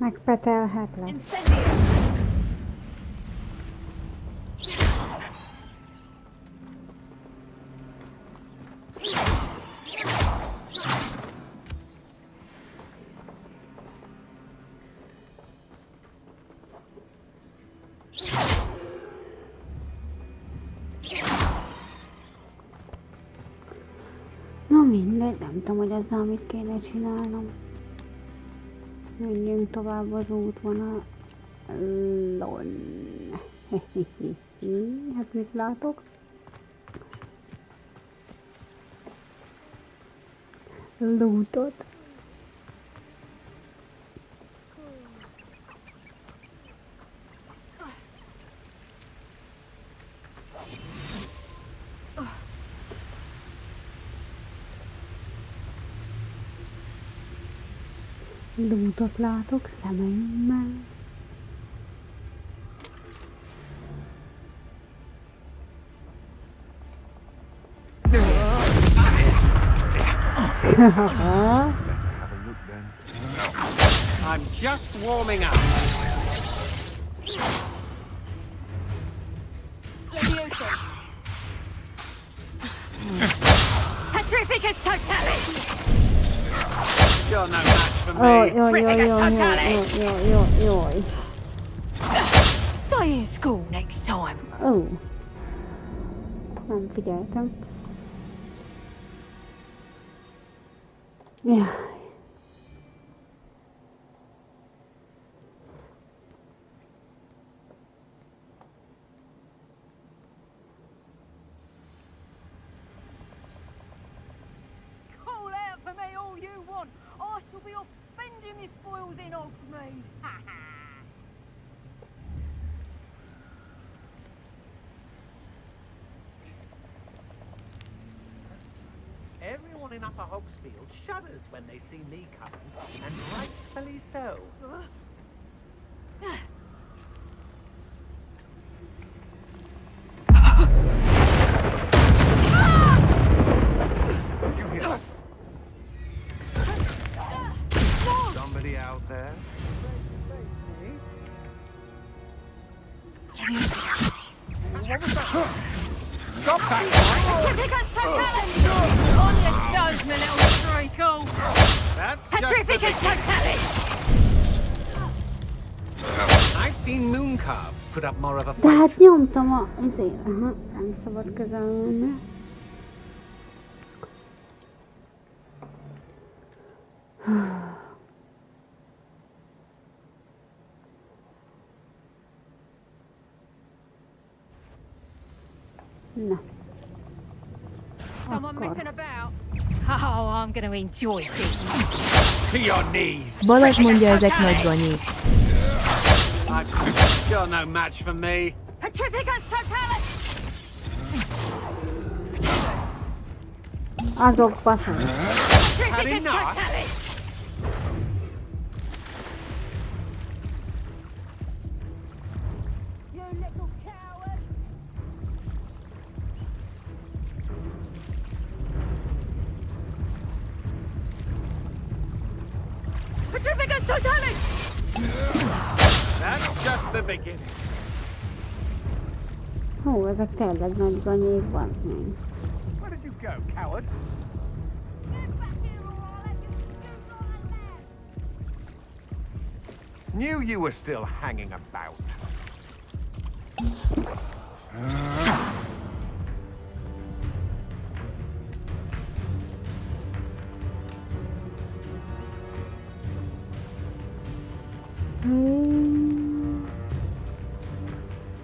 Megpetelhetlek. Na mindegy, nem tudom, hogy ezzel mit kéne csinálnom. Menjünk tovább az útvonalon. Hát mit látok? Lootot. Lootot látok szemeimmel. I'm just warming up. Levioso. Petrificus totalis. You're no match for me. Jaj. Stay in school next time. Oh. Nem figyeltem. Jaj. Call out for me all you want. I shall be off spending my spoils in Hogsmeade. Ha ha! Everyone in Upper Hogsfield shudders when they see me coming, and rightfully so. Did you hear that? Somebody out there? What was that? Stop that! Petrificus totalis. On your toes, my little treacle. That's Petrificus totalis. I've seen moon calves put up more of a De fight. hát nyomtam a... ezért. Aha, nem szabad közel menni. Na. Someone messing about? Oh, I'm going to enjoy this. To your knees! Balázs mondja, ezek nagy ganyék. You're no match for me. Petrificus totalis. Azok baszom. Had enough? You little coward! Petrificus totalis. That's just the beginning. Hú, ezek tényleg nagy ganyék van. Where did you go, coward? Knew you were still hanging about.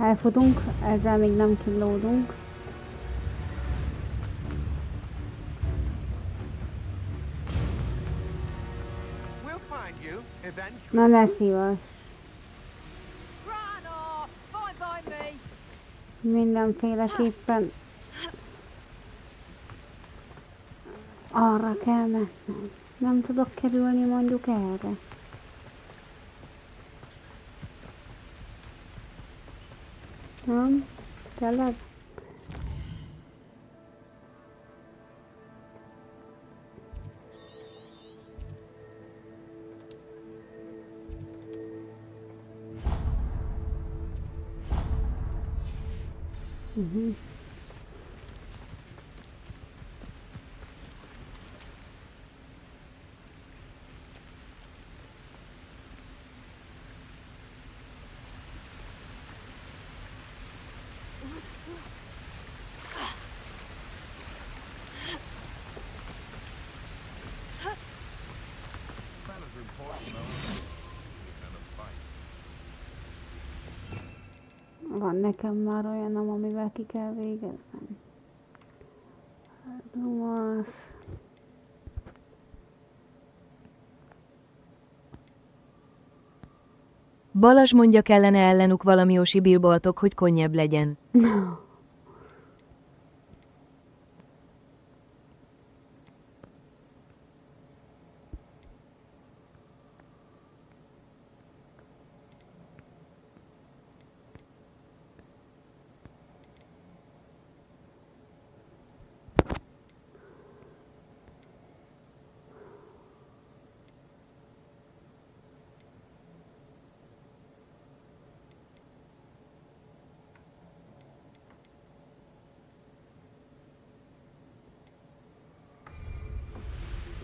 Elfutunk, ezzel még nem kilódunk. We'll find you eventually. Na ne szívas. Run off! Fine by me! Mindenféleképpen arra kell mennem. Nem tudok kerülni mondjuk erre. Nem? Tényleg? Van nekem már olyanom, amivel ki kell végeznem. Balazs mondja, kellene ellenük valami osibilboltok, hogy könnyebb legyen.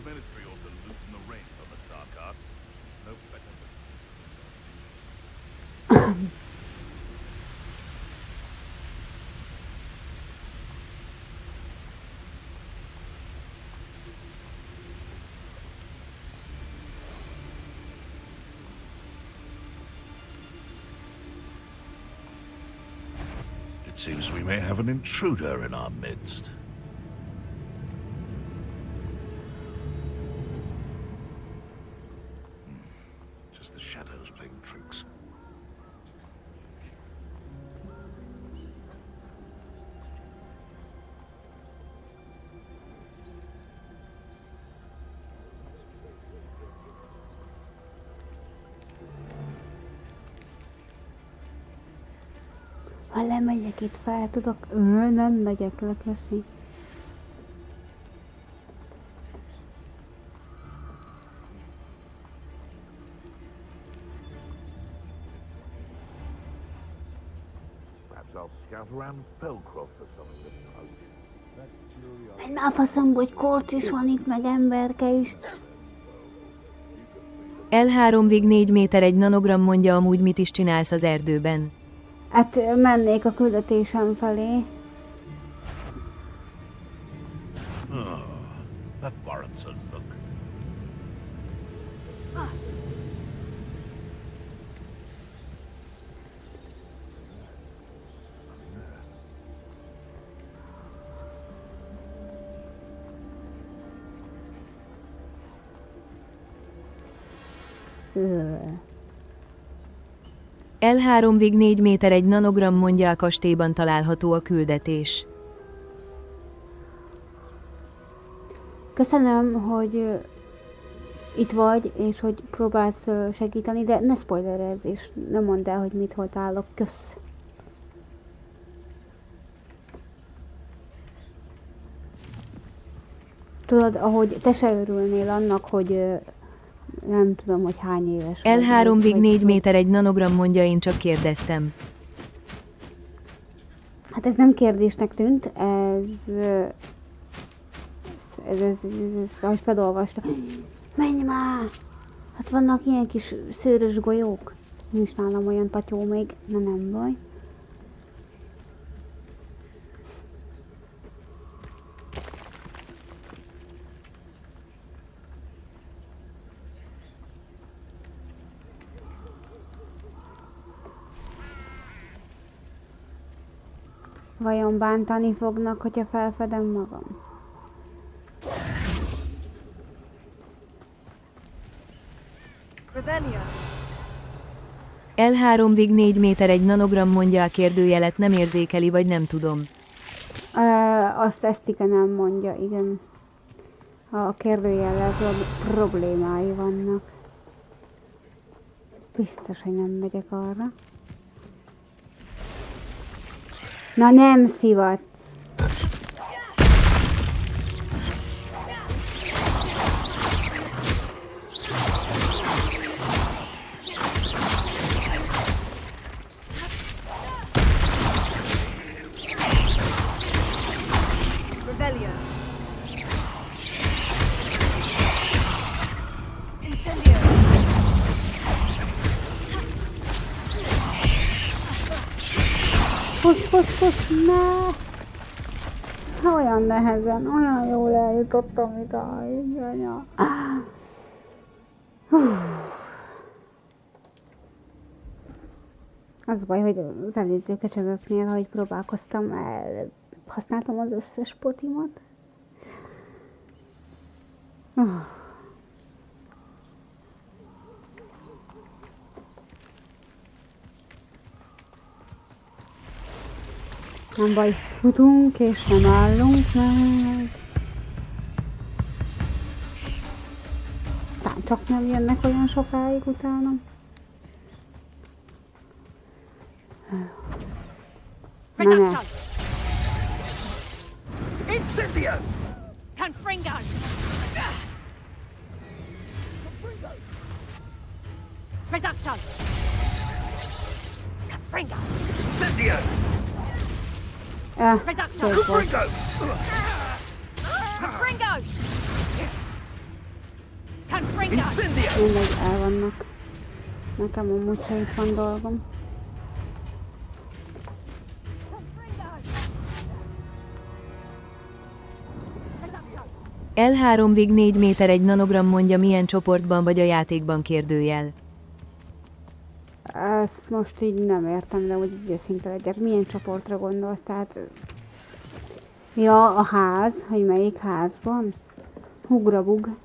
The Ministry also loosened the reins on the cart. No better It seems we may have an intruder in our midst. just the shadows playing tricks. Ha lemegyek itt fel, tudok... nem megyek lekeszni. Perhaps I'll scout around Fellcroft or something this coast. Menj már faszomba, hogy korc is van itt, meg emberke is. L3-ig 4 méter egy nanogram, mondja, amúgy mit is csinálsz az erdőben. Hát mennék a küldetésem felé. That warrants a look. L3-ig 4 méter egy nanogram, mondja, a kastélyban található a küldetés. Köszönöm, hogy itt vagy, és hogy próbálsz segíteni, de ne spoilerezz, és nem mondd el, hogy mit hol állok. Kösz. Tudod, ahogy te se örülnél annak, hogy nem tudom, hogy hány éves vagy. L3-ig 4 méter egy nanogram, mondja, én csak kérdeztem. Hát ez nem kérdésnek tűnt, ez ahogy felolvastam. Menj már! Hát vannak ilyen kis szőrös golyók. Nincs nálam olyan tatyó még, na nem baj. Vajon bántani fognak, hogyha felfedem magam? L3-ig 4 méter egy nanogram, mondja, a kérdőjelet nem érzékeli, vagy nem tudom. Azt igen nem mondja, igen. A kérdőjellel problémái vannak. Biztos, hogy nem megyek arra. Na nem szivatsz! Fuss, ne! Olyan nehezen, olyan jól eljutottam idáig, anya. Az baj, hogy az előző köcsögöknél, ahogy próbálkoztam, használtam az összes potimat. Nem baj, futunk és nem állunk meg. Csak nem jönnek olyan sokáig utánam. Ne. Incendio! Confringo! Reducto! Confringo! Incendio! Reducto! Confringo! Confringo! Confringo! Mindegy, el vannak. Nekem amúgy se itt van dolgom. L3-ig 4 méter egy nanogram mondja, milyen csoportban vagy a játékban, kérdőjel. Ezt most így nem értem, de hogy így őszinte legyek. Milyen csoportra gondolsz? Tehát... Ja, a ház. Hogy melyik házban? Hugrabug.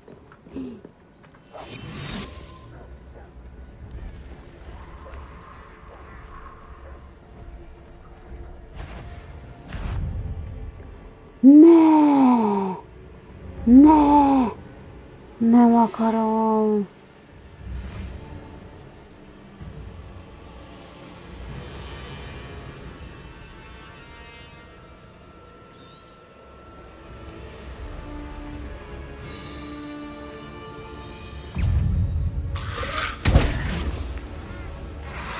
Ne! Ne! Nem akarom.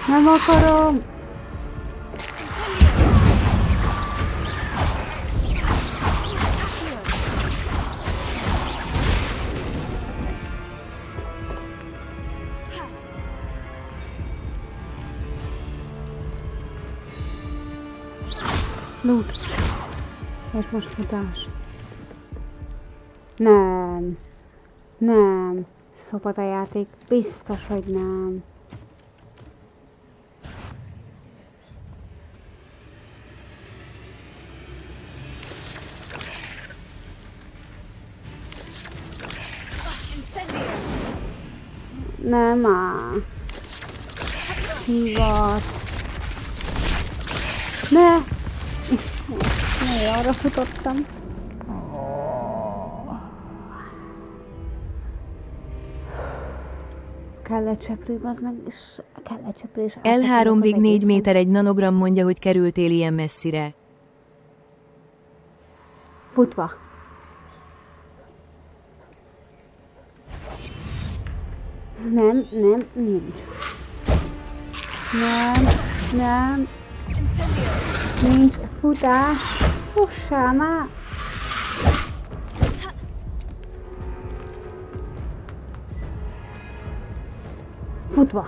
Nem akarom. Loot. És most futás. Nem. Nem. Szopatajáték. Biztos, hogy nem. Nem áll. Hívat. Ne! Ne, arra futottam. Kellett cseprő, az meg, és kellett cseprő, és L3-ig 4 méter egy nanogram mondja, hogy kerültél ilyen messzire. Futva. Nem, nincs. Nem. Nincs futás. Fussál már. Futva.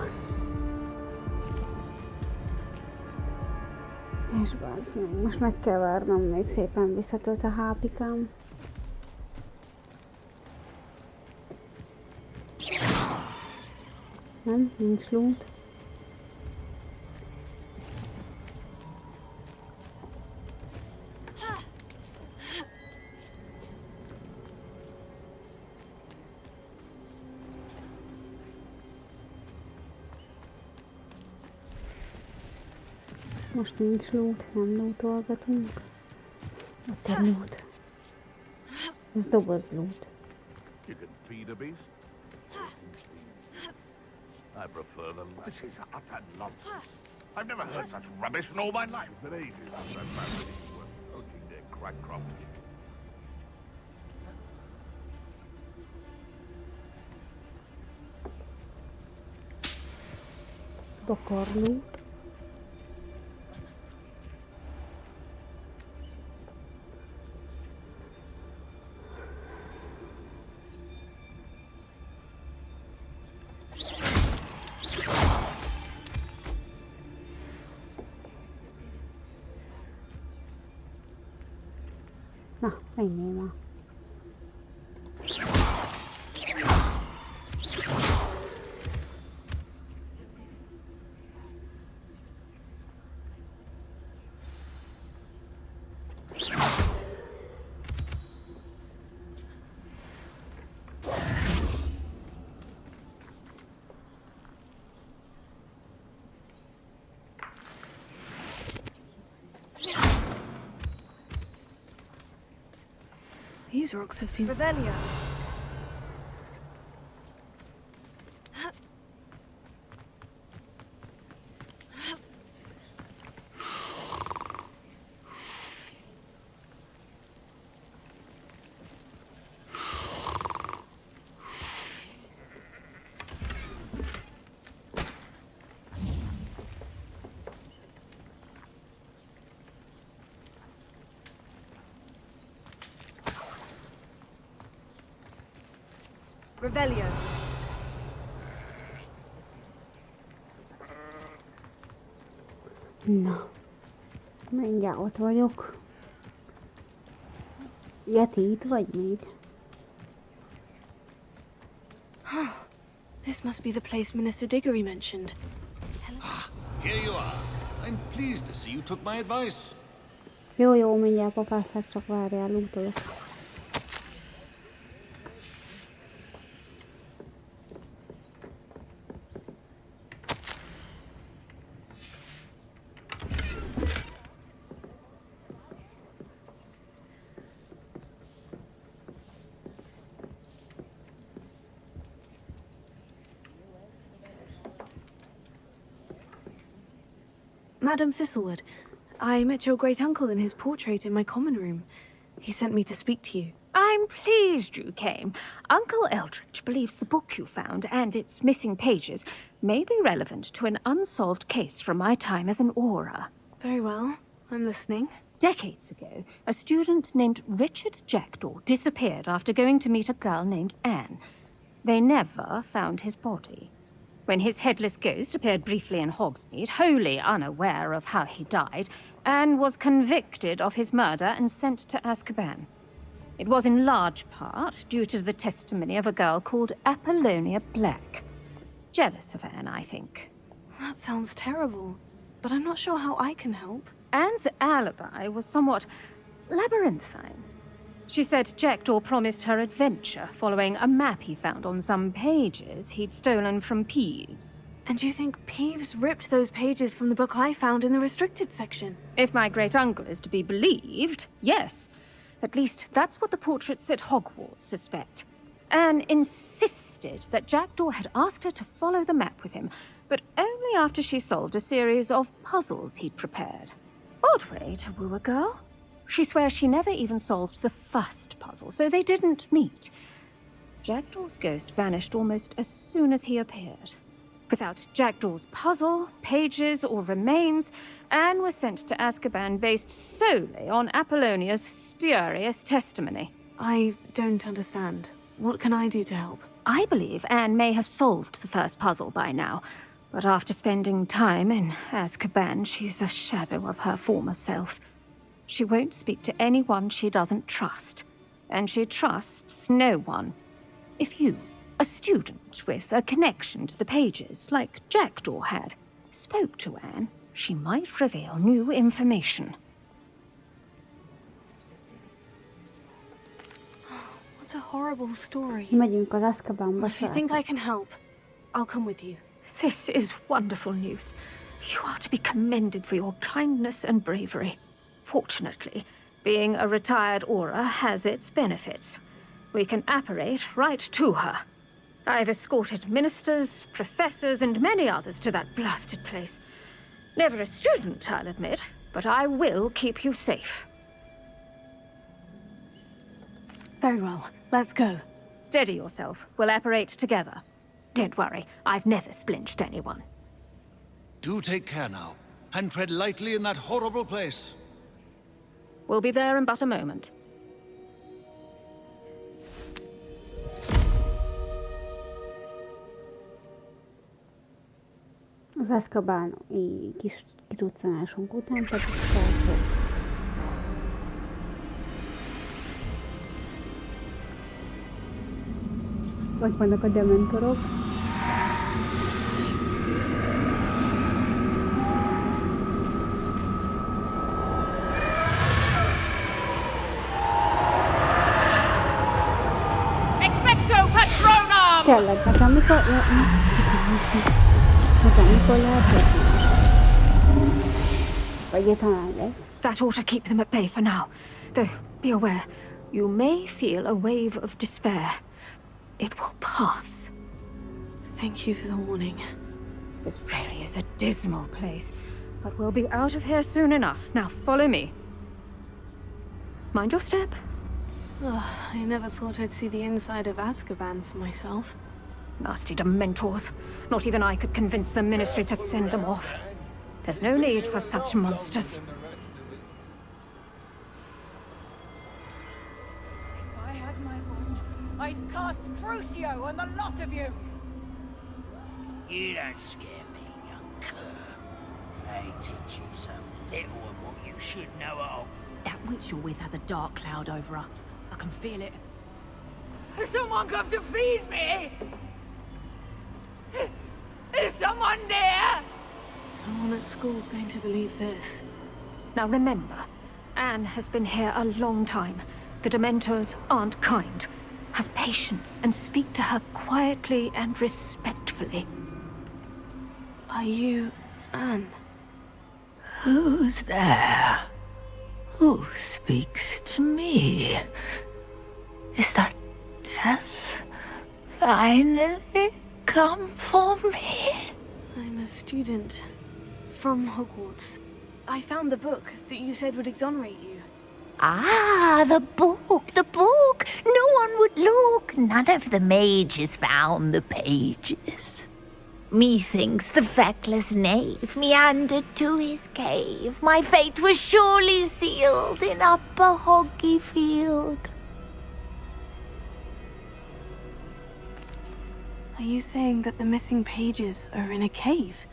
És bazd meg, most meg kell várnom, még szépen visszatölt a hápikám. Nem, nincs loot. Most nincs loot, nem lootolgatunk. Ott egy loot. Ez doboz loot. You can feed a beast. I prefer the... This is utter nonsense. I've never heard such rubbish in all my life. It's been ages since I've found anything worth poaching their crackcroft. Bokorló. Na, menjél már. These rocks have seen Revelio. Revelio. Na, mindjárt ott vagyok. Yeti itt vagy még? This must be the place Minister Diggory mentioned. Here you are. I'm pleased to see you took my advice. Jó, mindjárt papászák, csak várjál, lootolok. Madam Thistlewood, I met your great-uncle in his portrait in my common room. He sent me to speak to you. I'm pleased you came. Uncle Eldridge believes the book you found and its missing pages may be relevant to an unsolved case from my time as an aura. Very well. I'm listening. Decades ago, a student named Richard Jackdaw disappeared after going to meet a girl named Anne. They never found his body. When his headless ghost appeared briefly in Hogsmeade, wholly unaware of how he died, Anne was convicted of his murder and sent to Azkaban. It was in large part due to the testimony of a girl called Apollonia Black. Jealous of Anne, I think. That sounds terrible, but I'm not sure how I can help. Anne's alibi was somewhat labyrinthine. She said Jackdaw promised her adventure following a map he found on some pages he'd stolen from Peeves. And you think Peeves ripped those pages from the book I found in the restricted section? If my great-uncle is to be believed, yes. At least that's what the portraits at Hogwarts suspect. Anne insisted that Jackdaw had asked her to follow the map with him, but only after she solved a series of puzzles he'd prepared. Odd way to woo a girl. She swears she never even solved the first puzzle, so they didn't meet. Jackdaw's ghost vanished almost as soon as he appeared. Without Jackdaw's puzzle, pages, or remains, Anne was sent to Azkaban based solely on Apollonia's spurious testimony. I don't understand. What can I do to help? I believe Anne may have solved the first puzzle by now, but after spending time in Azkaban, she's a shadow of her former self. She won't speak to anyone she doesn't trust, and she trusts no one. If you, a student with a connection to the pages, like Jackdaw had, spoke to Anne, she might reveal new information. What a horrible story. Megyünk az Azkabanba, If you think I can help, I'll come with you. This is wonderful news. You are to be commended for your kindness and bravery. Fortunately, being a retired aura has its benefits. We can apparate right to her. I've escorted ministers, professors, and many others to that blasted place. Never a student, I'll admit, but I will keep you safe. Very well. Let's go. Steady yourself. We'll apparate together. Don't worry, I've never splinched anyone. Do take care now, and tread lightly in that horrible place. We'll be there in but a moment. Az Azkabani kis kiruccanásunk után pedig felszól. Ott vannak a dementorok. Expecto Patronum! Tényleg, mikor lehet? Vagy talán lesz. That ought to keep them at bay for now. Though, be aware, you may feel a wave of despair. It will pass. Thank you for the warning. This really is a dismal place, but we'll be out of here soon enough. Now follow me. Mind your step. Oh, I never thought I'd see the inside of Azkaban for myself. Nasty dementors. Not even I could convince the Ministry to send them off. There's no need for such monsters. If I had my wand, I'd cast Crucio on the lot of you! You don't scare me, young cur. They teach you so little of what you should know of. That witch you're with has a dark cloud over her. I can feel it. Has someone come to feed me? Is someone there? No one at school's going to believe this. Now remember, Anne has been here a long time. The Dementors aren't kind. Have patience and speak to her quietly and respectfully. Are you Anne? Who's there? Who speaks to me? Is that death finally come for me? I'm a student from Hogwarts. I found the book that you said would exonerate you. Ah, the book, the book. No one would look. None of the mages found the pages. Methinks the feckless knave meandered to his cave. My fate was surely sealed in Upper Hoggyfield. Are you saying that the missing pages are in a cave?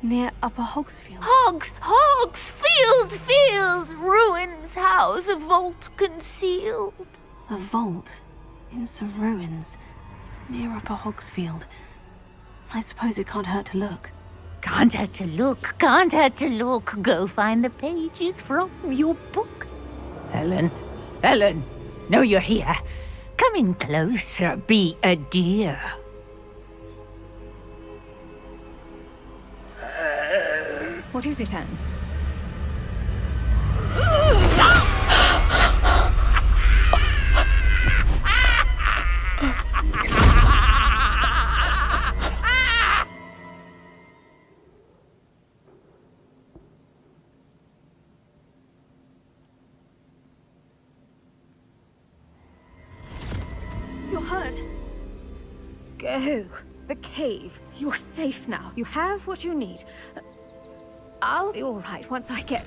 Near Upper Hogsfield? Hogsfield! Ruins house, a vault concealed. A vault? In some ruins? Near Upper Hogsfield? I suppose it can't hurt to look. Can't hurt to look, can't hurt to look. Go find the pages from your book. Helen, know you're here. Come in closer, be a dear. What is it, Anne? You're hurt. Go. The cave. You're safe now. You have what you need. I'll be all right once I get...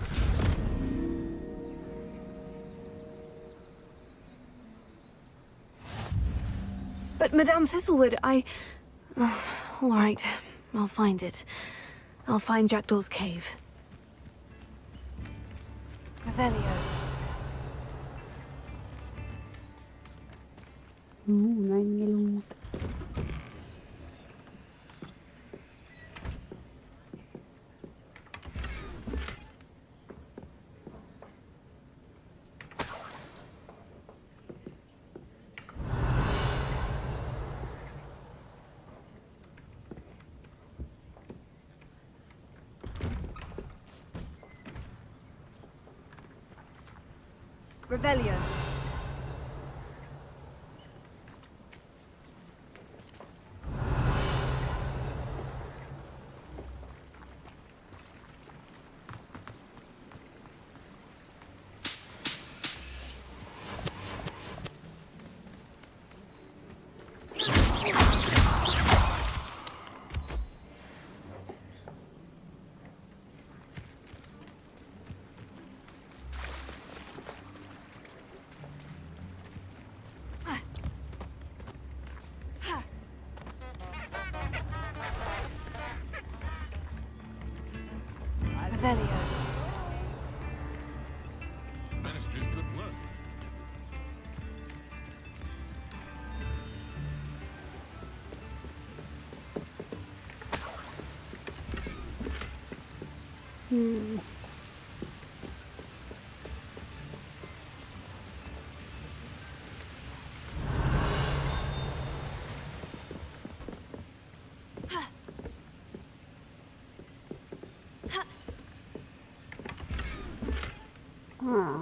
But Madame Thistlewood, all right, I'll find it. I'll find Jackdaw's cave. Revelio. Mennyi lúd. Revelio.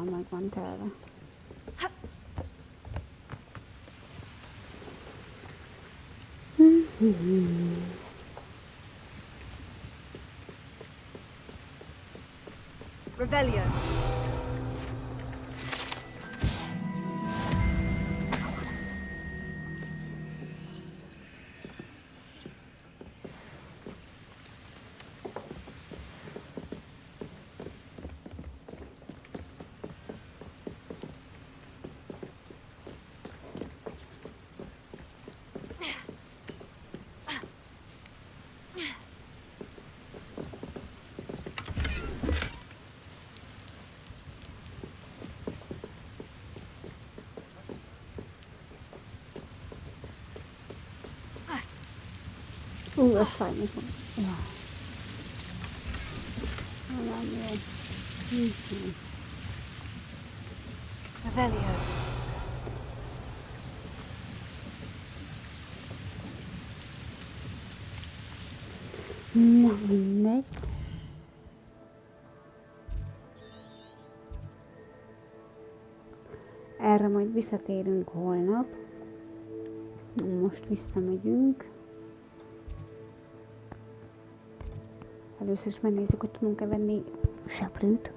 Megvan telve. Revelio. Ez fájni fog. Nem jó. Revelio. Na mindegy. Erre majd visszatérünk holnap. Most visszamegyünk. Először is megnézzük, hogy tudunk-e venni seprőt.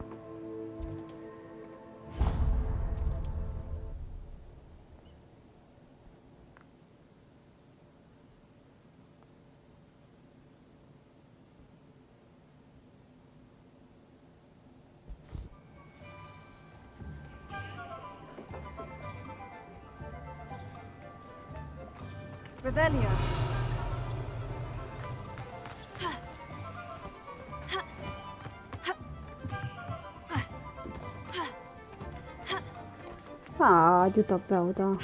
Revelio. Jutok be oda.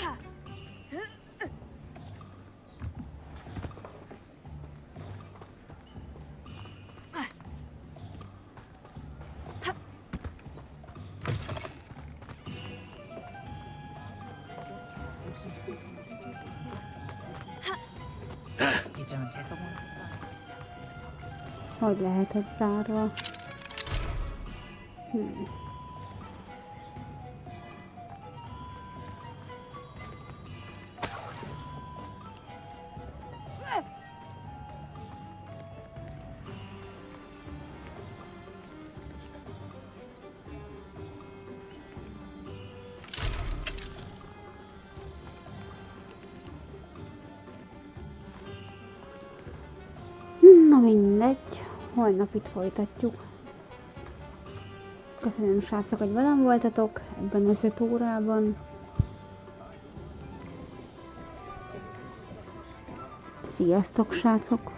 Hogy lehet ez zárva? Na mindegy, holnap itt folytatjuk. Köszönöm srácok, hogy velem voltatok ebben az 5 órában. Sziasztok srácok!